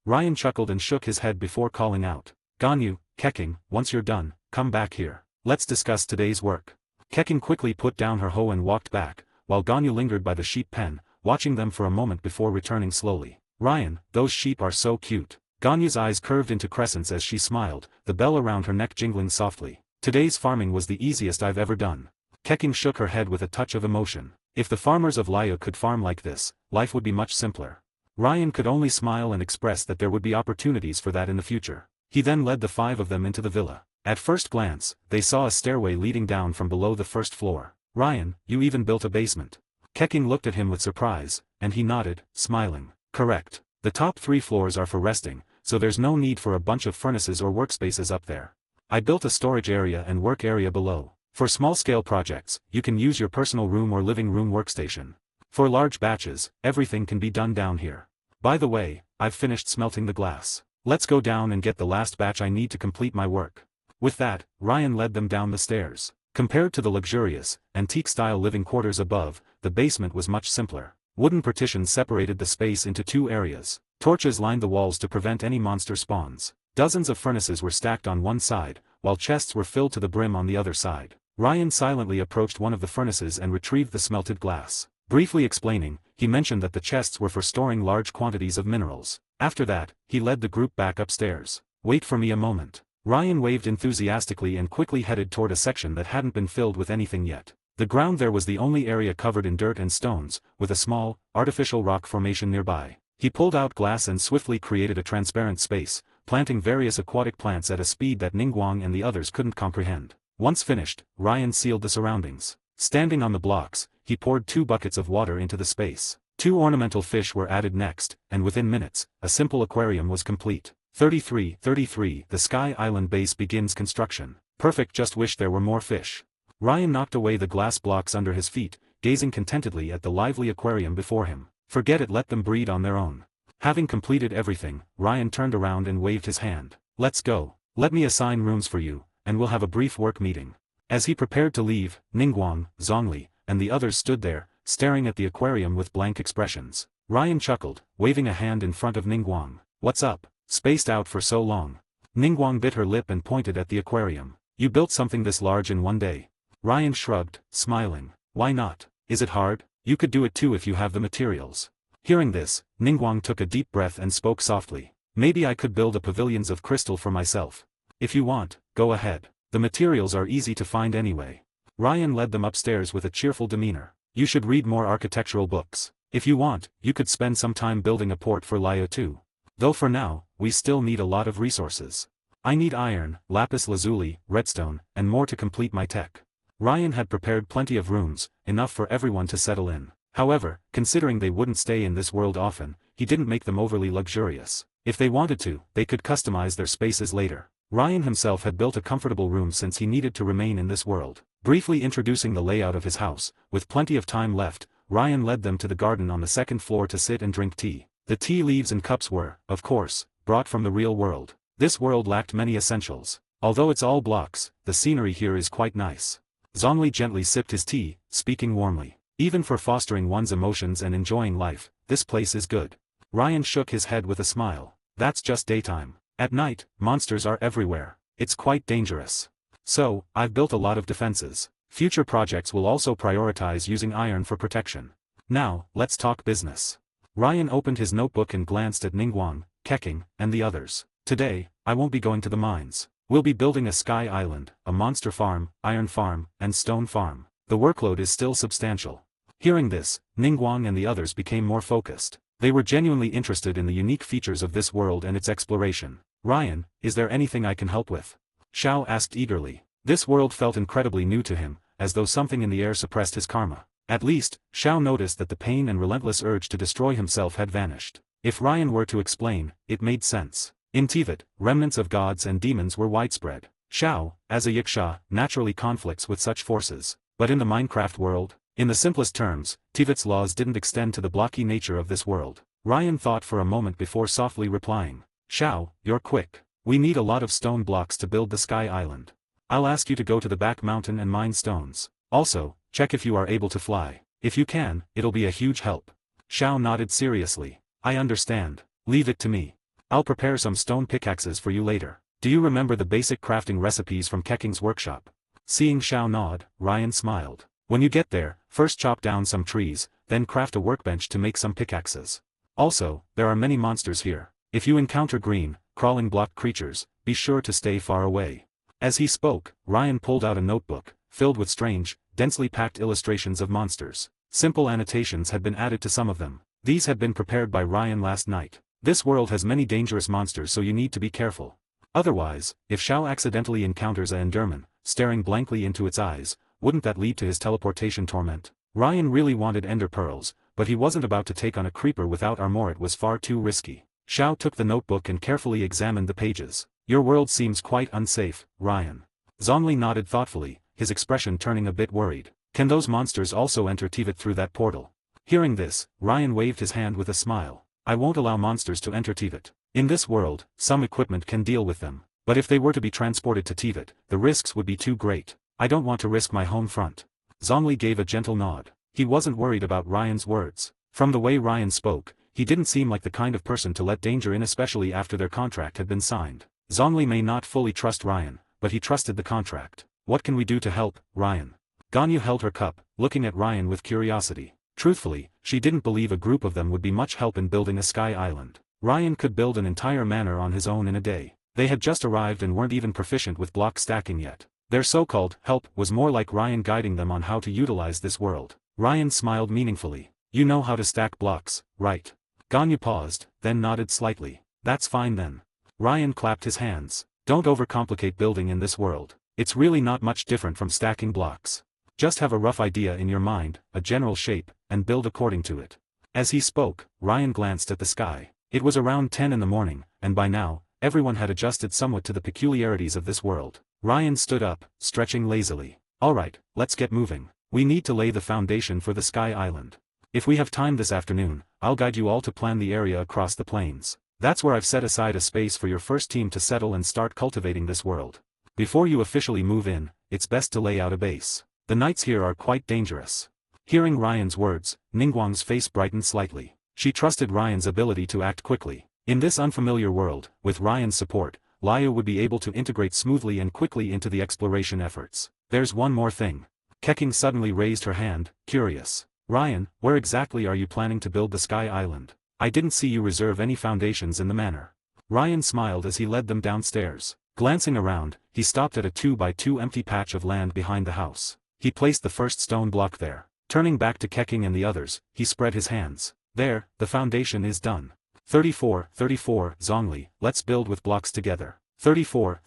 Ryan chuckled and shook his head before calling out. Ganyu, Keqing, once you're done, come back here. Let's discuss today's work. Keqing quickly put down her hoe and walked back, while Ganyu lingered by the sheep pen, watching them for a moment before returning slowly. Ryan, those sheep are so cute. Ganyu's eyes curved into crescents as she smiled, the bell around her neck jingling softly. Today's farming was the easiest I've ever done. Keqing shook her head with a touch of emotion. If the farmers of Liyue could farm like this, life would be much simpler. Ryan could only smile and express that there would be opportunities for that in the future. He then led the 5 of them into the villa. At first glance, they saw a stairway leading down from below the first floor. Ryan, you even built a basement. Keqing looked at him with surprise, and he nodded, smiling. Correct. The top 3 floors are for resting, so there's no need for a bunch of furnaces or workspaces up there. I built a storage area and work area below. For small-scale projects, you can use your personal room or living room workstation. For large batches, everything can be done down here. By the way, I've finished smelting the glass. Let's go down and get the last batch I need to complete my work. With that, Ryan led them down the stairs. Compared to the luxurious, antique-style living quarters above, the basement was much simpler. Wooden partitions separated the space into two areas. Torches lined the walls to prevent any monster spawns. Dozens of furnaces were stacked on one side, while chests were filled to the brim on the other side. Ryan silently approached one of the furnaces and retrieved the smelted glass. Briefly explaining, he mentioned that the chests were for storing large quantities of minerals. After that, he led the group back upstairs. Wait for me a moment. Ryan waved enthusiastically and quickly headed toward a section that hadn't been filled with anything yet. The ground there was the only area covered in dirt and stones, with a small, artificial rock formation nearby. He pulled out glass and swiftly created a transparent space, planting various aquatic plants at a speed that Ningguang and the others couldn't comprehend. Once finished, Ryan sealed the surroundings. Standing on the blocks, he poured 2 buckets of water into the space. 2 ornamental fish were added next, and within minutes, a simple aquarium was complete. 33. The Sky Island base begins construction. Perfect, just wish there were more fish. Ryan knocked away the glass blocks under his feet, gazing contentedly at the lively aquarium before him. Forget it, let them breed on their own. Having completed everything, Ryan turned around and waved his hand. Let's go. Let me assign rooms for you, and we'll have a brief work meeting. As he prepared to leave, Ningguang, Zhongli, and the others stood there, staring at the aquarium with blank expressions. Ryan chuckled, waving a hand in front of Ningguang. What's up? Spaced out for so long. Ningguang bit her lip and pointed at the aquarium. You built something this large in one day. Ryan shrugged, smiling. Why not? Is it hard? You could do it too if you have the materials. Hearing this, Ningguang took a deep breath and spoke softly. Maybe I could build a pavilions of crystal for myself. If you want, go ahead. The materials are easy to find anyway. Ryan led them upstairs with a cheerful demeanor. You should read more architectural books. If you want, you could spend some time building a port for Liyue too. Though for now, we still need a lot of resources. I need iron, lapis lazuli, redstone, and more to complete my tech. Ryan had prepared plenty of rooms, enough for everyone to settle in. However, considering they wouldn't stay in this world often, he didn't make them overly luxurious. If they wanted to, they could customize their spaces later. Ryan himself had built a comfortable room since he needed to remain in this world. Briefly introducing the layout of his house, with plenty of time left, Ryan led them to the garden on the second floor to sit and drink tea. The tea leaves and cups were, of course, brought from the real world. This world lacked many essentials. Although it's all blocks, the scenery here is quite nice. Zhongli gently sipped his tea, speaking warmly. Even for fostering one's emotions and enjoying life, this place is good. Ryan shook his head with a smile. That's just daytime. At night, monsters are everywhere. It's quite dangerous. So, I've built a lot of defenses. Future projects will also prioritize using iron for protection. Now, let's talk business. Ryan opened his notebook and glanced at Ningguang, Keqing, and the others. Today, I won't be going to the mines. We'll be building a sky island, a monster farm, iron farm, and stone farm. The workload is still substantial. Hearing this, Ningguang and the others became more focused. They were genuinely interested in the unique features of this world and its exploration. Ryan, is there anything I can help with? Xiao asked eagerly. This world felt incredibly new to him, as though something in the air suppressed his karma. At least, Xiao noticed that the pain and relentless urge to destroy himself had vanished. If Ryan were to explain, it made sense. In Teyvat, remnants of gods and demons were widespread. Xiao, as a Yiksha, naturally conflicts with such forces. But in the Minecraft world, in the simplest terms, Teyvat's laws didn't extend to the blocky nature of this world. Ryan thought for a moment before softly replying. Xiao, you're quick. We need a lot of stone blocks to build the Sky Island. I'll ask you to go to the back mountain and mine stones. Also, check if you are able to fly. If you can, it'll be a huge help. Xiao nodded seriously. I understand. Leave it to me. I'll prepare some stone pickaxes for you later. Do you remember the basic crafting recipes from Keqing's workshop? Seeing Xiao nod, Ryan smiled. When you get there, first chop down some trees, then craft a workbench to make some pickaxes. Also, there are many monsters here. If you encounter green, crawling block creatures, be sure to stay far away. As he spoke, Ryan pulled out a notebook, filled with strange, densely packed illustrations of monsters. Simple annotations had been added to some of them. These had been prepared by Ryan last night. This world has many dangerous monsters, so you need to be careful. Otherwise, if Xiao accidentally encounters a Enderman, staring blankly into its eyes, wouldn't that lead to his teleportation torment? Ryan really wanted ender pearls, but he wasn't about to take on a creeper without armor. It was far too risky. Xiao took the notebook and carefully examined the pages. Your world seems quite unsafe, Ryan. Zhongli nodded thoughtfully, his expression turning a bit worried. Can those monsters also enter Teyvat through that portal? Hearing this, Ryan waved his hand with a smile. I won't allow monsters to enter Teyvat. In this world, some equipment can deal with them. But if they were to be transported to Teyvat, the risks would be too great. I don't want to risk my home front. Zhongli gave a gentle nod. He wasn't worried about Ryan's words. From the way Ryan spoke, he didn't seem like the kind of person to let danger in, especially after their contract had been signed. Zhongli may not fully trust Ryan, but he trusted the contract. What can we do to help, Ryan? Ganyu held her cup, looking at Ryan with curiosity. Truthfully, she didn't believe a group of them would be much help in building a sky island. Ryan could build an entire manor on his own in a day. They had just arrived and weren't even proficient with block stacking yet. Their so-called help was more like Ryan guiding them on how to utilize this world. Ryan smiled meaningfully. You know how to stack blocks, right? Ganyu paused, then nodded slightly. That's fine then. Ryan clapped his hands. Don't overcomplicate building in this world. It's really not much different from stacking blocks. Just have a rough idea in your mind, a general shape, and build according to it. As he spoke, Ryan glanced at the sky. It was around 10 in the morning, and by now, everyone had adjusted somewhat to the peculiarities of this world. Ryan stood up, stretching lazily. Alright, let's get moving. We need to lay the foundation for the sky island. If we have time this afternoon, I'll guide you all to plan the area across the plains. That's where I've set aside a space for your first team to settle and start cultivating this world. Before you officially move in, it's best to lay out a base. The nights here are quite dangerous. Hearing Ryan's words, Ningguang's face brightened slightly. She trusted Ryan's ability to act quickly. In this unfamiliar world, with Ryan's support, Liyue would be able to integrate smoothly and quickly into the exploration efforts. There's one more thing. Keqing suddenly raised her hand, curious. Ryan, where exactly are you planning to build the sky island? I didn't see you reserve any foundations in the manor. Ryan smiled as he led them downstairs. Glancing around, he stopped at a 2x2 empty patch of land behind the house. He placed the first stone block there. Turning back to Keqing and the others, he spread his hands. There, the foundation is done. 34, Zhongli, let's build with blocks together. 34,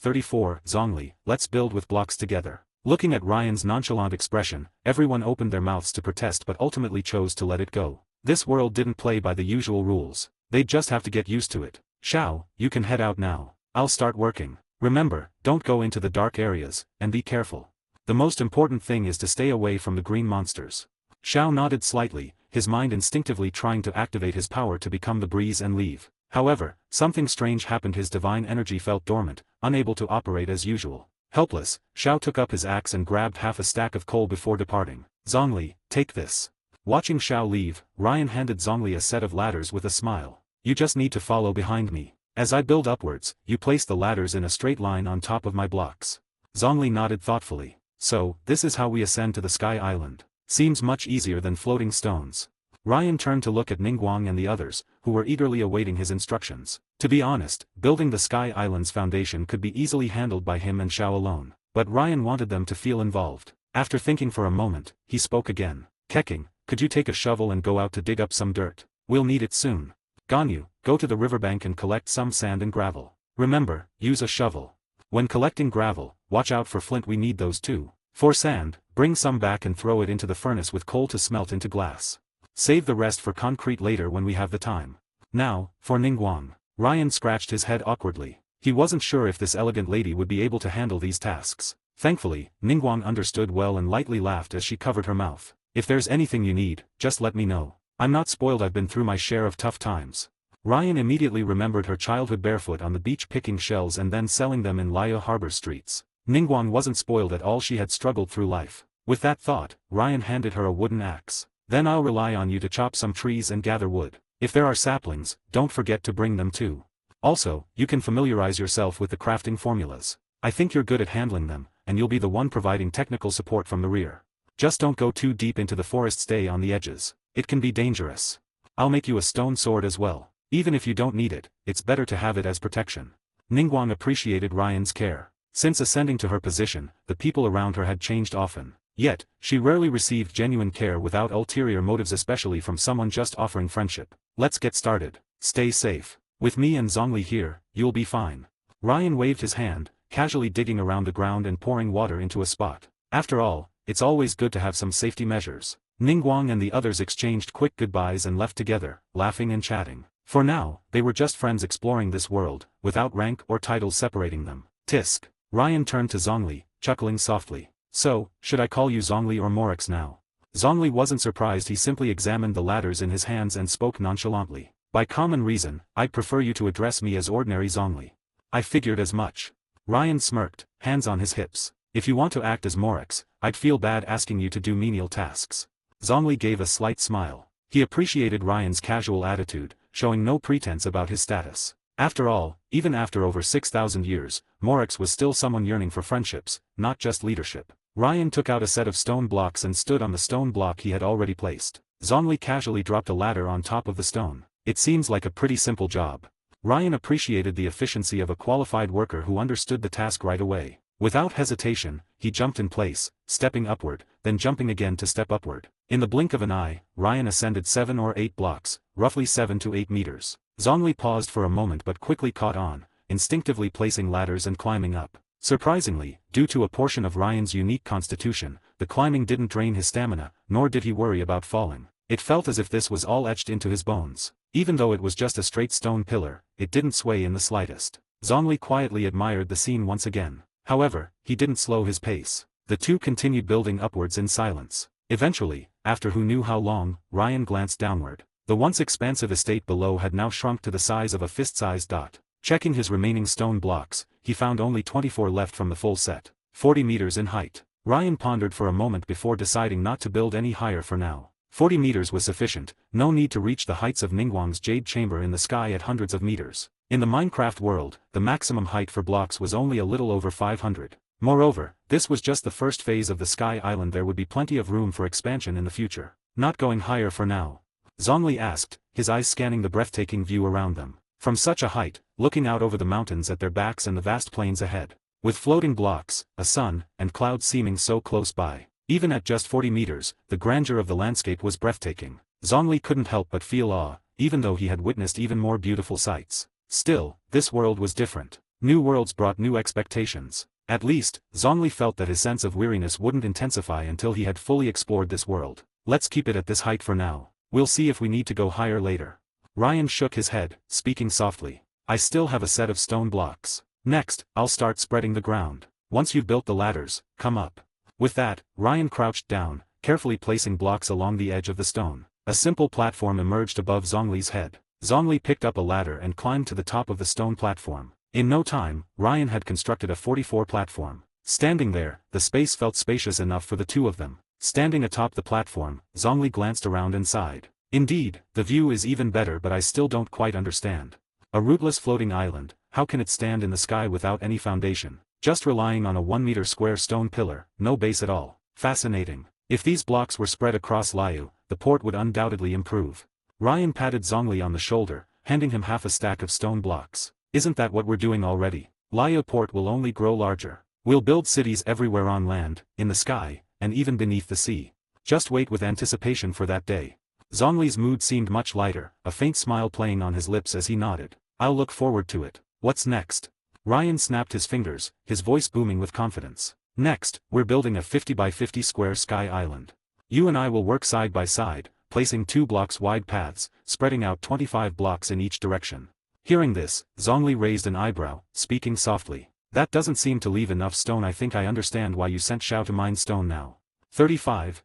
Zhongli, let's build with blocks together. Looking at Ryan's nonchalant expression, everyone opened their mouths to protest but ultimately chose to let it go. This world didn't play by the usual rules. They'd just have to get used to it. Xiao, you can head out now. I'll start working. Remember, don't go into the dark areas, and be careful. The most important thing is to stay away from the green monsters. Xiao nodded slightly, his mind instinctively trying to activate his power to become the breeze and leave. However, something strange happened. His divine energy felt dormant, unable to operate as usual. Helpless, Xiao took up his axe and grabbed half a stack of coal before departing. Zhongli, take this. Watching Xiao leave, Ryan handed Zhongli a set of ladders with a smile. You just need to follow behind me. As I build upwards, you place the ladders in a straight line on top of my blocks. Zhongli nodded thoughtfully. So, this is how we ascend to the sky island. Seems much easier than floating stones. Ryan turned to look at Ningguang and the others, who were eagerly awaiting his instructions. To be honest, building the sky island's foundation could be easily handled by him and Xiao alone. But Ryan wanted them to feel involved. After thinking for a moment, he spoke again. Keqing, could you take a shovel and go out to dig up some dirt? We'll need it soon. Ganyu, go to the riverbank and collect some sand and gravel. Remember, use a shovel. When collecting gravel, watch out for flint, we need those too. For sand, bring some back and throw it into the furnace with coal to smelt into glass. Save the rest for concrete later when we have the time. Now, for Ningguang. Ryan scratched his head awkwardly. He wasn't sure if this elegant lady would be able to handle these tasks. Thankfully, Ningguang understood well and lightly laughed as she covered her mouth. If there's anything you need, just let me know. I'm not spoiled, I've been through my share of tough times. Ryan immediately remembered her childhood barefoot on the beach picking shells and then selling them in Liyue harbor streets. Ningguang wasn't spoiled at all, she had struggled through life. With that thought, Ryan handed her a wooden axe. Then I'll rely on you to chop some trees and gather wood. If there are saplings, don't forget to bring them too. Also, you can familiarize yourself with the crafting formulas. I think you're good at handling them, and you'll be the one providing technical support from the rear. Just don't go too deep into the forest, stay on the edges. It can be dangerous. I'll make you a stone sword as well. Even if you don't need it, it's better to have it as protection. Ningguang appreciated Ryan's care. Since ascending to her position, the people around her had changed often. Yet, she rarely received genuine care without ulterior motives, especially from someone just offering friendship. Let's get started. Stay safe. With me and Zhongli here, you'll be fine. Ryan waved his hand, casually digging around the ground and pouring water into a spot. After all, it's always good to have some safety measures. Ningguang and the others exchanged quick goodbyes and left together, laughing and chatting. For now, they were just friends exploring this world, without rank or titles separating them. Tisk. Ryan turned to Zhongli, chuckling softly. So, should I call you Zhongli or Morix now? Zhongli wasn't surprised. He simply examined the ladders in his hands and spoke nonchalantly. By common reason, I'd prefer you to address me as ordinary Zhongli. I figured as much. Ryan smirked, hands on his hips. If you want to act as Morax, I'd feel bad asking you to do menial tasks. Zhongli gave a slight smile. He appreciated Ryan's casual attitude, showing no pretense about his status. After all, even after over 6,000 years, Morax was still someone yearning for friendships, not just leadership. Ryan took out a set of stone blocks and stood on the stone block he had already placed. Zhongli casually dropped a ladder on top of the stone. It seems like a pretty simple job. Ryan appreciated the efficiency of a qualified worker who understood the task right away. Without hesitation, he jumped in place, stepping upward, then jumping again to step upward. In the blink of an eye, Ryan ascended 7 or 8 blocks, roughly 7 to 8 meters. Zhongli paused for a moment but quickly caught on, instinctively placing ladders and climbing up. Surprisingly, due to a portion of Ryan's unique constitution, the climbing didn't drain his stamina, nor did he worry about falling. It felt as if this was all etched into his bones. Even though it was just a straight stone pillar, it didn't sway in the slightest. Zhongli quietly admired the scene once again. However, he didn't slow his pace. The two continued building upwards in silence. Eventually, after who knew how long, Ryan glanced downward. The once expansive estate below had now shrunk to the size of a fist-sized dot. Checking his remaining stone blocks, he found only 24 left from the full set, 40 meters in height. Ryan pondered for a moment before deciding not to build any higher for now. 40 meters was sufficient, no need to reach the heights of Ningguang's jade chamber in the sky at hundreds of meters. In the Minecraft world, the maximum height for blocks was only a little over 500. Moreover, this was just the first phase of the Sky Island. There would be plenty of room for expansion in the future. Not going higher for now? Zhongli asked, his eyes scanning the breathtaking view around them. From such a height, looking out over the mountains at their backs and the vast plains ahead. With floating blocks, a sun, and clouds seeming so close by. Even at just 40 meters, the grandeur of the landscape was breathtaking. Zhongli couldn't help but feel awe, even though he had witnessed even more beautiful sights. Still, this world was different. New worlds brought new expectations. At least, Zhongli felt that his sense of weariness wouldn't intensify until he had fully explored this world. Let's keep it at this height for now. We'll see if we need to go higher later. Ryan shook his head, speaking softly. I still have a set of stone blocks. Next, I'll start spreading the ground. Once you've built the ladders, come up. With that, Ryan crouched down, carefully placing blocks along the edge of the stone. A simple platform emerged above Zhongli's head. Zhongli picked up a ladder and climbed to the top of the stone platform. In no time, Ryan had constructed a 44 platform. Standing there, the space felt spacious enough for the two of them. Standing atop the platform, Zhongli glanced around and sighed. Indeed, the view is even better, but I still don't quite understand. A rootless floating island, how can it stand in the sky without any foundation? Just relying on a 1-meter square stone pillar, no base at all. Fascinating. If these blocks were spread across Liyue, the port would undoubtedly improve. Ryan patted Zhongli on the shoulder, handing him half a stack of stone blocks. Isn't that what we're doing already? Liyue port will only grow larger. We'll build cities everywhere on land, in the sky, and even beneath the sea. Just wait with anticipation for that day. Zhongli's mood seemed much lighter, a faint smile playing on his lips as he nodded. I'll look forward to it. What's next? Ryan snapped his fingers, his voice booming with confidence. Next, we're building a 50 by 50 square sky island. You and I will work side by side, placing 2 blocks wide paths, spreading out 25 blocks in each direction. Hearing this, Zhongli raised an eyebrow, speaking softly. That doesn't seem to leave enough stone. I think I understand why you sent Xiao to mine stone now. 35,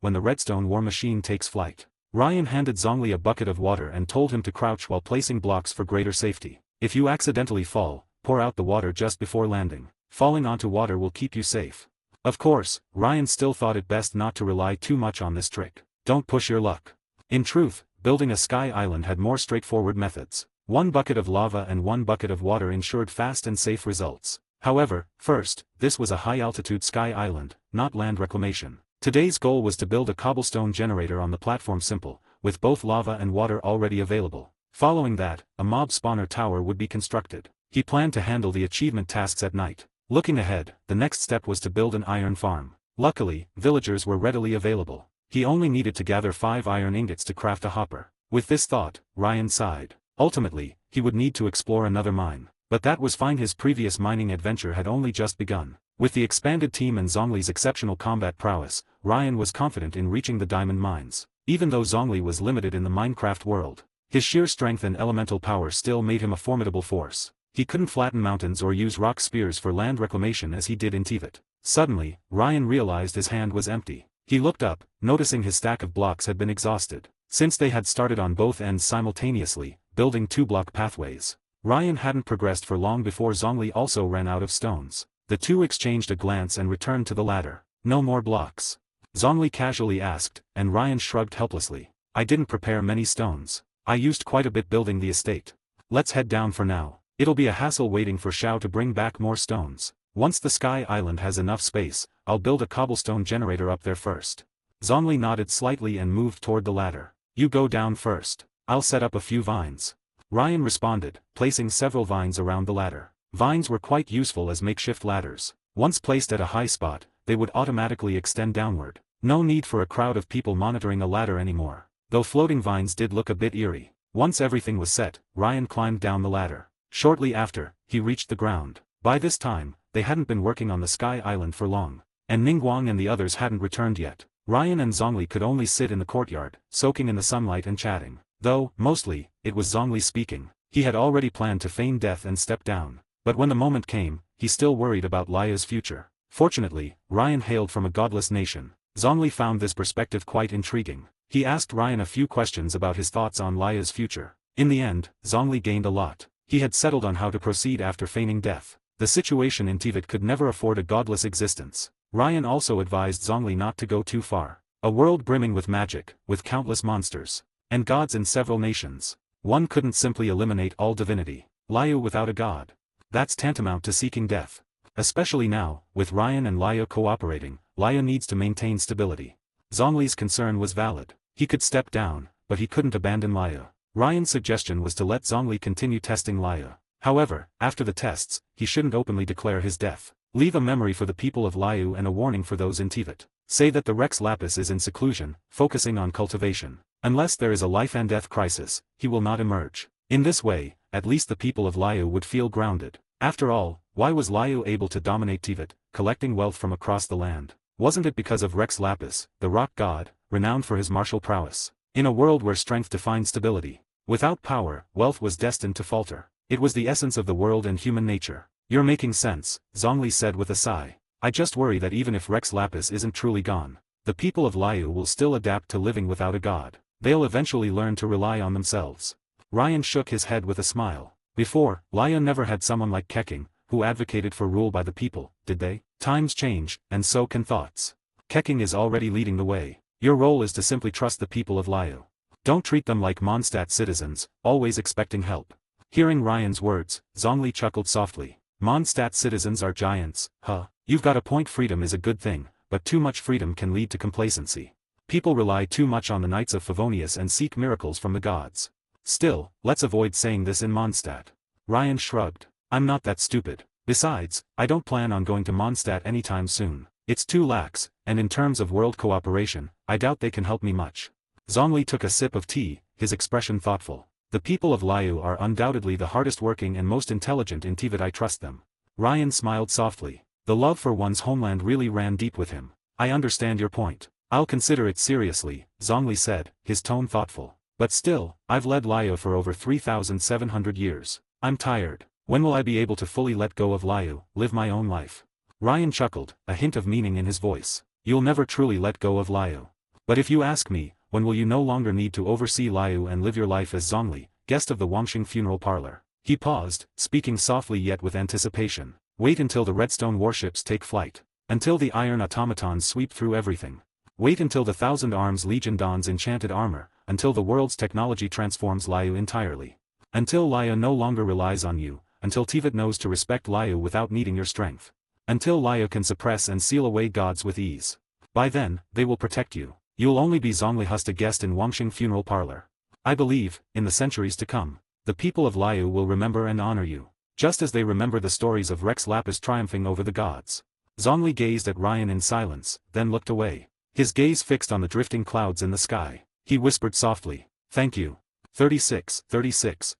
when the redstone war machine takes flight. Ryan handed Zhongli a bucket of water and told him to crouch while placing blocks for greater safety. If you accidentally fall, pour out the water just before landing. Falling onto water will keep you safe. Of course, Ryan still thought it best not to rely too much on this trick. Don't push your luck. In truth, building a sky island had more straightforward methods. 1 bucket of lava and 1 bucket of water ensured fast and safe results. However, first, this was a high-altitude sky island, not land reclamation. Today's goal was to build a cobblestone generator on the platform simple, with both lava and water already available. Following that, a mob spawner tower would be constructed. He planned to handle the achievement tasks at night. Looking ahead, the next step was to build an iron farm. Luckily, villagers were readily available. He only needed to gather 5 iron ingots to craft a hopper. With this thought, Ryan sighed. Ultimately, he would need to explore another mine. But that was fine. His previous mining adventure had only just begun. With the expanded team and Zhongli's exceptional combat prowess, Ryan was confident in reaching the diamond mines. Even though Zhongli was limited in the Minecraft world, his sheer strength and elemental power still made him a formidable force. He couldn't flatten mountains or use rock spears for land reclamation as he did in Teyvat. Suddenly, Ryan realized his hand was empty. He looked up, noticing his stack of blocks had been exhausted. Since they had started on both ends simultaneously, building 2-block pathways. Ryan hadn't progressed for long before Zhongli also ran out of stones. The two exchanged a glance and returned to the ladder. No more blocks? Zhongli casually asked, and Ryan shrugged helplessly. I didn't prepare many stones. I used quite a bit building the estate. Let's head down for now. It'll be a hassle waiting for Xiao to bring back more stones. Once the Sky Island has enough space, I'll build a cobblestone generator up there first. Zhongli nodded slightly and moved toward the ladder. You go down first. I'll set up a few vines. Ryan responded, placing several vines around the ladder. Vines were quite useful as makeshift ladders. Once placed at a high spot, they would automatically extend downward. No need for a crowd of people monitoring a ladder anymore. Though floating vines did look a bit eerie. Once everything was set, Ryan climbed down the ladder. Shortly after, he reached the ground. By this time, they hadn't been working on the Sky Island for long. And Ningguang and the others hadn't returned yet. Ryan and Zhongli could only sit in the courtyard, soaking in the sunlight and chatting. Though, mostly, it was Zhongli speaking. He had already planned to feign death and step down. But when the moment came, he still worried about Liyue's future. Fortunately, Ryan hailed from a godless nation. Zhongli found this perspective quite intriguing. He asked Ryan a few questions about his thoughts on Liyue's future. In the end, Zhongli gained a lot. He had settled on how to proceed after feigning death. The situation in Teyvat could never afford a godless existence. Ryan also advised Zhongli not to go too far. A world brimming with magic, with countless monsters, and gods in several nations. One couldn't simply eliminate all divinity. Liyue without a god. That's tantamount to seeking death. Especially now, with Ryan and Liyue cooperating, Liyue needs to maintain stability. Zhongli's concern was valid. He could step down, but he couldn't abandon Liyue. Ryan's suggestion was to let Zhongli continue testing Liyue. However, after the tests, he shouldn't openly declare his death. Leave a memory for the people of Liyue and a warning for those in Teyvat. Say that the Rex Lapis is in seclusion, focusing on cultivation. Unless there is a life and death crisis, he will not emerge. In this way, at least the people of Liyue would feel grounded. After all, why was Liyue able to dominate Teyvat, collecting wealth from across the land? Wasn't it because of Rex Lapis, the rock god, renowned for his martial prowess? In a world where strength defined stability. Without power, wealth was destined to falter. It was the essence of the world and human nature. You're making sense, Zhongli said with a sigh. I just worry that even if Rex Lapis isn't truly gone, the people of Liyue will still adapt to living without a god. They'll eventually learn to rely on themselves. Ryan shook his head with a smile. Before, Liyue never had someone like Keqing, who advocated for rule by the people, did they? Times change, and so can thoughts. Keqing is already leading the way. Your role is to simply trust the people of Liyue. Don't treat them like Mondstadt citizens, always expecting help. Hearing Ryan's words, Zhongli chuckled softly. Mondstadt citizens are giants, huh? You've got a point. Freedom is a good thing, but too much freedom can lead to complacency. People rely too much on the Knights of Favonius and seek miracles from the gods. Still, let's avoid saying this in Mondstadt. Ryan shrugged. I'm not that stupid. Besides, I don't plan on going to Mondstadt anytime soon. It's too lax, and in terms of world cooperation, I doubt they can help me much. Zhongli took a sip of tea, his expression thoughtful. The people of Liyue are undoubtedly the hardest working and most intelligent in Teyvat. I trust them. Ryan smiled softly. The love for one's homeland really ran deep with him. I understand your point. I'll consider it seriously, Zhongli said, his tone thoughtful. But still, I've led Liyue for over 3,700 years. I'm tired. When will I be able to fully let go of Liyue, live my own life? Ryan chuckled, a hint of meaning in his voice. You'll never truly let go of Liyue. But if you ask me, when will you no longer need to oversee Liyue and live your life as Zhongli, guest of the Wangxing funeral parlor? He paused, speaking softly yet with anticipation. Wait until the Redstone warships take flight. Until the Iron Automatons sweep through everything. Wait until the Thousand Arms Legion dons enchanted armor, until the world's technology transforms Liyue entirely. Until Liyue no longer relies on you, until Teyvat knows to respect Liyue without needing your strength. Until Liyue can suppress and seal away gods with ease. By then, they will protect you. You'll only be Zhongli Hust, a guest in Wangxing funeral parlor. I believe, in the centuries to come, the people of Liyue will remember and honor you. Just as they remember the stories of Rex Lapis triumphing over the gods. Zhongli gazed at Ryan in silence, then looked away. His gaze fixed on the drifting clouds in the sky. He whispered softly, "Thank you." 36,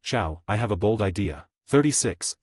Xiao, I have a bold idea. 36,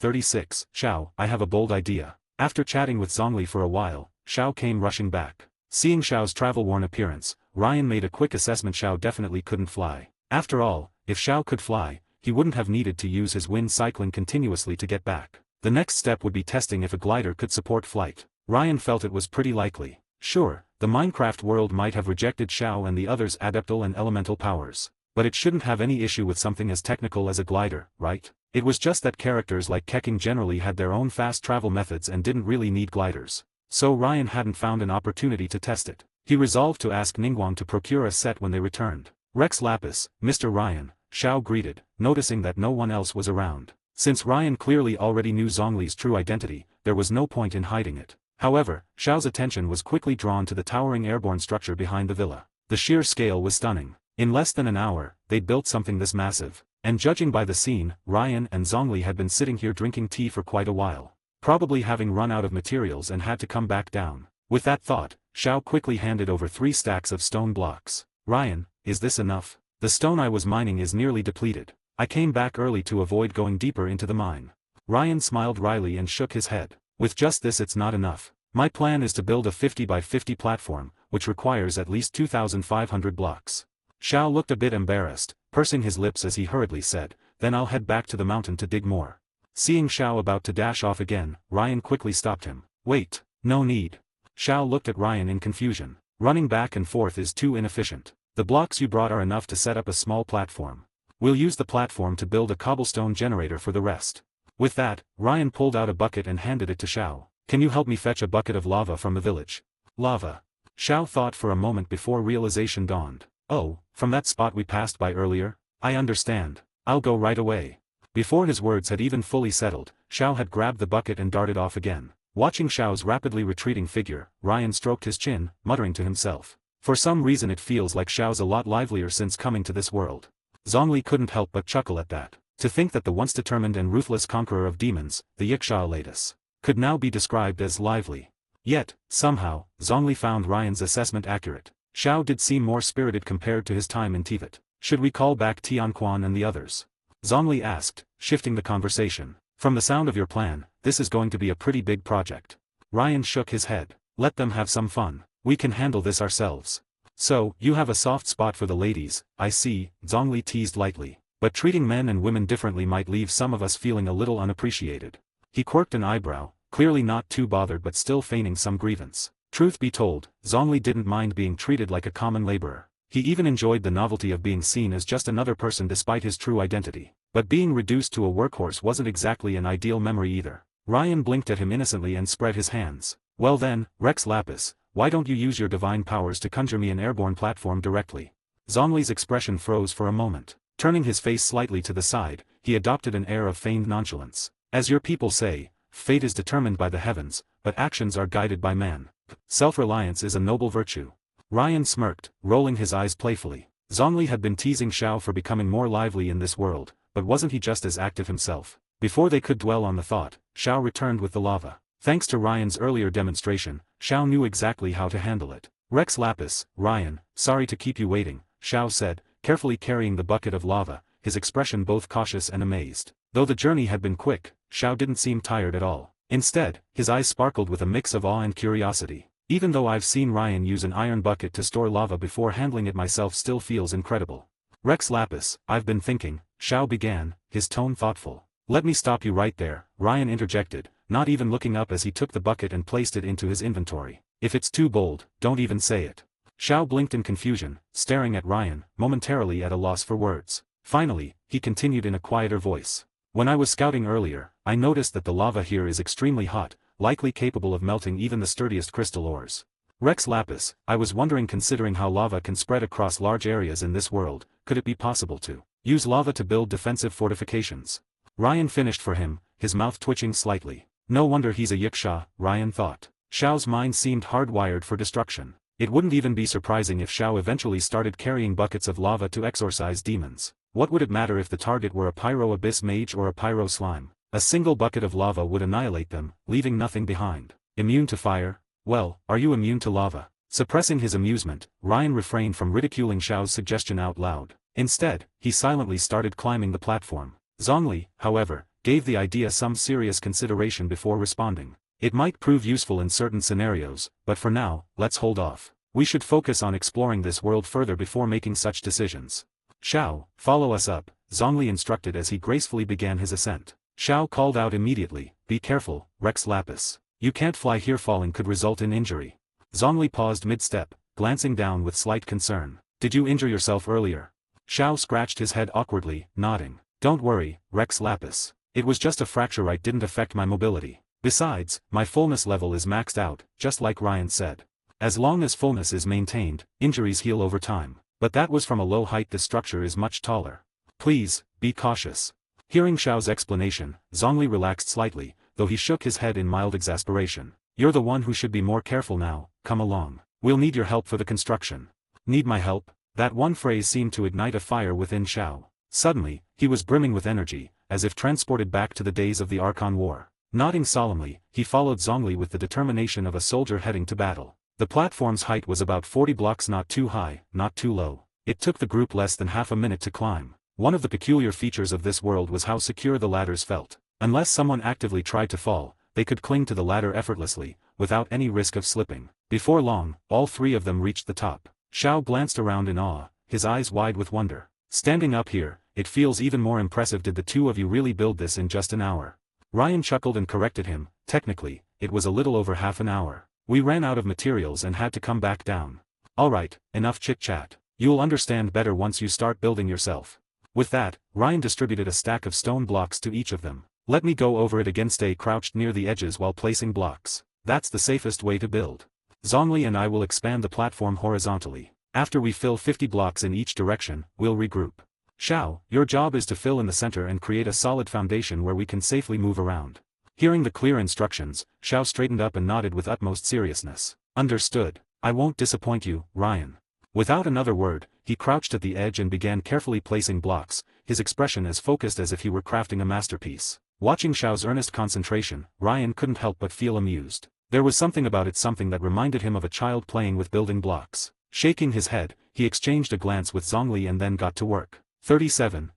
Xiao, I have a bold idea. After chatting with Zhongli for a while, Xiao came rushing back. Seeing Xiao's travel-worn appearance, Ryan made a quick assessment. Xiao definitely couldn't fly. After all, if Xiao could fly, he wouldn't have needed to use his wind cycling continuously to get back. The next step would be testing if a glider could support flight. Ryan felt it was pretty likely. Sure, The Minecraft world might have rejected Xiao and the others' adeptal and elemental powers. But it shouldn't have any issue with something as technical as a glider, right? It was just that characters like Keqing generally had their own fast travel methods and didn't really need gliders. So Ryan hadn't found an opportunity to test it. He resolved to ask Ningguang to procure a set when they returned. Rex Lapis, Mr. Ryan, Xiao greeted, noticing that no one else was around. Since Ryan clearly already knew Zhongli's true identity, there was no point in hiding it. However, Xiao's attention was quickly drawn to the towering airborne structure behind the villa. The sheer scale was stunning. In less than an hour, they'd built something this massive. And judging by the scene, Ryan and Zhongli had been sitting here drinking tea for quite a while. Probably having run out of materials and had to come back down. With that thought, Xiao quickly handed over 3 stacks of stone blocks. Ryan, is this enough? The stone I was mining is nearly depleted. I came back early to avoid going deeper into the mine. Ryan smiled wryly and shook his head. With just this it's not enough. My plan is to build a 50 by 50 platform, which requires at least 2,500 blocks. Xiao looked a bit embarrassed, pursing his lips as he hurriedly said, then I'll head back to the mountain to dig more. Seeing Xiao about to dash off again, Ryan quickly stopped him. Wait, no need. Xiao looked at Ryan in confusion. Running back and forth is too inefficient. The blocks you brought are enough to set up a small platform. We'll use the platform to build a cobblestone generator for the rest. With that, Ryan pulled out a bucket and handed it to Xiao. Can you help me fetch a bucket of lava from the village? Lava. Xiao thought for a moment before realization dawned. Oh, from that spot we passed by earlier? I understand. I'll go right away. Before his words had even fully settled, Xiao had grabbed the bucket and darted off again. Watching Xiao's rapidly retreating figure, Ryan stroked his chin, muttering to himself. For some reason it feels like Xiao's a lot livelier since coming to this world. Zhongli couldn't help but chuckle at that. To think that the once determined and ruthless conqueror of demons, the Yiksha Elatus, could now be described as lively. Yet, somehow, Zhongli found Ryan's assessment accurate. Xiao did seem more spirited compared to his time in Teyvat. Should we call back Tianquan and the others? Zhongli asked, shifting the conversation. From the sound of your plan, this is going to be a pretty big project. Ryan shook his head. Let them have some fun. We can handle this ourselves. So, you have a soft spot for the ladies, I see, Zhongli teased lightly. But treating men and women differently might leave some of us feeling a little unappreciated. He quirked an eyebrow, clearly not too bothered but still feigning some grievance. Truth be told, Zhongli didn't mind being treated like a common laborer. He even enjoyed the novelty of being seen as just another person despite his true identity. But being reduced to a workhorse wasn't exactly an ideal memory either. Ryan blinked at him innocently and spread his hands. Well then, Rex Lapis, why don't you use your divine powers to conjure me an airborne platform directly? Zhongli's expression froze for a moment. Turning his face slightly to the side, he adopted an air of feigned nonchalance. As your people say, fate is determined by the heavens, but actions are guided by man. Self-reliance is a noble virtue. Ryan smirked, rolling his eyes playfully. Zhongli had been teasing Xiao for becoming more lively in this world, but wasn't he just as active himself? Before they could dwell on the thought, Xiao returned with the lava. Thanks to Ryan's earlier demonstration, Xiao knew exactly how to handle it. Rex Lapis, Ryan, sorry to keep you waiting, Xiao said, carefully carrying the bucket of lava, his expression both cautious and amazed. Though the journey had been quick, Xiao didn't seem tired at all. Instead, his eyes sparkled with a mix of awe and curiosity. Even though I've seen Ryan use an iron bucket to store lava before handling it myself still feels incredible. Rex Lapis, I've been thinking, Xiao began, his tone thoughtful. Let me stop you right there, Ryan interjected, not even looking up as he took the bucket and placed it into his inventory. If it's too bold, don't even say it. Xiao blinked in confusion, staring at Ryan, momentarily at a loss for words. Finally, he continued in a quieter voice. When I was scouting earlier, I noticed that the lava here is extremely hot, likely capable of melting even the sturdiest crystal ores. Rex Lapis, I was wondering, considering how lava can spread across large areas in this world, could it be possible to use lava to build defensive fortifications? Ryan finished for him, his mouth twitching slightly. No wonder he's a Yiksha, Ryan thought. Xiao's mind seemed hardwired for destruction. It wouldn't even be surprising if Xiao eventually started carrying buckets of lava to exorcise demons. What would it matter if the target were a pyro abyss mage or a pyro slime? A single bucket of lava would annihilate them, leaving nothing behind. Immune to fire? Well, are you immune to lava? Suppressing his amusement, Ryan refrained from ridiculing Xiao's suggestion out loud. Instead, he silently started climbing the platform. Zhongli, however, gave the idea some serious consideration before responding. It might prove useful in certain scenarios, but for now, let's hold off. We should focus on exploring this world further before making such decisions. Xiao, follow us up, Zhongli instructed as he gracefully began his ascent. Xiao called out immediately, be careful, Rex Lapis. You can't fly here, falling could result in injury. Zhongli paused mid-step, glancing down with slight concern. Did you injure yourself earlier? Xiao scratched his head awkwardly, nodding. Don't worry, Rex Lapis. It was just a fracture. It didn't affect my mobility. Besides, my fullness level is maxed out, just like Ryan said. As long as fullness is maintained, injuries heal over time. But that was from a low height. This structure is much taller. Please, be cautious. Hearing Xiao's explanation, Zhongli relaxed slightly, though he shook his head in mild exasperation. You're the one who should be more careful now. Come along. We'll need your help for the construction. Need my help? That one phrase seemed to ignite a fire within Xiao. Suddenly, he was brimming with energy, as if transported back to the days of the Archon War. Nodding solemnly, he followed Zhongli with the determination of a soldier heading to battle. The platform's height was about 40 blocks, not too high, not too low. It took the group less than half a minute to climb. One of the peculiar features of this world was how secure the ladders felt. Unless someone actively tried to fall, they could cling to the ladder effortlessly, without any risk of slipping. Before long, all three of them reached the top. Xiao glanced around in awe, his eyes wide with wonder. Standing up here, it feels even more impressive. Did the two of you really build this in just an hour? Ryan chuckled and corrected him. Technically, it was a little over half an hour. We ran out of materials and had to come back down. Alright, enough chit-chat. You'll understand better once you start building yourself. With that, Ryan distributed a stack of stone blocks to each of them. Let me go over it again. Stay crouched near the edges while placing blocks. That's the safest way to build. Zhongli and I will expand the platform horizontally. After we fill 50 blocks in each direction, we'll regroup. Xiao, your job is to fill in the center and create a solid foundation where we can safely move around. Hearing the clear instructions, Xiao straightened up and nodded with utmost seriousness. Understood. I won't disappoint you, Ryan. Without another word, he crouched at the edge and began carefully placing blocks, his expression as focused as if he were crafting a masterpiece. Watching Xiao's earnest concentration, Ryan couldn't help but feel amused. There was something about it, something that reminded him of a child playing with building blocks. Shaking his head, he exchanged a glance with Zhongli and then got to work. 37,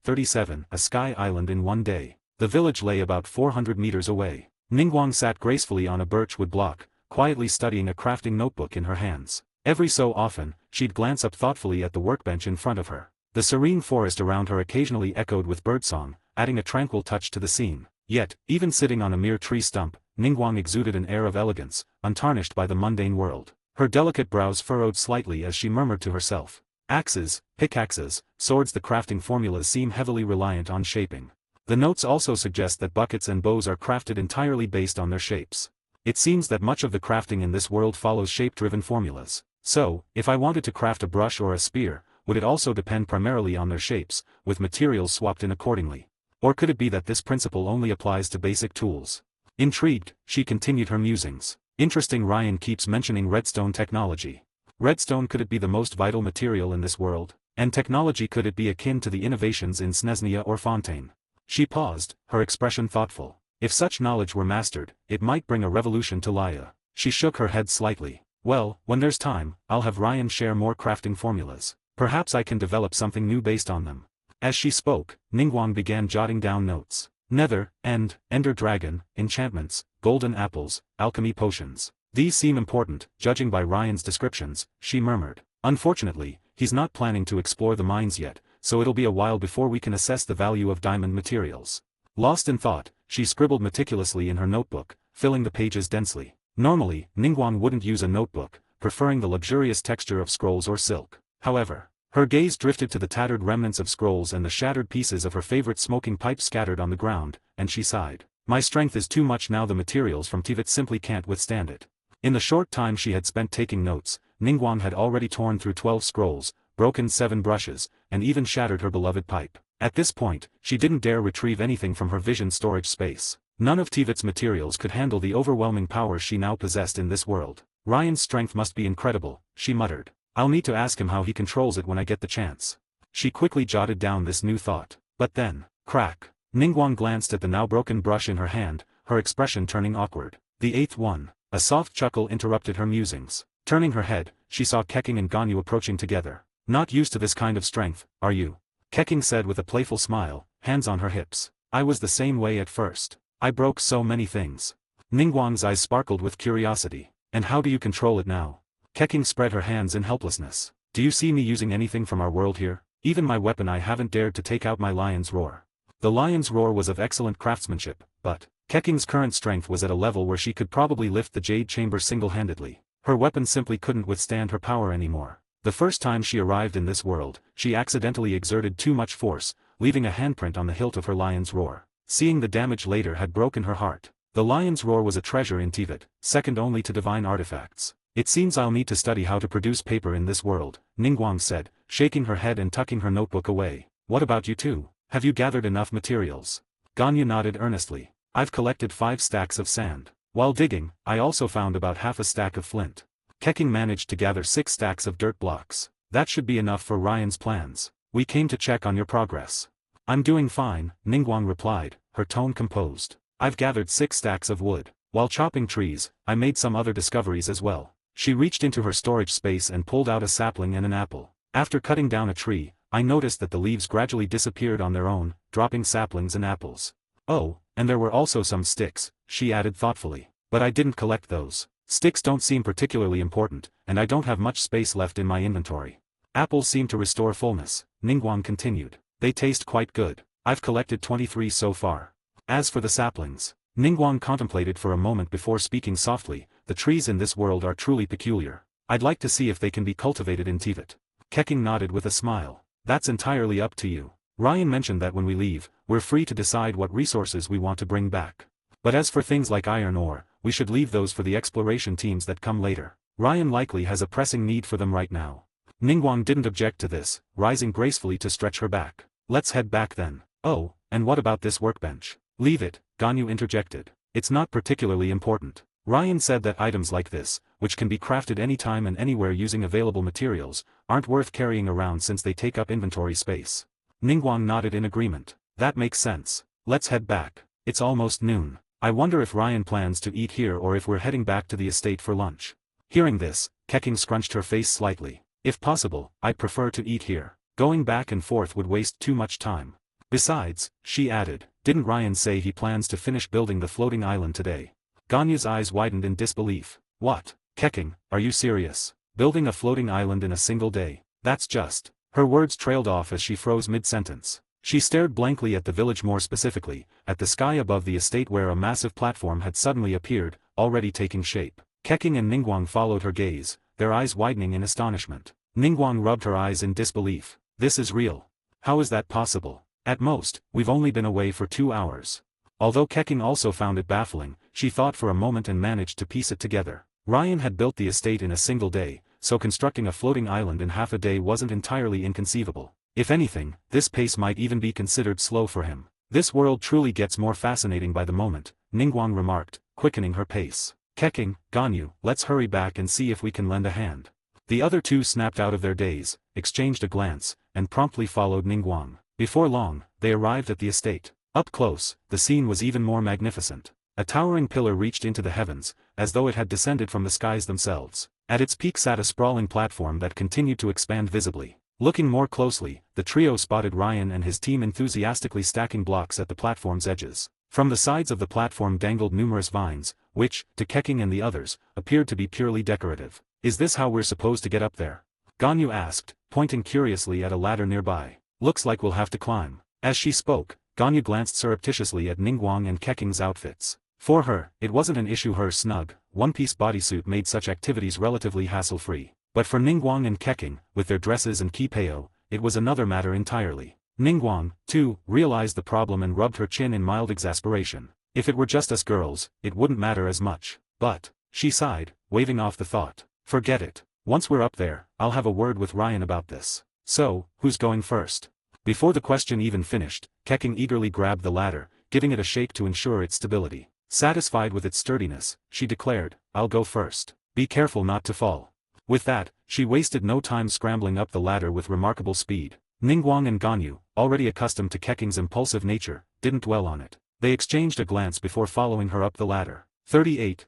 a sky island in one day. The village lay about 400 meters away. Ningguang sat gracefully on a birchwood block, quietly studying a crafting notebook in her hands. Every so often, she'd glance up thoughtfully at the workbench in front of her. The serene forest around her occasionally echoed with birdsong, adding a tranquil touch to the scene. Yet, even sitting on a mere tree stump, Ningguang exuded an air of elegance, untarnished by the mundane world. Her delicate brows furrowed slightly as she murmured to herself. Axes, pickaxes, swords. The crafting formulas seem heavily reliant on shaping. The notes also suggest that buckets and bows are crafted entirely based on their shapes. It seems that much of the crafting in this world follows shape-driven formulas. So, if I wanted to craft a brush or a spear, would it also depend primarily on their shapes, with materials swapped in accordingly? Or could it be that this principle only applies to basic tools? Intrigued, she continued her musings. Interesting. Ryan keeps mentioning redstone technology. Redstone, could it be the most vital material in this world? And technology, could it be akin to the innovations in Sneznia or Fontaine? She paused, her expression thoughtful. If such knowledge were mastered, it might bring a revolution to Liyue. She shook her head slightly. Well, when there's time, I'll have Ryan share more crafting formulas. Perhaps I can develop something new based on them. As she spoke, Ningguang began jotting down notes. Nether, End, Ender Dragon, enchantments, golden apples, alchemy potions. These seem important, judging by Ryan's descriptions, she murmured. Unfortunately, he's not planning to explore the mines yet, so it'll be a while before we can assess the value of diamond materials. Lost in thought, she scribbled meticulously in her notebook, filling the pages densely. Normally, Ningguang wouldn't use a notebook, preferring the luxurious texture of scrolls or silk. However, her gaze drifted to the tattered remnants of scrolls and the shattered pieces of her favorite smoking pipe scattered on the ground, and she sighed. My strength is too much now. The materials from Teyvat simply can't withstand it. In the short time she had spent taking notes, Ningguang had already torn through 12 scrolls, broken 7 brushes, and even shattered her beloved pipe. At this point, she didn't dare retrieve anything from her vision storage space. None of Teyvat's materials could handle the overwhelming power she now possessed in this world. Ryan's strength must be incredible, she muttered. I'll need to ask him how he controls it when I get the chance. She quickly jotted down this new thought. But then, crack. Ningguang glanced at the now broken brush in her hand, her expression turning awkward. The 8th one. A soft chuckle interrupted her musings. Turning her head, she saw Keqing and Ganyu approaching together. Not used to this kind of strength, are you? Keqing said with a playful smile, hands on her hips. I was the same way at first. I broke so many things. Ningguang's eyes sparkled with curiosity. And how do you control it now? Keqing spread her hands in helplessness. Do you see me using anything from our world here? Even my weapon, I haven't dared to take out my lion's roar. The lion's roar was of excellent craftsmanship, but Keqing's current strength was at a level where she could probably lift the jade chamber single-handedly. Her weapon simply couldn't withstand her power anymore. The first time she arrived in this world, she accidentally exerted too much force, leaving a handprint on the hilt of her lion's roar. Seeing the damage later had broken her heart. The lion's roar was a treasure in Teyvat, second only to divine artifacts. It seems I'll need to study how to produce paper in this world, Ningguang said, shaking her head and tucking her notebook away. What about you two? Have you gathered enough materials? Ganyu nodded earnestly. I've collected 5 stacks of sand. While digging, I also found about half a stack of flint. Keqing managed to gather 6 stacks of dirt blocks. That should be enough for Ryan's plans. We came to check on your progress. I'm doing fine, Ningguang replied, her tone composed. I've gathered 6 stacks of wood. While chopping trees, I made some other discoveries as well. She reached into her storage space and pulled out a sapling and an apple. After cutting down a tree, I noticed that the leaves gradually disappeared on their own, dropping saplings and apples. Oh, and there were also some sticks, she added thoughtfully. But I didn't collect those. Sticks don't seem particularly important, and I don't have much space left in my inventory. Apples seem to restore fullness, Ningguang continued. They taste quite good. I've collected 23 so far. As for the saplings, Ningguang contemplated for a moment before speaking softly. The trees in this world are truly peculiar. I'd like to see if they can be cultivated in Teyvat. Keqing nodded with a smile. That's entirely up to you. Ryan mentioned that when we leave, we're free to decide what resources we want to bring back. But as for things like iron ore, we should leave those for the exploration teams that come later. Ryan likely has a pressing need for them right now. Ningguang didn't object to this, rising gracefully to stretch her back. Let's head back then. Oh, and what about this workbench? Leave it, Ganyu interjected. It's not particularly important. Ryan said that items like this, which can be crafted anytime and anywhere using available materials, aren't worth carrying around since they take up inventory space. Ningguang nodded in agreement. That makes sense. Let's head back. It's almost noon. I wonder if Ryan plans to eat here or if we're heading back to the estate for lunch. Hearing this, Keqing scrunched her face slightly. If possible, I'd prefer to eat here. Going back and forth would waste too much time. Besides, she added, didn't Ryan say he plans to finish building the floating island today? Ganyu's eyes widened in disbelief. What? Keqing, are you serious? Building a floating island in a single day? That's just. Her words trailed off as she froze mid-sentence. She stared blankly at the village, more specifically, at the sky above the estate where a massive platform had suddenly appeared, already taking shape. Keqing and Ningguang followed her gaze, their eyes widening in astonishment. Ningguang rubbed her eyes in disbelief. This is real. How is that possible? At most, we've only been away for 2 hours. Although Keqing also found it baffling, she thought for a moment and managed to piece it together. Ryan had built the estate in a single day, so constructing a floating island in half a day wasn't entirely inconceivable. If anything, this pace might even be considered slow for him. This world truly gets more fascinating by the moment, Ningguang remarked, quickening her pace. Keqing, Ganyu, let's hurry back and see if we can lend a hand. The other two snapped out of their daze, exchanged a glance, and promptly followed Ningguang. Before long, they arrived at the estate. Up close, the scene was even more magnificent. A towering pillar reached into the heavens, as though it had descended from the skies themselves. At its peak sat a sprawling platform that continued to expand visibly. Looking more closely, the trio spotted Ryan and his team enthusiastically stacking blocks at the platform's edges. From the sides of the platform dangled numerous vines, which, to Keqing and the others, appeared to be purely decorative. Is this how we're supposed to get up there? Ganyu asked, pointing curiously at a ladder nearby. Looks like we'll have to climb. As she spoke, Ganyu glanced surreptitiously at Ningguang and Keqing's outfits. For her, it wasn't an issue. Her snug, one-piece bodysuit made such activities relatively hassle-free. But for Ningguang and Keqing, with their dresses and kipeo, it was another matter entirely. Ningguang, too, realized the problem and rubbed her chin in mild exasperation. If it were just us girls, it wouldn't matter as much. But, she sighed, waving off the thought. Forget it. Once we're up there, I'll have a word with Ryan about this. So, who's going first? Before the question even finished, Keqing eagerly grabbed the ladder, giving it a shake to ensure its stability. Satisfied with its sturdiness, she declared, I'll go first. Be careful not to fall. With that, she wasted no time scrambling up the ladder with remarkable speed. Ningguang and Ganyu, already accustomed to Keqing's impulsive nature, didn't dwell on it. They exchanged a glance before following her up the ladder. 38.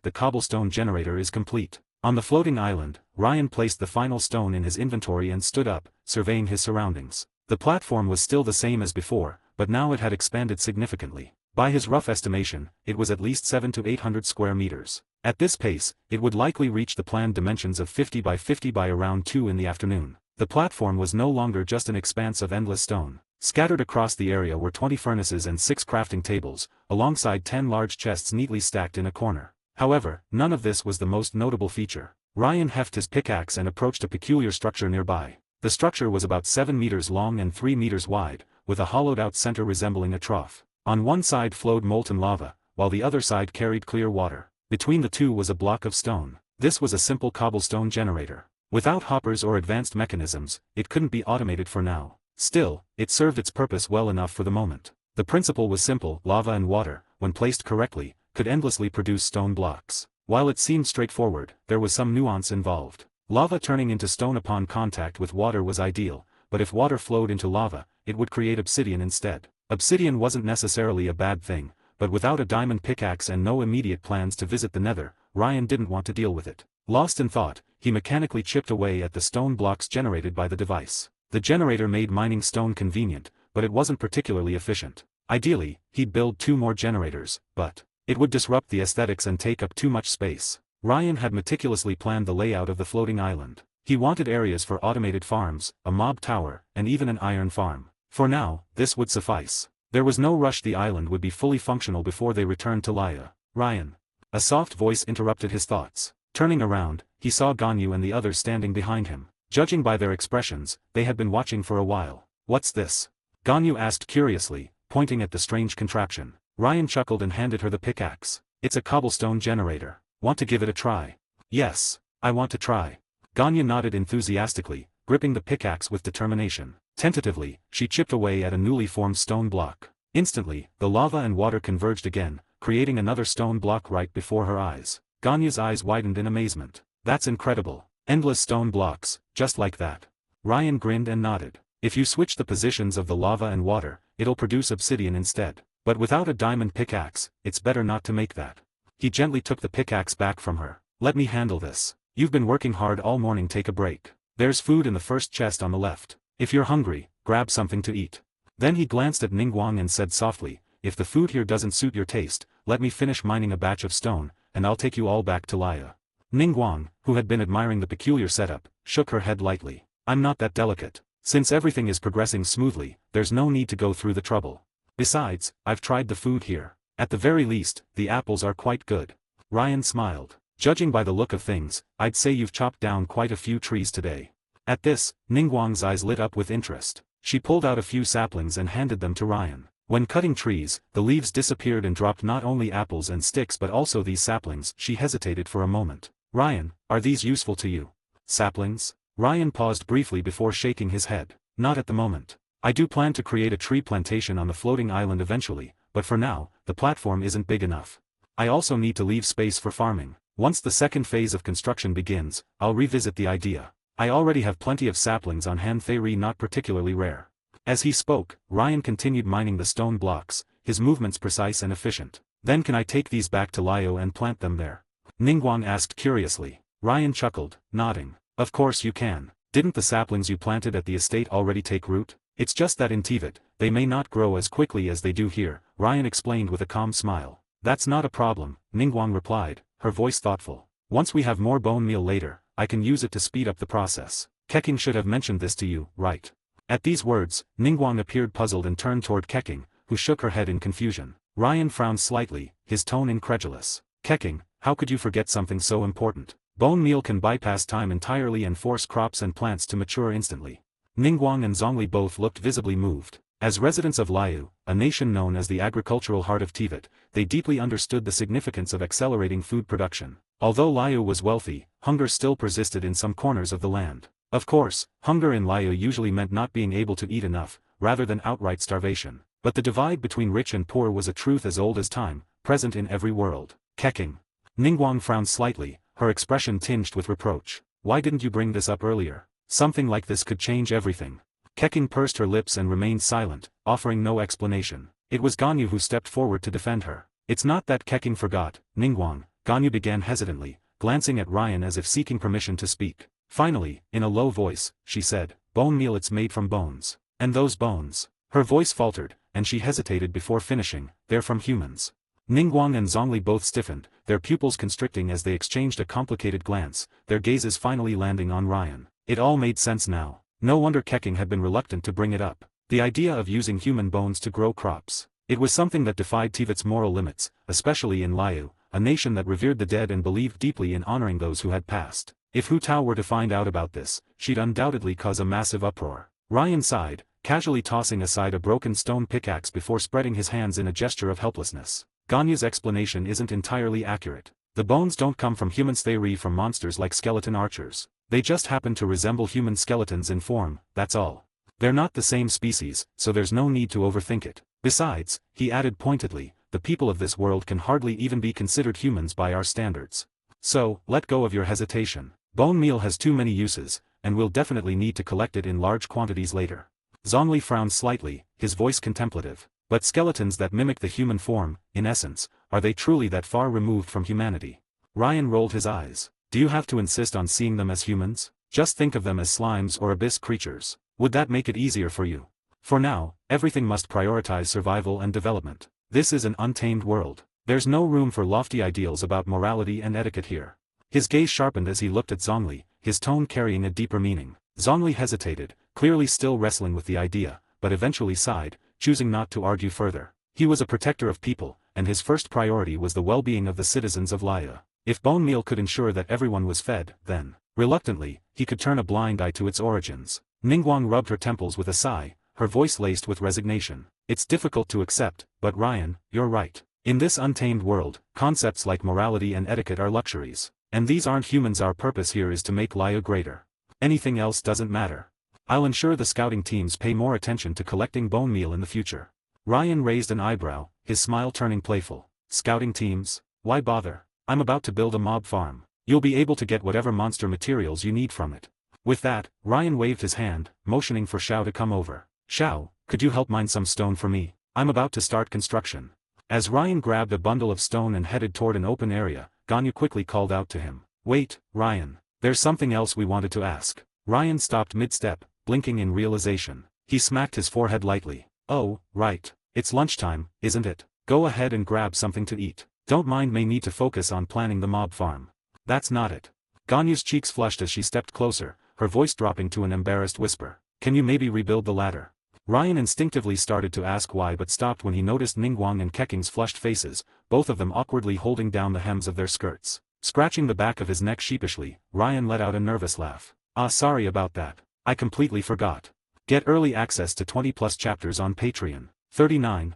The cobblestone generator is complete. On the floating island, Ryan placed the final stone in his inventory and stood up, surveying his surroundings. The platform was still the same as before, but now it had expanded significantly. By his rough estimation, it was at least 700 to 800 square meters. At this pace, it would likely reach the planned dimensions of 50 by 50 by around 2 in the afternoon. The platform was no longer just an expanse of endless stone. Scattered across the area were 20 furnaces and 6 crafting tables, alongside 10 large chests neatly stacked in a corner. However, none of this was the most notable feature. Ryan heft his pickaxe and approached a peculiar structure nearby. The structure was about 7 meters long and 3 meters wide, with a hollowed-out center resembling a trough. On one side flowed molten lava, while the other side carried clear water. Between the two was a block of stone. This was a simple cobblestone generator. Without hoppers or advanced mechanisms, it couldn't be automated for now. Still, it served its purpose well enough for the moment. The principle was simple: lava and water, when placed correctly, could endlessly produce stone blocks. While it seemed straightforward, there was some nuance involved. Lava turning into stone upon contact with water was ideal, but if water flowed into lava, it would create obsidian instead. Obsidian wasn't necessarily a bad thing, but without a diamond pickaxe and no immediate plans to visit the Nether, Ryan didn't want to deal with it. Lost in thought, he mechanically chipped away at the stone blocks generated by the device. The generator made mining stone convenient, but it wasn't particularly efficient. Ideally, he'd build 2 more generators, but it would disrupt the aesthetics and take up too much space. Ryan had meticulously planned the layout of the floating island. He wanted areas for automated farms, a mob tower, and even an iron farm. For now, this would suffice. There was no rush. The island would be fully functional before they returned to Liyue. Ryan. A soft voice interrupted his thoughts. Turning around, he saw Ganyu and the others standing behind him. Judging by their expressions, they had been watching for a while. "What's this?" Ganyu asked curiously, pointing at the strange contraption. Ryan chuckled and handed her the pickaxe. "It's a cobblestone generator. Want to give it a try?" "Yes, I want to try." Ganyu nodded enthusiastically, gripping the pickaxe with determination. Tentatively, she chipped away at a newly formed stone block. Instantly, the lava and water converged again, creating another stone block right before her eyes. Ganyu's eyes widened in amazement. "That's incredible. Endless stone blocks, just like that." Ryan grinned and nodded. "If you switch the positions of the lava and water, it'll produce obsidian instead. But without a diamond pickaxe, it's better not to make that." He gently took the pickaxe back from her. "Let me handle this. You've been working hard all morning. Take a break. There's food in the first chest on the left. If you're hungry, grab something to eat." Then he glanced at Ningguang and said softly, "If the food here doesn't suit your taste, let me finish mining a batch of stone, and I'll take you all back to Liyue." Ningguang, who had been admiring the peculiar setup, shook her head lightly. "I'm not that delicate. Since everything is progressing smoothly, there's no need to go through the trouble. Besides, I've tried the food here. At the very least, the apples are quite good." Ryan smiled. "Judging by the look of things, I'd say you've chopped down quite a few trees today." At this, Ningguang's eyes lit up with interest. She pulled out a few saplings and handed them to Ryan. When cutting trees, the leaves disappeared and dropped not only apples and sticks but also these saplings. She hesitated for a moment. "Ryan, are these useful to you?" "Saplings?" Ryan paused briefly before shaking his head. "Not at the moment. I do plan to create a tree plantation on the floating island eventually, but for now, the platform isn't big enough. I also need to leave space for farming. Once the second phase of construction begins, I'll revisit the idea. I already have plenty of saplings on hand. They're not particularly rare." As he spoke, Ryan continued mining the stone blocks, his movements precise and efficient. "Then can I take these back to Liyue and plant them there?" Ningguang asked curiously. Ryan chuckled, nodding. "Of course you can. Didn't the saplings you planted at the estate already take root? It's just that in Teyvat, they may not grow as quickly as they do here," Ryan explained with a calm smile. "That's not a problem," Ningguang replied, her voice thoughtful. "Once we have more bone meal later, I can use it to speed up the process. Keqing should have mentioned this to you, right?" At these words, Ningguang appeared puzzled and turned toward Keqing, who shook her head in confusion. Ryan frowned slightly, his tone incredulous. "Keqing, how could you forget something so important? Bone meal can bypass time entirely and force crops and plants to mature instantly." Ningguang and Zhongli both looked visibly moved. As residents of Liyue, a nation known as the agricultural heart of Teyvat, they deeply understood the significance of accelerating food production. Although Liyue was wealthy, hunger still persisted in some corners of the land. Of course, hunger in Liyue usually meant not being able to eat enough, rather than outright starvation. But the divide between rich and poor was a truth as old as time, present in every world. "Keqing." Ningguang frowned slightly, her expression tinged with reproach. "Why didn't you bring this up earlier? Something like this could change everything." Keqing pursed her lips and remained silent, offering no explanation. It was Ganyu who stepped forward to defend her. "It's not that Keqing forgot, Ningguang," Ganyu began hesitantly, glancing at Ryan as if seeking permission to speak. Finally, in a low voice, she said, "Bone meal, it's made from bones. And those bones." Her voice faltered, and she hesitated before finishing, "They're from humans." Ningguang and Zhongli both stiffened, their pupils constricting as they exchanged a complicated glance, their gazes finally landing on Ryan. It all made sense now. No wonder Keqing had been reluctant to bring it up. The idea of using human bones to grow crops. It was something that defied Teyvat's moral limits, especially in Liyue, a nation that revered the dead and believed deeply in honoring those who had passed. If Hu Tao were to find out about this, she'd undoubtedly cause a massive uproar. Ryan sighed, casually tossing aside a broken stone pickaxe before spreading his hands in a gesture of helplessness. Ganyu's explanation isn't entirely accurate. The bones don't come from humans, they re from monsters like skeleton archers. They just happen to resemble human skeletons in form, that's all. They're not the same species, so there's no need to overthink it. Besides, he added pointedly, the people of this world can hardly even be considered humans by our standards. So, let go of your hesitation. Bone meal has too many uses, and we'll definitely need to collect it in large quantities later. Zhongli frowned slightly, his voice contemplative. But skeletons that mimic the human form, in essence, are they truly that far removed from humanity? Ryan rolled his eyes. Do you have to insist on seeing them as humans? Just think of them as slimes or abyss creatures. Would that make it easier for you? For now, everything must prioritize survival and development. This is an untamed world. There's no room for lofty ideals about morality and etiquette here. His gaze sharpened as he looked at Zhongli, his tone carrying a deeper meaning. Zhongli hesitated, clearly still wrestling with the idea, but eventually sighed, choosing not to argue further. He was a protector of people, and his first priority was the well-being of the citizens of Liyue. If bone meal could ensure that everyone was fed, then, reluctantly, he could turn a blind eye to its origins. Ningguang rubbed her temples with a sigh, her voice laced with resignation. It's difficult to accept, but Ryan, you're right. In this untamed world, concepts like morality and etiquette are luxuries. And these aren't humans. Our purpose here is to make Liyue greater. Anything else doesn't matter. I'll ensure the scouting teams pay more attention to collecting bone meal in the future. Ryan raised an eyebrow, his smile turning playful. Scouting teams? Why bother? I'm about to build a mob farm. You'll be able to get whatever monster materials you need from it. With that, Ryan waved his hand, motioning for Xiao to come over. Xiao, could you help mine some stone for me? I'm about to start construction. As Ryan grabbed a bundle of stone and headed toward an open area, Ganyu quickly called out to him. Wait, Ryan. There's something else we wanted to ask. Ryan stopped mid-step, blinking in realization. He smacked his forehead lightly. Oh, right. It's lunchtime, isn't it? Go ahead and grab something to eat. Don't mind, may need to focus on planning the mob farm. That's not it. Ganyu's cheeks flushed as she stepped closer, her voice dropping to an embarrassed whisper. Can you maybe rebuild the ladder? Ryan instinctively started to ask why but stopped when he noticed Ningguang and Keqing's flushed faces, both of them awkwardly holding down the hems of their skirts. Scratching the back of his neck sheepishly, Ryan let out a nervous laugh. Sorry about that. I completely forgot. Get early access to 20+ chapters on Patreon. 39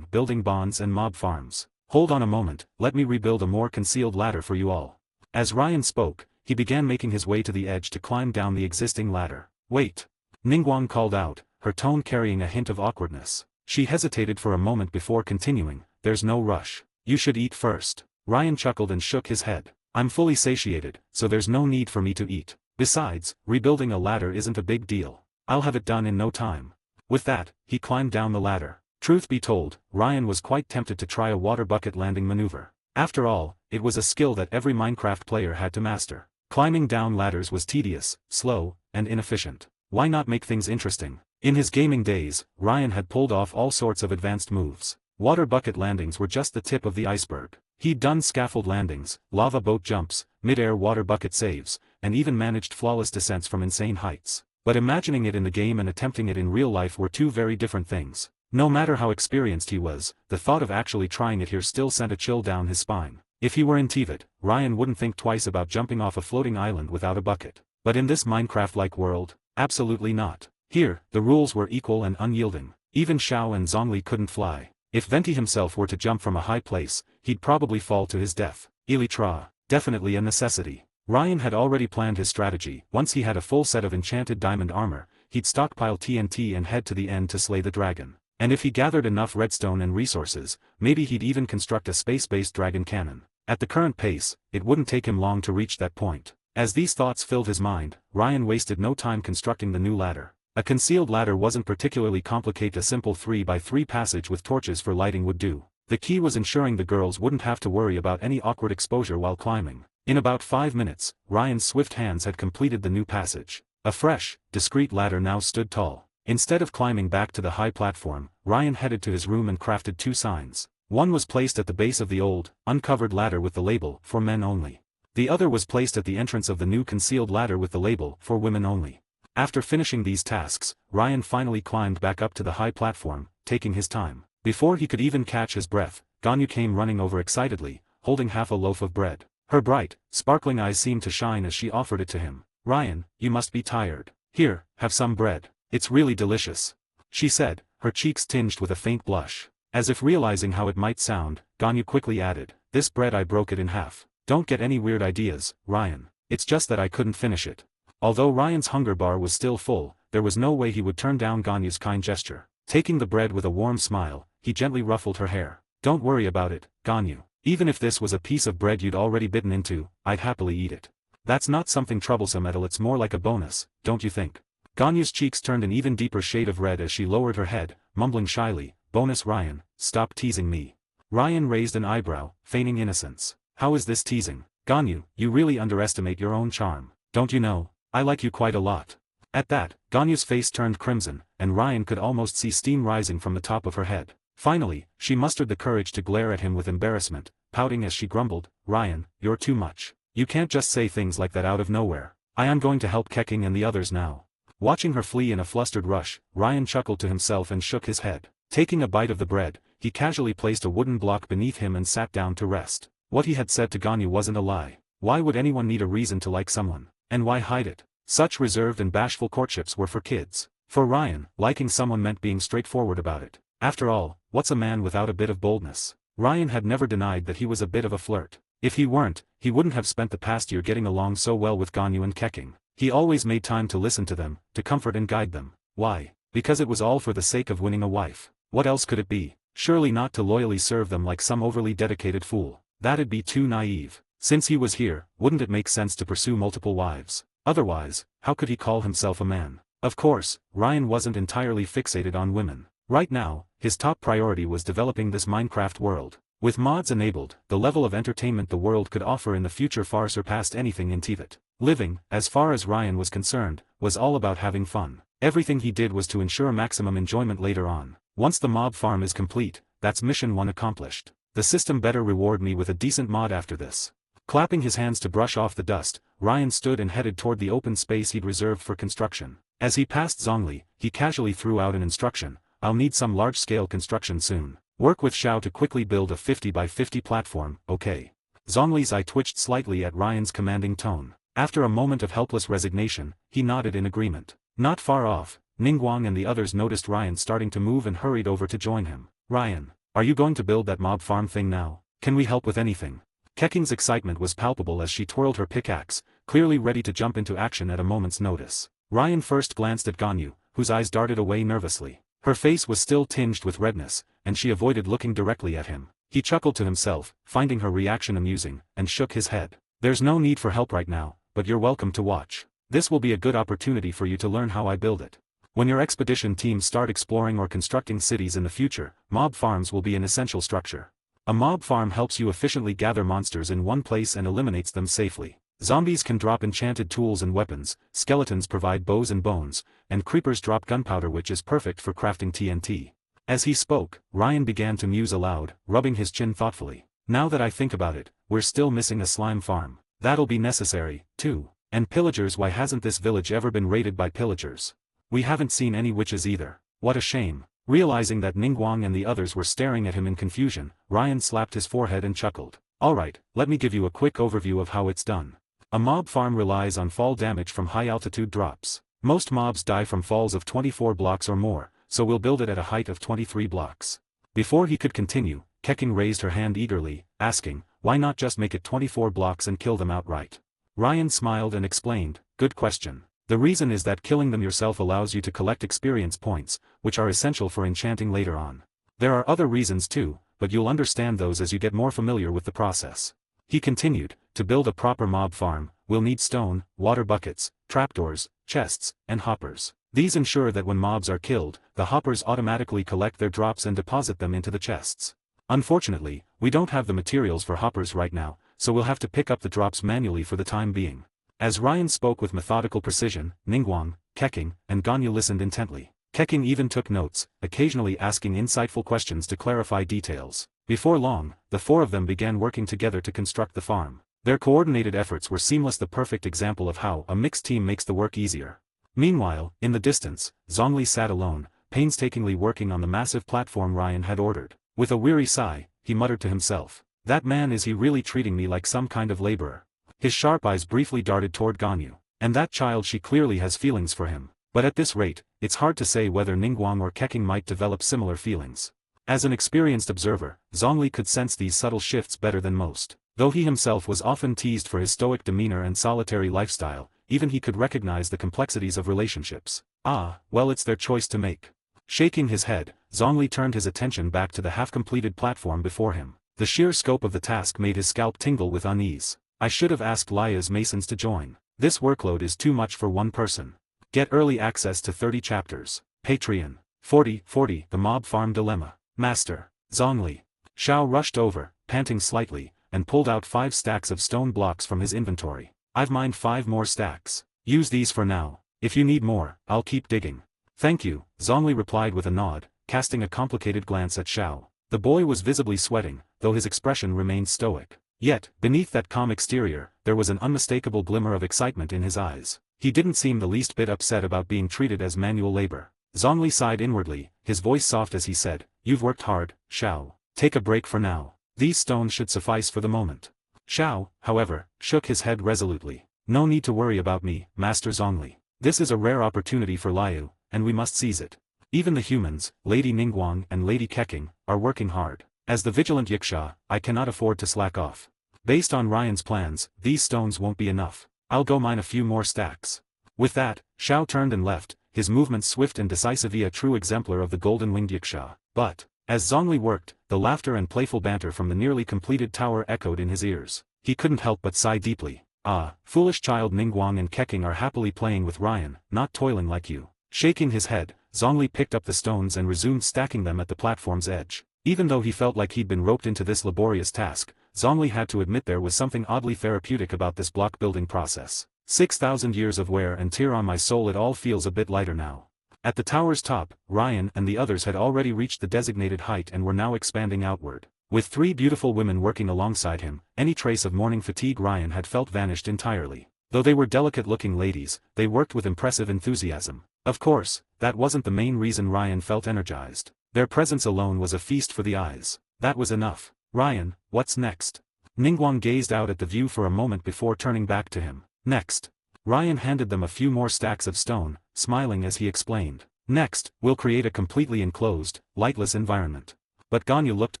Building bonds and mob farms. Hold on a moment, let me rebuild a more concealed ladder for you all. As Ryan spoke, he began making his way to the edge to climb down the existing ladder. Wait. Ningguang called out, her tone carrying a hint of awkwardness. She hesitated for a moment before continuing, there's no rush. You should eat first. Ryan chuckled and shook his head. I'm fully satiated, so there's no need for me to eat. Besides, rebuilding a ladder isn't a big deal. I'll have it done in no time. With that, he climbed down the ladder. Truth be told, Ryan was quite tempted to try a water bucket landing maneuver. After all, it was a skill that every Minecraft player had to master. Climbing down ladders was tedious, slow, and inefficient. Why not make things interesting? In his gaming days, Ryan had pulled off all sorts of advanced moves. Water bucket landings were just the tip of the iceberg. He'd done scaffold landings, lava boat jumps, mid-air water bucket saves, and even managed flawless descents from insane heights. But imagining it in the game and attempting it in real life were two very different things. No matter how experienced he was, the thought of actually trying it here still sent a chill down his spine. If he were in Teyvat, Ryan wouldn't think twice about jumping off a floating island without a bucket. But in this Minecraft-like world, absolutely not. Here, the rules were equal and unyielding. Even Xiao and Zhongli couldn't fly. If Venti himself were to jump from a high place, he'd probably fall to his death. Elytra, definitely a necessity. Ryan had already planned his strategy. Once he had a full set of enchanted diamond armor, he'd stockpile TNT and head to the end to slay the dragon. And if he gathered enough redstone and resources, maybe he'd even construct a space-based dragon cannon. At the current pace, it wouldn't take him long to reach that point. As these thoughts filled his mind, Ryan wasted no time constructing the new ladder. A concealed ladder wasn't particularly complicated. A simple 3x3 passage with torches for lighting would do. The key was ensuring the girls wouldn't have to worry about any awkward exposure while climbing. In about 5 minutes, Ryan's swift hands had completed the new passage. A fresh, discreet ladder now stood tall. Instead of climbing back to the high platform, Ryan headed to his room and crafted 2 signs. One was placed at the base of the old, uncovered ladder with the label, "For Men Only." The other was placed at the entrance of the new concealed ladder with the label, "For Women Only." After finishing these tasks, Ryan finally climbed back up to the high platform, taking his time. Before he could even catch his breath, Ganyu came running over excitedly, holding half a loaf of bread. Her bright, sparkling eyes seemed to shine as she offered it to him. "Ryan, you must be tired. Here, have some bread. It's really delicious," she said, her cheeks tinged with a faint blush. As if realizing how it might sound, Ganyu quickly added, "This bread I broke it in half. Don't get any weird ideas, Ryan. It's just that I couldn't finish it." Although Ryan's hunger bar was still full, there was no way he would turn down Ganyu's kind gesture. Taking the bread with a warm smile, he gently ruffled her hair. "Don't worry about it, Ganyu. Even if this was a piece of bread you'd already bitten into, I'd happily eat it. That's not something troublesome at all, it's more like a bonus, don't you think?" Ganyu's cheeks turned an even deeper shade of red as she lowered her head, mumbling shyly, "Bonus Ryan, stop teasing me." Ryan raised an eyebrow, feigning innocence. "How is this teasing? Ganyu, you really underestimate your own charm. Don't you know, I like you quite a lot." At that, Ganyu's face turned crimson, and Ryan could almost see steam rising from the top of her head. Finally, she mustered the courage to glare at him with embarrassment, pouting as she grumbled, "Ryan, you're too much. You can't just say things like that out of nowhere. I am going to help Keqing and the others now." Watching her flee in a flustered rush, Ryan chuckled to himself and shook his head. Taking a bite of the bread, he casually placed a wooden block beneath him and sat down to rest. What he had said to Ganyu wasn't a lie. Why would anyone need a reason to like someone? And why hide it? Such reserved and bashful courtships were for kids. For Ryan, liking someone meant being straightforward about it. After all, what's a man without a bit of boldness? Ryan had never denied that he was a bit of a flirt. If he weren't, he wouldn't have spent the past year getting along so well with Ganyu and Keqing. He always made time to listen to them, to comfort and guide them. Why? Because it was all for the sake of winning a wife. What else could it be? Surely not to loyally serve them like some overly dedicated fool. That'd be too naive. Since he was here, wouldn't it make sense to pursue multiple wives? Otherwise, how could he call himself a man? Of course, Ryan wasn't entirely fixated on women. Right now, his top priority was developing this Minecraft world. With mods enabled, the level of entertainment the world could offer in the future far surpassed anything in Teyvat. Living, as far as Ryan was concerned, was all about having fun. Everything he did was to ensure maximum enjoyment later on. Once the mob farm is complete, that's mission 1 accomplished. The system better reward me with a decent mod after this. Clapping his hands to brush off the dust, Ryan stood and headed toward the open space he'd reserved for construction. As he passed Zhongli, he casually threw out an instruction, "I'll need some large-scale construction soon. Work with Xiao to quickly build a 50 by 50 platform, okay?" Zhongli's eye twitched slightly at Ryan's commanding tone. After a moment of helpless resignation, he nodded in agreement. Not far off, Ningguang and the others noticed Ryan starting to move and hurried over to join him. "Ryan, are you going to build that mob farm thing now? Can we help with anything?" Keqing's excitement was palpable as she twirled her pickaxe, clearly ready to jump into action at a moment's notice. Ryan first glanced at Ganyu, whose eyes darted away nervously. Her face was still tinged with redness, and she avoided looking directly at him. He chuckled to himself, finding her reaction amusing, and shook his head. "There's no need for help right now, but you're welcome to watch. This will be a good opportunity for you to learn how I build it. When your expedition teams start exploring or constructing cities in the future, mob farms will be an essential structure. A mob farm helps you efficiently gather monsters in one place and eliminates them safely. Zombies can drop enchanted tools and weapons, skeletons provide bows and bones, and creepers drop gunpowder, which is perfect for crafting TNT." As he spoke, Ryan began to muse aloud, rubbing his chin thoughtfully. "Now that I think about it, we're still missing a slime farm. That'll be necessary, too. And pillagers, why hasn't this village ever been raided by pillagers? We haven't seen any witches either. What a shame." Realizing that Ningguang and the others were staring at him in confusion, Ryan slapped his forehead and chuckled. "Alright, let me give you a quick overview of how it's done. A mob farm relies on fall damage from high-altitude drops. Most mobs die from falls of 24 blocks or more, so we'll build it at a height of 23 blocks. Before he could continue, Keqing raised her hand eagerly, asking, "Why not just make it 24 blocks and kill them outright?" Ryan smiled and explained, "Good question. The reason is that killing them yourself allows you to collect experience points, which are essential for enchanting later on. There are other reasons too, but you'll understand those as you get more familiar with the process." He continued, "To build a proper mob farm, we'll need stone, water buckets, trapdoors, chests, and hoppers. These ensure that when mobs are killed, the hoppers automatically collect their drops and deposit them into the chests. Unfortunately, we don't have the materials for hoppers right now, so we'll have to pick up the drops manually for the time being." As Ryan spoke with methodical precision, Ningguang, Keqing, and Ganyu listened intently. Keqing even took notes, occasionally asking insightful questions to clarify details. Before long, the four of them began working together to construct the farm. Their coordinated efforts were seamless, the perfect example of how a mixed team makes the work easier. Meanwhile, in the distance, Zhongli sat alone, painstakingly working on the massive platform Ryan had ordered. With a weary sigh, he muttered to himself, That man, is he really treating me like some kind of laborer? His sharp eyes briefly darted toward Ganyu. And that child, she clearly has feelings for him. But at this rate, it's hard to say whether Ningguang or Keqing might develop similar feelings. As an experienced observer, Zhongli could sense these subtle shifts better than most. Though he himself was often teased for his stoic demeanor and solitary lifestyle, even he could recognize the complexities of relationships. Ah, well, it's their choice to make. Shaking his head, Zhongli turned his attention back to the half-completed platform before him. The sheer scope of the task made his scalp tingle with unease. I should have asked Liyue's masons to join. This workload is too much for one person. Get early access to 30 chapters. Patreon. 40. The Mob Farm Dilemma. Master. Zhongli. Xiao rushed over, panting slightly, and pulled out 5 stacks of stone blocks from his inventory. I've mined 5 more stacks. Use these for now. If you need more, I'll keep digging. Thank you, Zhongli replied with a nod, casting a complicated glance at Xiao. The boy was visibly sweating, though his expression remained stoic. Yet, beneath that calm exterior, there was an unmistakable glimmer of excitement in his eyes. He didn't seem the least bit upset about being treated as manual labor. Zhongli sighed inwardly, his voice soft as he said, "You've worked hard, Xiao. Take a break for now. These stones should suffice for the moment." Xiao, however, shook his head resolutely. "No need to worry about me, Master Zhongli. This is a rare opportunity for Liyue, and we must seize it. Even the humans, Lady Ningguang and Lady Keqing, are working hard. As the vigilant Yiksha, I cannot afford to slack off. Based on Ryan's plans, these stones won't be enough. I'll go mine a few more stacks." With that, Xiao turned and left, his movements swift and decisive, a true exemplar of the golden-winged Yiksha. But, as Zhongli worked, the laughter and playful banter from the nearly completed tower echoed in his ears. He couldn't help but sigh deeply. Ah, foolish child, Ningguang and Keqing are happily playing with Ryan, not toiling like you. Shaking his head, Zhongli picked up the stones and resumed stacking them at the platform's edge. Even though he felt like he'd been roped into this laborious task, Zhongli had to admit there was something oddly therapeutic about this block-building process. 6,000 years of wear and tear on my soul, it all feels a bit lighter now. At the tower's top, Ryan and the others had already reached the designated height and were now expanding outward. With 3 beautiful women working alongside him, any trace of morning fatigue Ryan had felt vanished entirely. Though they were delicate-looking ladies, they worked with impressive enthusiasm. Of course, that wasn't the main reason Ryan felt energized. Their presence alone was a feast for the eyes. That was enough. "Ryan, what's next?" Ningguang gazed out at the view for a moment before turning back to him. "Next." Ryan handed them a few more stacks of stone, smiling as he explained. "Next, we'll create a completely enclosed, lightless environment." But Ganyu looked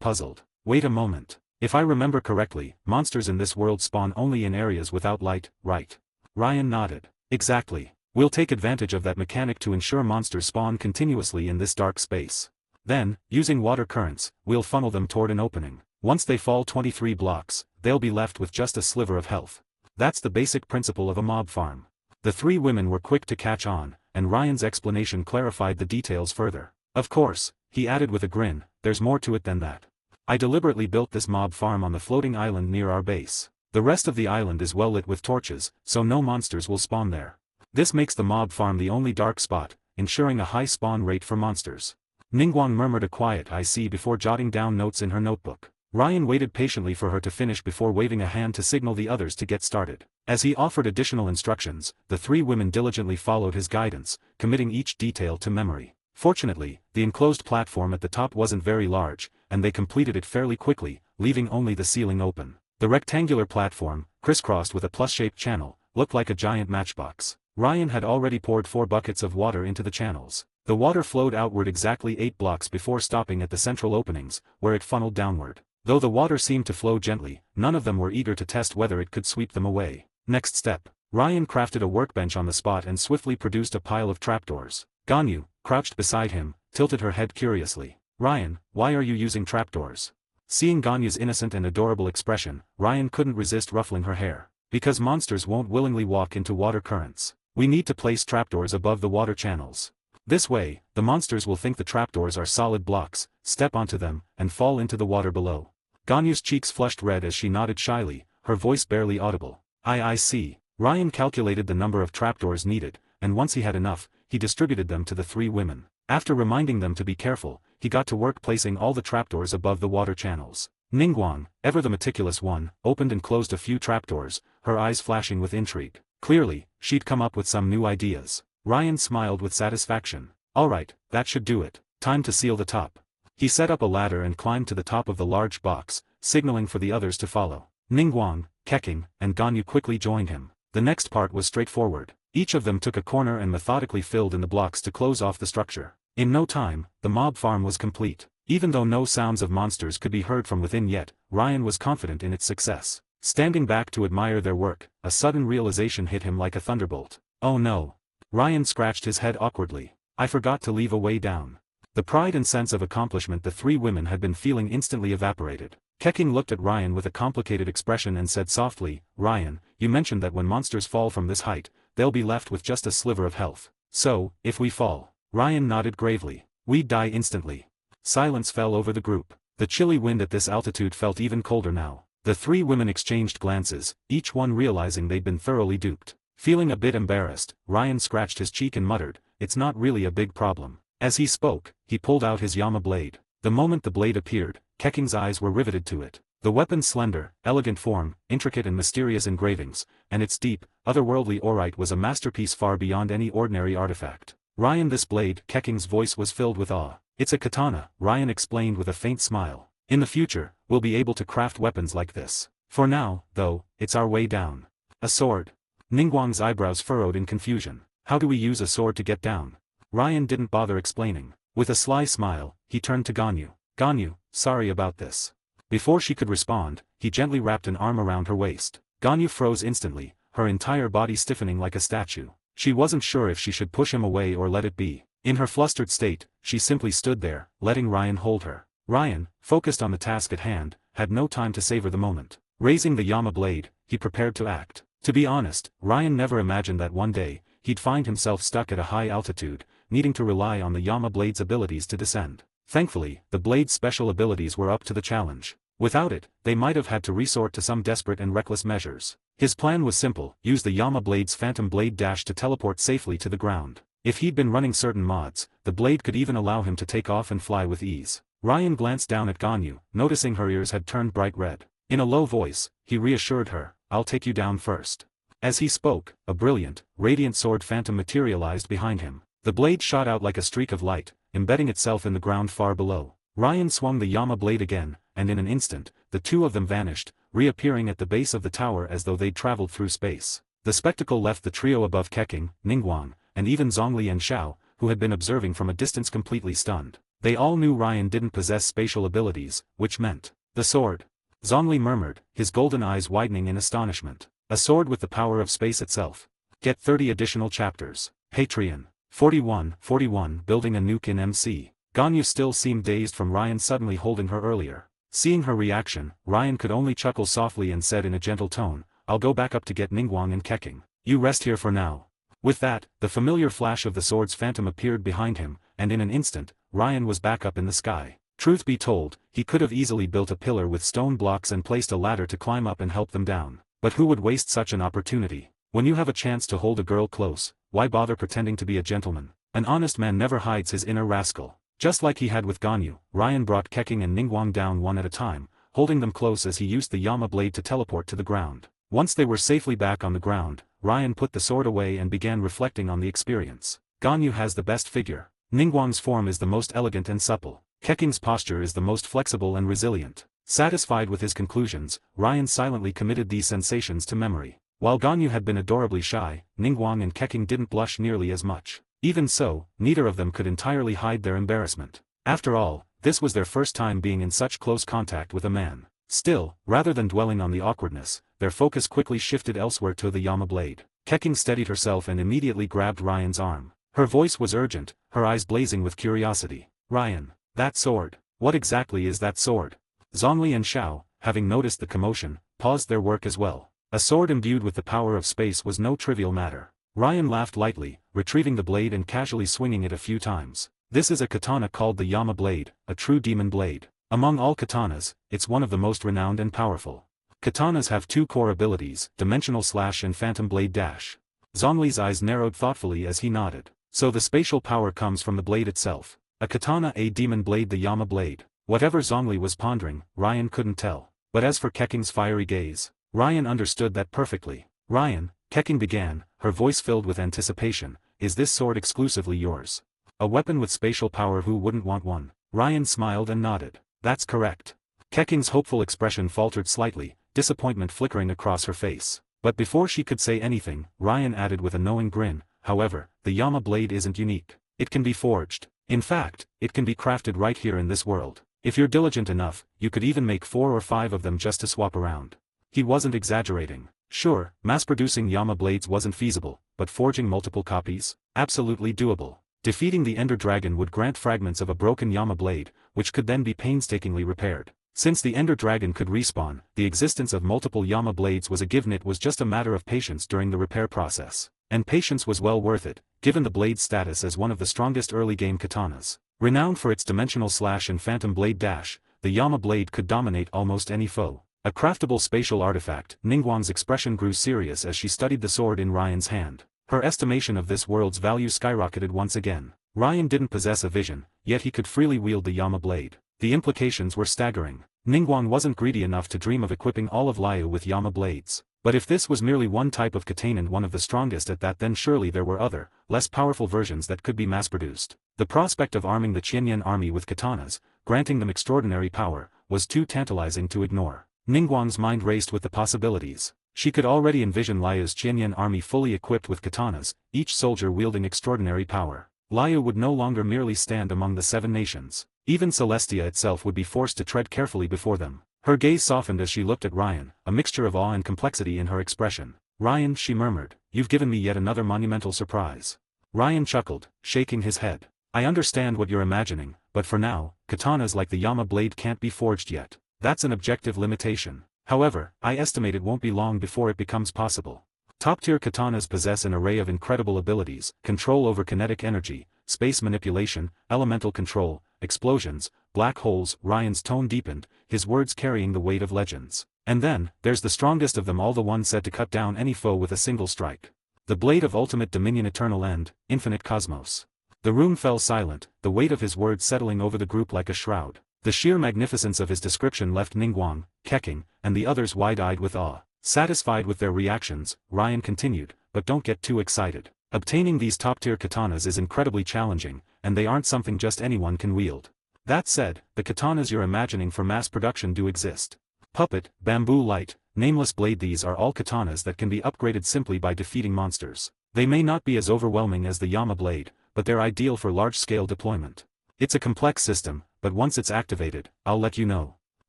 puzzled. "Wait a moment. If I remember correctly, monsters in this world spawn only in areas without light, right?" Ryan nodded. "Exactly. We'll take advantage of that mechanic to ensure monsters spawn continuously in this dark space. Then, using water currents, we'll funnel them toward an opening. Once they fall 23 blocks, they'll be left with just a sliver of health. That's the basic principle of a mob farm." The 3 women were quick to catch on, and Ryan's explanation clarified the details further. "Of course," he added with a grin, "there's more to it than that. I deliberately built this mob farm on the floating island near our base. The rest of the island is well lit with torches, so no monsters will spawn there. This makes the mob farm the only dark spot, ensuring a high spawn rate for monsters." Ningguang murmured a quiet "I see" before jotting down notes in her notebook. Ryan waited patiently for her to finish before waving a hand to signal the others to get started. As he offered additional instructions, the 3 women diligently followed his guidance, committing each detail to memory. Fortunately, the enclosed platform at the top wasn't very large, and they completed it fairly quickly, leaving only the ceiling open. The rectangular platform, crisscrossed with a plus-shaped channel, looked like a giant matchbox. Ryan had already poured 4 buckets of water into the channels. The water flowed outward exactly 8 blocks before stopping at the central openings, where it funneled downward. Though the water seemed to flow gently, none of them were eager to test whether it could sweep them away. Next step. Ryan crafted a workbench on the spot and swiftly produced a pile of trapdoors. Ganyu, crouched beside him, tilted her head curiously. "Ryan, why are you using trapdoors?" Seeing Ganyu's innocent and adorable expression, Ryan couldn't resist ruffling her hair. "Because monsters won't willingly walk into water currents. We need to place trapdoors above the water channels. This way, the monsters will think the trapdoors are solid blocks, step onto them, and fall into the water below." Ganyu's cheeks flushed red as she nodded shyly, her voice barely audible. I see." Ryan calculated the number of trapdoors needed, and once he had enough, he distributed them to the 3 women. After reminding them to be careful, he got to work placing all the trapdoors above the water channels. Ningguang, ever the meticulous one, opened and closed a few trapdoors, her eyes flashing with intrigue. Clearly, she'd come up with some new ideas. Ryan smiled with satisfaction. "Alright, that should do it. Time to seal the top." He set up a ladder and climbed to the top of the large box, signaling for the others to follow. Ningguang, Keqing, and Ganyu quickly joined him. The next part was straightforward. Each of them took a corner and methodically filled in the blocks to close off the structure. In no time, the mob farm was complete. Even though no sounds of monsters could be heard from within yet, Ryan was confident in its success. Standing back to admire their work, a sudden realization hit him like a thunderbolt. Oh no. Ryan scratched his head awkwardly. I forgot to leave a way down. The pride and sense of accomplishment the three women had been feeling instantly evaporated. Keqing looked at Ryan with a complicated expression and said softly, Ryan, you mentioned that when monsters fall from this height, they'll be left with just a sliver of health. So, if we fall. Ryan nodded gravely. We'd die instantly. Silence fell over the group. The chilly wind at this altitude felt even colder now. The three women exchanged glances, each one realizing they'd been thoroughly duped. Feeling a bit embarrassed, Ryan scratched his cheek and muttered, it's not really a big problem. As he spoke, he pulled out his Yama blade. The moment the blade appeared, Keqing's eyes were riveted to it. The weapon's slender, elegant form, intricate and mysterious engravings, and its deep, otherworldly aurite was a masterpiece far beyond any ordinary artifact. Ryan, this blade, Keqing's voice was filled with awe. It's a katana, Ryan explained with a faint smile. In the future, we'll be able to craft weapons like this. For now, though, it's our way down. A sword. Ningguang's eyebrows furrowed in confusion. How do we use a sword to get down? Ryan didn't bother explaining. With a sly smile, he turned to Ganyu. Ganyu, sorry about this. Before she could respond, he gently wrapped an arm around her waist. Ganyu froze instantly, her entire body stiffening like a statue. She wasn't sure if she should push him away or let it be. In her flustered state, she simply stood there, letting Ryan hold her. Ryan, focused on the task at hand, had no time to savor the moment. Raising the Yama blade, he prepared to act. To be honest, Ryan never imagined that one day, he'd find himself stuck at a high altitude, needing to rely on the Yama blade's abilities to descend. Thankfully, the blade's special abilities were up to the challenge. Without it, they might have had to resort to some desperate and reckless measures. His plan was simple, use the Yama blade's phantom blade dash to teleport safely to the ground. If he'd been running certain mods, the blade could even allow him to take off and fly with ease. Ryan glanced down at Ganyu, noticing her ears had turned bright red. In a low voice, he reassured her, I'll take you down first. As he spoke, a brilliant, radiant sword phantom materialized behind him. The blade shot out like a streak of light, embedding itself in the ground far below. Ryan swung the Yama blade again, and in an instant, the two of them vanished, reappearing at the base of the tower as though they'd traveled through space. The spectacle left the trio above Keqing, Ningguang, and even Zhongli and Xiao, who had been observing from a distance completely stunned. They all knew Ryan didn't possess spatial abilities, which meant, the sword. Zhongli murmured, his golden eyes widening in astonishment. A sword with the power of space itself. Get 30 additional chapters. Patreon. 41 Building a nuke in MC. Ganyu still seemed dazed from Ryan suddenly holding her earlier. Seeing her reaction, Ryan could only chuckle softly and said in a gentle tone, I'll go back up to get Ningguang and Keqing. You rest here for now. With that, the familiar flash of the sword's phantom appeared behind him, and in an instant, Ryan was back up in the sky. Truth be told, he could have easily built a pillar with stone blocks and placed a ladder to climb up and help them down. But who would waste such an opportunity? When you have a chance to hold a girl close, why bother pretending to be a gentleman? An honest man never hides his inner rascal. Just like he had with Ganyu, Ryan brought Keqing and Ningguang down one at a time, holding them close as he used the Yama blade to teleport to the ground. Once they were safely back on the ground, Ryan put the sword away and began reflecting on the experience. Ganyu has the best figure. Ningguang's form is the most elegant and supple. Keqing's posture is the most flexible and resilient. Satisfied with his conclusions, Ryan silently committed these sensations to memory. While Ganyu had been adorably shy, Ningguang and Keqing didn't blush nearly as much. Even so, neither of them could entirely hide their embarrassment. After all, this was their first time being in such close contact with a man. Still, rather than dwelling on the awkwardness, their focus quickly shifted elsewhere to the Yama blade. Keqing steadied herself and immediately grabbed Ryan's arm. Her voice was urgent, her eyes blazing with curiosity. Ryan, that sword. What exactly is that sword? Zhongli and Xiao, having noticed the commotion, paused their work as well. A sword imbued with the power of space was no trivial matter. Ryan laughed lightly, retrieving the blade and casually swinging it a few times. This is a katana called the Yama blade, a true demon blade. Among all katanas, it's one of the most renowned and powerful. Katanas have two core abilities, dimensional slash and phantom blade dash. Zhongli's eyes narrowed thoughtfully as he nodded. So the spatial power comes from the blade itself. A katana, a demon blade, the Yama blade. Whatever Zhongli was pondering, Ryan couldn't tell. But as for Keqing's fiery gaze, Ryan understood that perfectly. Ryan, Keqing began, her voice filled with anticipation, is this sword exclusively yours? A weapon with spatial power, who wouldn't want one? Ryan smiled and nodded. That's correct. Keqing's hopeful expression faltered slightly, disappointment flickering across her face. But before she could say anything, Ryan added with a knowing grin, however, the Yama blade isn't unique. It can be forged. In fact, it can be crafted right here in this world. If you're diligent enough, you could even make 4 or 5 of them just to swap around. He wasn't exaggerating. Sure, mass-producing Yama blades wasn't feasible, but forging multiple copies? Absolutely doable. Defeating the Ender Dragon would grant fragments of a broken Yama blade, which could then be painstakingly repaired. Since the Ender Dragon could respawn, the existence of multiple Yama blades was a given. It was just a matter of patience during the repair process. And patience was well worth it, given the blade's status as one of the strongest early-game katanas. Renowned for its dimensional slash and phantom blade dash, the Yama blade could dominate almost any foe. A craftable spatial artifact. Ningguang's expression grew serious as she studied the sword in Ryan's hand. Her estimation of this world's value skyrocketed once again. Ryan didn't possess a vision, yet he could freely wield the Yama blade. The implications were staggering. Ningguang wasn't greedy enough to dream of equipping all of Liyue with Yama blades. But if this was merely one type of katana and one of the strongest at that, then surely there were other, less powerful versions that could be mass-produced. The prospect of arming the Qianyan army with katanas, granting them extraordinary power, was too tantalizing to ignore. Ningguang's mind raced with the possibilities. She could already envision Liyue's Qianyan army fully equipped with katanas, each soldier wielding extraordinary power. Liyue would no longer merely stand among the 7 nations. Even Celestia itself would be forced to tread carefully before them. Her gaze softened as she looked at Ryan, a mixture of awe and complexity in her expression. "Ryan," she murmured, "you've given me yet another monumental surprise." Ryan chuckled, shaking his head. "I understand what you're imagining, but for now, katanas like the Yama blade can't be forged yet. That's an objective limitation. However, I estimate it won't be long before it becomes possible." Top-tier katanas possess an array of incredible abilities: control over kinetic energy, space manipulation, elemental control, explosions, black holes. Ryan's tone deepened, his words carrying the weight of legends. "And then, there's the strongest of them all, the one said to cut down any foe with a single strike. The blade of ultimate dominion, eternal end, infinite cosmos." The room fell silent, the weight of his words settling over the group like a shroud. The sheer magnificence of his description left Ningguang, Keqing, and the others wide-eyed with awe. Satisfied with their reactions, Ryan continued, "But don't get too excited. Obtaining these top-tier katanas is incredibly challenging, and they aren't something just anyone can wield. That said, the katanas you're imagining for mass production do exist. Puppet, bamboo light, nameless blade, these are all katanas that can be upgraded simply by defeating monsters. They may not be as overwhelming as the Yama blade, but they're ideal for large-scale deployment. It's a complex system, but once it's activated, I'll let you know."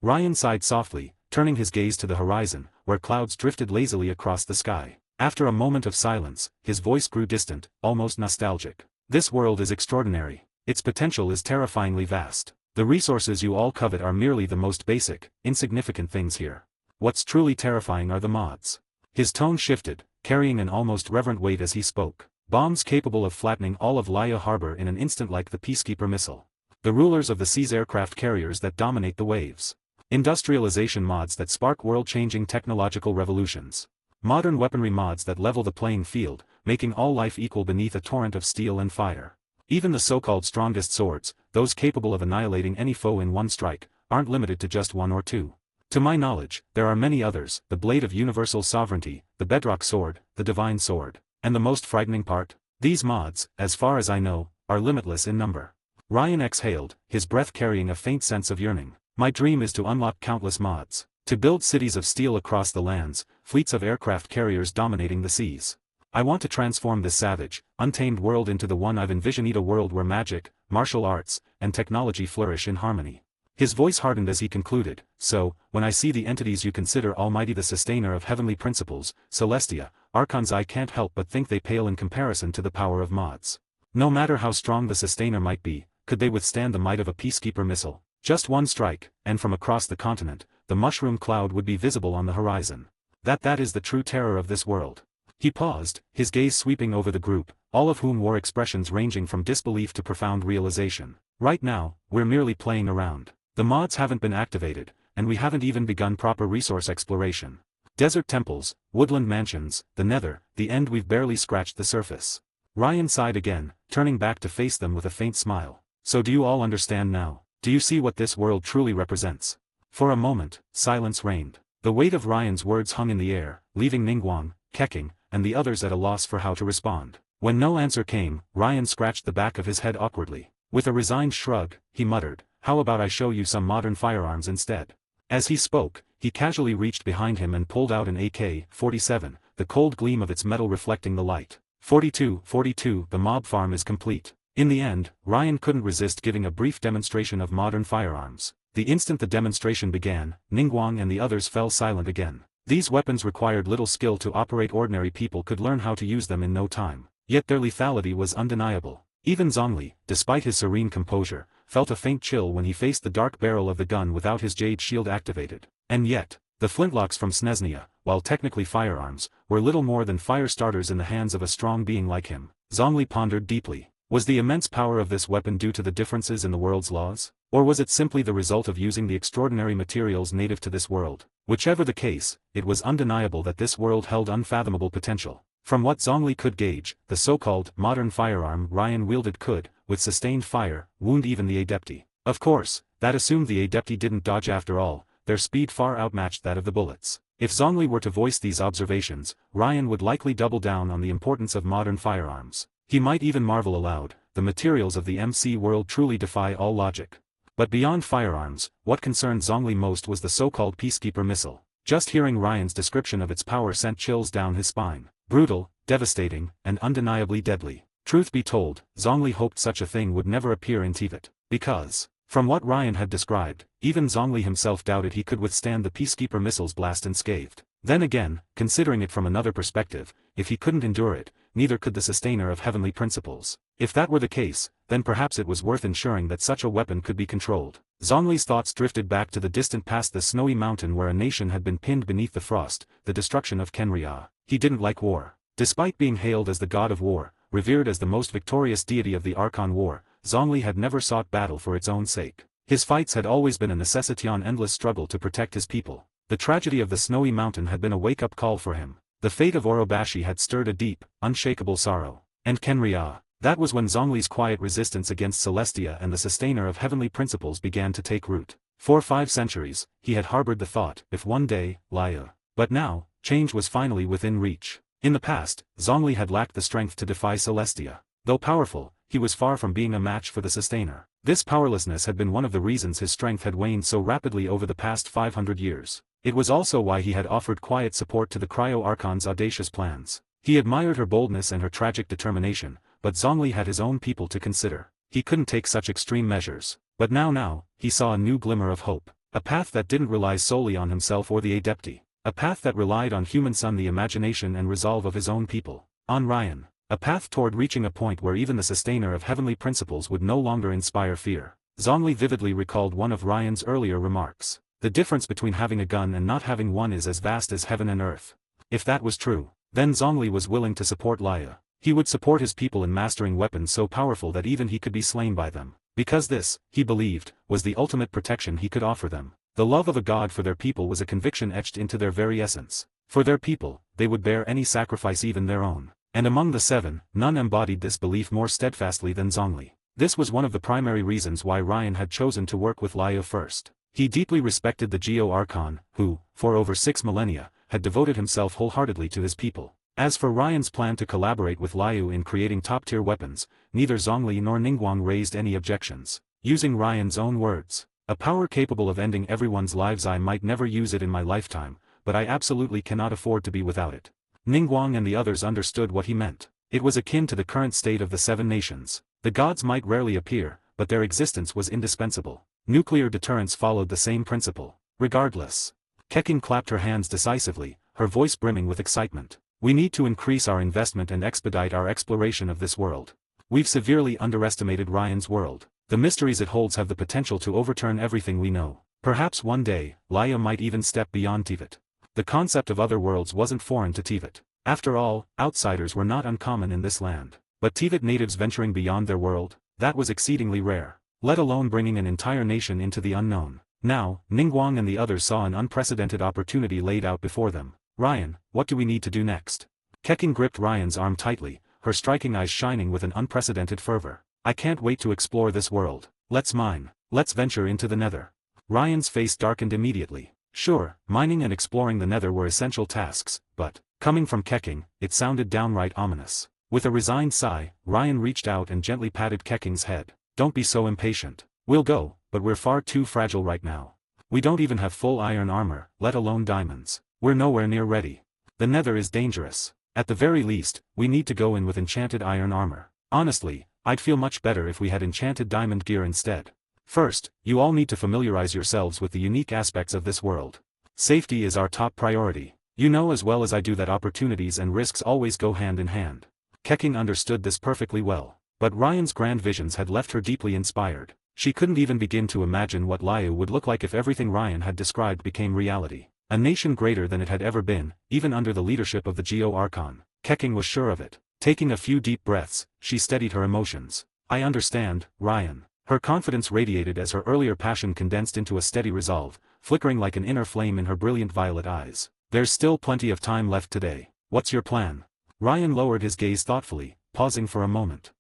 Ryan sighed softly, turning his gaze to the horizon, where clouds drifted lazily across the sky. After a moment of silence, his voice grew distant, almost nostalgic. "This world is extraordinary. Its potential is terrifyingly vast. The resources you all covet are merely the most basic, insignificant things here. What's truly terrifying are the mods." His tone shifted, carrying an almost reverent weight as he spoke. "Bombs capable of flattening all of Liyue Harbor in an instant, like the Peacekeeper missile. The rulers of the sea's aircraft carriers that dominate the waves. Industrialization mods that spark world-changing technological revolutions. Modern weaponry mods that level the playing field, making all life equal beneath a torrent of steel and fire. Even the so-called strongest swords, those capable of annihilating any foe in one strike, aren't limited to just 1 or 2. To my knowledge, there are many others: the blade of universal sovereignty, the bedrock sword, the divine sword. And the most frightening part? These mods, as far as I know, are limitless in number." Ryan exhaled, his breath carrying a faint sense of yearning. "My dream is to unlock countless mods. To build cities of steel across the lands, fleets of aircraft carriers dominating the seas. I want to transform this savage, untamed world into the one I've envisioned, a world where magic, martial arts, and technology flourish in harmony." His voice hardened as he concluded, "So, when I see the entities you consider almighty, the sustainer of heavenly principles, Celestia, Archons, I can't help but think they pale in comparison to the power of mods. No matter how strong the sustainer might be, could they withstand the might of a Peacekeeper missile? Just one strike, and from across the continent, the mushroom cloud would be visible on the horizon. That is the true terror of this world." He paused, his gaze sweeping over the group, all of whom wore expressions ranging from disbelief to profound realization. "Right now, we're merely playing around. The mods haven't been activated, and we haven't even begun proper resource exploration. Desert temples, woodland mansions, the nether, the end, we've barely scratched the surface." Ryan sighed again, turning back to face them with a faint smile. "So do you all understand now? Do you see what this world truly represents?" For a moment, silence reigned. The weight of Ryan's words hung in the air, leaving Ningguang, Keqing, and the others at a loss for how to respond. When no answer came, Ryan scratched the back of his head awkwardly. With a resigned shrug, he muttered, "How about I show you some modern firearms instead? As he spoke, he casually reached behind him and pulled out an AK-47, the cold gleam of its metal reflecting the light. 42, the mob farm is complete. In the end, Ryan couldn't resist giving a brief demonstration of modern firearms. The instant the demonstration began, Ningguang and the others fell silent again. These weapons required little skill to operate. Ordinary people could learn how to use them in no time. Yet their lethality was undeniable. Even Zhongli, despite his serene composure, felt a faint chill when he faced the dark barrel of the gun without his jade shield activated. And yet, the flintlocks from Snezhnia, while technically firearms, were little more than fire starters in the hands of a strong being like him. Zhongli pondered deeply. Was the immense power of this weapon due to the differences in the world's laws? Or was it simply the result of using the extraordinary materials native to this world? Whichever the case, it was undeniable that this world held unfathomable potential. From what Zhongli could gauge, the so-called modern firearm Ryan wielded could, with sustained fire, wound even the Adepti. Of course, that assumed the Adepti didn't dodge after all. Their speed far outmatched that of the bullets. If Zhongli were to voice these observations, Ryan would likely double down on the importance of modern firearms. He might even marvel aloud, the materials of the MC world truly defy all logic. But beyond firearms, what concerned Zhongli most was the so-called Peacekeeper missile. Just hearing Ryan's description of its power sent chills down his spine. Brutal, devastating, and undeniably deadly. Truth be told, Zhongli hoped such a thing would never appear in Teyvat. Because, from what Ryan had described, even Zhongli himself doubted he could withstand the Peacekeeper missile's blast unscathed. Then again, considering it from another perspective, if he couldn't endure it, neither could the sustainer of heavenly principles. If that were the case, then perhaps it was worth ensuring that such a weapon could be controlled. Zhongli's thoughts drifted back to the distant past, the snowy mountain where a nation had been pinned beneath the frost, the destruction of Kenria. He didn't like war. Despite being hailed as the god of war, revered as the most victorious deity of the Archon War, Zhongli had never sought battle for its own sake. His fights had always been a necessity, an endless struggle to protect his people. The tragedy of the snowy mountain had been a wake-up call for him. The fate of Orobashi had stirred a deep, unshakable sorrow. And Kenria. That was when Zhongli's quiet resistance against Celestia and the sustainer of heavenly principles began to take root. For 5 centuries, he had harbored the thought, if one day, Liyue. But now, change was finally within reach. In the past, Zhongli had lacked the strength to defy Celestia. Though powerful, he was far from being a match for the sustainer. This powerlessness had been one of the reasons his strength had waned so rapidly over the past 500 years. It was also why he had offered quiet support to the Cryo Archon's audacious plans. He admired her boldness and her tragic determination, but Zhongli had his own people to consider. He couldn't take such extreme measures. But now, he saw a new glimmer of hope. A path that didn't rely solely on himself or the Adepti. A path that relied on human son, the imagination and resolve of his own people. On Ryan. A path toward reaching a point where even the sustainer of heavenly principles would no longer inspire fear. Zhongli vividly recalled one of Ryan's earlier remarks. The difference between having a gun and not having one is as vast as heaven and earth. If that was true, then Zhongli was willing to support Liyue. He would support his people in mastering weapons so powerful that even he could be slain by them. Because this, he believed, was the ultimate protection he could offer them. The love of a god for their people was a conviction etched into their very essence. For their people, they would bear any sacrifice, even their own. And among the 7, none embodied this belief more steadfastly than Zhongli. This was one of the primary reasons why Ryan had chosen to work with Liyue first. He deeply respected the Geo Archon, who, for over 6 millennia, had devoted himself wholeheartedly to his people. As for Ryan's plan to collaborate with Liyue in creating top-tier weapons, neither Zhongli nor Ningguang raised any objections. Using Ryan's own words, "A power capable of ending everyone's lives. I might never use it in my lifetime, but I absolutely cannot afford to be without it." Ningguang and the others understood what he meant. It was akin to the current state of the 7 nations. The gods might rarely appear, but their existence was indispensable. Nuclear deterrence followed the same principle. Regardless. Keqing clapped her hands decisively, her voice brimming with excitement. "We need to increase our investment and expedite our exploration of this world. We've severely underestimated Ryan's world. The mysteries it holds have the potential to overturn everything we know. Perhaps one day, Liyue might even step beyond Teyvat." The concept of other worlds wasn't foreign to Teyvat. After all, outsiders were not uncommon in this land. But Teyvat natives venturing beyond their world, that was exceedingly rare. Let alone bringing an entire nation into the unknown. Now, Ningguang and the others saw an unprecedented opportunity laid out before them. "Ryan, what do we need to do next?" Keqing gripped Ryan's arm tightly, her striking eyes shining with an unprecedented fervor. "I can't wait to explore this world. Let's mine. Let's venture into the Nether." Ryan's face darkened immediately. Sure, mining and exploring the Nether were essential tasks, but, coming from Keqing, it sounded downright ominous. With a resigned sigh, Ryan reached out and gently patted Keqing's head. "Don't be so impatient. We'll go, but we're far too fragile right now. We don't even have full iron armor, let alone diamonds. We're nowhere near ready. The nether is dangerous. At the very least, we need to go in with enchanted iron armor. Honestly, I'd feel much better if we had enchanted diamond gear instead. First, you all need to familiarize yourselves with the unique aspects of this world. Safety is our top priority. You know as well as I do that opportunities and risks always go hand in hand. Keqing understood this perfectly well. But Ryan's grand visions had left her deeply inspired. She couldn't even begin to imagine what Liyue would look like if everything Ryan had described became reality. A nation greater than it had ever been, even under the leadership of the Geo-Archon. Keqing was sure of it. Taking a few deep breaths, she steadied her emotions. I understand, Ryan. Her confidence radiated as her earlier passion condensed into a steady resolve, flickering like an inner flame in her brilliant violet eyes. There's still plenty of time left today. What's your plan? Ryan lowered his gaze thoughtfully, pausing for a moment.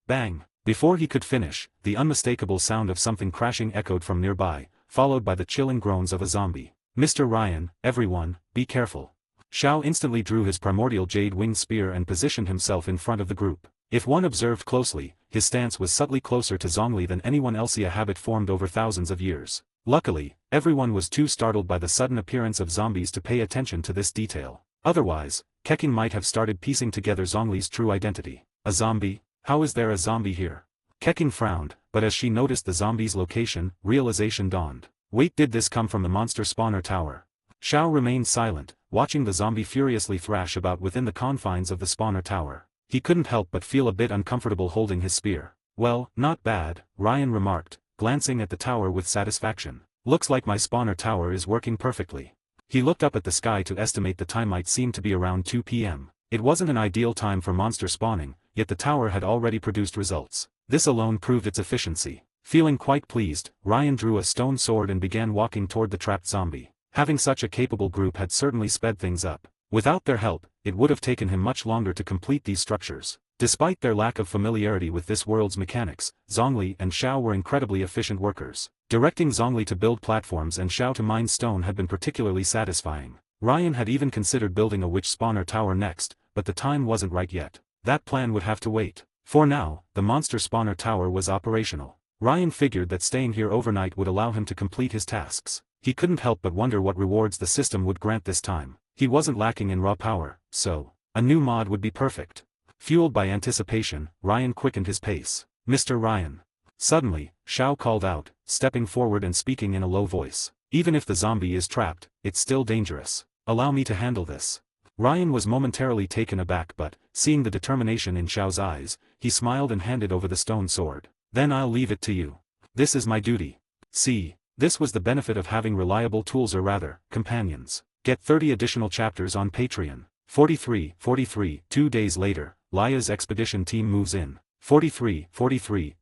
Bang. Before he could finish, the unmistakable sound of something crashing echoed from nearby, followed by the chilling groans of a zombie. Mr. Ryan, everyone, be careful. Xiao instantly drew his primordial jade-winged spear and positioned himself in front of the group. If one observed closely, his stance was subtly closer to Zhongli than anyone else, a habit formed over thousands of years. Luckily, everyone was too startled by the sudden appearance of zombies to pay attention to this detail. Otherwise, Keqing might have started piecing together Zhongli's true identity. A zombie? How is there a zombie here? Keqing frowned, but as she noticed the zombie's location, realization dawned. Wait, did this come from the monster spawner tower? Xiao remained silent, watching the zombie furiously thrash about within the confines of the spawner tower. He couldn't help but feel a bit uncomfortable holding his spear. Well, not bad, Ryan remarked, glancing at the tower with satisfaction. Looks like my spawner tower is working perfectly. He looked up at the sky to estimate the time. Might seem to be around 2 p.m. It wasn't an ideal time for monster spawning, yet the tower had already produced results. This alone proved its efficiency. Feeling quite pleased, Ryan drew a stone sword and began walking toward the trapped zombie. Having such a capable group had certainly sped things up. Without their help, it would have taken him much longer to complete these structures. Despite their lack of familiarity with this world's mechanics, Zhongli and Xiao were incredibly efficient workers. Directing Zhongli to build platforms and Xiao to mine stone had been particularly satisfying. Ryan had even considered building a witch spawner tower next, but the time wasn't right yet. That plan would have to wait. For now, the monster spawner tower was operational. Ryan figured that staying here overnight would allow him to complete his tasks. He couldn't help but wonder what rewards the system would grant this time. He wasn't lacking in raw power, so a new mod would be perfect. Fueled by anticipation, Ryan quickened his pace. Mr. Ryan. Suddenly, Xiao called out, stepping forward and speaking in a low voice. Even if the zombie is trapped, it's still dangerous. Allow me to handle this. Ryan was momentarily taken aback, but, seeing the determination in Xiao's eyes, he smiled and handed over the stone sword. Then I'll leave it to you. This is my duty. See, this was the benefit of having reliable tools, or rather, companions. Get 30 additional chapters on Patreon. 43. 2 days later, Liyue's expedition team moves in. 43.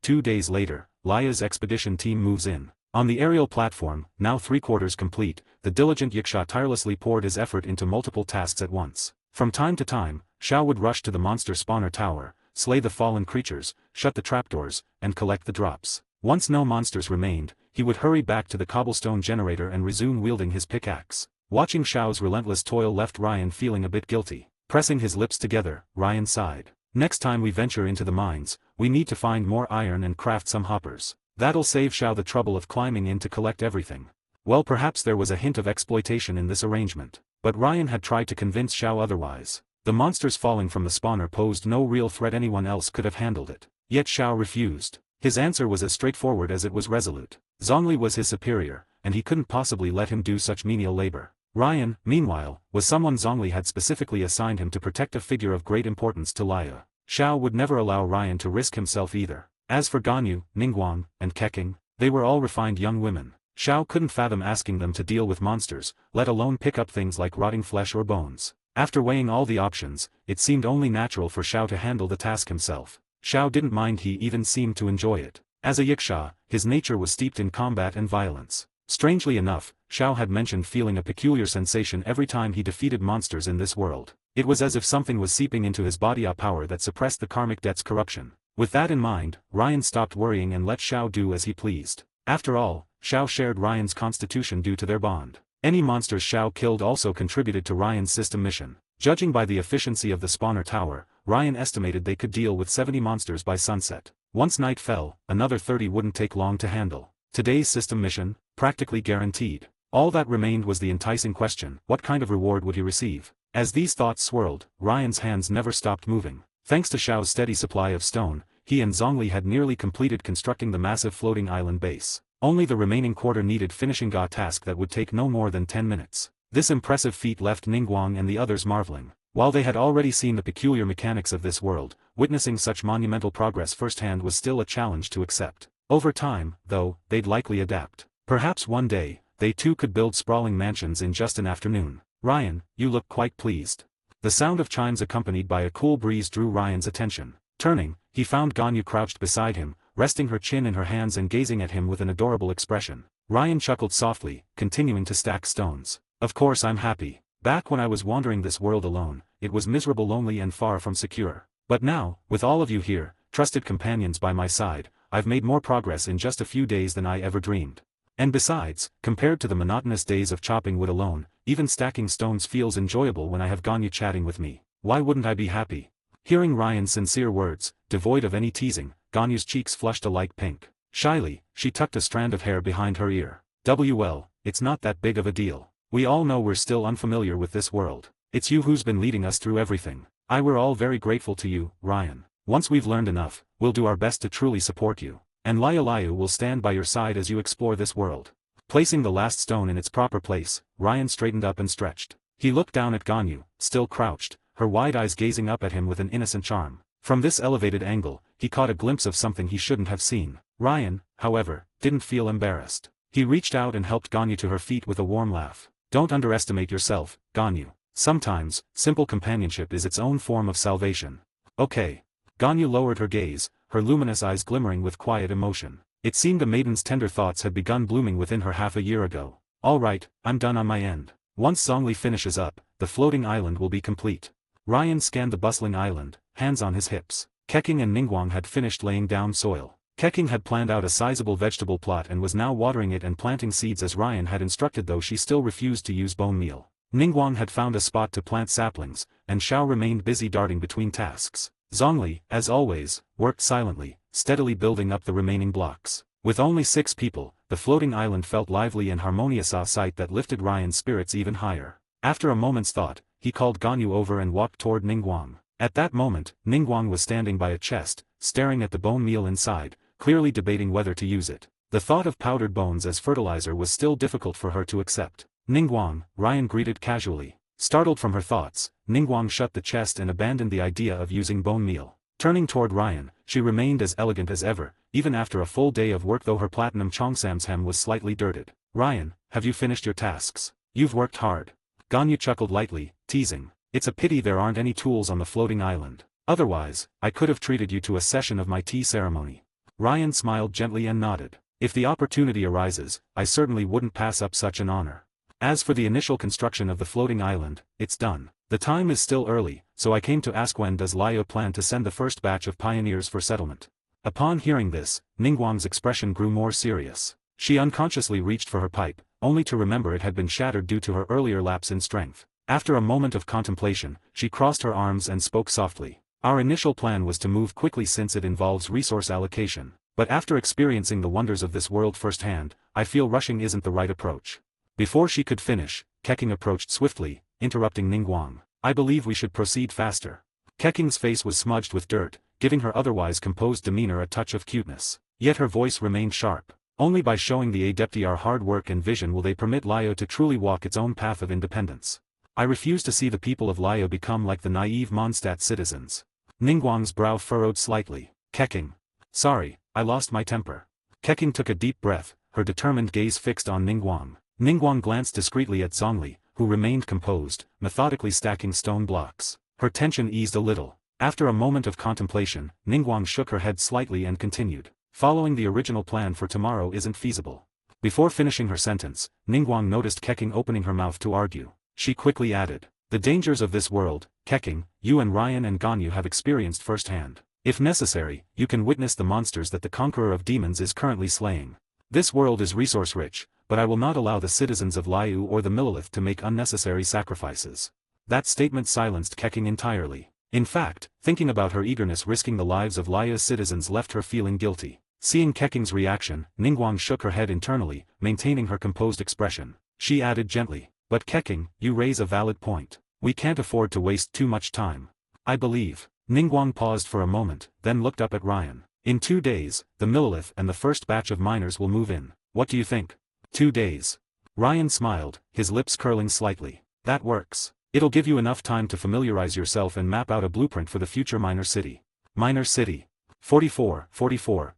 2 days later, Liyue's expedition team moves in. On the aerial platform, now 3/4 complete, the diligent Yiksha tirelessly poured his effort into multiple tasks at once. From time to time, Xiao would rush to the monster spawner tower, slay the fallen creatures, shut the trapdoors, and collect the drops. Once no monsters remained, he would hurry back to the cobblestone generator and resume wielding his pickaxe. Watching Xiao's relentless toil left Ryan feeling a bit guilty. Pressing his lips together, Ryan sighed. Next time we venture into the mines, we need to find more iron and craft some hoppers. That'll save Xiao the trouble of climbing in to collect everything. Well, perhaps there was a hint of exploitation in this arrangement. But Ryan had tried to convince Xiao otherwise. The monsters falling from the spawner posed no real threat, anyone else could have handled it. Yet Xiao refused. His answer was as straightforward as it was resolute. Zhongli was his superior, and he couldn't possibly let him do such menial labor. Ryan, meanwhile, was someone Zhongli had specifically assigned him to protect, a figure of great importance to Liyue. Xiao would never allow Ryan to risk himself either. As for Ganyu, Ningguang, and Keqing, they were all refined young women. Xiao couldn't fathom asking them to deal with monsters, let alone pick up things like rotting flesh or bones. After weighing all the options, it seemed only natural for Xiao to handle the task himself. Xiao didn't mind, he even seemed to enjoy it. As a Yiksha, his nature was steeped in combat and violence. Strangely enough, Xiao had mentioned feeling a peculiar sensation every time he defeated monsters in this world. It was as if something was seeping into his body, a power that suppressed the karmic debt's corruption. With that in mind, Ryan stopped worrying and let Xiao do as he pleased. After all, Xiao shared Ryan's constitution due to their bond. Any monsters Xiao killed also contributed to Ryan's system mission. Judging by the efficiency of the spawner tower, Ryan estimated they could deal with 70 monsters by sunset. Once night fell, another 30 wouldn't take long to handle. Today's system mission, practically guaranteed. All that remained was the enticing question, what kind of reward would he receive? As these thoughts swirled, Ryan's hands never stopped moving. Thanks to Xiao's steady supply of stone, he and Zhongli had nearly completed constructing the massive floating island base. Only the remaining quarter needed finishing a task that would take no more than 10 minutes. This impressive feat left Ningguang and the others marveling. While they had already seen the peculiar mechanics of this world, witnessing such monumental progress firsthand was still a challenge to accept. Over time, though, they'd likely adapt. Perhaps one day, they too could build sprawling mansions in just an afternoon. Ryan, you look quite pleased. The sound of chimes accompanied by a cool breeze drew Ryan's attention. Turning, he found Ganyu crouched beside him, resting her chin in her hands and gazing at him with an adorable expression. Ryan chuckled softly, continuing to stack stones. Of course I'm happy. Back when I was wandering this world alone, it was miserable, lonely and far from secure. But now, with all of you here, trusted companions by my side, I've made more progress in just a few days than I ever dreamed. And besides, compared to the monotonous days of chopping wood alone, even stacking stones feels enjoyable when I have Ganyu chatting with me. Why wouldn't I be happy? Hearing Ryan's sincere words, devoid of any teasing, Ganyu's cheeks flushed a light pink. Shyly, she tucked a strand of hair behind her ear. Well, it's not that big of a deal. We all know we're still unfamiliar with this world. It's you who's been leading us through everything. We're all very grateful to you, Ryan. Once we've learned enough, we'll do our best to truly support you. And Liyue will stand by your side as you explore this world. Placing the last stone in its proper place, Ryan straightened up and stretched. He looked down at Ganyu, still crouched, her wide eyes gazing up at him with an innocent charm. From this elevated angle, he caught a glimpse of something he shouldn't have seen. Ryan, however, didn't feel embarrassed. He reached out and helped Ganyu to her feet with a warm laugh. Don't underestimate yourself, Ganyu. Sometimes, simple companionship is its own form of salvation. Okay. Ganyu lowered her gaze, her luminous eyes glimmering with quiet emotion. It seemed the maiden's tender thoughts had begun blooming within her half a year ago. All right, I'm done on my end. Once Zhongli finishes up, the floating island will be complete. Ryan scanned the bustling island, hands on his hips. Keqing and Ningguang had finished laying down soil. Keqing had planned out a sizable vegetable plot and was now watering it and planting seeds as Ryan had instructed, though she still refused to use bone meal. Ningguang had found a spot to plant saplings, and Xiao remained busy darting between tasks. Zhongli, as always, worked silently, steadily building up the remaining blocks. With only 6 people, the floating island felt lively and harmonious, a sight that lifted Ryan's spirits even higher. After a moment's thought, he called Ganyu over and walked toward Ningguang. At that moment, Ningguang was standing by a chest, staring at the bone meal inside, clearly debating whether to use it. The thought of powdered bones as fertilizer was still difficult for her to accept. Ningguang, Ryan greeted casually. Startled from her thoughts, Ningguang shut the chest and abandoned the idea of using bone meal. Turning toward Ryan, she remained as elegant as ever, even after a full day of work, though her platinum chongsam's hem was slightly dirted. Ryan, have you finished your tasks? You've worked hard. Ganyu chuckled lightly, teasing. It's a pity there aren't any tools on the floating island. Otherwise, I could have treated you to a session of my tea ceremony. Ryan smiled gently and nodded. If the opportunity arises, I certainly wouldn't pass up such an honor. As for the initial construction of the floating island, it's done. The time is still early, so I came to ask, when does Liyue plan to send the first batch of pioneers for settlement? Upon hearing this, Ningguang's expression grew more serious. She unconsciously reached for her pipe, only to remember it had been shattered due to her earlier lapse in strength. After a moment of contemplation, she crossed her arms and spoke softly. Our initial plan was to move quickly since it involves resource allocation, but after experiencing the wonders of this world firsthand, I feel rushing isn't the right approach. Before she could finish, Keqing approached swiftly, interrupting Ningguang. I believe we should proceed faster. Keqing's face was smudged with dirt, giving her otherwise composed demeanor a touch of cuteness. Yet her voice remained sharp. Only by showing the Adepti our hard work and vision will they permit Liyue to truly walk its own path of independence. I refuse to see the people of Liyue become like the naive Mondstadt citizens. Ningguang's brow furrowed slightly. Keqing. Sorry, I lost my temper. Keqing took a deep breath, her determined gaze fixed on Ningguang. Ningguang glanced discreetly at Zhongli, who remained composed, methodically stacking stone blocks. Her tension eased a little. After a moment of contemplation, Ningguang shook her head slightly and continued. Following the original plan for tomorrow isn't feasible. Before finishing her sentence, Ningguang noticed Keqing opening her mouth to argue. She quickly added, the dangers of this world, Keqing, you and Ryan and Ganyu have experienced firsthand. If necessary, you can witness the monsters that the conqueror of demons is currently slaying. This world is resource-rich, but I will not allow the citizens of Liyue or the Millelith to make unnecessary sacrifices. That statement silenced Keqing entirely. In fact, thinking about her eagerness risking the lives of Liyue's citizens left her feeling guilty. Seeing Keqing's reaction, Ningguang shook her head internally, maintaining her composed expression. She added gently, "But Keqing, you raise a valid point. We can't afford to waste too much time. I believe." Ningguang paused for a moment, then looked up at Ryan. "In 2 days, the Millilith and the first batch of miners will move in. What do you think?" 2 days. Ryan smiled, his lips curling slightly. "That works. It'll give you enough time to familiarize yourself and map out a blueprint for the future miner city." Miner city. 44,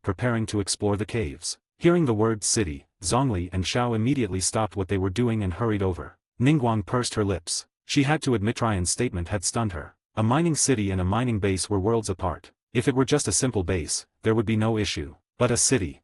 preparing to explore the caves. Hearing the word city, Zhongli and Xiao immediately stopped what they were doing and hurried over. Ningguang pursed her lips. She had to admit Ryan's statement had stunned her. A mining city and a mining base were worlds apart. If it were just a simple base, there would be no issue. But a city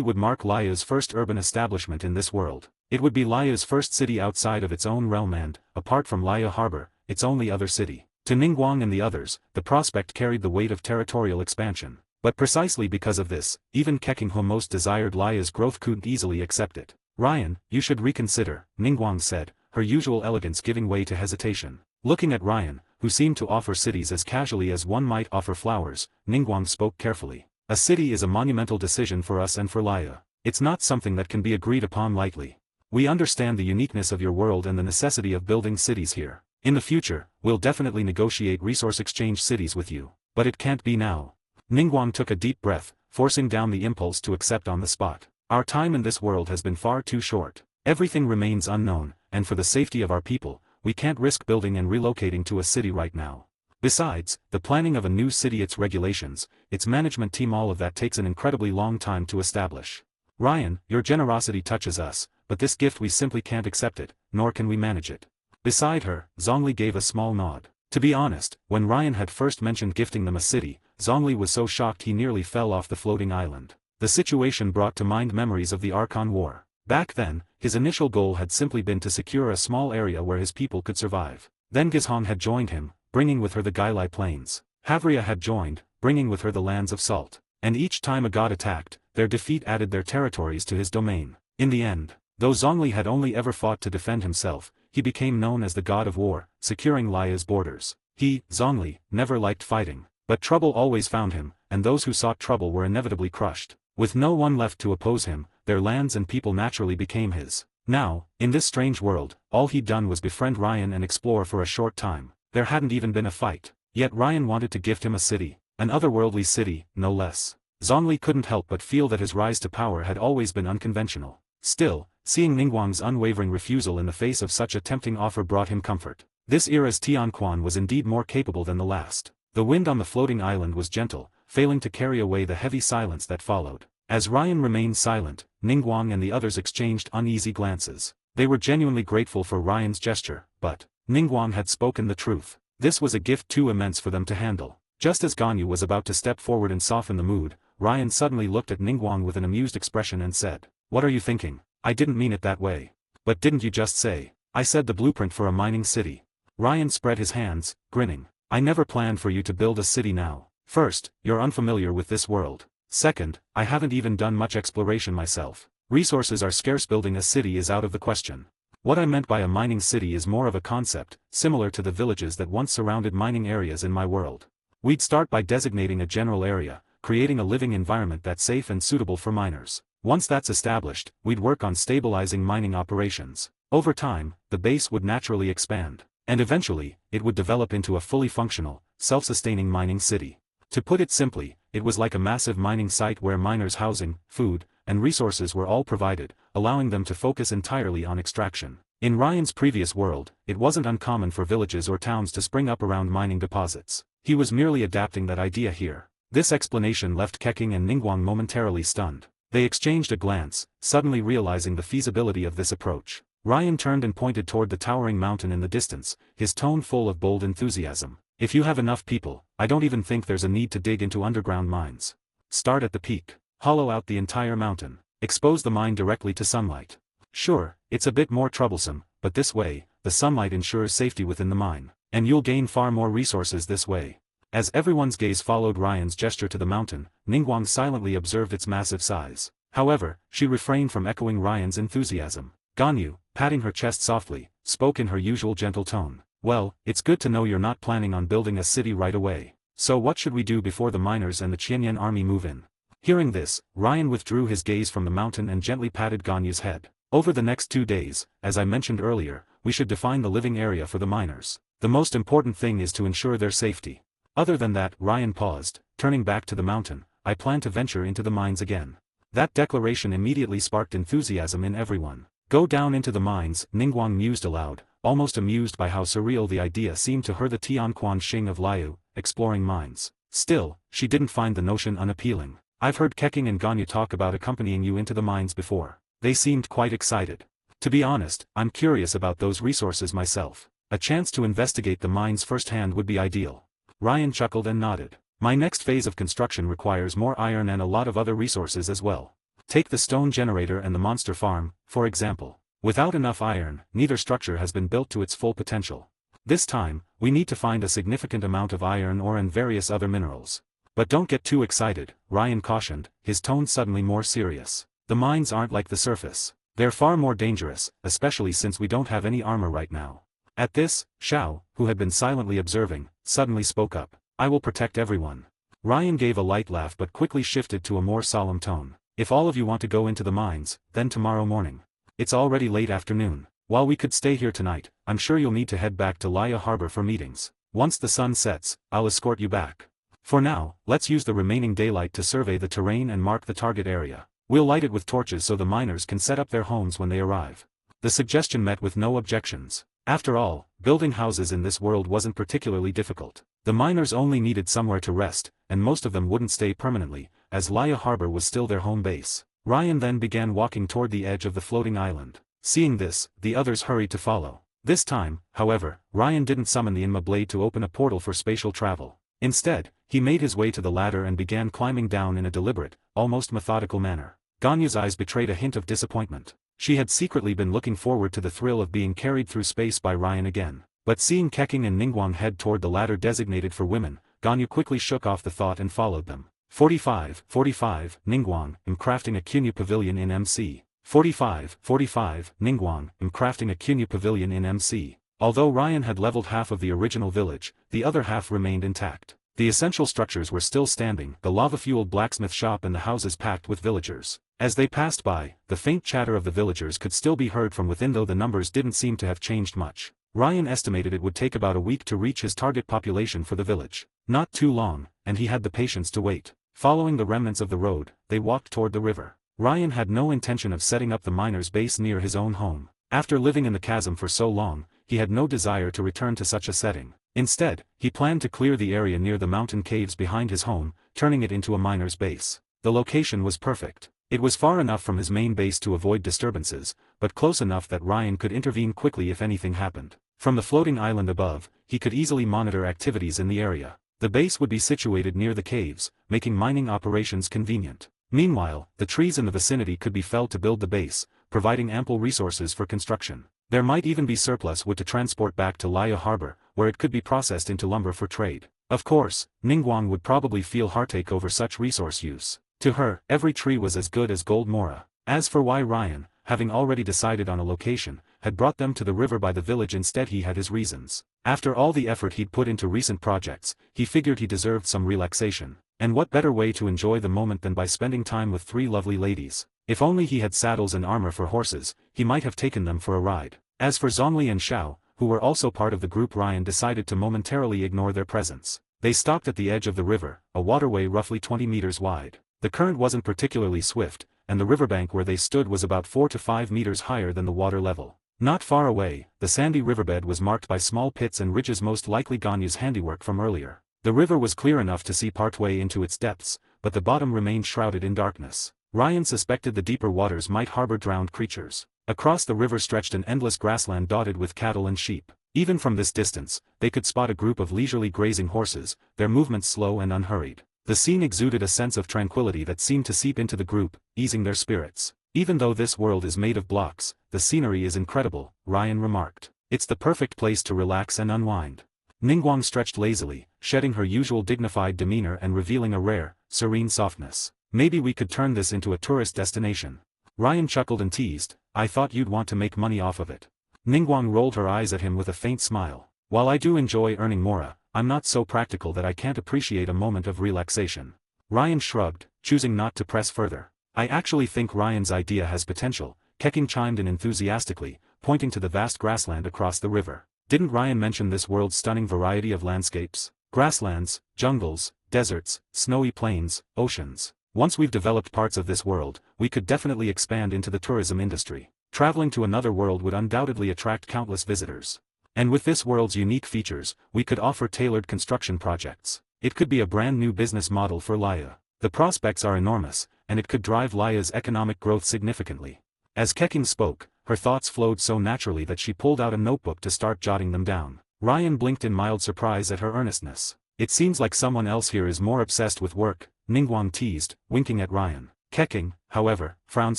would mark Liyue's first urban establishment in this world. It would be Liyue's first city outside of its own realm and, apart from Liyue Harbor, its only other city. To Ningguang and the others, the prospect carried the weight of territorial expansion. But precisely because of this, even Keqing, who most desired Liyue's growth, couldn't easily accept it. "Ryan, you should reconsider," Ningguang said, her usual elegance giving way to hesitation. Looking at Ryan, who seemed to offer cities as casually as one might offer flowers, Ningguang spoke carefully. "A city is a monumental decision for us and for Liyue. It's not something that can be agreed upon lightly. We understand the uniqueness of your world and the necessity of building cities here. In the future, we'll definitely negotiate resource exchange cities with you. But it can't be now." Ningguang took a deep breath, forcing down the impulse to accept on the spot. "Our time in this world has been far too short. Everything remains unknown, and for the safety of our people, we can't risk building and relocating to a city right now. Besides, the planning of a new city, its regulations, its management team, all of that takes an incredibly long time to establish. Ryan, your generosity touches us, but this gift, we simply can't accept it, nor can we manage it." Beside her, Zhongli gave a small nod. To be honest, when Ryan had first mentioned gifting them a city, Zhongli was so shocked he nearly fell off the floating island. The situation brought to mind memories of the Archon War. Back then, his initial goal had simply been to secure a small area where his people could survive. Then Gizhong had joined him, bringing with her the Gailai Plains. Havria had joined, bringing with her the lands of salt. And each time a god attacked, their defeat added their territories to his domain. In the end, though Zhongli had only ever fought to defend himself, he became known as the god of war, securing Liyue's borders. He, Zhongli, never liked fighting. But trouble always found him, and those who sought trouble were inevitably crushed. With no one left to oppose him, their lands and people naturally became his. Now, in this strange world, all he'd done was befriend Ryan and explore for a short time. There hadn't even been a fight. Yet Ryan wanted to gift him a city. An otherworldly city, no less. Zhongli couldn't help but feel that his rise to power had always been unconventional. Still, seeing Ningguang's unwavering refusal in the face of such a tempting offer brought him comfort. This era's Tianquan was indeed more capable than the last. The wind on the floating island was gentle, failing to carry away the heavy silence that followed. As Ryan remained silent, Ningguang and the others exchanged uneasy glances. They were genuinely grateful for Ryan's gesture, but Ningguang had spoken the truth. This was a gift too immense for them to handle. Just as Ganyu was about to step forward and soften the mood, Ryan suddenly looked at Ningguang with an amused expression and said, "What are you thinking? I didn't mean it that way." "But didn't you just say?" "I said the blueprint for a mining city." Ryan spread his hands, grinning. "I never planned for you to build a city now. First, you're unfamiliar with this world. Second, I haven't even done much exploration myself. Resources are scarce. Building a city is out of the question. What I meant by a mining city is more of a concept, similar to the villages that once surrounded mining areas in my world. We'd start by designating a general area, creating a living environment that's safe and suitable for miners. Once that's established, we'd work on stabilizing mining operations. Over time, the base would naturally expand. And eventually, it would develop into a fully functional, self-sustaining mining city. To put it simply, it was like a massive mining site where miners' housing, food, and resources were all provided, allowing them to focus entirely on extraction. In Ryan's previous world, it wasn't uncommon for villages or towns to spring up around mining deposits. He was merely adapting that idea here. This explanation left Keqing and Ningguang momentarily stunned. They exchanged a glance, suddenly realizing the feasibility of this approach. Ryan turned and pointed toward the towering mountain in the distance, his tone full of bold enthusiasm. "If you have enough people, I don't even think there's a need to dig into underground mines. Start at the peak. Hollow out the entire mountain. Expose the mine directly to sunlight. Sure, it's a bit more troublesome, but this way, the sunlight ensures safety within the mine, and you'll gain far more resources this way." As everyone's gaze followed Ryan's gesture to the mountain, Ningguang silently observed its massive size. However, she refrained from echoing Ryan's enthusiasm. Ganyu, patting her chest softly, spoke in her usual gentle tone. "Well, it's good to know you're not planning on building a city right away. So what should we do before the miners and the Qianyan army move in?" Hearing this, Ryan withdrew his gaze from the mountain and gently patted Ganyu's head. Over the next 2 days, as I mentioned earlier, we should define the living area for the miners. The most important thing is to ensure their safety. Other than that, Ryan paused, turning back to the mountain, I plan to venture into the mines again. That declaration immediately sparked enthusiasm in everyone. Go down into the mines, Ningguang mused aloud, almost amused by how surreal the idea seemed to her. The Tianquan Xing of Liyue, exploring mines. Still, she didn't find the notion unappealing. I've heard Keqing and Ganyu talk about accompanying you into the mines before. They seemed quite excited. To be honest, I'm curious about those resources myself. A chance to investigate the mines firsthand would be ideal. Ryan chuckled and nodded. My next phase of construction requires more iron and a lot of other resources as well. Take the stone generator and the monster farm, for example. Without enough iron, neither structure has been built to its full potential. This time, we need to find a significant amount of iron ore and various other minerals. But don't get too excited, Ryan cautioned, his tone suddenly more serious. The mines aren't like the surface. They're far more dangerous, especially since we don't have any armor right now. At this, Xiao, who had been silently observing, suddenly spoke up. I will protect everyone. Ryan gave a light laugh but quickly shifted to a more solemn tone. If all of you want to go into the mines, then tomorrow morning. It's already late afternoon. While we could stay here tonight, I'm sure you'll need to head back to Liyue Harbor for meetings. Once the sun sets, I'll escort you back. For now, let's use the remaining daylight to survey the terrain and mark the target area. We'll light it with torches so the miners can set up their homes when they arrive. The suggestion met with no objections. After all, building houses in this world wasn't particularly difficult. The miners only needed somewhere to rest, and most of them wouldn't stay permanently, as Liyue Harbor was still their home base. Ryan then began walking toward the edge of the floating island. Seeing this, the others hurried to follow. This time, however, Ryan didn't summon the Inma blade to open a portal for spatial travel. Instead, he made his way to the ladder and began climbing down in a deliberate, almost methodical manner. Ganyu's eyes betrayed a hint of disappointment. She had secretly been looking forward to the thrill of being carried through space by Ryan again. But seeing Keqing and Ningguang head toward the ladder designated for women, Ganyu quickly shook off the thought and followed them. 45, Ningguang, I'm crafting a Ganyu pavilion in MC. 45, Ningguang, I'm crafting a Ganyu pavilion in MC. Although Ryan had leveled half of the original village, the other half remained intact. The essential structures were still standing, the lava-fueled blacksmith shop and the houses packed with villagers. As they passed by, the faint chatter of the villagers could still be heard from within, though the numbers didn't seem to have changed much. Ryan estimated it would take about a week to reach his target population for the village. Not too long, and he had the patience to wait. Following the remnants of the road, they walked toward the river. Ryan had no intention of setting up the miners' base near his own home. After living in the chasm for so long, he had no desire to return to such a setting. Instead, he planned to clear the area near the mountain caves behind his home, turning it into a miner's base. The location was perfect. It was far enough from his main base to avoid disturbances, but close enough that Ryan could intervene quickly if anything happened. From the floating island above, he could easily monitor activities in the area. The base would be situated near the caves, making mining operations convenient. Meanwhile, the trees in the vicinity could be felled to build the base, providing ample resources for construction. There might even be surplus wood to transport back to Liyue Harbor, where it could be processed into lumber for trade. Of course, Ningguang would probably feel heartache over such resource use. To her, every tree was as good as gold mora. As for why Ryan, having already decided on a location, had brought them to the river by the village instead, he had his reasons. After all the effort he'd put into recent projects, he figured he deserved some relaxation. And what better way to enjoy the moment than by spending time with 3 lovely ladies? If only he had saddles and armor for horses, he might have taken them for a ride. As for Zhongli and Xiao, who were also part of the group, Ryan decided to momentarily ignore their presence. They stopped at the edge of the river, a waterway roughly 20 meters wide. The current wasn't particularly swift, and the riverbank where they stood was about 4 to 5 meters higher than the water level. Not far away, the sandy riverbed was marked by small pits and ridges, most likely Ganyu's handiwork from earlier. The river was clear enough to see partway into its depths, but the bottom remained shrouded in darkness. Ryan suspected the deeper waters might harbor drowned creatures. Across the river stretched an endless grassland dotted with cattle and sheep. Even from this distance, they could spot a group of leisurely grazing horses, their movements slow and unhurried. The scene exuded a sense of tranquility that seemed to seep into the group, easing their spirits. Even though this world is made of blocks, the scenery is incredible, Ryan remarked. It's the perfect place to relax and unwind. Ningguang stretched lazily, shedding her usual dignified demeanor and revealing a rare, serene softness. Maybe we could turn this into a tourist destination. Ryan chuckled and teased, I thought you'd want to make money off of it. Ningguang rolled her eyes at him with a faint smile. While I do enjoy earning mora, I'm not so practical that I can't appreciate a moment of relaxation. Ryan shrugged, choosing not to press further. I actually think Ryan's idea has potential, Keqing chimed in enthusiastically, pointing to the vast grassland across the river. Didn't Ryan mention this world's stunning variety of landscapes? Grasslands, jungles, deserts, snowy plains, oceans. Once we've developed parts of this world, we could definitely expand into the tourism industry. Traveling to another world would undoubtedly attract countless visitors. And with this world's unique features, we could offer tailored construction projects. It could be a brand new business model for Liyue. The prospects are enormous, and it could drive Liyue's economic growth significantly. As Keqing spoke, her thoughts flowed so naturally that she pulled out a notebook to start jotting them down. Ryan blinked in mild surprise at her earnestness. It seems like someone else here is more obsessed with work, Ningguang teased, winking at Ryan. Keqing, however, frowned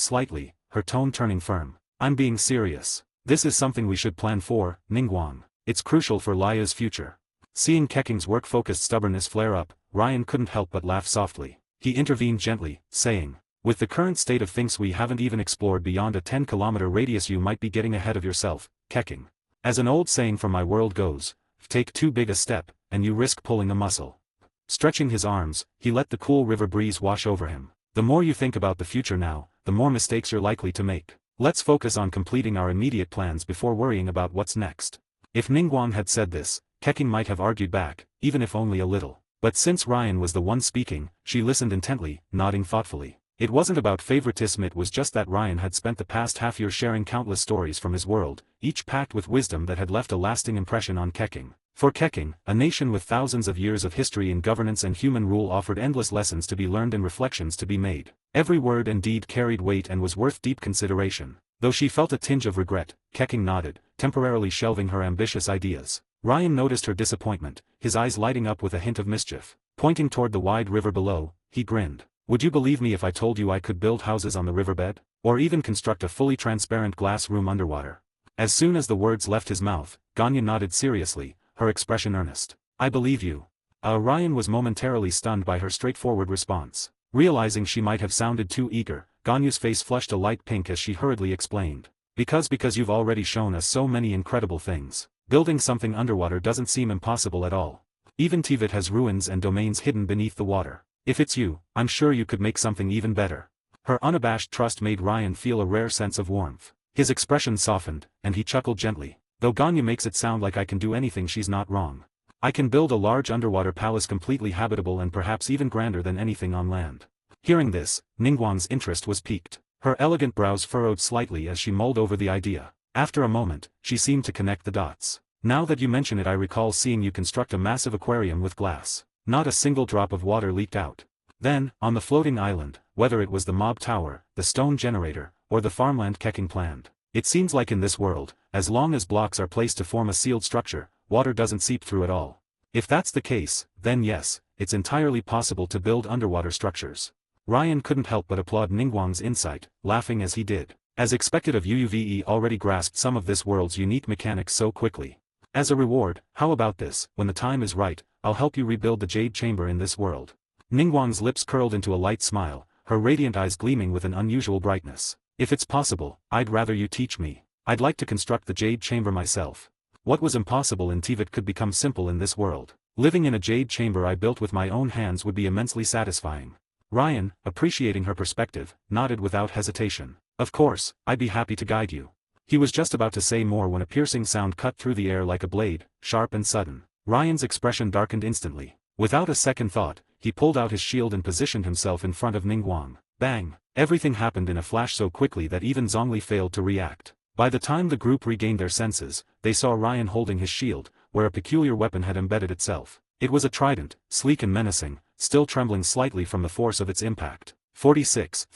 slightly, her tone turning firm. I'm being serious. This is something we should plan for, Ningguang. It's crucial for Liyue's future. Seeing Keqing's work-focused stubbornness flare up, Ryan couldn't help but laugh softly. He intervened gently, saying, with the current state of things we haven't even explored beyond a 10-kilometer radius. You might be getting ahead of yourself, Keqing. As an old saying from my world goes, take too big a step, and you risk pulling a muscle. Stretching his arms, he let the cool river breeze wash over him. The more you think about the future now, the more mistakes you're likely to make. Let's focus on completing our immediate plans before worrying about what's next. If Ningguang had said this, Keqing might have argued back, even if only a little. But since Ryan was the one speaking, she listened intently, nodding thoughtfully. It wasn't about favoritism, it was just that Ryan had spent the past half-year sharing countless stories from his world, each packed with wisdom that had left a lasting impression on Keqing. For Keqing, a nation with thousands of years of history in governance and human rule offered endless lessons to be learned and reflections to be made. Every word and deed carried weight and was worth deep consideration. Though she felt a tinge of regret, Keqing nodded, temporarily shelving her ambitious ideas. Ryan noticed her disappointment, his eyes lighting up with a hint of mischief. Pointing toward the wide river below, he grinned. Would you believe me if I told you I could build houses on the riverbed? Or even construct a fully transparent glass room underwater? As soon as the words left his mouth, Ganyu nodded seriously, her expression earnest. I believe you. Ryan was momentarily stunned by her straightforward response. Realizing she might have sounded too eager, Ganyu's face flushed a light pink as she hurriedly explained. Because you've already shown us so many incredible things. Building something underwater doesn't seem impossible at all. Even Teyvat has ruins and domains hidden beneath the water. If it's you, I'm sure you could make something even better. Her unabashed trust made Ryan feel a rare sense of warmth. His expression softened, and he chuckled gently. Though Ganyu makes it sound like I can do anything, she's not wrong. I can build a large underwater palace completely habitable and perhaps even grander than anything on land. Hearing this, Ningguang's interest was piqued. Her elegant brows furrowed slightly as she mulled over the idea. After a moment, she seemed to connect the dots. Now that you mention it, I recall seeing you construct a massive aquarium with glass. Not a single drop of water leaked out. Then, on the floating island, whether it was the mob tower, the stone generator, or the farmland Keqing planned, it seems like in this world, as long as blocks are placed to form a sealed structure, water doesn't seep through at all. If that's the case, then yes, it's entirely possible to build underwater structures. Ryan couldn't help but applaud Ningguang's insight, laughing as he did. As expected of Uuve already grasped some of this world's unique mechanics so quickly. As a reward, how about this? When the time is right, I'll help you rebuild the Jade Chamber in this world. Ningguang's lips curled into a light smile, her radiant eyes gleaming with an unusual brightness. If it's possible, I'd rather you teach me. I'd like to construct the Jade Chamber myself. What was impossible in Teyvat could become simple in this world. Living in a Jade Chamber I built with my own hands would be immensely satisfying. Ryan, appreciating her perspective, nodded without hesitation. Of course, I'd be happy to guide you. He was just about to say more when a piercing sound cut through the air like a blade, sharp and sudden. Ryan's expression darkened instantly. Without a second thought, he pulled out his shield and positioned himself in front of Ningguang. Bang! Everything happened in a flash so quickly that even Zhongli failed to react. By the time the group regained their senses, they saw Ryan holding his shield, where a peculiar weapon had embedded itself. It was a trident, sleek and menacing, still trembling slightly from the force of its impact. 46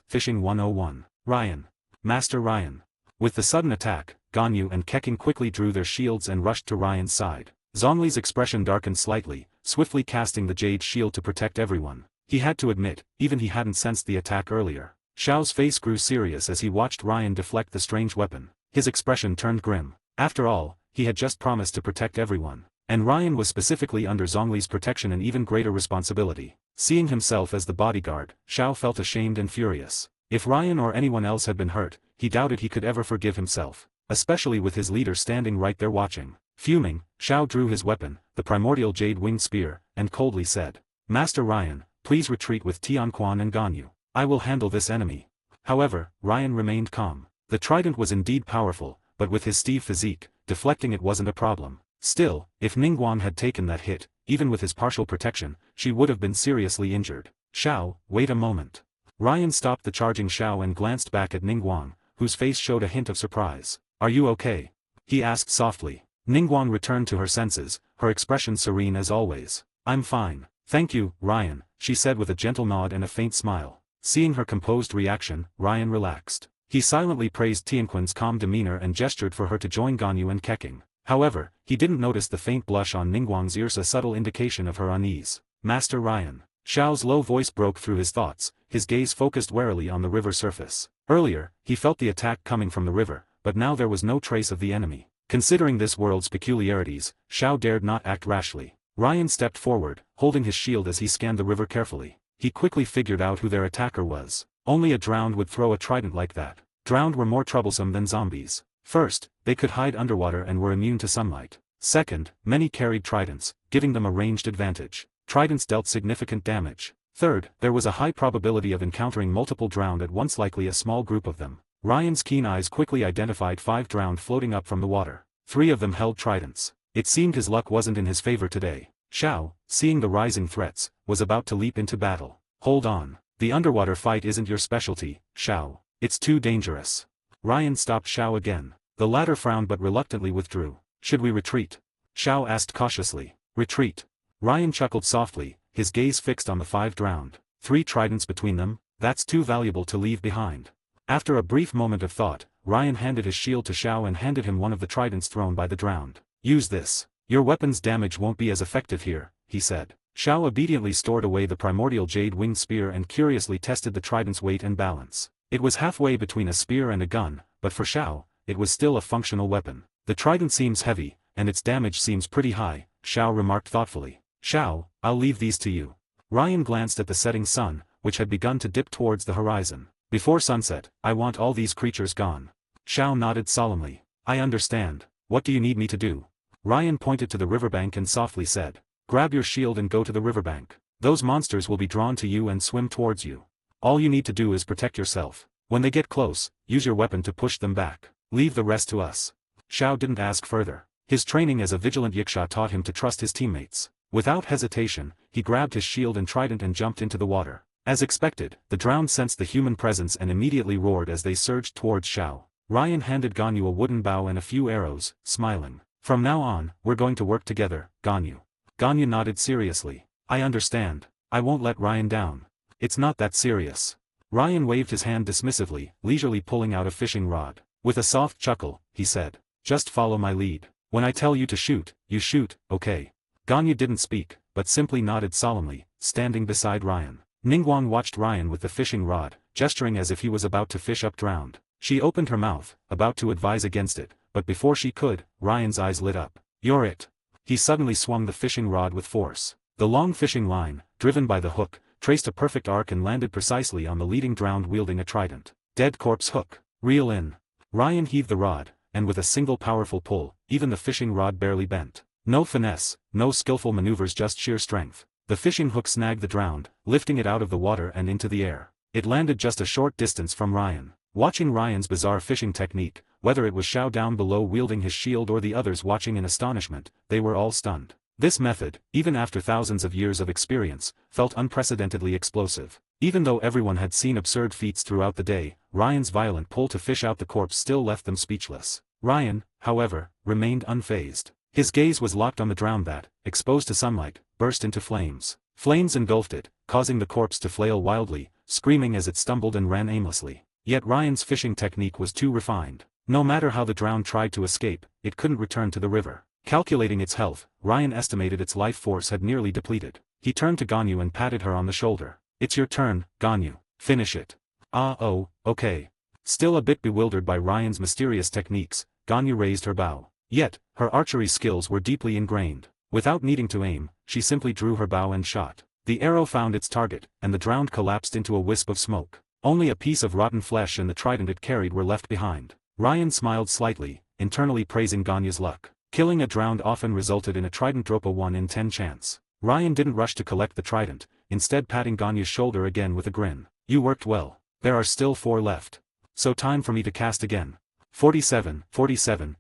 Fishing 101. Ryan. Master Ryan. With the sudden attack, Ganyu and Keqing quickly drew their shields and rushed to Ryan's side. Zhongli's expression darkened slightly, swiftly casting the jade shield to protect everyone. He had to admit, even he hadn't sensed the attack earlier. Xiao's face grew serious as he watched Ryan deflect the strange weapon. His expression turned grim. After all, he had just promised to protect everyone. And Ryan was specifically under Zhongli's protection an even greater responsibility. Seeing himself as the bodyguard, Xiao felt ashamed and furious. If Ryan or anyone else had been hurt, he doubted he could ever forgive himself. Especially with his leader standing right there watching. Fuming, Xiao drew his weapon, the primordial jade winged spear, and coldly said, Master Ryan, please retreat with Tianquan and Ganyu. I will handle this enemy. However, Ryan remained calm. The trident was indeed powerful, but with his Steve physique, deflecting it wasn't a problem. Still, if Ningguang had taken that hit, even with his partial protection, she would have been seriously injured. Xiao, wait a moment. Ryan stopped the charging Xiao and glanced back at Ningguang, whose face showed a hint of surprise. Are you okay? He asked softly. Ningguang returned to her senses, her expression serene as always. I'm fine. Thank you, Ryan, she said with a gentle nod and a faint smile. Seeing her composed reaction, Ryan relaxed. He silently praised Tianquan's calm demeanor and gestured for her to join Ganyu and Keqing. However, he didn't notice the faint blush on Ningguang's ears, a subtle indication of her unease. Master Ryan. Xiao's low voice broke through his thoughts, his gaze focused warily on the river surface. Earlier, he felt the attack coming from the river, but now there was no trace of the enemy. Considering this world's peculiarities, Xiao dared not act rashly. Ryan stepped forward, holding his shield as he scanned the river carefully. He quickly figured out who their attacker was. Only a drowned would throw a trident like that. Drowned were more troublesome than zombies. First, they could hide underwater and were immune to sunlight. Second, many carried tridents, giving them a ranged advantage. Tridents dealt significant damage. Third, there was a high probability of encountering multiple drowned at once, likely a small group of them. Ryan's keen eyes quickly identified 5 drowned floating up from the water. 3 of them held tridents. It seemed his luck wasn't in his favor today. Xiao, seeing the rising threats, was about to leap into battle. Hold on. The underwater fight isn't your specialty, Xiao. It's too dangerous. Ryan stopped Xiao again. The latter frowned but reluctantly withdrew. Should we retreat? Xiao asked cautiously. Retreat. Ryan chuckled softly, his gaze fixed on the 5 drowned. 3 tridents between them, that's too valuable to leave behind. After a brief moment of thought, Ryan handed his shield to Xiao and handed him one of the tridents thrown by the drowned. Use this. Your weapon's damage won't be as effective here, he said. Xiao obediently stored away the primordial jade-winged spear and curiously tested the trident's weight and balance. It was halfway between a spear and a gun, but for Xiao, it was still a functional weapon. The trident seems heavy, and its damage seems pretty high, Xiao remarked thoughtfully. Xiao, I'll leave these to you. Ryan glanced at the setting sun, which had begun to dip towards the horizon. Before sunset, I want all these creatures gone. Xiao nodded solemnly. I understand. What do you need me to do? Ryan pointed to the riverbank and softly said. Grab your shield and go to the riverbank. Those monsters will be drawn to you and swim towards you. All you need to do is protect yourself. When they get close, use your weapon to push them back. Leave the rest to us. Xiao didn't ask further. His training as a vigilant yiksha taught him to trust his teammates. Without hesitation, he grabbed his shield and trident and jumped into the water. As expected, the drowned sensed the human presence and immediately roared as they surged towards Xiao. Ryan handed Ganyu a wooden bow and a few arrows, smiling. From now on, we're going to work together, Ganyu. Ganyu nodded seriously. I understand. I won't let Ryan down. It's not that serious. Ryan waved his hand dismissively, leisurely pulling out a fishing rod. With a soft chuckle, he said. Just follow my lead. When I tell you to shoot, you shoot, okay? Ganyu didn't speak, but simply nodded solemnly, standing beside Ryan. Ningguang watched Ryan with the fishing rod, gesturing as if he was about to fish up drowned. She opened her mouth, about to advise against it, but before she could, Ryan's eyes lit up. You're it. He suddenly swung the fishing rod with force. The long fishing line, driven by the hook, traced a perfect arc and landed precisely on the leading drowned wielding a trident. Dead corpse hook. Reel in. Ryan heaved the rod, and with a single powerful pull, even the fishing rod barely bent. No finesse, no skillful maneuvers, just sheer strength. The fishing hook snagged the drowned, lifting it out of the water and into the air. It landed just a short distance from Ryan. Watching Ryan's bizarre fishing technique, whether it was Xiao down below wielding his shield or the others watching in astonishment, they were all stunned. This method, even after thousands of years of experience, felt unprecedentedly explosive. Even though everyone had seen absurd feats throughout the day, Ryan's violent pull to fish out the corpse still left them speechless. Ryan, however, remained unfazed. His gaze was locked on the drowned that, exposed to sunlight, burst into flames. Flames engulfed it, causing the corpse to flail wildly, screaming as it stumbled and ran aimlessly. Yet Ryan's fishing technique was too refined. No matter how the drowned tried to escape, it couldn't return to the river. Calculating its health, Ryan estimated its life force had nearly depleted. He turned to Ganyu and patted her on the shoulder. It's your turn, Ganyu. Finish it. Oh, okay. Still a bit bewildered by Ryan's mysterious techniques, Ganyu raised her bow. Yet, her archery skills were deeply ingrained. Without needing to aim, she simply drew her bow and shot. The arrow found its target, and the drowned collapsed into a wisp of smoke. Only a piece of rotten flesh and the trident it carried were left behind. Ryan smiled slightly, internally praising Ganyu's luck. Killing a drowned often resulted in a trident drop, a 1 in 10 chance. Ryan didn't rush to collect the trident, instead patting Ganyu's shoulder again with a grin. You worked well. There are still 4 left. So time for me to cast again. 47,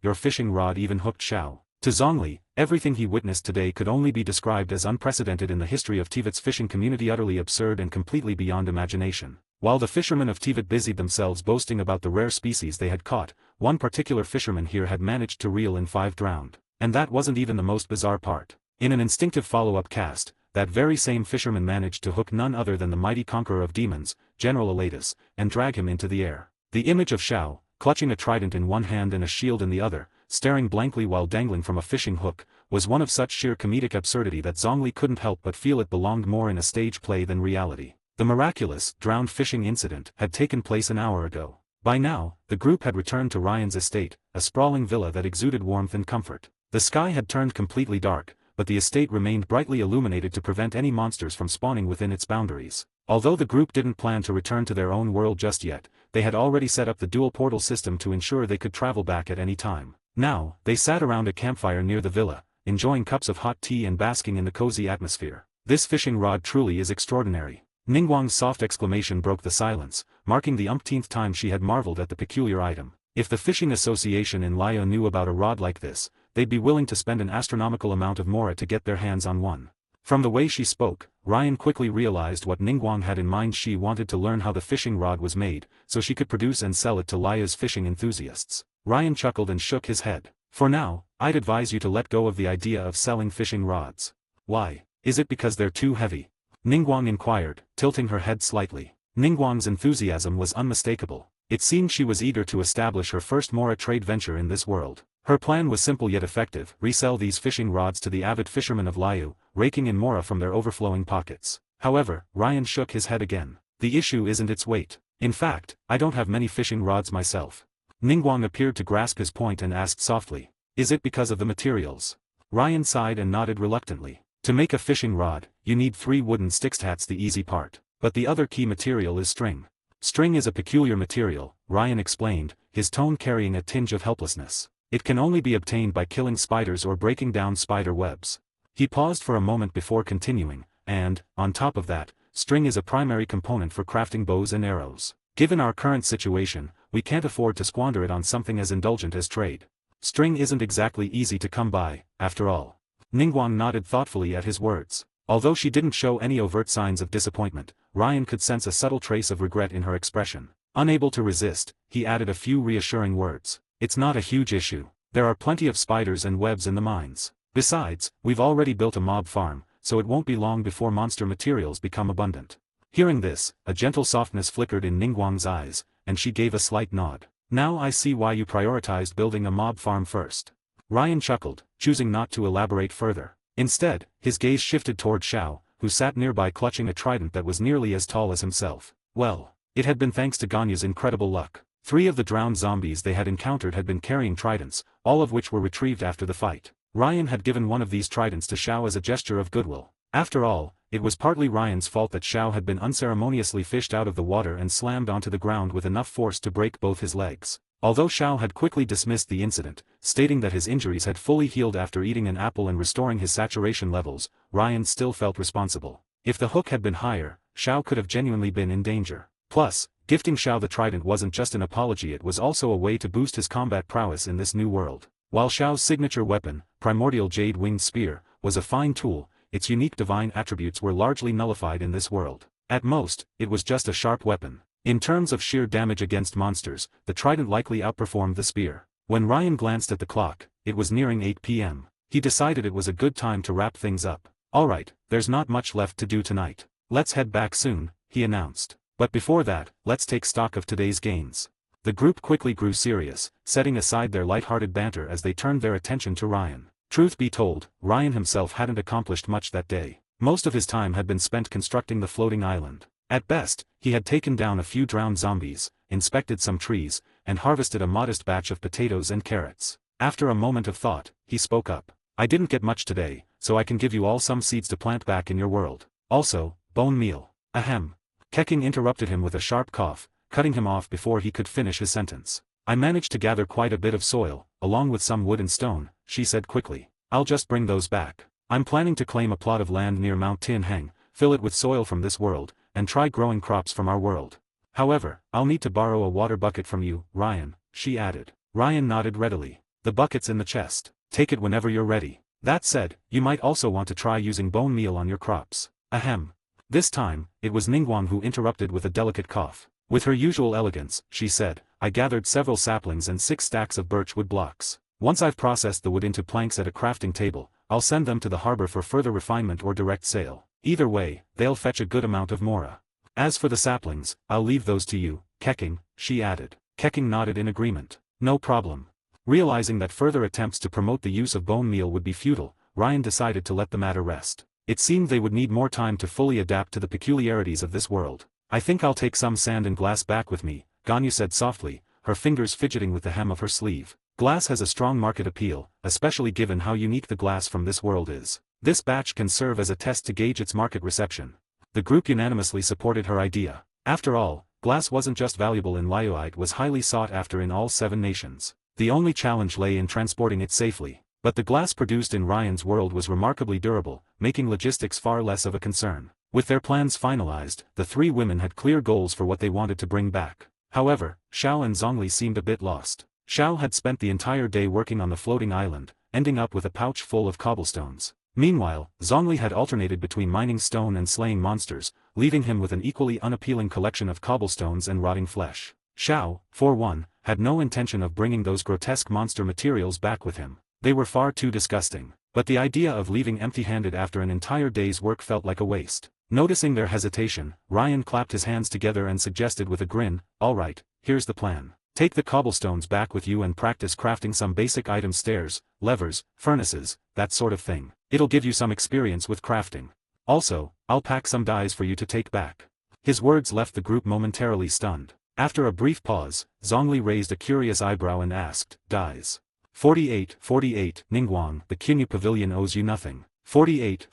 your fishing rod even hooked Xiao. To Zhongli, everything he witnessed today could only be described as unprecedented in the history of Teyvat's fishing community, utterly absurd and completely beyond imagination. While the fishermen of Teyvat busied themselves boasting about the rare species they had caught, one particular fisherman here had managed to reel in 5 drowned. And that wasn't even the most bizarre part. In an instinctive follow-up cast, that very same fisherman managed to hook none other than the mighty conqueror of demons, General Elatus, and drag him into the air. The image of Xiao, clutching a trident in one hand and a shield in the other, staring blankly while dangling from a fishing hook, was one of such sheer comedic absurdity that Zhongli couldn't help but feel it belonged more in a stage play than reality. The miraculous, drowned fishing incident had taken place an hour ago. By now, the group had returned to Ryan's estate, a sprawling villa that exuded warmth and comfort. The sky had turned completely dark, but the estate remained brightly illuminated to prevent any monsters from spawning within its boundaries. Although the group didn't plan to return to their own world just yet, they had already set up the dual portal system to ensure they could travel back at any time. Now, they sat around a campfire near the villa, enjoying cups of hot tea and basking in the cozy atmosphere. This fishing rod truly is extraordinary. Ningguang's soft exclamation broke the silence, marking the umpteenth time she had marveled at the peculiar item. If the fishing association in Liyue knew about a rod like this, they'd be willing to spend an astronomical amount of mora to get their hands on one. From the way she spoke, Ryan quickly realized what Ningguang had in mind. She wanted to learn how the fishing rod was made, so she could produce and sell it to Liyue's fishing enthusiasts. Ryan chuckled and shook his head. For now, I'd advise you to let go of the idea of selling fishing rods. Why? Is it because they're too heavy? Ningguang inquired, tilting her head slightly. Ningguang's enthusiasm was unmistakable. It seemed she was eager to establish her first mora trade venture in this world. Her plan was simple yet effective: resell these fishing rods to the avid fishermen of Liyue, raking in mora from their overflowing pockets. However, Ryan shook his head again. The issue isn't its weight. In fact, I don't have many fishing rods myself. Ningguang appeared to grasp his point and asked softly, is it because of the materials? Ryan sighed and nodded reluctantly. To make a fishing rod, you need 3 wooden sticks. That's the easy part. But the other key material is string. String is a peculiar material, Ryan explained, his tone carrying a tinge of helplessness. It can only be obtained by killing spiders or breaking down spider webs. He paused for a moment before continuing, and, on top of that, string is a primary component for crafting bows and arrows. Given our current situation, we can't afford to squander it on something as indulgent as trade. String isn't exactly easy to come by, after all. Ningguang nodded thoughtfully at his words. Although she didn't show any overt signs of disappointment, Ryan could sense a subtle trace of regret in her expression. Unable to resist, he added a few reassuring words. It's not a huge issue. There are plenty of spiders and webs in the mines. Besides, we've already built a mob farm, so it won't be long before monster materials become abundant. Hearing this, a gentle softness flickered in Ningguang's eyes, and she gave a slight nod. Now I see why you prioritized building a mob farm first. Ryan chuckled, choosing not to elaborate further. Instead, his gaze shifted toward Xiao, who sat nearby clutching a trident that was nearly as tall as himself. Well, it had been thanks to Ganyu's incredible luck. 3 of the drowned zombies they had encountered had been carrying tridents, all of which were retrieved after the fight. Ryan had given one of these tridents to Xiao as a gesture of goodwill. After all, it was partly Ryan's fault that Xiao had been unceremoniously fished out of the water and slammed onto the ground with enough force to break both his legs. Although Xiao had quickly dismissed the incident, stating that his injuries had fully healed after eating an apple and restoring his saturation levels, Ryan still felt responsible. If the hook had been higher, Xiao could have genuinely been in danger. Plus, gifting Xiao the trident wasn't just an apology, it was also a way to boost his combat prowess in this new world. While Xiao's signature weapon, primordial jade-winged spear, was a fine tool, its unique divine attributes were largely nullified in this world. At most, it was just a sharp weapon. In terms of sheer damage against monsters, the trident likely outperformed the spear. When Ryan glanced at the clock, it was nearing 8 p.m. He decided it was a good time to wrap things up. Alright, there's not much left to do tonight. Let's head back soon, he announced. But before that, let's take stock of today's gains. The group quickly grew serious, setting aside their lighthearted banter as they turned their attention to Ryan. Truth be told, Ryan himself hadn't accomplished much that day. Most of his time had been spent constructing the floating island. At best, he had taken down a few drowned zombies, inspected some trees, and harvested a modest batch of potatoes and carrots. After a moment of thought, he spoke up. I didn't get much today, so I can give you all some seeds to plant back in your world. Also, bone meal. Ahem. Keqing interrupted him with a sharp cough, cutting him off before he could finish his sentence. I managed to gather quite a bit of soil, along with some wood and stone, she said quickly. I'll just bring those back. I'm planning to claim a plot of land near Mount Tianheng, fill it with soil from this world, and try growing crops from our world. However, I'll need to borrow a water bucket from you, Ryan, she added. Ryan nodded readily. The bucket's in the chest. Take it whenever you're ready. That said, you might also want to try using bone meal on your crops. Ahem. This time, it was Ningguang who interrupted with a delicate cough. With her usual elegance, she said, I gathered several saplings and 6 stacks of birch wood blocks. Once I've processed the wood into planks at a crafting table, I'll send them to the harbor for further refinement or direct sale. Either way, they'll fetch a good amount of mora. As for the saplings, I'll leave those to you, Keqing, she added. Keqing nodded in agreement. No problem. Realizing that further attempts to promote the use of bone meal would be futile, Ryan decided to let the matter rest. It seemed they would need more time to fully adapt to the peculiarities of this world. I think I'll take some sand and glass back with me, Ganyu said softly, her fingers fidgeting with the hem of her sleeve. Glass has a strong market appeal, especially given how unique the glass from this world is. This batch can serve as a test to gauge its market reception. The group unanimously supported her idea. After all, glass wasn't just valuable in Liyue, it was highly sought after in all 7 nations. The only challenge lay in transporting it safely. But the glass produced in Ryan's world was remarkably durable, making logistics far less of a concern. With their plans finalized, the 3 women had clear goals for what they wanted to bring back. However, Xiao and Zhongli seemed a bit lost. Xiao had spent the entire day working on the floating island, ending up with a pouch full of cobblestones. Meanwhile, Zhongli had alternated between mining stone and slaying monsters, leaving him with an equally unappealing collection of cobblestones and rotting flesh. Xiao, for one, had no intention of bringing those grotesque monster materials back with him. They were far too disgusting. But the idea of leaving empty-handed after an entire day's work felt like a waste. Noticing their hesitation, Ryan clapped his hands together and suggested with a grin, all right, here's the plan. Take the cobblestones back with you and practice crafting some basic items, stairs, levers, furnaces, that sort of thing. It'll give you some experience with crafting. Also, I'll pack some dyes for you to take back. His words left the group momentarily stunned. After a brief pause, Zhongli raised a curious eyebrow and asked, dyes. 48, Ningguang, the Ganyu Pavilion owes you nothing. 48,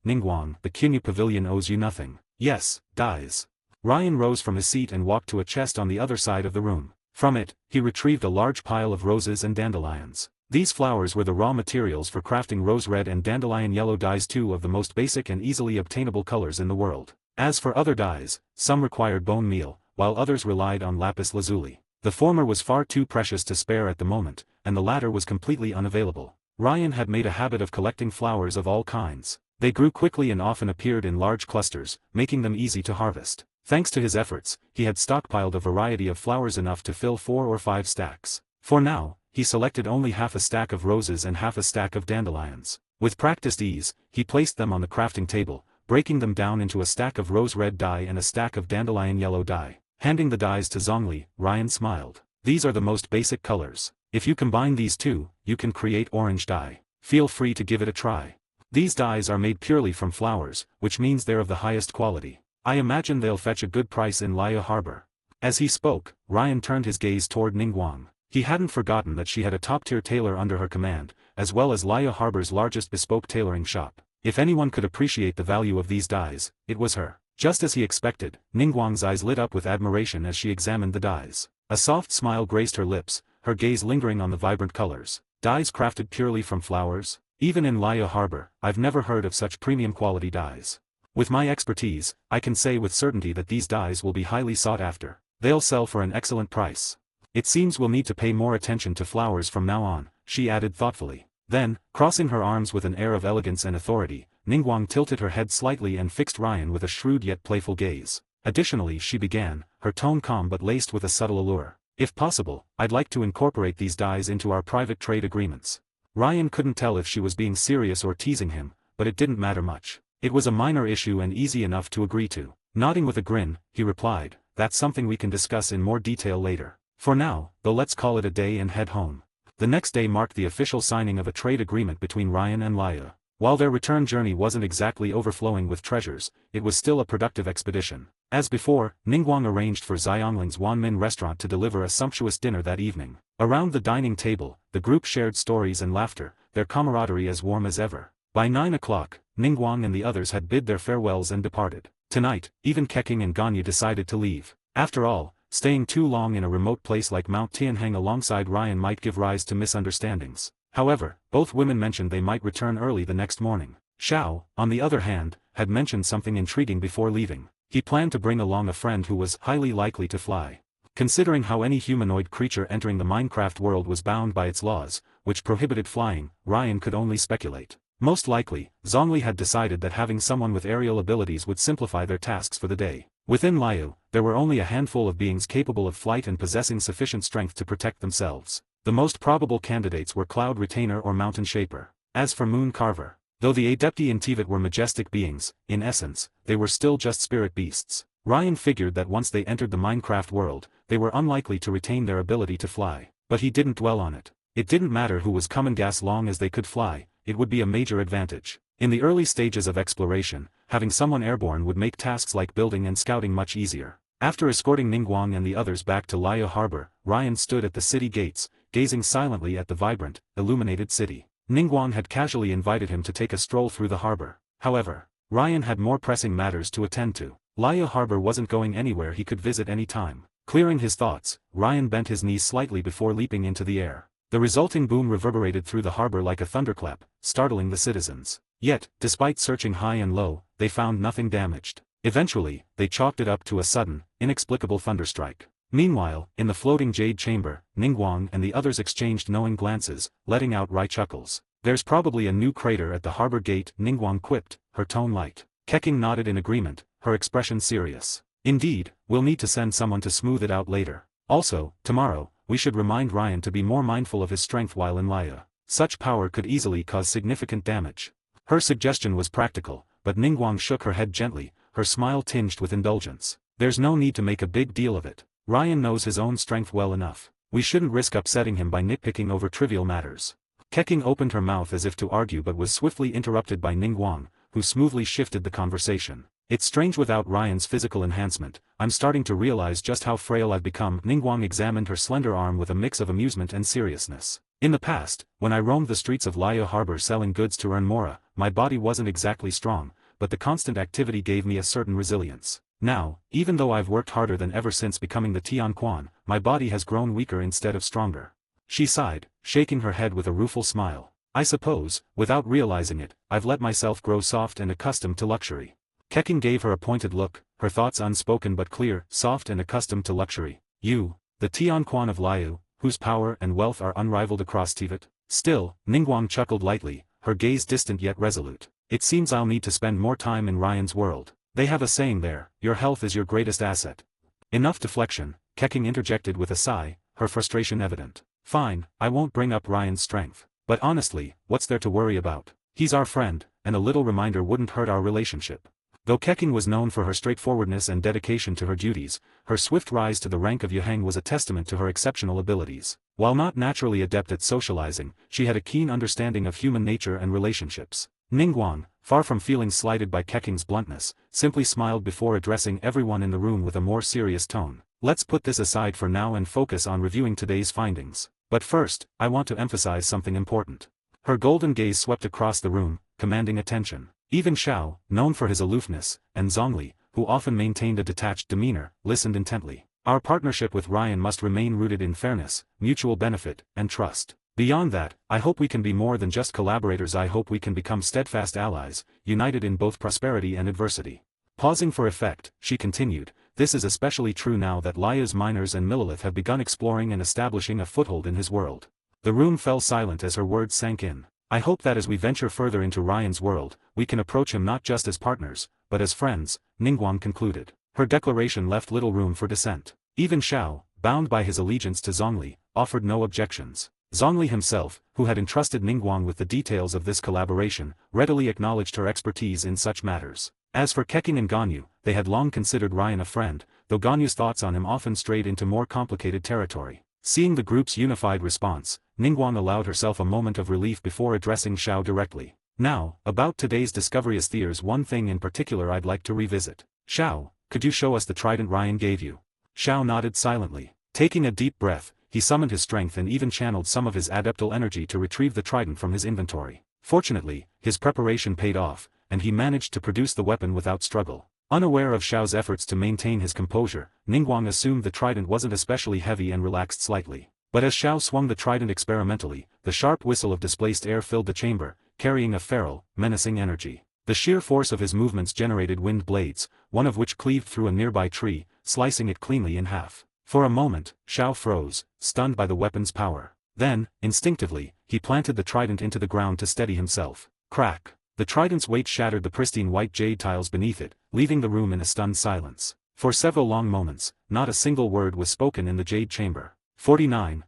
Ningguang, the Ganyu Pavilion owes you nothing. Yes, dyes. Ryan rose from his seat and walked to a chest on the other side of the room. From it, he retrieved a large pile of roses and dandelions. These flowers were the raw materials for crafting rose red and dandelion yellow dyes, 2 of the most basic and easily obtainable colors in the world. As for other dyes, some required bone meal, while others relied on lapis lazuli. The former was far too precious to spare at the moment, and the latter was completely unavailable. Ryan had made a habit of collecting flowers of all kinds. They grew quickly and often appeared in large clusters, making them easy to harvest. Thanks to his efforts, he had stockpiled a variety of flowers enough to fill 4 or 5 stacks. For now, he selected only half a stack of roses and half a stack of dandelions. With practiced ease, he placed them on the crafting table, breaking them down into a stack of rose red dye and a stack of dandelion yellow dye. Handing the dyes to Zhongli, Ryan smiled. These are the most basic colors. If you combine these 2, you can create orange dye. Feel free to give it a try. These dyes are made purely from flowers, which means they're of the highest quality. I imagine they'll fetch a good price in Liyue Harbor. As he spoke, Ryan turned his gaze toward Ningguang. He hadn't forgotten that she had a top-tier tailor under her command, as well as Liyue Harbor's largest bespoke tailoring shop. If anyone could appreciate the value of these dyes, it was her. Just as he expected, Ningguang's eyes lit up with admiration as she examined the dyes. A soft smile graced her lips, her gaze lingering on the vibrant colors. Dyes crafted purely from flowers? Even in Liyue Harbor, I've never heard of such premium quality dyes. With my expertise, I can say with certainty that these dyes will be highly sought after. They'll sell for an excellent price. It seems we'll need to pay more attention to flowers from now on, she added thoughtfully. Then, crossing her arms with an air of elegance and authority, Ningguang tilted her head slightly and fixed Ryan with a shrewd yet playful gaze. Additionally, she began, her tone calm but laced with a subtle allure. If possible, I'd like to incorporate these dyes into our private trade agreements. Ryan couldn't tell if she was being serious or teasing him, but it didn't matter much. It was a minor issue and easy enough to agree to. Nodding with a grin, he replied, that's something we can discuss in more detail later. For now, though, let's call it a day and head home. The next day marked the official signing of a trade agreement between Ryan and Liyue. While their return journey wasn't exactly overflowing with treasures, it was still a productive expedition. As before, Ningguang arranged for Xiangling's Wanmin restaurant to deliver a sumptuous dinner that evening. Around the dining table, the group shared stories and laughter, their camaraderie as warm as ever. By 9 o'clock, Ningguang and the others had bid their farewells and departed. Tonight, even Keqing and Ganyu decided to leave. After all, staying too long in a remote place like Mount Tianheng alongside Ryan might give rise to misunderstandings. However, both women mentioned they might return early the next morning. Xiao, on the other hand, had mentioned something intriguing before leaving. He planned to bring along a friend who was highly likely to fly. Considering how any humanoid creature entering the Minecraft world was bound by its laws, which prohibited flying, Ryan could only speculate. Most likely, Zhongli had decided that having someone with aerial abilities would simplify their tasks for the day. Within Liyue, there were only a handful of beings capable of flight and possessing sufficient strength to protect themselves. The most probable candidates were Cloud Retainer or Mountain Shaper. As for Moon Carver, though the Adepti in Teyvat were majestic beings, in essence, they were still just spirit beasts. Ryan figured that once they entered the Minecraft world, they were unlikely to retain their ability to fly. But he didn't dwell on it. It didn't matter who was come and gas long as they could fly, it would be a major advantage. In the early stages of exploration, having someone airborne would make tasks like building and scouting much easier. After escorting Ningguang and the others back to Liyue Harbor, Ryan stood at the city gates, gazing silently at the vibrant, illuminated city. Ningguang had casually invited him to take a stroll through the harbor. However, Ryan had more pressing matters to attend to. Liyue Harbor wasn't going anywhere he could visit any time. Clearing his thoughts, Ryan bent his knees slightly before leaping into the air. The resulting boom reverberated through the harbor like a thunderclap, startling the citizens. Yet, despite searching high and low, they found nothing damaged. Eventually, they chalked it up to a sudden, inexplicable thunderstrike. Meanwhile, in the floating jade chamber, Ningguang and the others exchanged knowing glances, letting out wry chuckles. "There's probably a new crater at the harbor gate," Ningguang quipped, her tone light. Keqing nodded in agreement, her expression serious. "Indeed, we'll need to send someone to smooth it out later. Also, tomorrow, we should remind Ryan to be more mindful of his strength while in Liyue. Such power could easily cause significant damage." Her suggestion was practical, but Ningguang shook her head gently, her smile tinged with indulgence. "There's no need to make a big deal of it. Ryan knows his own strength well enough. We shouldn't risk upsetting him by nitpicking over trivial matters." Keqing opened her mouth as if to argue but was swiftly interrupted by Ningguang, who smoothly shifted the conversation. "It's strange without Ryan's physical enhancement. I'm starting to realize just how frail I've become." Ningguang examined her slender arm with a mix of amusement and seriousness. "In the past, when I roamed the streets of Liyue Harbor selling goods to earn mora, my body wasn't exactly strong, but the constant activity gave me a certain resilience. Now, even though I've worked harder than ever since becoming the Tianquan, my body has grown weaker instead of stronger." She sighed, shaking her head with a rueful smile. "I suppose, without realizing it, I've let myself grow soft and accustomed to luxury." Keqing gave her a pointed look, her thoughts unspoken but clear. "Soft and accustomed to luxury. You, the Tianquan of Liyue, whose power and wealth are unrivaled across Teyvat?" Still, Ningguang chuckled lightly, her gaze distant yet resolute. "It seems I'll need to spend more time in Ryan's world. They have a saying there, your health is your greatest asset." "Enough deflection," Keqing interjected with a sigh, her frustration evident. "Fine, I won't bring up Ryan's strength. But honestly, what's there to worry about? He's our friend, and a little reminder wouldn't hurt our relationship." Though Keqing was known for her straightforwardness and dedication to her duties, her swift rise to the rank of Yuheng was a testament to her exceptional abilities. While not naturally adept at socializing, she had a keen understanding of human nature and relationships. Ningguang, far from feeling slighted by Keqing's bluntness, simply smiled before addressing everyone in the room with a more serious tone. "Let's put this aside for now and focus on reviewing today's findings. But first, I want to emphasize something important." Her golden gaze swept across the room, commanding attention. Even Xiao, known for his aloofness, and Zhongli, who often maintained a detached demeanor, listened intently. "Our partnership with Ryan must remain rooted in fairness, mutual benefit, and trust. Beyond that, I hope we can be more than just collaborators. I hope we can become steadfast allies, united in both prosperity and adversity." Pausing for effect, she continued, "This is especially true now that Liyue's miners and Millilith have begun exploring and establishing a foothold in his world." The room fell silent as her words sank in. "I hope that as we venture further into Ryan's world, we can approach him not just as partners, but as friends," Ningguang concluded. Her declaration left little room for dissent. Even Xiao, bound by his allegiance to Zhongli, offered no objections. Zhongli himself, who had entrusted Ningguang with the details of this collaboration, readily acknowledged her expertise in such matters. As for Keqing and Ganyu, they had long considered Ryan a friend, though Ganyu's thoughts on him often strayed into more complicated territory. Seeing the group's unified response, Ningguang allowed herself a moment of relief before addressing Xiao directly. "Now, about today's discovery, there's one thing in particular I'd like to revisit. Xiao, could you show us the trident Ryan gave you?" Xiao nodded silently. Taking a deep breath, he summoned his strength and even channeled some of his adeptal energy to retrieve the trident from his inventory. Fortunately, his preparation paid off, and he managed to produce the weapon without struggle. Unaware of Xiao's efforts to maintain his composure, Ningguang assumed the trident wasn't especially heavy and relaxed slightly. But as Xiao swung the trident experimentally, the sharp whistle of displaced air filled the chamber, carrying a feral, menacing energy. The sheer force of his movements generated wind blades, one of which cleaved through a nearby tree, slicing it cleanly in half. For a moment, Xiao froze, stunned by the weapon's power. Then, instinctively, he planted the trident into the ground to steady himself. Crack! The trident's weight shattered the pristine white jade tiles beneath it, leaving the room in a stunned silence. For several long moments, not a single word was spoken in the jade chamber. 49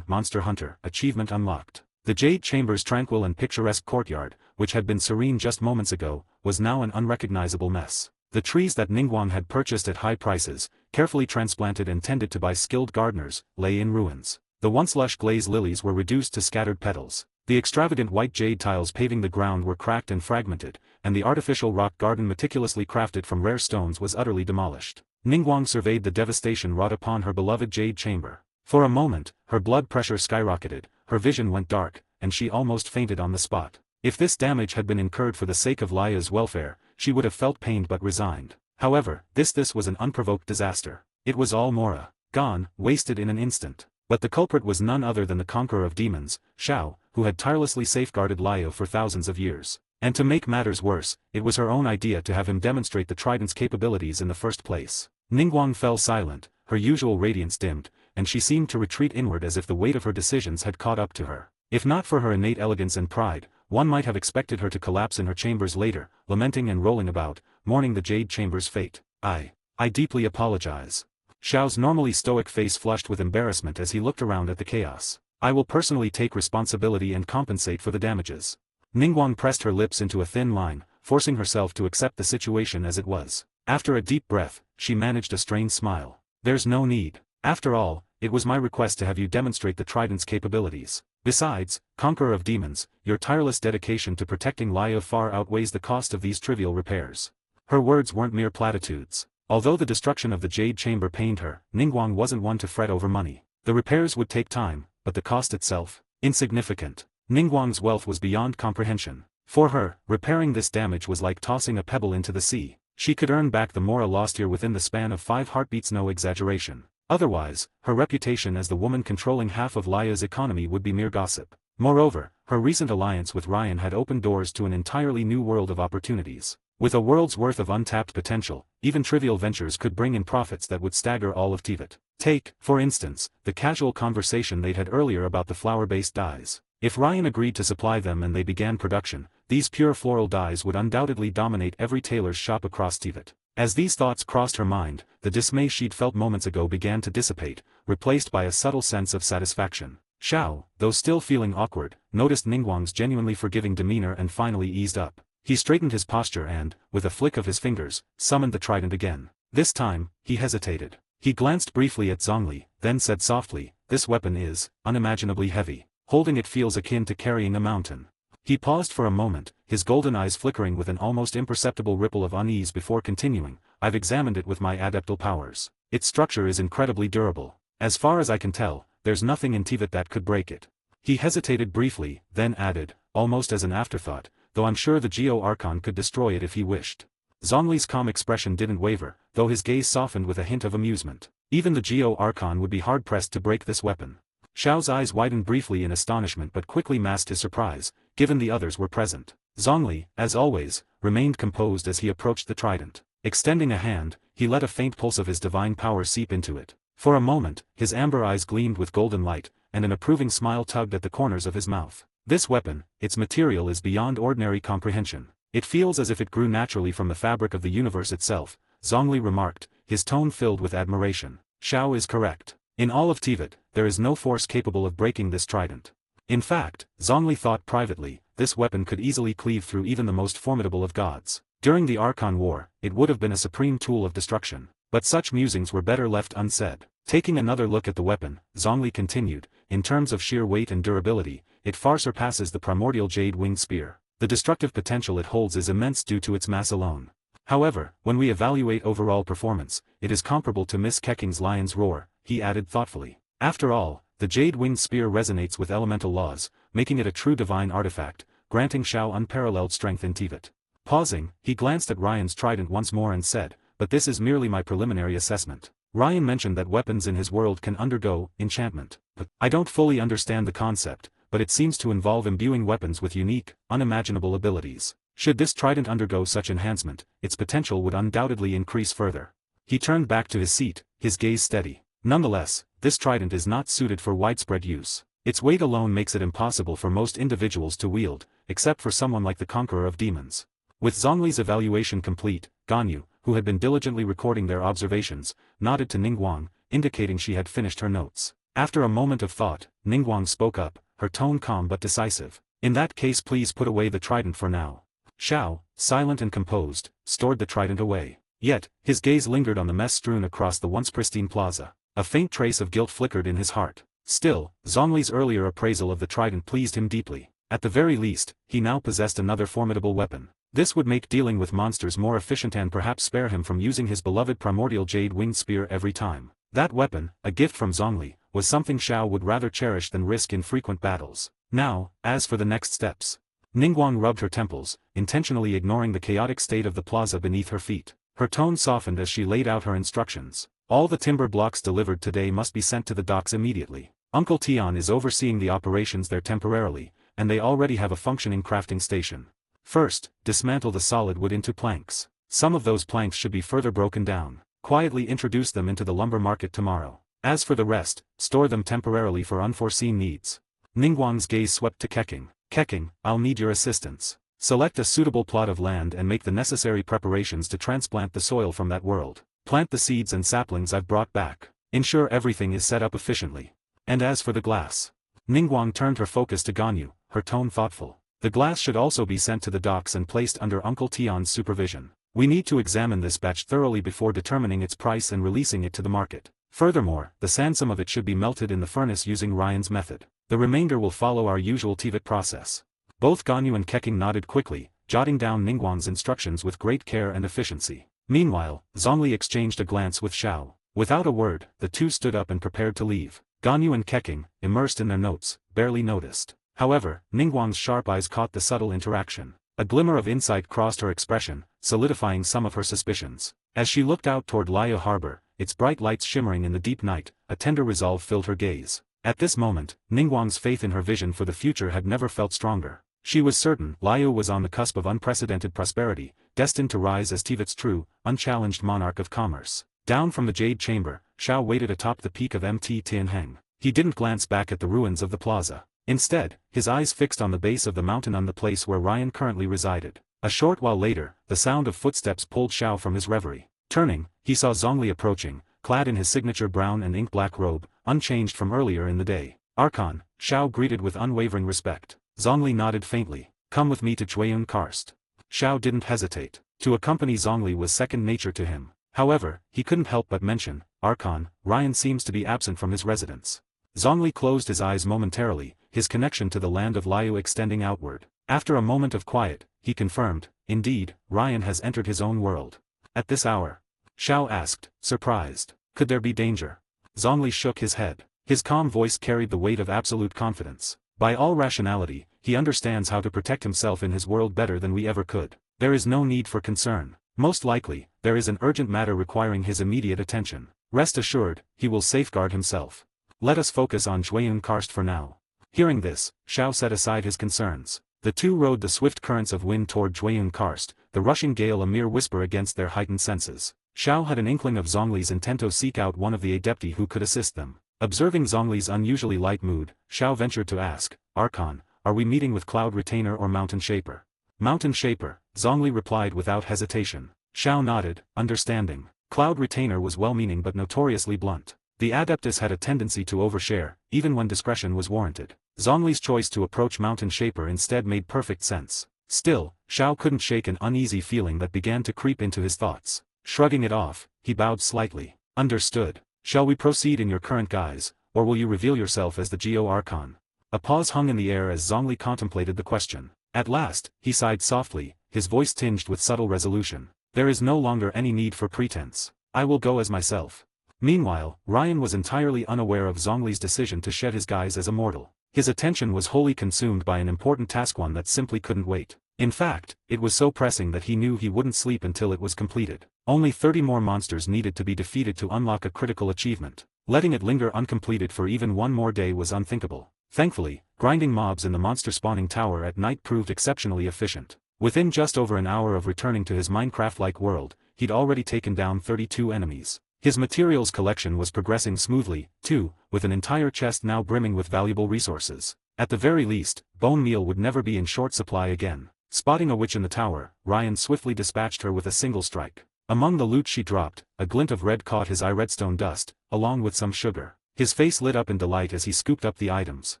Monster Hunter, achievement unlocked. The jade chamber's tranquil and picturesque courtyard, which had been serene just moments ago, was now an unrecognizable mess. The trees that Ningguang had purchased at high prices, carefully transplanted and tended to by skilled gardeners, lay in ruins. The once lush glazed lilies were reduced to scattered petals. The extravagant white jade tiles paving the ground were cracked and fragmented, and the artificial rock garden meticulously crafted from rare stones was utterly demolished. Ningguang surveyed the devastation wrought upon her beloved jade chamber. For a moment, her blood pressure skyrocketed, her vision went dark, and she almost fainted on the spot. If this damage had been incurred for the sake of Liyue's welfare, she would have felt pained but resigned. However, this was an unprovoked disaster. It was all Mora, gone, wasted in an instant. But the culprit was none other than the conqueror of demons, Xiao, who had tirelessly safeguarded Liyue for thousands of years. And to make matters worse, it was her own idea to have him demonstrate the trident's capabilities in the first place. Ningguang fell silent, her usual radiance dimmed, and she seemed to retreat inward as if the weight of her decisions had caught up to her. If not for her innate elegance and pride, one might have expected her to collapse in her chambers later, lamenting and rolling about, mourning the jade chamber's fate. I deeply apologize. Xiao's normally stoic face flushed with embarrassment as he looked around at the chaos. I will personally take responsibility and compensate for the damages. Ningguang pressed her lips into a thin line, forcing herself to accept the situation as it was. After a deep breath, she managed a strained smile. There's no need. After all, it was my request to have you demonstrate the trident's capabilities. Besides, Conqueror of Demons, your tireless dedication to protecting Liyue far outweighs the cost of these trivial repairs. Her words weren't mere platitudes. Although the destruction of the Jade Chamber pained her, Ningguang wasn't one to fret over money. The repairs would take time, but the cost itself? Insignificant. Ningguang's wealth was beyond comprehension. For her, repairing this damage was like tossing a pebble into the sea. She could earn back the Mora lost here within the span of 5 heartbeats, no exaggeration. Otherwise, her reputation as the woman controlling half of Liyue's economy would be mere gossip. Moreover, her recent alliance with Ryan had opened doors to an entirely new world of opportunities. With a world's worth of untapped potential, even trivial ventures could bring in profits that would stagger all of Teyvat. Take, for instance, the casual conversation they'd had earlier about the flower-based dyes. If Ryan agreed to supply them and they began production, these pure floral dyes would undoubtedly dominate every tailor's shop across Teyvat. As these thoughts crossed her mind, the dismay she'd felt moments ago began to dissipate, replaced by a subtle sense of satisfaction. Xiao, though still feeling awkward, noticed Ningguang's genuinely forgiving demeanor and finally eased up. He straightened his posture and, with a flick of his fingers, summoned the trident again. This time, he hesitated. He glanced briefly at Zhongli, then said softly, "This weapon is unimaginably heavy. Holding it feels akin to carrying a mountain." He paused for a moment, his golden eyes flickering with an almost imperceptible ripple of unease before continuing, "I've examined it with my adeptal powers. Its structure is incredibly durable. As far as I can tell, there's nothing in Teyvat that could break it." He hesitated briefly, then added, almost as an afterthought, "Though I'm sure the Geo-Archon could destroy it if he wished." Zhongli's calm expression didn't waver, though his gaze softened with a hint of amusement. Even the Geo-Archon would be hard-pressed to break this weapon. Xiao's eyes widened briefly in astonishment but quickly masked his surprise, given the others were present. Zhongli, as always, remained composed as he approached the trident. Extending a hand, he let a faint pulse of his divine power seep into it. For a moment, his amber eyes gleamed with golden light, and an approving smile tugged at the corners of his mouth. "This weapon, its material is beyond ordinary comprehension. It feels as if it grew naturally from the fabric of the universe itself," Zhongli remarked, his tone filled with admiration. Xiao is correct. In all of Teyvat, there is no force capable of breaking this trident. In fact, Zhongli thought privately, this weapon could easily cleave through even the most formidable of gods. During the Archon War, it would have been a supreme tool of destruction. But such musings were better left unsaid. Taking another look at the weapon, Zhongli continued, "In terms of sheer weight and durability, it far surpasses the primordial jade-winged spear. The destructive potential it holds is immense due to its mass alone. However, when we evaluate overall performance, it is comparable to Miss Keqing's Lion's Roar," he added thoughtfully. "After all, the jade-winged spear resonates with elemental laws, making it a true divine artifact, granting Xiao unparalleled strength in Teyvat." Pausing, he glanced at Ryan's trident once more and said, "But this is merely my preliminary assessment. Ryan mentioned that weapons in his world can undergo enchantment. I don't fully understand the concept, but it seems to involve imbuing weapons with unique, unimaginable abilities." Should this trident undergo such enhancement, its potential would undoubtedly increase further. He turned back to his seat, his gaze steady. Nonetheless, this trident is not suited for widespread use. Its weight alone makes it impossible for most individuals to wield, except for someone like the Conqueror of Demons. With Zhongli's evaluation complete, Ganyu, who had been diligently recording their observations, nodded to Ningguang, indicating she had finished her notes. After a moment of thought, Ningguang spoke up, her tone calm but decisive. In that case, please put away the trident for now. Xiao, silent and composed, stored the trident away. Yet, his gaze lingered on the mess strewn across the once pristine plaza. A faint trace of guilt flickered in his heart. Still, Zhongli's earlier appraisal of the trident pleased him deeply. At the very least, he now possessed another formidable weapon. This would make dealing with monsters more efficient and perhaps spare him from using his beloved primordial jade-winged spear every time. That weapon, a gift from Zhongli, was something Xiao would rather cherish than risk in frequent battles. Now, as for the next steps. Ningguang rubbed her temples, intentionally ignoring the chaotic state of the plaza beneath her feet. Her tone softened as she laid out her instructions. All the timber blocks delivered today must be sent to the docks immediately. Uncle Tian is overseeing the operations there temporarily, and they already have a functioning crafting station. First, dismantle the solid wood into planks. Some of those planks should be further broken down. Quietly introduce them into the lumber market tomorrow. As for the rest, store them temporarily for unforeseen needs. Ningguang's gaze swept to Keqing. Keqing, I'll need your assistance. Select a suitable plot of land and make the necessary preparations to transplant the soil from that world. Plant the seeds and saplings I've brought back. Ensure everything is set up efficiently. And as for the glass. Ningguang turned her focus to Ganyu, her tone thoughtful. The glass should also be sent to the docks and placed under Uncle Tian's supervision. We need to examine this batch thoroughly before determining its price and releasing it to the market. Furthermore, the sandsome of it should be melted in the furnace using Ryan's method. The remainder will follow our usual Teyvat process. Both Ganyu and Keqing nodded quickly, jotting down Ningguang's instructions with great care and efficiency. Meanwhile, Zhongli exchanged a glance with Xiao. Without a word, the two stood up and prepared to leave. Ganyu and Keqing, immersed in their notes, barely noticed. However, Ningguang's sharp eyes caught the subtle interaction. A glimmer of insight crossed her expression, solidifying some of her suspicions. As she looked out toward Liyue harbor, its bright lights shimmering in the deep night, a tender resolve filled her gaze. At this moment, Ningguang's faith in her vision for the future had never felt stronger. She was certain Liyue was on the cusp of unprecedented prosperity, destined to rise as Teyvat's true, unchallenged monarch of commerce. Down from the Jade Chamber, Xiao waited atop the peak of Mt Tianheng. He didn't glance back at the ruins of the plaza. Instead, his eyes fixed on the base of the mountain on the place where Ryan currently resided. A short while later, the sound of footsteps pulled Xiao from his reverie. Turning, he saw Zhongli approaching, clad in his signature brown and ink-black robe, unchanged from earlier in the day. Archon, Xiao greeted with unwavering respect. Zhongli nodded faintly. Come with me to Jueyun Karst. Xiao didn't hesitate. To accompany Zhongli was second nature to him. However, he couldn't help but mention, Archon, Ryan seems to be absent from his residence. Zhongli closed his eyes momentarily, his connection to the land of Liyue extending outward. After a moment of quiet, he confirmed, indeed, Ryan has entered his own world. At this hour? Xiao asked, surprised. Could there be danger? Zhongli shook his head. His calm voice carried the weight of absolute confidence. By all rationality, he understands how to protect himself in his world better than we ever could. There is no need for concern. Most likely, there is an urgent matter requiring his immediate attention. Rest assured, he will safeguard himself. Let us focus on Jueyun Karst for now. Hearing this, Xiao set aside his concerns. The two rode the swift currents of wind toward Jueyun Karst, the rushing gale a mere whisper against their heightened senses. Xiao had an inkling of Zhongli's intent to seek out one of the adepti who could assist them. Observing Zhongli's unusually light mood, Xiao ventured to ask, Archon, are we meeting with Cloud Retainer or Mountain Shaper? Mountain Shaper, Zhongli replied without hesitation. Xiao nodded, understanding. Cloud Retainer was well-meaning but notoriously blunt. The Adeptus had a tendency to overshare, even when discretion was warranted. Zhongli's choice to approach Mountain Shaper instead made perfect sense. Still, Xiao couldn't shake an uneasy feeling that began to creep into his thoughts. Shrugging it off, he bowed slightly. Understood. Shall we proceed in your current guise, or will you reveal yourself as the Geo Archon? A pause hung in the air as Zhongli contemplated the question. At last, he sighed softly, his voice tinged with subtle resolution. There is no longer any need for pretense. I will go as myself. Meanwhile, Ryan was entirely unaware of Zhongli's decision to shed his guise as a mortal. His attention was wholly consumed by an important task, one that simply couldn't wait. In fact, it was so pressing that he knew he wouldn't sleep until it was completed. Only 30 more monsters needed to be defeated to unlock a critical achievement. Letting it linger uncompleted for even one more day was unthinkable. Thankfully, grinding mobs in the monster spawning tower at night proved exceptionally efficient. Within just over an hour of returning to his Minecraft-like world, he'd already taken down 32 enemies. His materials collection was progressing smoothly, too, with an entire chest now brimming with valuable resources. At the very least, bone meal would never be in short supply again. Spotting a witch in the tower, Ryan swiftly dispatched her with a single strike. Among the loot she dropped, a glint of red caught his eye. Redstone dust, along with some sugar. His face lit up in delight as he scooped up the items.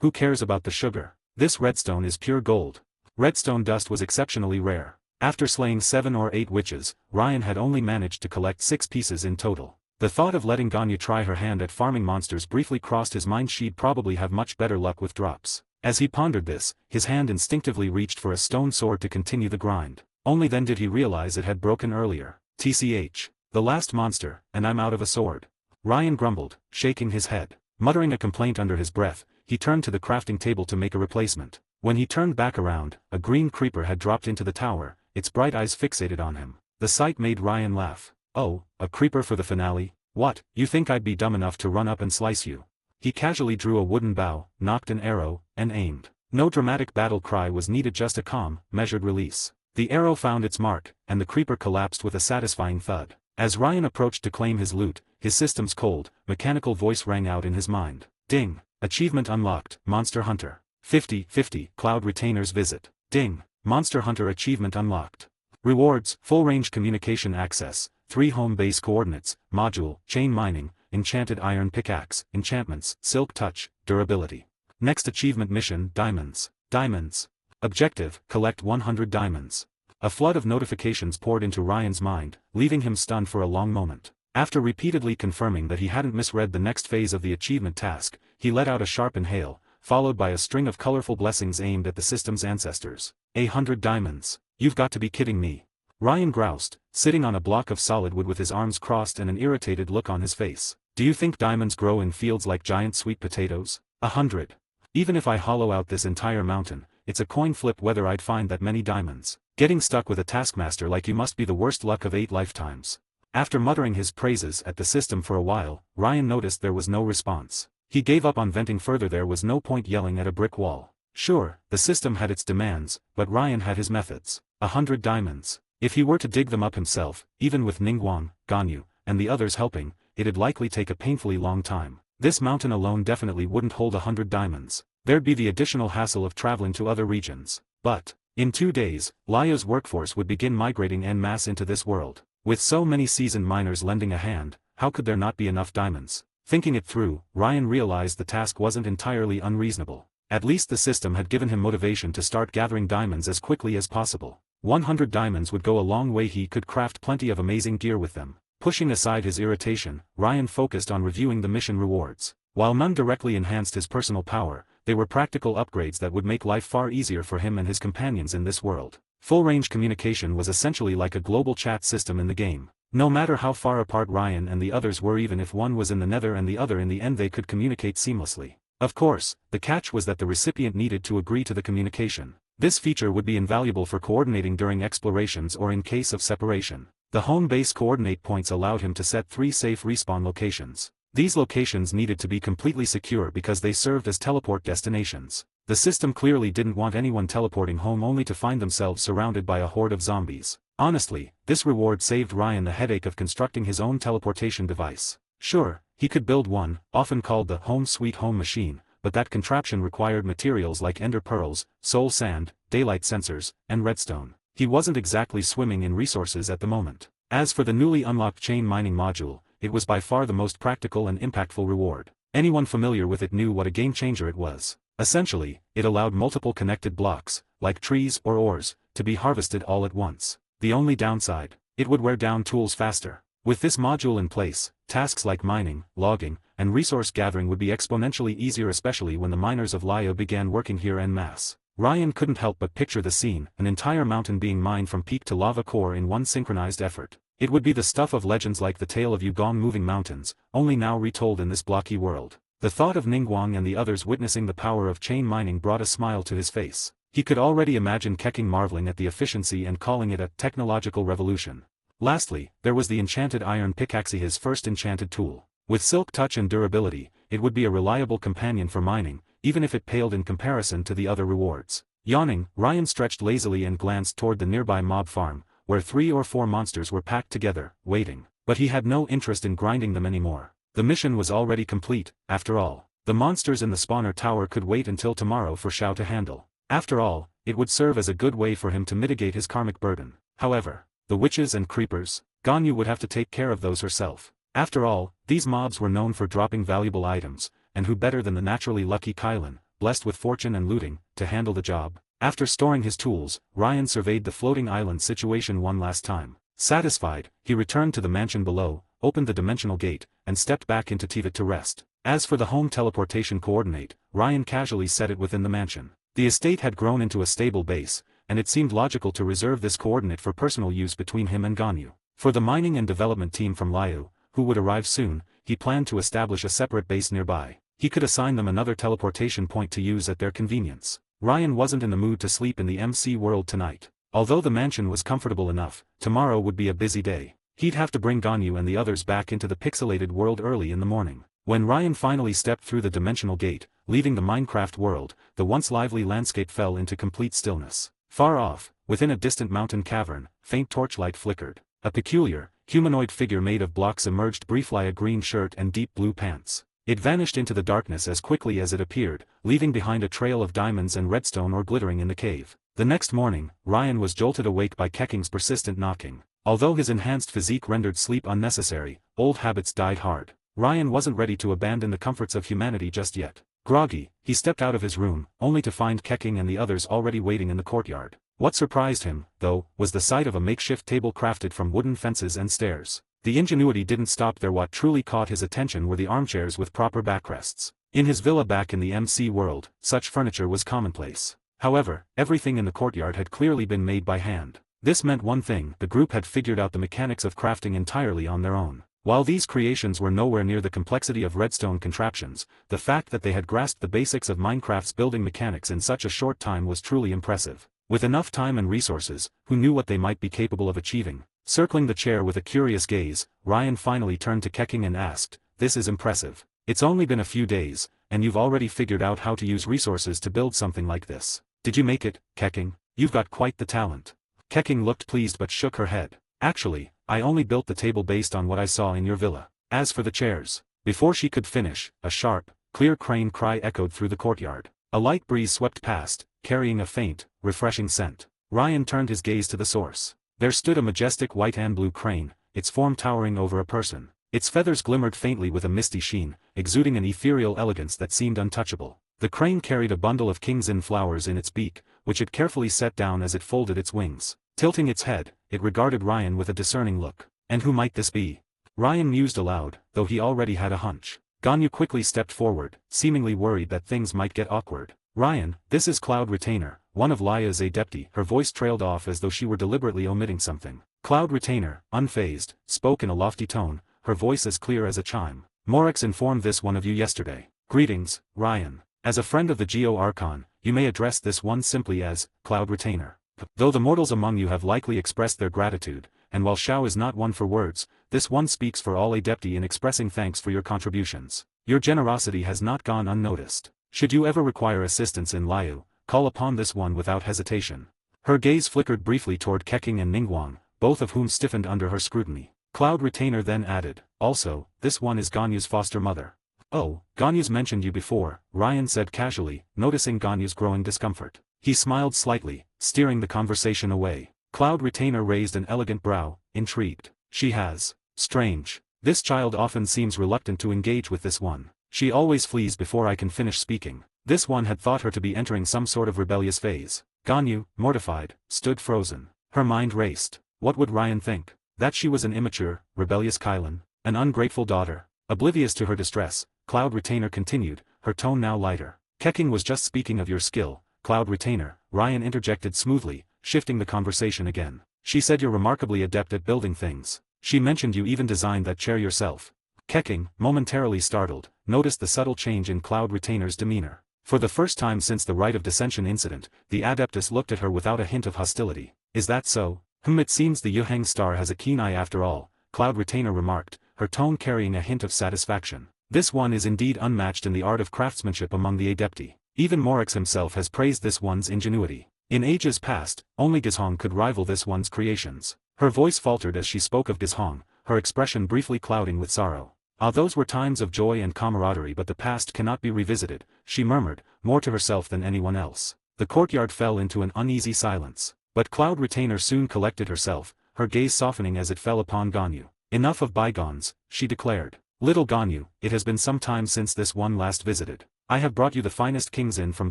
Who cares about the sugar? This redstone is pure gold. Redstone dust was exceptionally rare. After slaying 7 or 8 witches, Ryan had only managed to collect 6 pieces in total. The thought of letting Ganyu try her hand at farming monsters briefly crossed his mind. She'd probably have much better luck with drops. As he pondered this, his hand instinctively reached for a stone sword to continue the grind. Only then did he realize it had broken earlier. TCH. The last monster, and I'm out of a sword. Ryan grumbled, shaking his head. Muttering a complaint under his breath, he turned to the crafting table to make a replacement. When he turned back around, a green creeper had dropped into the tower, its bright eyes fixated on him. The sight made Ryan laugh. Oh, a creeper for the finale? What, you think I'd be dumb enough to run up and slice you? He casually drew a wooden bow, knocked an arrow, and aimed. No dramatic battle cry was needed, just a calm, measured release. The arrow found its mark, and the creeper collapsed with a satisfying thud. As Ryan approached to claim his loot, his system's cold, mechanical voice rang out in his mind. Ding! Achievement unlocked, Monster Hunter. 50/50, Cloud Retainers visit. Ding! Monster Hunter achievement unlocked. Rewards, full-range communication access, 3 home base coordinates, module, chain mining, enchanted iron pickaxe, enchantments, silk touch, durability. Next achievement mission, diamonds. Diamonds. Objective, collect 100 diamonds. A flood of notifications poured into Ryan's mind, leaving him stunned for a long moment. After repeatedly confirming that he hadn't misread the next phase of the achievement task, he let out a sharp inhale, followed by a string of colorful blessings aimed at the system's ancestors. 100 diamonds. You've got to be kidding me. Ryan groused, sitting on a block of solid wood with his arms crossed and an irritated look on his face. Do you think diamonds grow in fields like giant sweet potatoes? 100. Even if I hollow out this entire mountain, it's a coin flip whether I'd find that many diamonds. Getting stuck with a taskmaster like you must be the worst luck of 8 lifetimes. After muttering his praises at the system for a while, Ryan noticed there was no response. He gave up on venting further. There was no point yelling at a brick wall. Sure, the system had its demands, but Ryan had his methods. 100 diamonds. If he were to dig them up himself, even with Ningguang, Ganyu, and the others helping, it'd likely take a painfully long time. This mountain alone definitely wouldn't hold 100 diamonds. There'd be the additional hassle of traveling to other regions. But, in 2 days, Liyue's workforce would begin migrating en masse into this world. With so many seasoned miners lending a hand, how could there not be enough diamonds? Thinking it through, Ryan realized the task wasn't entirely unreasonable. At least the system had given him motivation to start gathering diamonds as quickly as possible. 100 diamonds would go a long way. He could craft plenty of amazing gear with them. Pushing aside his irritation, Ryan focused on reviewing the mission rewards. While none directly enhanced his personal power, they were practical upgrades that would make life far easier for him and his companions in this world. Full-range communication was essentially like a global chat system in the game. No matter how far apart Ryan and the others were, even if one was in the Nether and the other in the end, they could communicate seamlessly. Of course, the catch was that the recipient needed to agree to the communication. This feature would be invaluable for coordinating during explorations or in case of separation. The home base coordinate points allowed him to set 3 safe respawn locations. These locations needed to be completely secure because they served as teleport destinations. The system clearly didn't want anyone teleporting home only to find themselves surrounded by a horde of zombies. Honestly, this reward saved Ryan the headache of constructing his own teleportation device. Sure, he could build one, often called the Home Sweet Home machine, but that contraption required materials like ender pearls, soul sand, daylight sensors, and redstone. He wasn't exactly swimming in resources at the moment. As for the newly unlocked chain mining module, it was by far the most practical and impactful reward. Anyone familiar with it knew what a game-changer it was. Essentially, it allowed multiple connected blocks, like trees or ores, to be harvested all at once. The only downside, it would wear down tools faster. With this module in place, tasks like mining, logging, and resource gathering would be exponentially easier, especially when the miners of Liyue began working here en masse. Ryan couldn't help but picture the scene, an entire mountain being mined from peak to lava core in one synchronized effort. It would be the stuff of legends like the tale of Yugong moving mountains, only now retold in this blocky world. The thought of Ningguang and the others witnessing the power of chain mining brought a smile to his face. He could already imagine Keqing marveling at the efficiency and calling it a technological revolution. Lastly, there was the enchanted iron pickaxe, his first enchanted tool. With silk touch and durability, it would be a reliable companion for mining, even if it paled in comparison to the other rewards. Yawning, Ryan stretched lazily and glanced toward the nearby mob farm, where 3 or 4 monsters were packed together, waiting. But he had no interest in grinding them anymore. The mission was already complete, after all. The monsters in the spawner tower could wait until tomorrow for Xiao to handle. After all, it would serve as a good way for him to mitigate his karmic burden. However, the witches and creepers, Ganyu would have to take care of those herself. After all, these mobs were known for dropping valuable items, and who better than the naturally lucky Keqing, blessed with fortune and looting, to handle the job. After storing his tools, Ryan surveyed the floating island situation one last time. Satisfied, he returned to the mansion below, opened the dimensional gate, and stepped back into Teyvat to rest. As for the home teleportation coordinate, Ryan casually set it within the mansion. The estate had grown into a stable base, and it seemed logical to reserve this coordinate for personal use between him and Ganyu. For the mining and development team from Liyue, who would arrive soon, he planned to establish a separate base nearby. He could assign them another teleportation point to use at their convenience. Ryan wasn't in the mood to sleep in the MC world tonight. Although the mansion was comfortable enough, tomorrow would be a busy day. He'd have to bring Ganyu and the others back into the pixelated world early in the morning. When Ryan finally stepped through the dimensional gate, leaving the Minecraft world, the once lively landscape fell into complete stillness. Far off, within a distant mountain cavern, faint torchlight flickered. A peculiar, humanoid figure made of blocks emerged briefly, a green shirt and deep blue pants. It vanished into the darkness as quickly as it appeared, leaving behind a trail of diamonds and redstone or glittering in the cave. The next morning, Ryan was jolted awake by Keqing's persistent knocking. Although his enhanced physique rendered sleep unnecessary, old habits died hard. Ryan wasn't ready to abandon the comforts of humanity just yet. Groggy, he stepped out of his room, only to find Keqing and the others already waiting in the courtyard. What surprised him, though, was the sight of a makeshift table crafted from wooden fences and stairs. The ingenuity didn't stop there. What truly caught his attention were the armchairs with proper backrests. In his villa back in the MC world, such furniture was commonplace. However, everything in the courtyard had clearly been made by hand. This meant one thing: the group had figured out the mechanics of crafting entirely on their own. While these creations were nowhere near the complexity of redstone contraptions, the fact that they had grasped the basics of Minecraft's building mechanics in such a short time was truly impressive. With enough time and resources, who knew what they might be capable of achieving? Circling the chair with a curious gaze, Ryan finally turned to Keqing and asked, "This is impressive. It's only been a few days, and you've already figured out how to use resources to build something like this. Did you make it, Keqing? You've got quite the talent." Keqing looked pleased but shook her head. "Actually, I only built the table based on what I saw in your villa. As for the chairs..." Before she could finish, a sharp, clear crane cry echoed through the courtyard. A light breeze swept past, carrying a faint, refreshing scent. Ryan turned his gaze to the source. There stood a majestic white and blue crane, its form towering over a person. Its feathers glimmered faintly with a misty sheen, exuding an ethereal elegance that seemed untouchable. The crane carried a bundle of King's flowers in its beak, which it carefully set down as it folded its wings. Tilting its head, it regarded Ryan with a discerning look. And who might this be? Ryan mused aloud, though he already had a hunch. Ganyu quickly stepped forward, seemingly worried that things might get awkward. "Ryan, this is Cloud Retainer, one of Liyue's adepti." Her voice trailed off as though she were deliberately omitting something. Cloud Retainer, unfazed, spoke in a lofty tone, her voice as clear as a chime. "Morex informed this one of you yesterday. Greetings, Ryan. As a friend of the Geo Archon, you may address this one simply as Cloud Retainer. Though the mortals among you have likely expressed their gratitude, and while Xiao is not one for words, this one speaks for all adepti in expressing thanks for your contributions. Your generosity has not gone unnoticed. Should you ever require assistance in Liyue, call upon this one without hesitation." Her gaze flickered briefly toward Keqing and Ningguang, both of whom stiffened under her scrutiny. Cloud Retainer then added, "Also, this one is Ganyu's foster mother." "Oh, Ganyu's mentioned you before," Ryan said casually, noticing Ganyu's growing discomfort. He smiled slightly, steering the conversation away. Cloud Retainer raised an elegant brow, intrigued. "She has. Strange. This child often seems reluctant to engage with this one. She always flees before I can finish speaking." This one had thought her to be entering some sort of rebellious phase. Ganyu, mortified, stood frozen. Her mind raced. What would Ryan think? That she was an immature, rebellious Keqing, an ungrateful daughter? Oblivious to her distress, Cloud Retainer continued, her tone now lighter. "Keqing was just speaking of your skill, Cloud Retainer," Ryan interjected smoothly, shifting the conversation again. "She said you're remarkably adept at building things. She mentioned you even designed that chair yourself." Keqing, momentarily startled, noticed the subtle change in Cloud Retainer's demeanor. For the first time since the Rite of Dissension incident, the Adeptus looked at her without a hint of hostility. "Is that so? It seems the Yuheng star has a keen eye after all," Cloud Retainer remarked, her tone carrying a hint of satisfaction. "This one is indeed unmatched in the art of craftsmanship among the Adepti. Even Morix himself has praised this one's ingenuity. In ages past, only Gizhong could rival this one's creations. Her voice faltered as she spoke of Gizhong, her expression briefly clouding with sorrow. Ah, those were times of joy and camaraderie, but the past cannot be revisited, she murmured, more to herself than anyone else. The courtyard fell into an uneasy silence. But Cloud Retainer soon collected herself, her gaze softening as it fell upon Ganyu. Enough of bygones, she declared. Little Ganyu, it has been some time since this one last visited. I have brought you the finest Kingsin from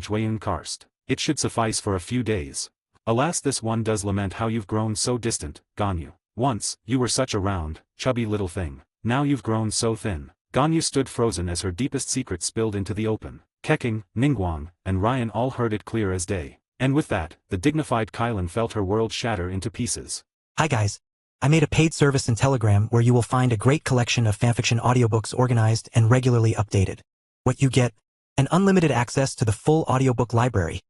Jueyun Karst. It should suffice for a few days. Alas, this one does lament how you've grown so distant, Ganyu. Once, you were such a round, chubby little thing. Now you've grown so thin. Ganyu stood frozen as her deepest secret spilled into the open. Keqing, Ningguang, and Ryan all heard it clear as day. And with that, the dignified Kylan felt her world shatter into pieces. Hi guys. I made a paid service in Telegram where you will find a great collection of fanfiction audiobooks organized and regularly updated. What you get? An unlimited access to the full audiobook library.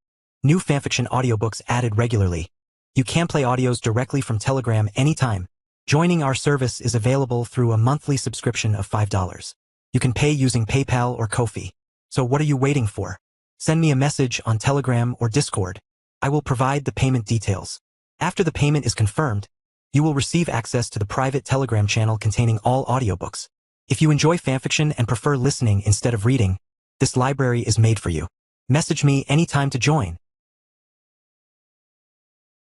New fanfiction audiobooks added regularly. You can play audios directly from Telegram anytime. Joining our service is available through a monthly subscription of $5. You can pay using PayPal or Ko-fi. So what are you waiting for? Send me a message on Telegram or Discord. I will provide the payment details. After the payment is confirmed, you will receive access to the private Telegram channel containing all audiobooks. If you enjoy fanfiction and prefer listening instead of reading, this library is made for you. Message me anytime to join.